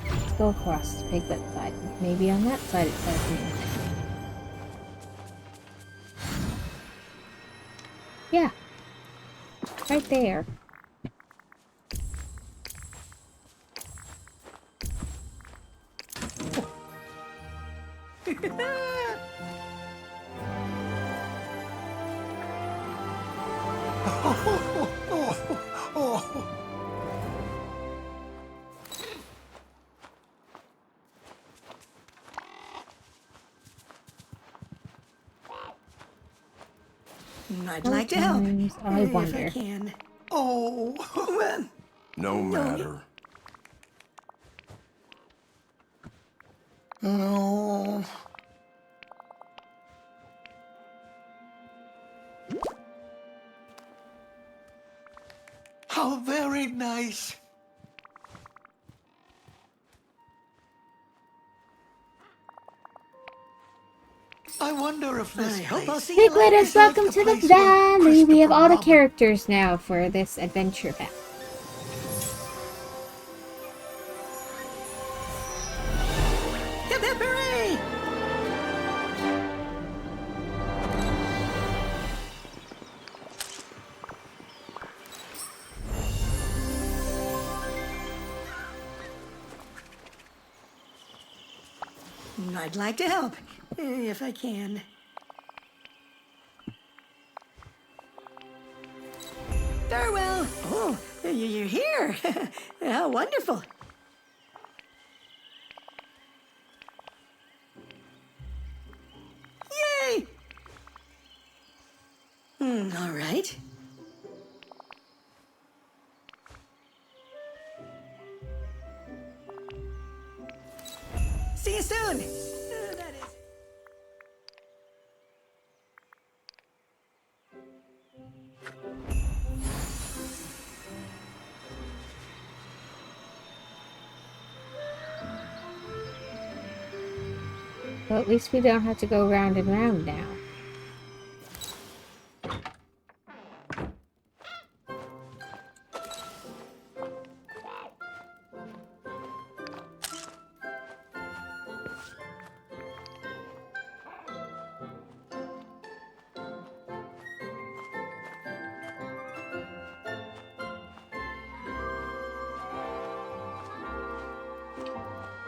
Let's go across to Piglet's side. Maybe on that side it says me. Yeah. Right there. I'd like to help. Sometimes I If I wonder. can. Oh, Well, No matter. oh. How very nice. I wonder if this I hope I'll place see you Piglet later. is welcome the to the place where valley. We have all the Christopher characters now for this adventure pack. Hip hip hooray! I'd like to help, if I can. Farewell! Oh, you're here! How wonderful! Yay! All right. See you soon! That is... Well, at least we don't have to go round and round now.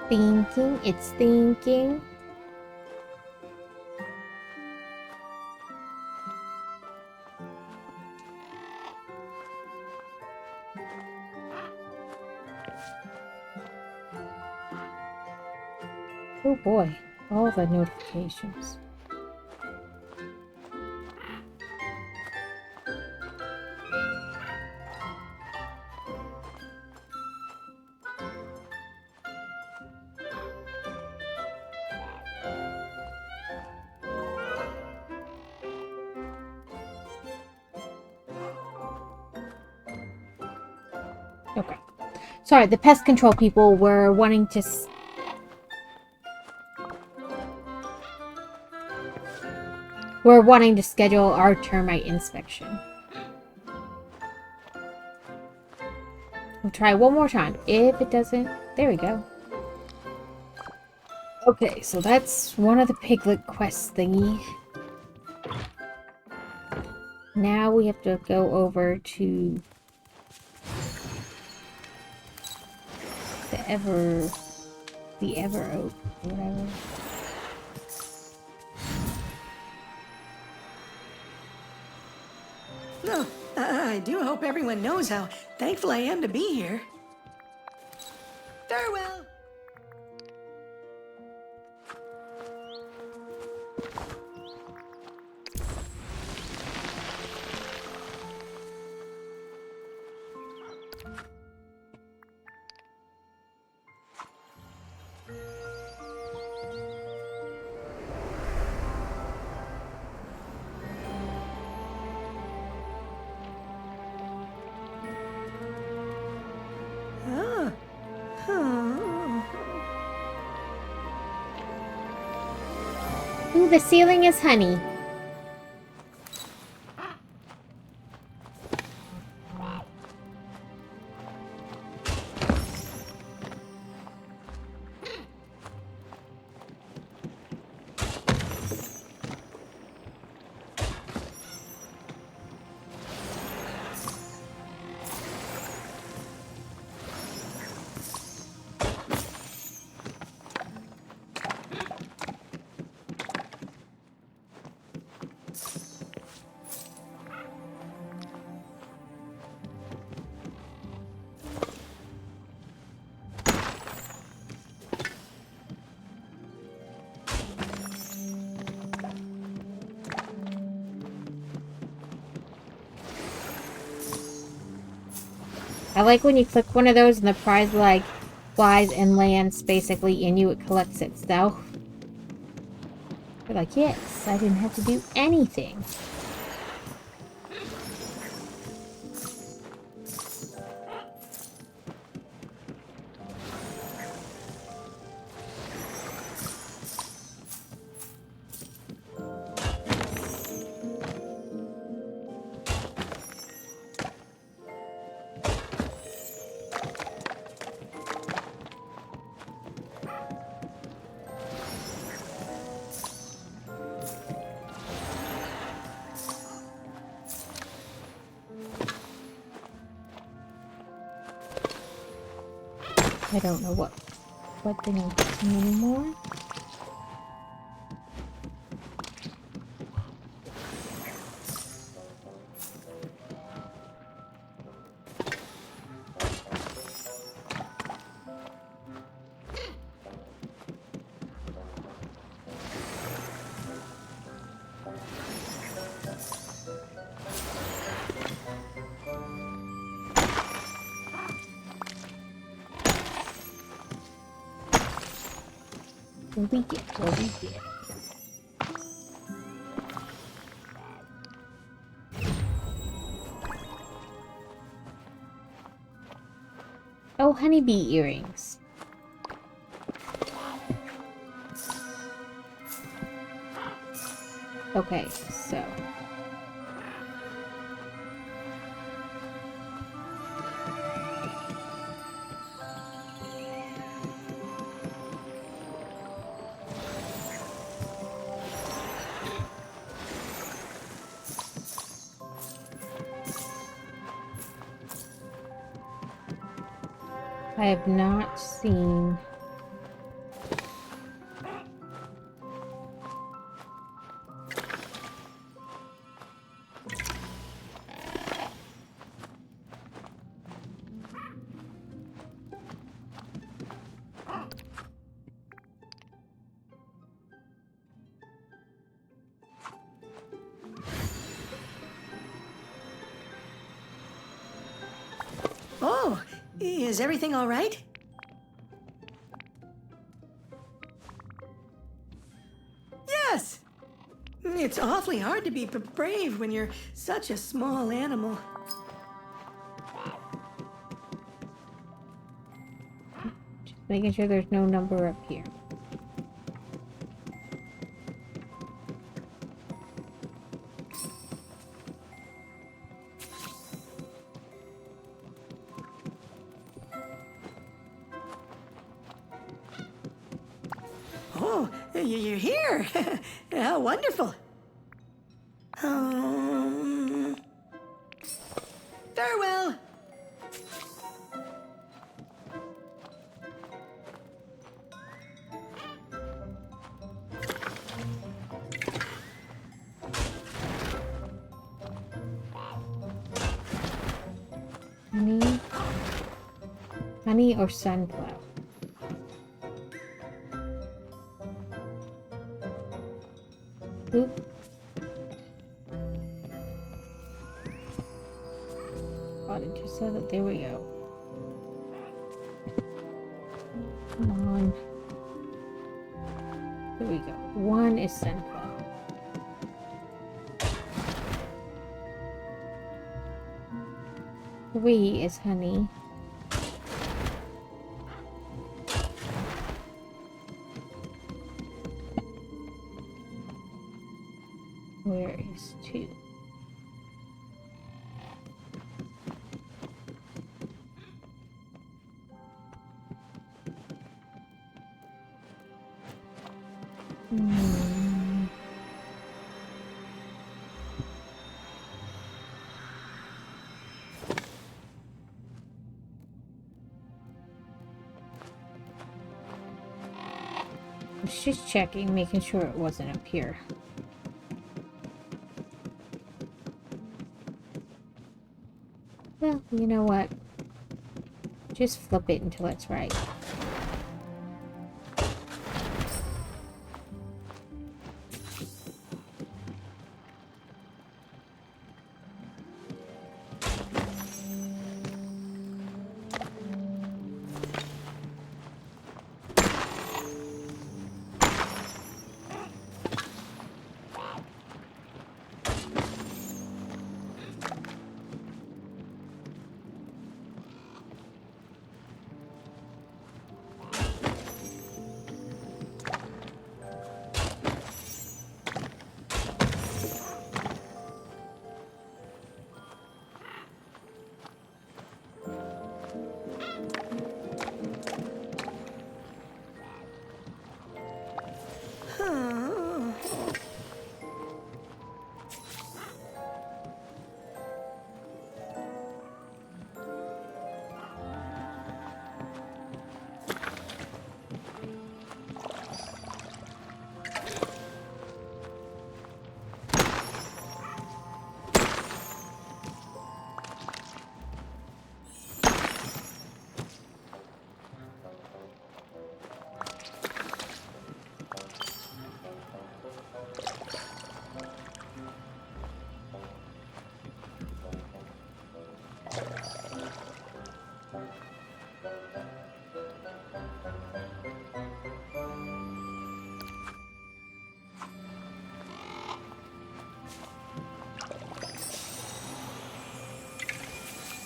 Thinking, it's thinking. Oh boy, all the notifications. Okay. Sorry, the pest control people were wanting to... We're wanting to schedule our termite inspection. We'll try one more time. If it doesn't... There we go. Okay, so that's one of the piglet quests thingy. Now we have to go over to... The Ever Oak, or whatever. No, I do hope everyone knows how thankful I am to be here. Farewell! Ooh, the ceiling is honey. I like when you click one of those and the prize like flies and lands basically in you, it collects itself. You're like, yes, I didn't have to do anything. I don't know what thing I'm getting anymore. What we get, what we get. Oh, honeybee earrings. Okay, so... I have not seen... Is everything all right? Yes! It's awfully hard to be brave when you're such a small animal. Just making sure there's no number up here. Oh, you're here. How wonderful. Farewell. Honey? Honey or sunflower? Oop. Thought it just said that. There we go. Come on. There we go. One is sunflower. Three is honey. Where is two? I was just checking, making sure it wasn't up here. Well, you know what? Just flip it until it's right.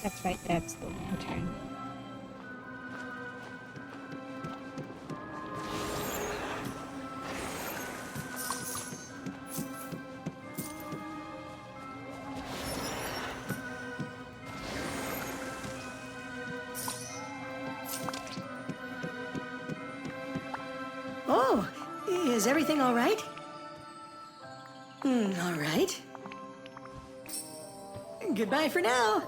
That's right, that's the lantern. Oh, is everything all right? All right. Goodbye for now.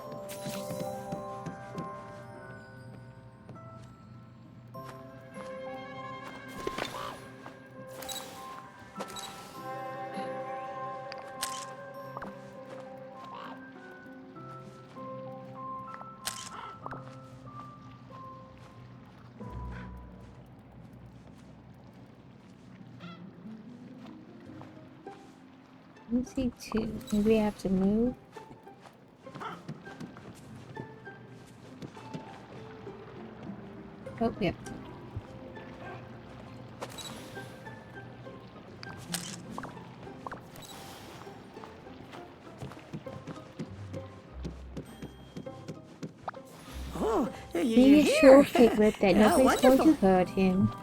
Let me see two. Maybe I have to move. Oh, yep. Oh, you're Be here. assured, Piglet, that Yeah, nobody's going to wonderful. hurt him.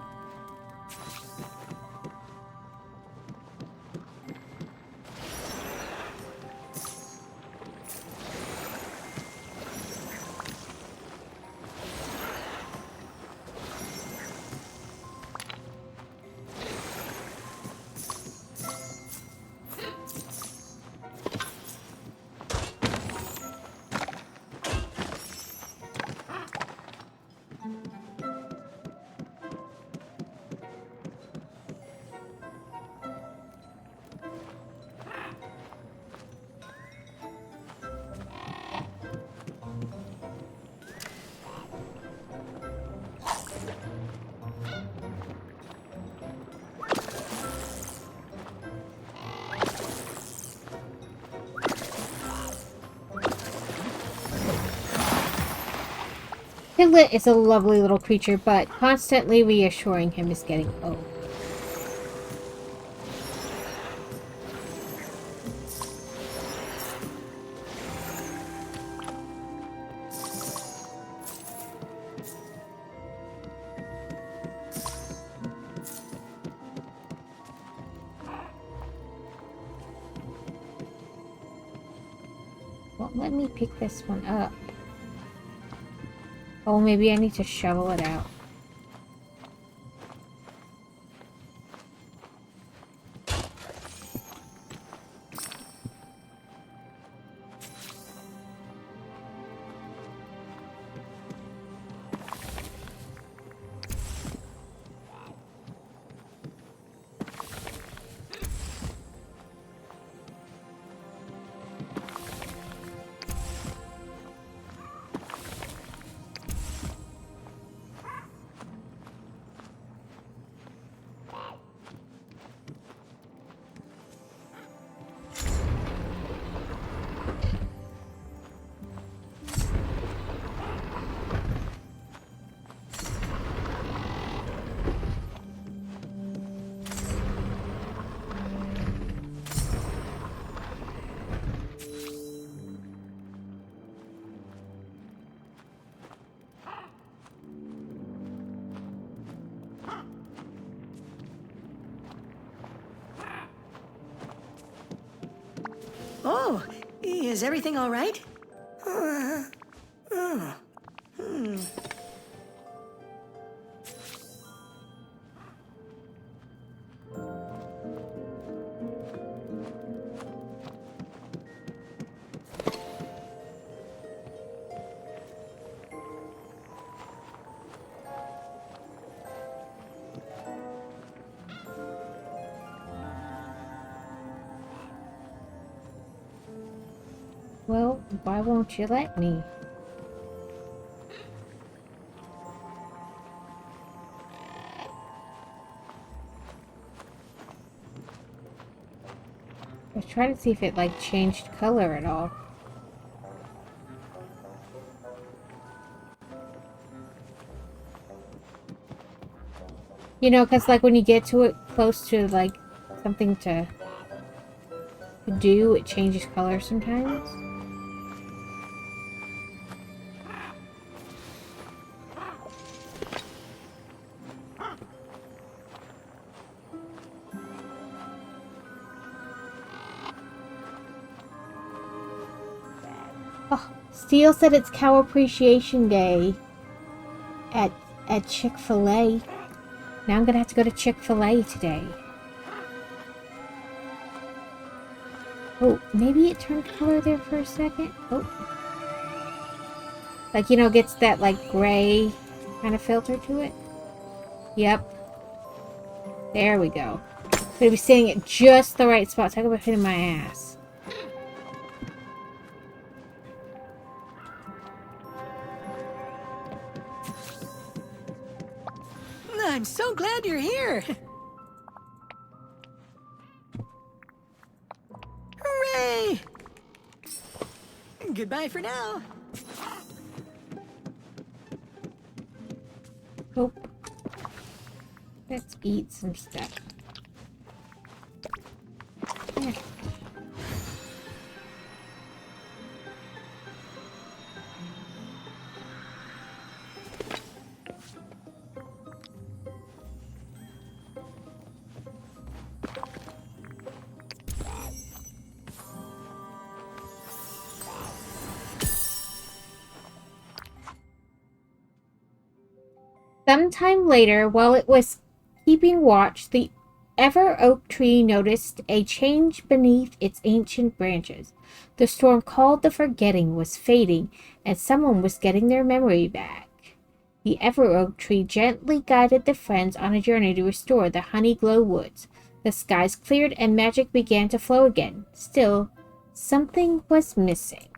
Piglet is a lovely little creature, but constantly reassuring him is getting old. Won't let me pick this one up. Oh, maybe I need to shovel it out. Oh, is everything all right? Well, why won't you let me? I was trying to see if it, like, changed color at all. You know, because, like, when you get to it close to, like, something to do, it changes color sometimes. Oh, Steele said it's Cow Appreciation Day at Chick-fil-A. Now I'm gonna have to go to Chick-fil-A today. Oh, maybe it turned color there for a second. Oh. Like, you know, gets that, like, gray kind of filter to it. Yep. There we go. I'm gonna be sitting at just the right spot. Talk about hitting my ass. I'm so glad you're here. Hooray! Goodbye for now. Nope. Let's eat some stuff. Yeah. Sometime later, while it was keeping watch, the ever oak tree noticed a change beneath its ancient branches. The storm called the forgetting was fading, and someone was getting their memory back. The ever oak tree gently guided the friends on a journey to restore the Honeyglow Woods. The skies cleared and magic began to flow again. Still, something was missing.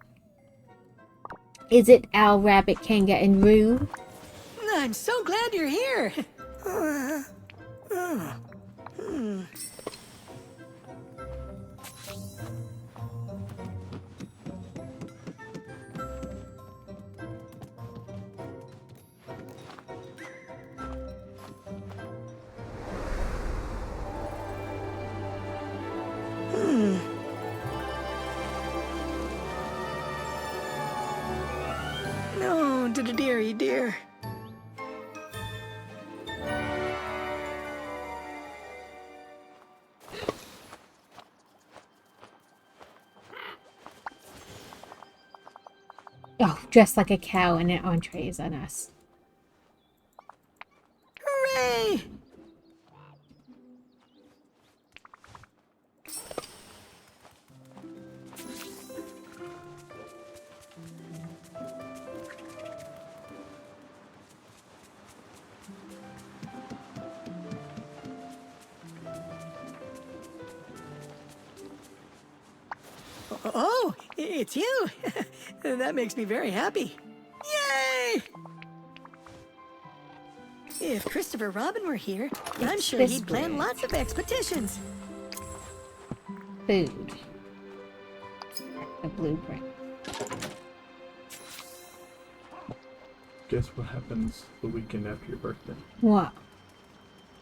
Is it Owl, Rabbit, Kanga, and Roo? I'm so glad you're here. No, dearie dear. Oh, dressed like a cow and an entree is on us. Hooray! Oh, it's you. That makes me very happy. Yay! If Christopher Robin were here, I'm sure this he'd plan way. lots of expeditions. Food. The blueprint. Guess what happens the weekend after your birthday? What?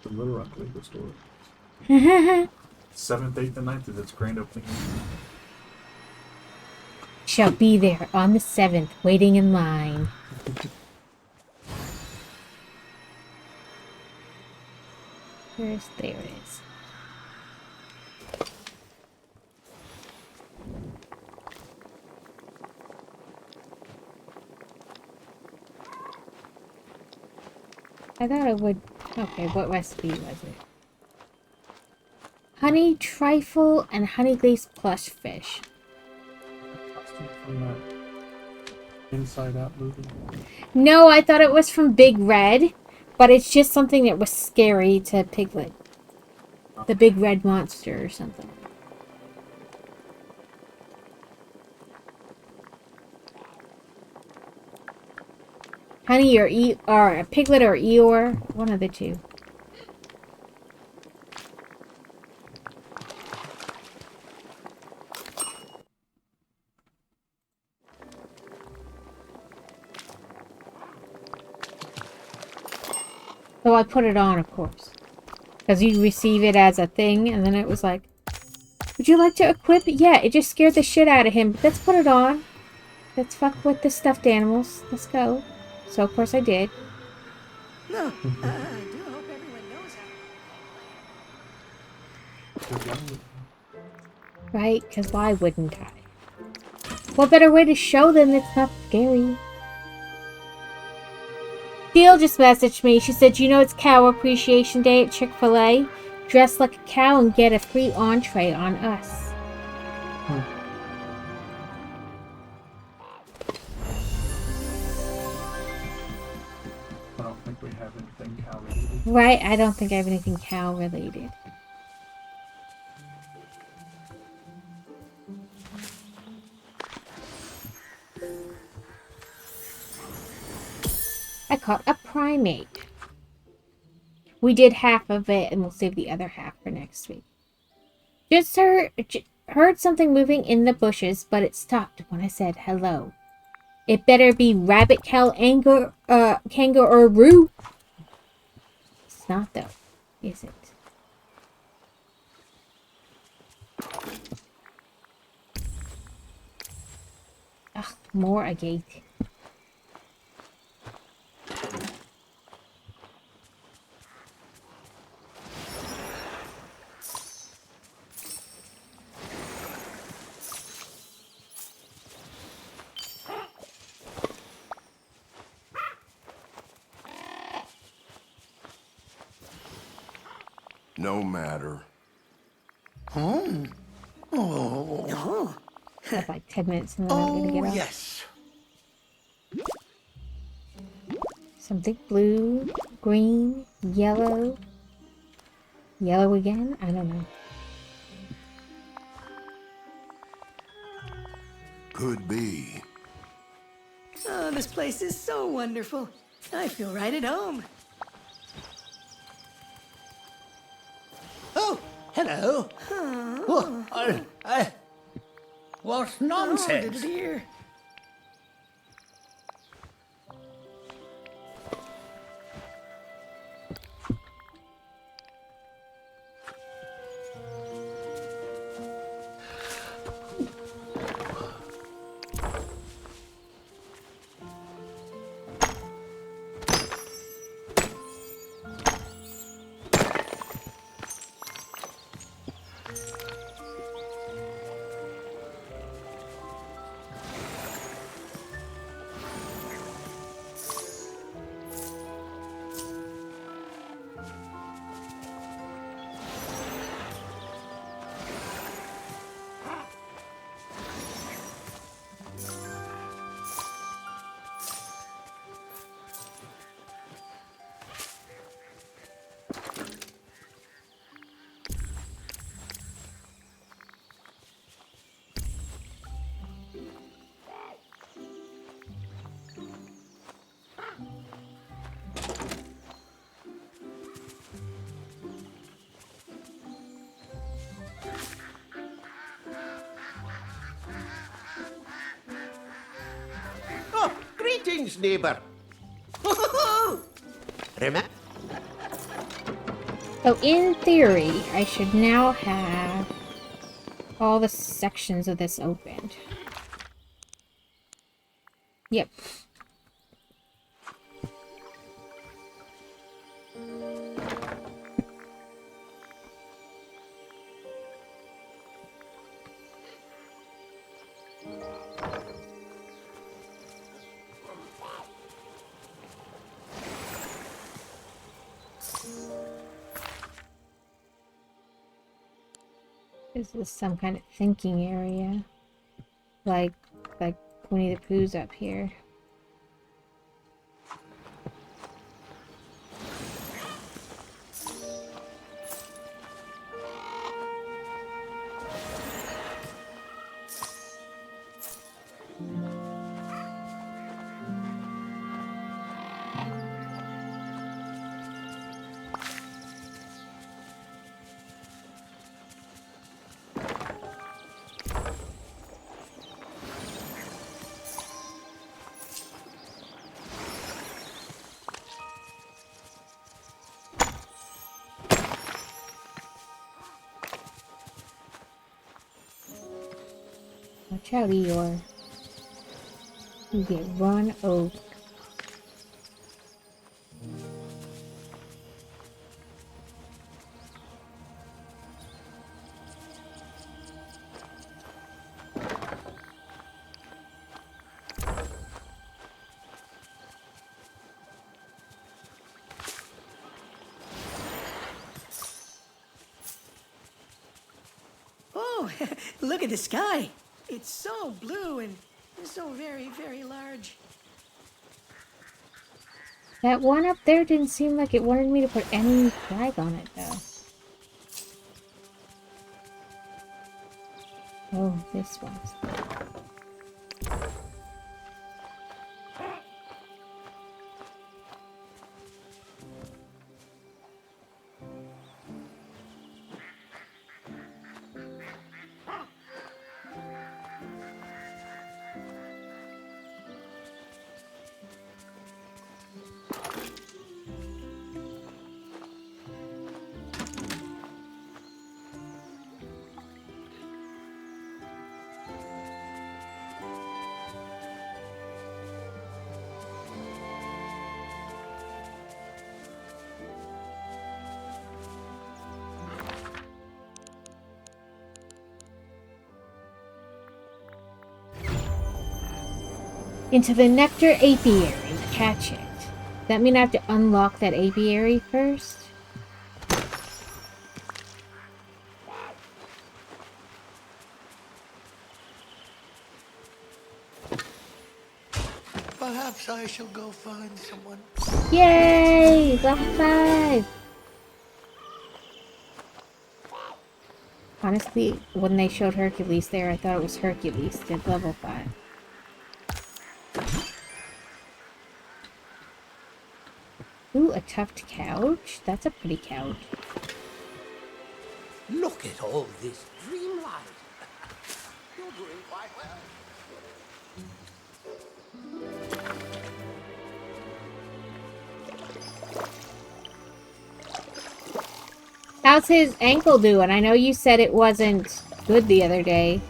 The Little Rock Lego store. 7th, 8th, and 9th is its grand opening. Shall be there on the 7th, waiting in line. There it is. I thought it would... Okay, what recipe was it? Honey trifle and honey glazed plush fish. Costume from that Inside Out movie. No, I thought it was from Big Red, but it's just something that was scary to Piglet. The Big Red Monster or something. Honey or a Piglet or Eeyore, one of the two. So I put it on, of course. Because you receive it as a thing, and then it was like, would you like to equip it? Yeah, it just scared the shit out of him. But let's put it on. Let's fuck with the stuffed animals. Let's go. So, of course, I did. No, I do hope everyone knows how. Right? Because why wouldn't I? What better way to show them it's not scary? Steele just messaged me. She said, you know it's Cow Appreciation Day at Chick-fil-A? Dress like a cow and get a free entree on us. I don't think we have anything cow related. Right? I don't think I have anything cow related. I caught a primate. We did half of it, and we'll save the other half for next week. Just heard something moving in the bushes, but it stopped when I said hello. It better be rabbit, cow, kangaroo. It's not though, is it? Ugh, more agate. No matter. Oh. Oh. Oh, I have like 10 minutes and then I'm gonna Oh, get off. yes. Something blue, green, yellow. Yellow again? I don't know. Could be. oh, this place is so wonderful. I feel right at home. Oh, hello. Oh, what Oh, nonsense? dear. Oh, greetings, neighbour. Remember? So in theory, I should now have all the sections of this opened. Yep. This is some kind of thinking area. Like Winnie the Pooh's up here. Watch out, Eeyore. You get run over. Oh, look at the sky. It's so blue and so very, very large. That one up there didn't seem like it wanted me to put any flag on it, though. Oh, this one's... Into the nectar apiary. Catch it. Does that mean I have to unlock that apiary first? Perhaps I shall go find someone. Yay! Level 5! Honestly, when they showed Hercules there, I thought it was Hercules did level 5. Ooh, a tuft couch. That's a pretty couch. Look at all this dreamlight. You're doing quite well. How's his ankle doing? I know you said it wasn't good the other day.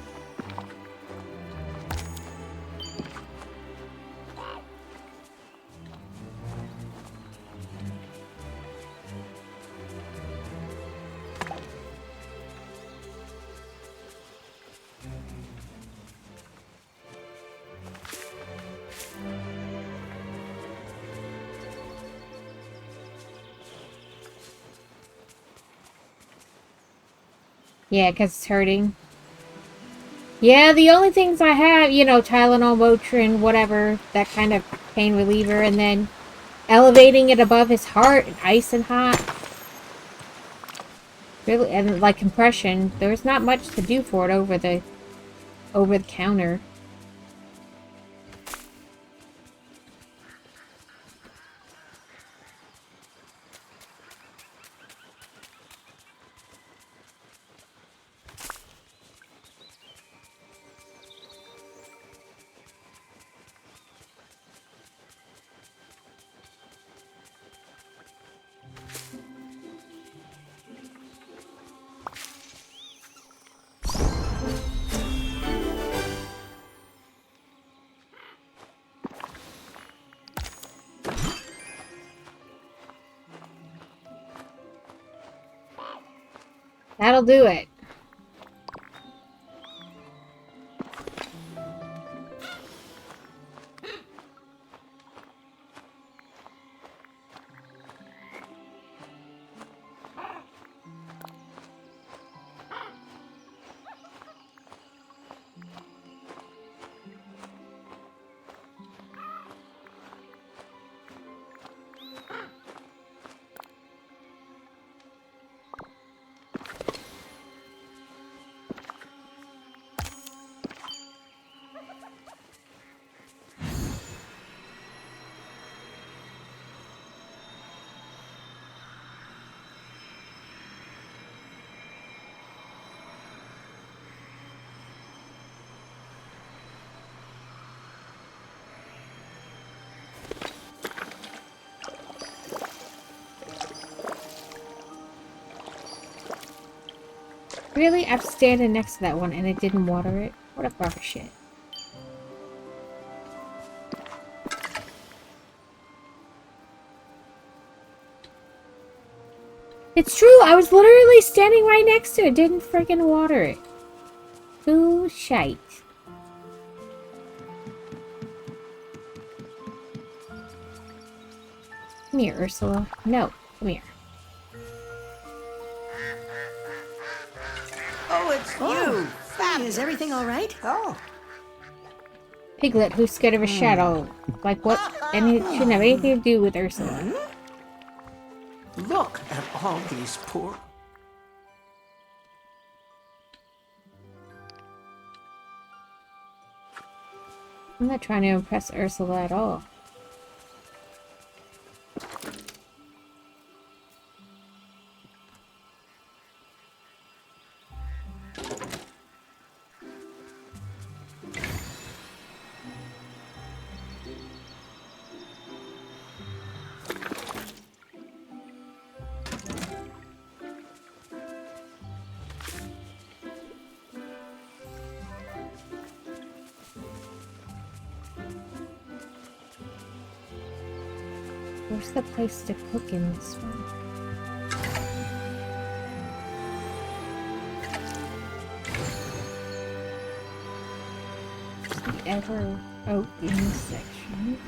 Yeah, because it's hurting. Yeah, the only things I have, you know, Tylenol, Motrin, whatever, that kind of pain reliever, and then elevating it above his heart, ice and hot. Really, and like compression. There's not much to do for it over the counter. That'll do it. Really? I'm standing next to that one and it didn't water it? What a crock of shit. It's true, I was literally standing right next to it. Didn't friggin' water it. Ooh, shite. Come here, Ursula. No, come here. Oh, it's you. Is everything all right? Oh. Piglet who's scared of a shadow. Like what? And it shouldn't have anything to do with Ursula. Look at all these poor... I'm not trying to impress Ursula at all. Where's the place to cook in this one? Ever Open section.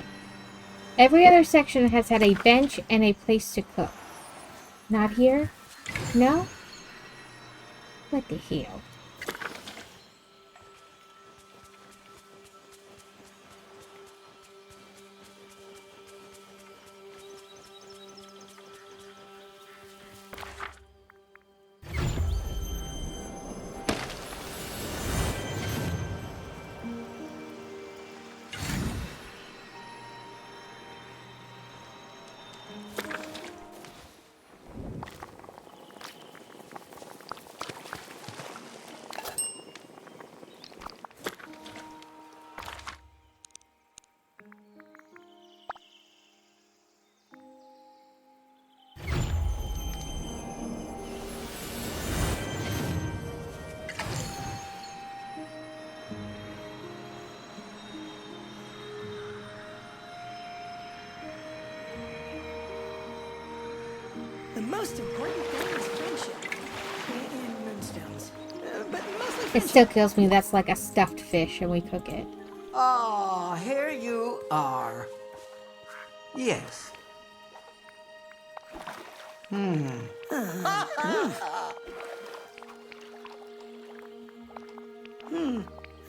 Every other section has had a bench and a place to cook. Not here? No? What the hell? The most important thing is friendship. And moonstones. But mostly It friendship. still kills me. That's like a stuffed fish and we cook it. Oh, here you are. Yes.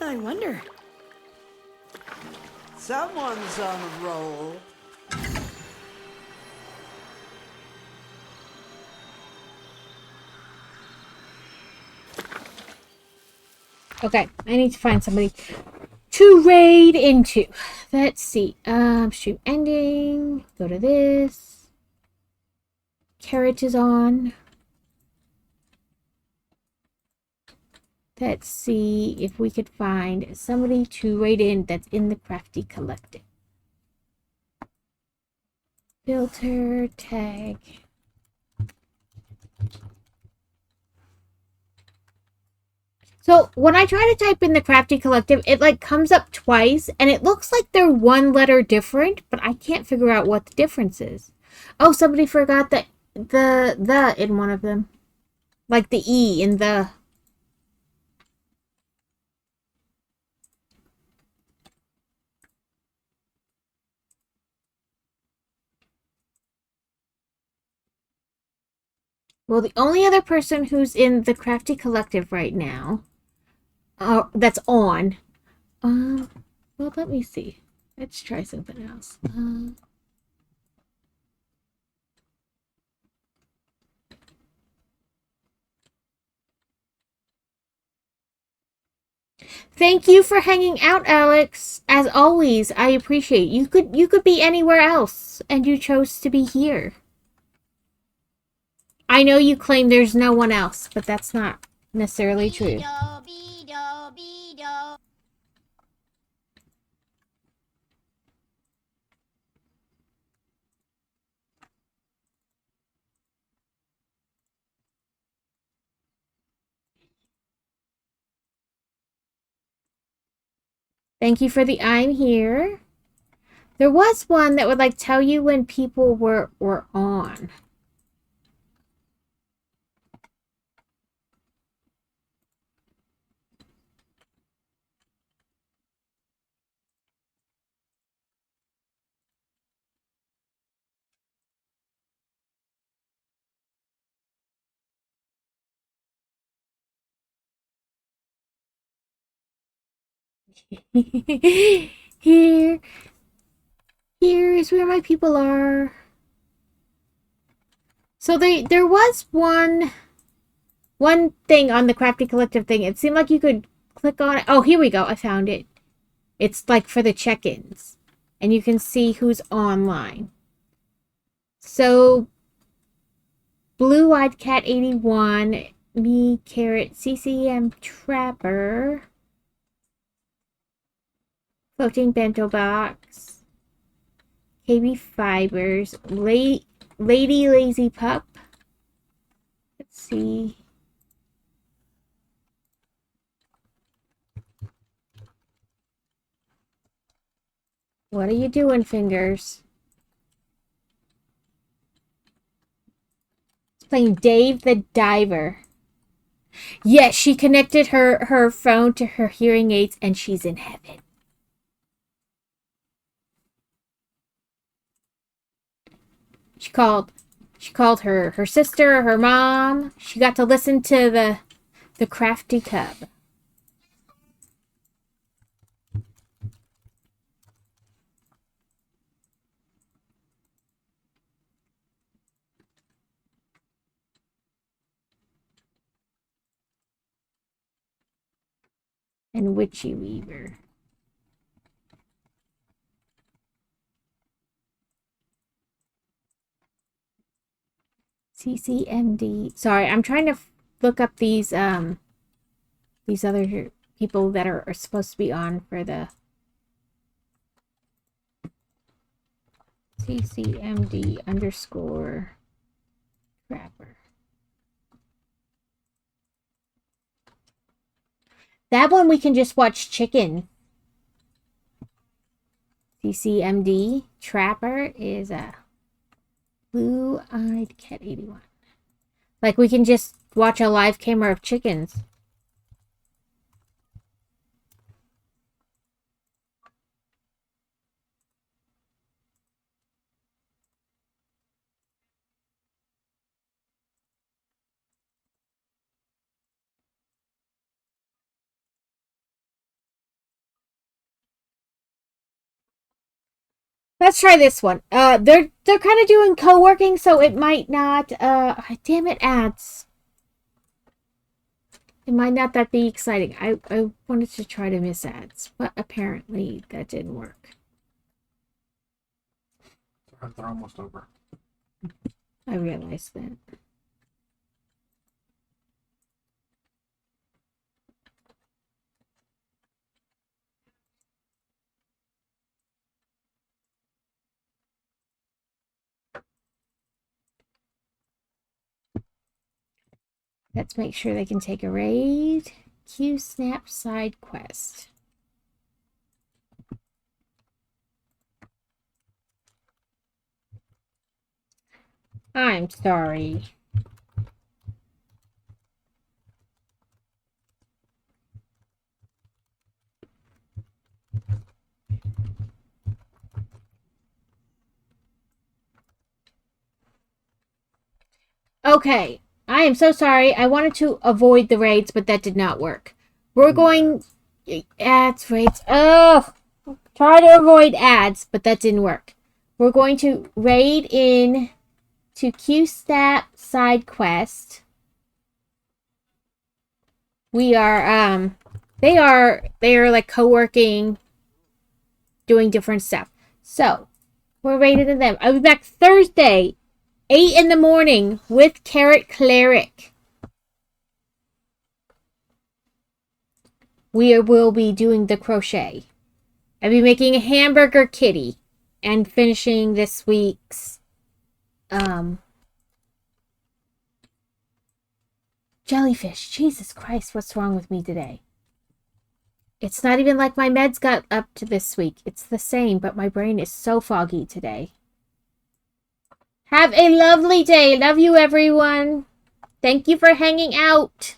I wonder. Someone's on a roll. Okay, I need to find somebody to raid into. Let's see. Stream ending. Go to this. Carrot is on. Let's see if we could find somebody to raid in that's in the Crafty Collective. Filter, tag. So when I try to type in the Crafty Collective, it like comes up twice and it looks like they're one letter different, but I can't figure out what the difference is. Oh, somebody forgot the in one of them. Like the E in the. Well, the only other person who's in the Crafty Collective right now, that's on. Well, let me see. Let's try something else. Thank you for hanging out, Alex. As always, I appreciate it. You could be anywhere else, and you chose to be here. I know you claim there's no one else, but that's not necessarily true. Thank you for the I'm here. There was one that would like tell you when people were on. Here is where my people are. So there was one thing on the Crafty Collective thing. It seemed like you could click on it. Oh, here we go. I found it. It's like for the check-ins. And you can see who's online. So Blue-Eyed Cat 81, me, Carrot, CCM Trapper, Floating Bento Box, KB Fibers, Lady Lazy Pup. Let's see. What are you doing, Fingers? It's playing Dave the Diver. Yes, she connected her phone to her hearing aids and she's in heaven. She called her sister, her mom. She got to listen to the crafty cub. And Witchy Weaver. CCMD. Sorry, I'm trying to look up these other people that are supposed to be on for the CCMD _ Trapper. That one we can just watch chicken. CCMD Trapper is a Blue-Eyed Cat 81. Like, we can just watch a live camera of chickens. Let's try this one. They're kind of doing co-working, so it might not. Damn it, ads. It might not that be exciting. I wanted to try to miss ads, but apparently that didn't work. They're almost over. I realized that. Let's make sure they can take a raid. Q Snap side quest. I'm sorry. Okay. I am so sorry. I wanted to avoid the raids, but that did not work. We're going... Ads, raids. Oh! Try to avoid ads, but that didn't work. We're going to raid in to QStat side quest. We are, they are like co-working, doing different stuff. So, we're raided in them. I'll be back Thursday, 8 in the morning with Carrot Cleric. We will be doing the crochet. I'll be making a hamburger kitty and finishing this week's jellyfish. Jesus Christ, what's wrong with me today? It's not even like my meds got up to this week. It's the same, but my brain is so foggy today. Have a lovely day. Love you, everyone. Thank you for hanging out.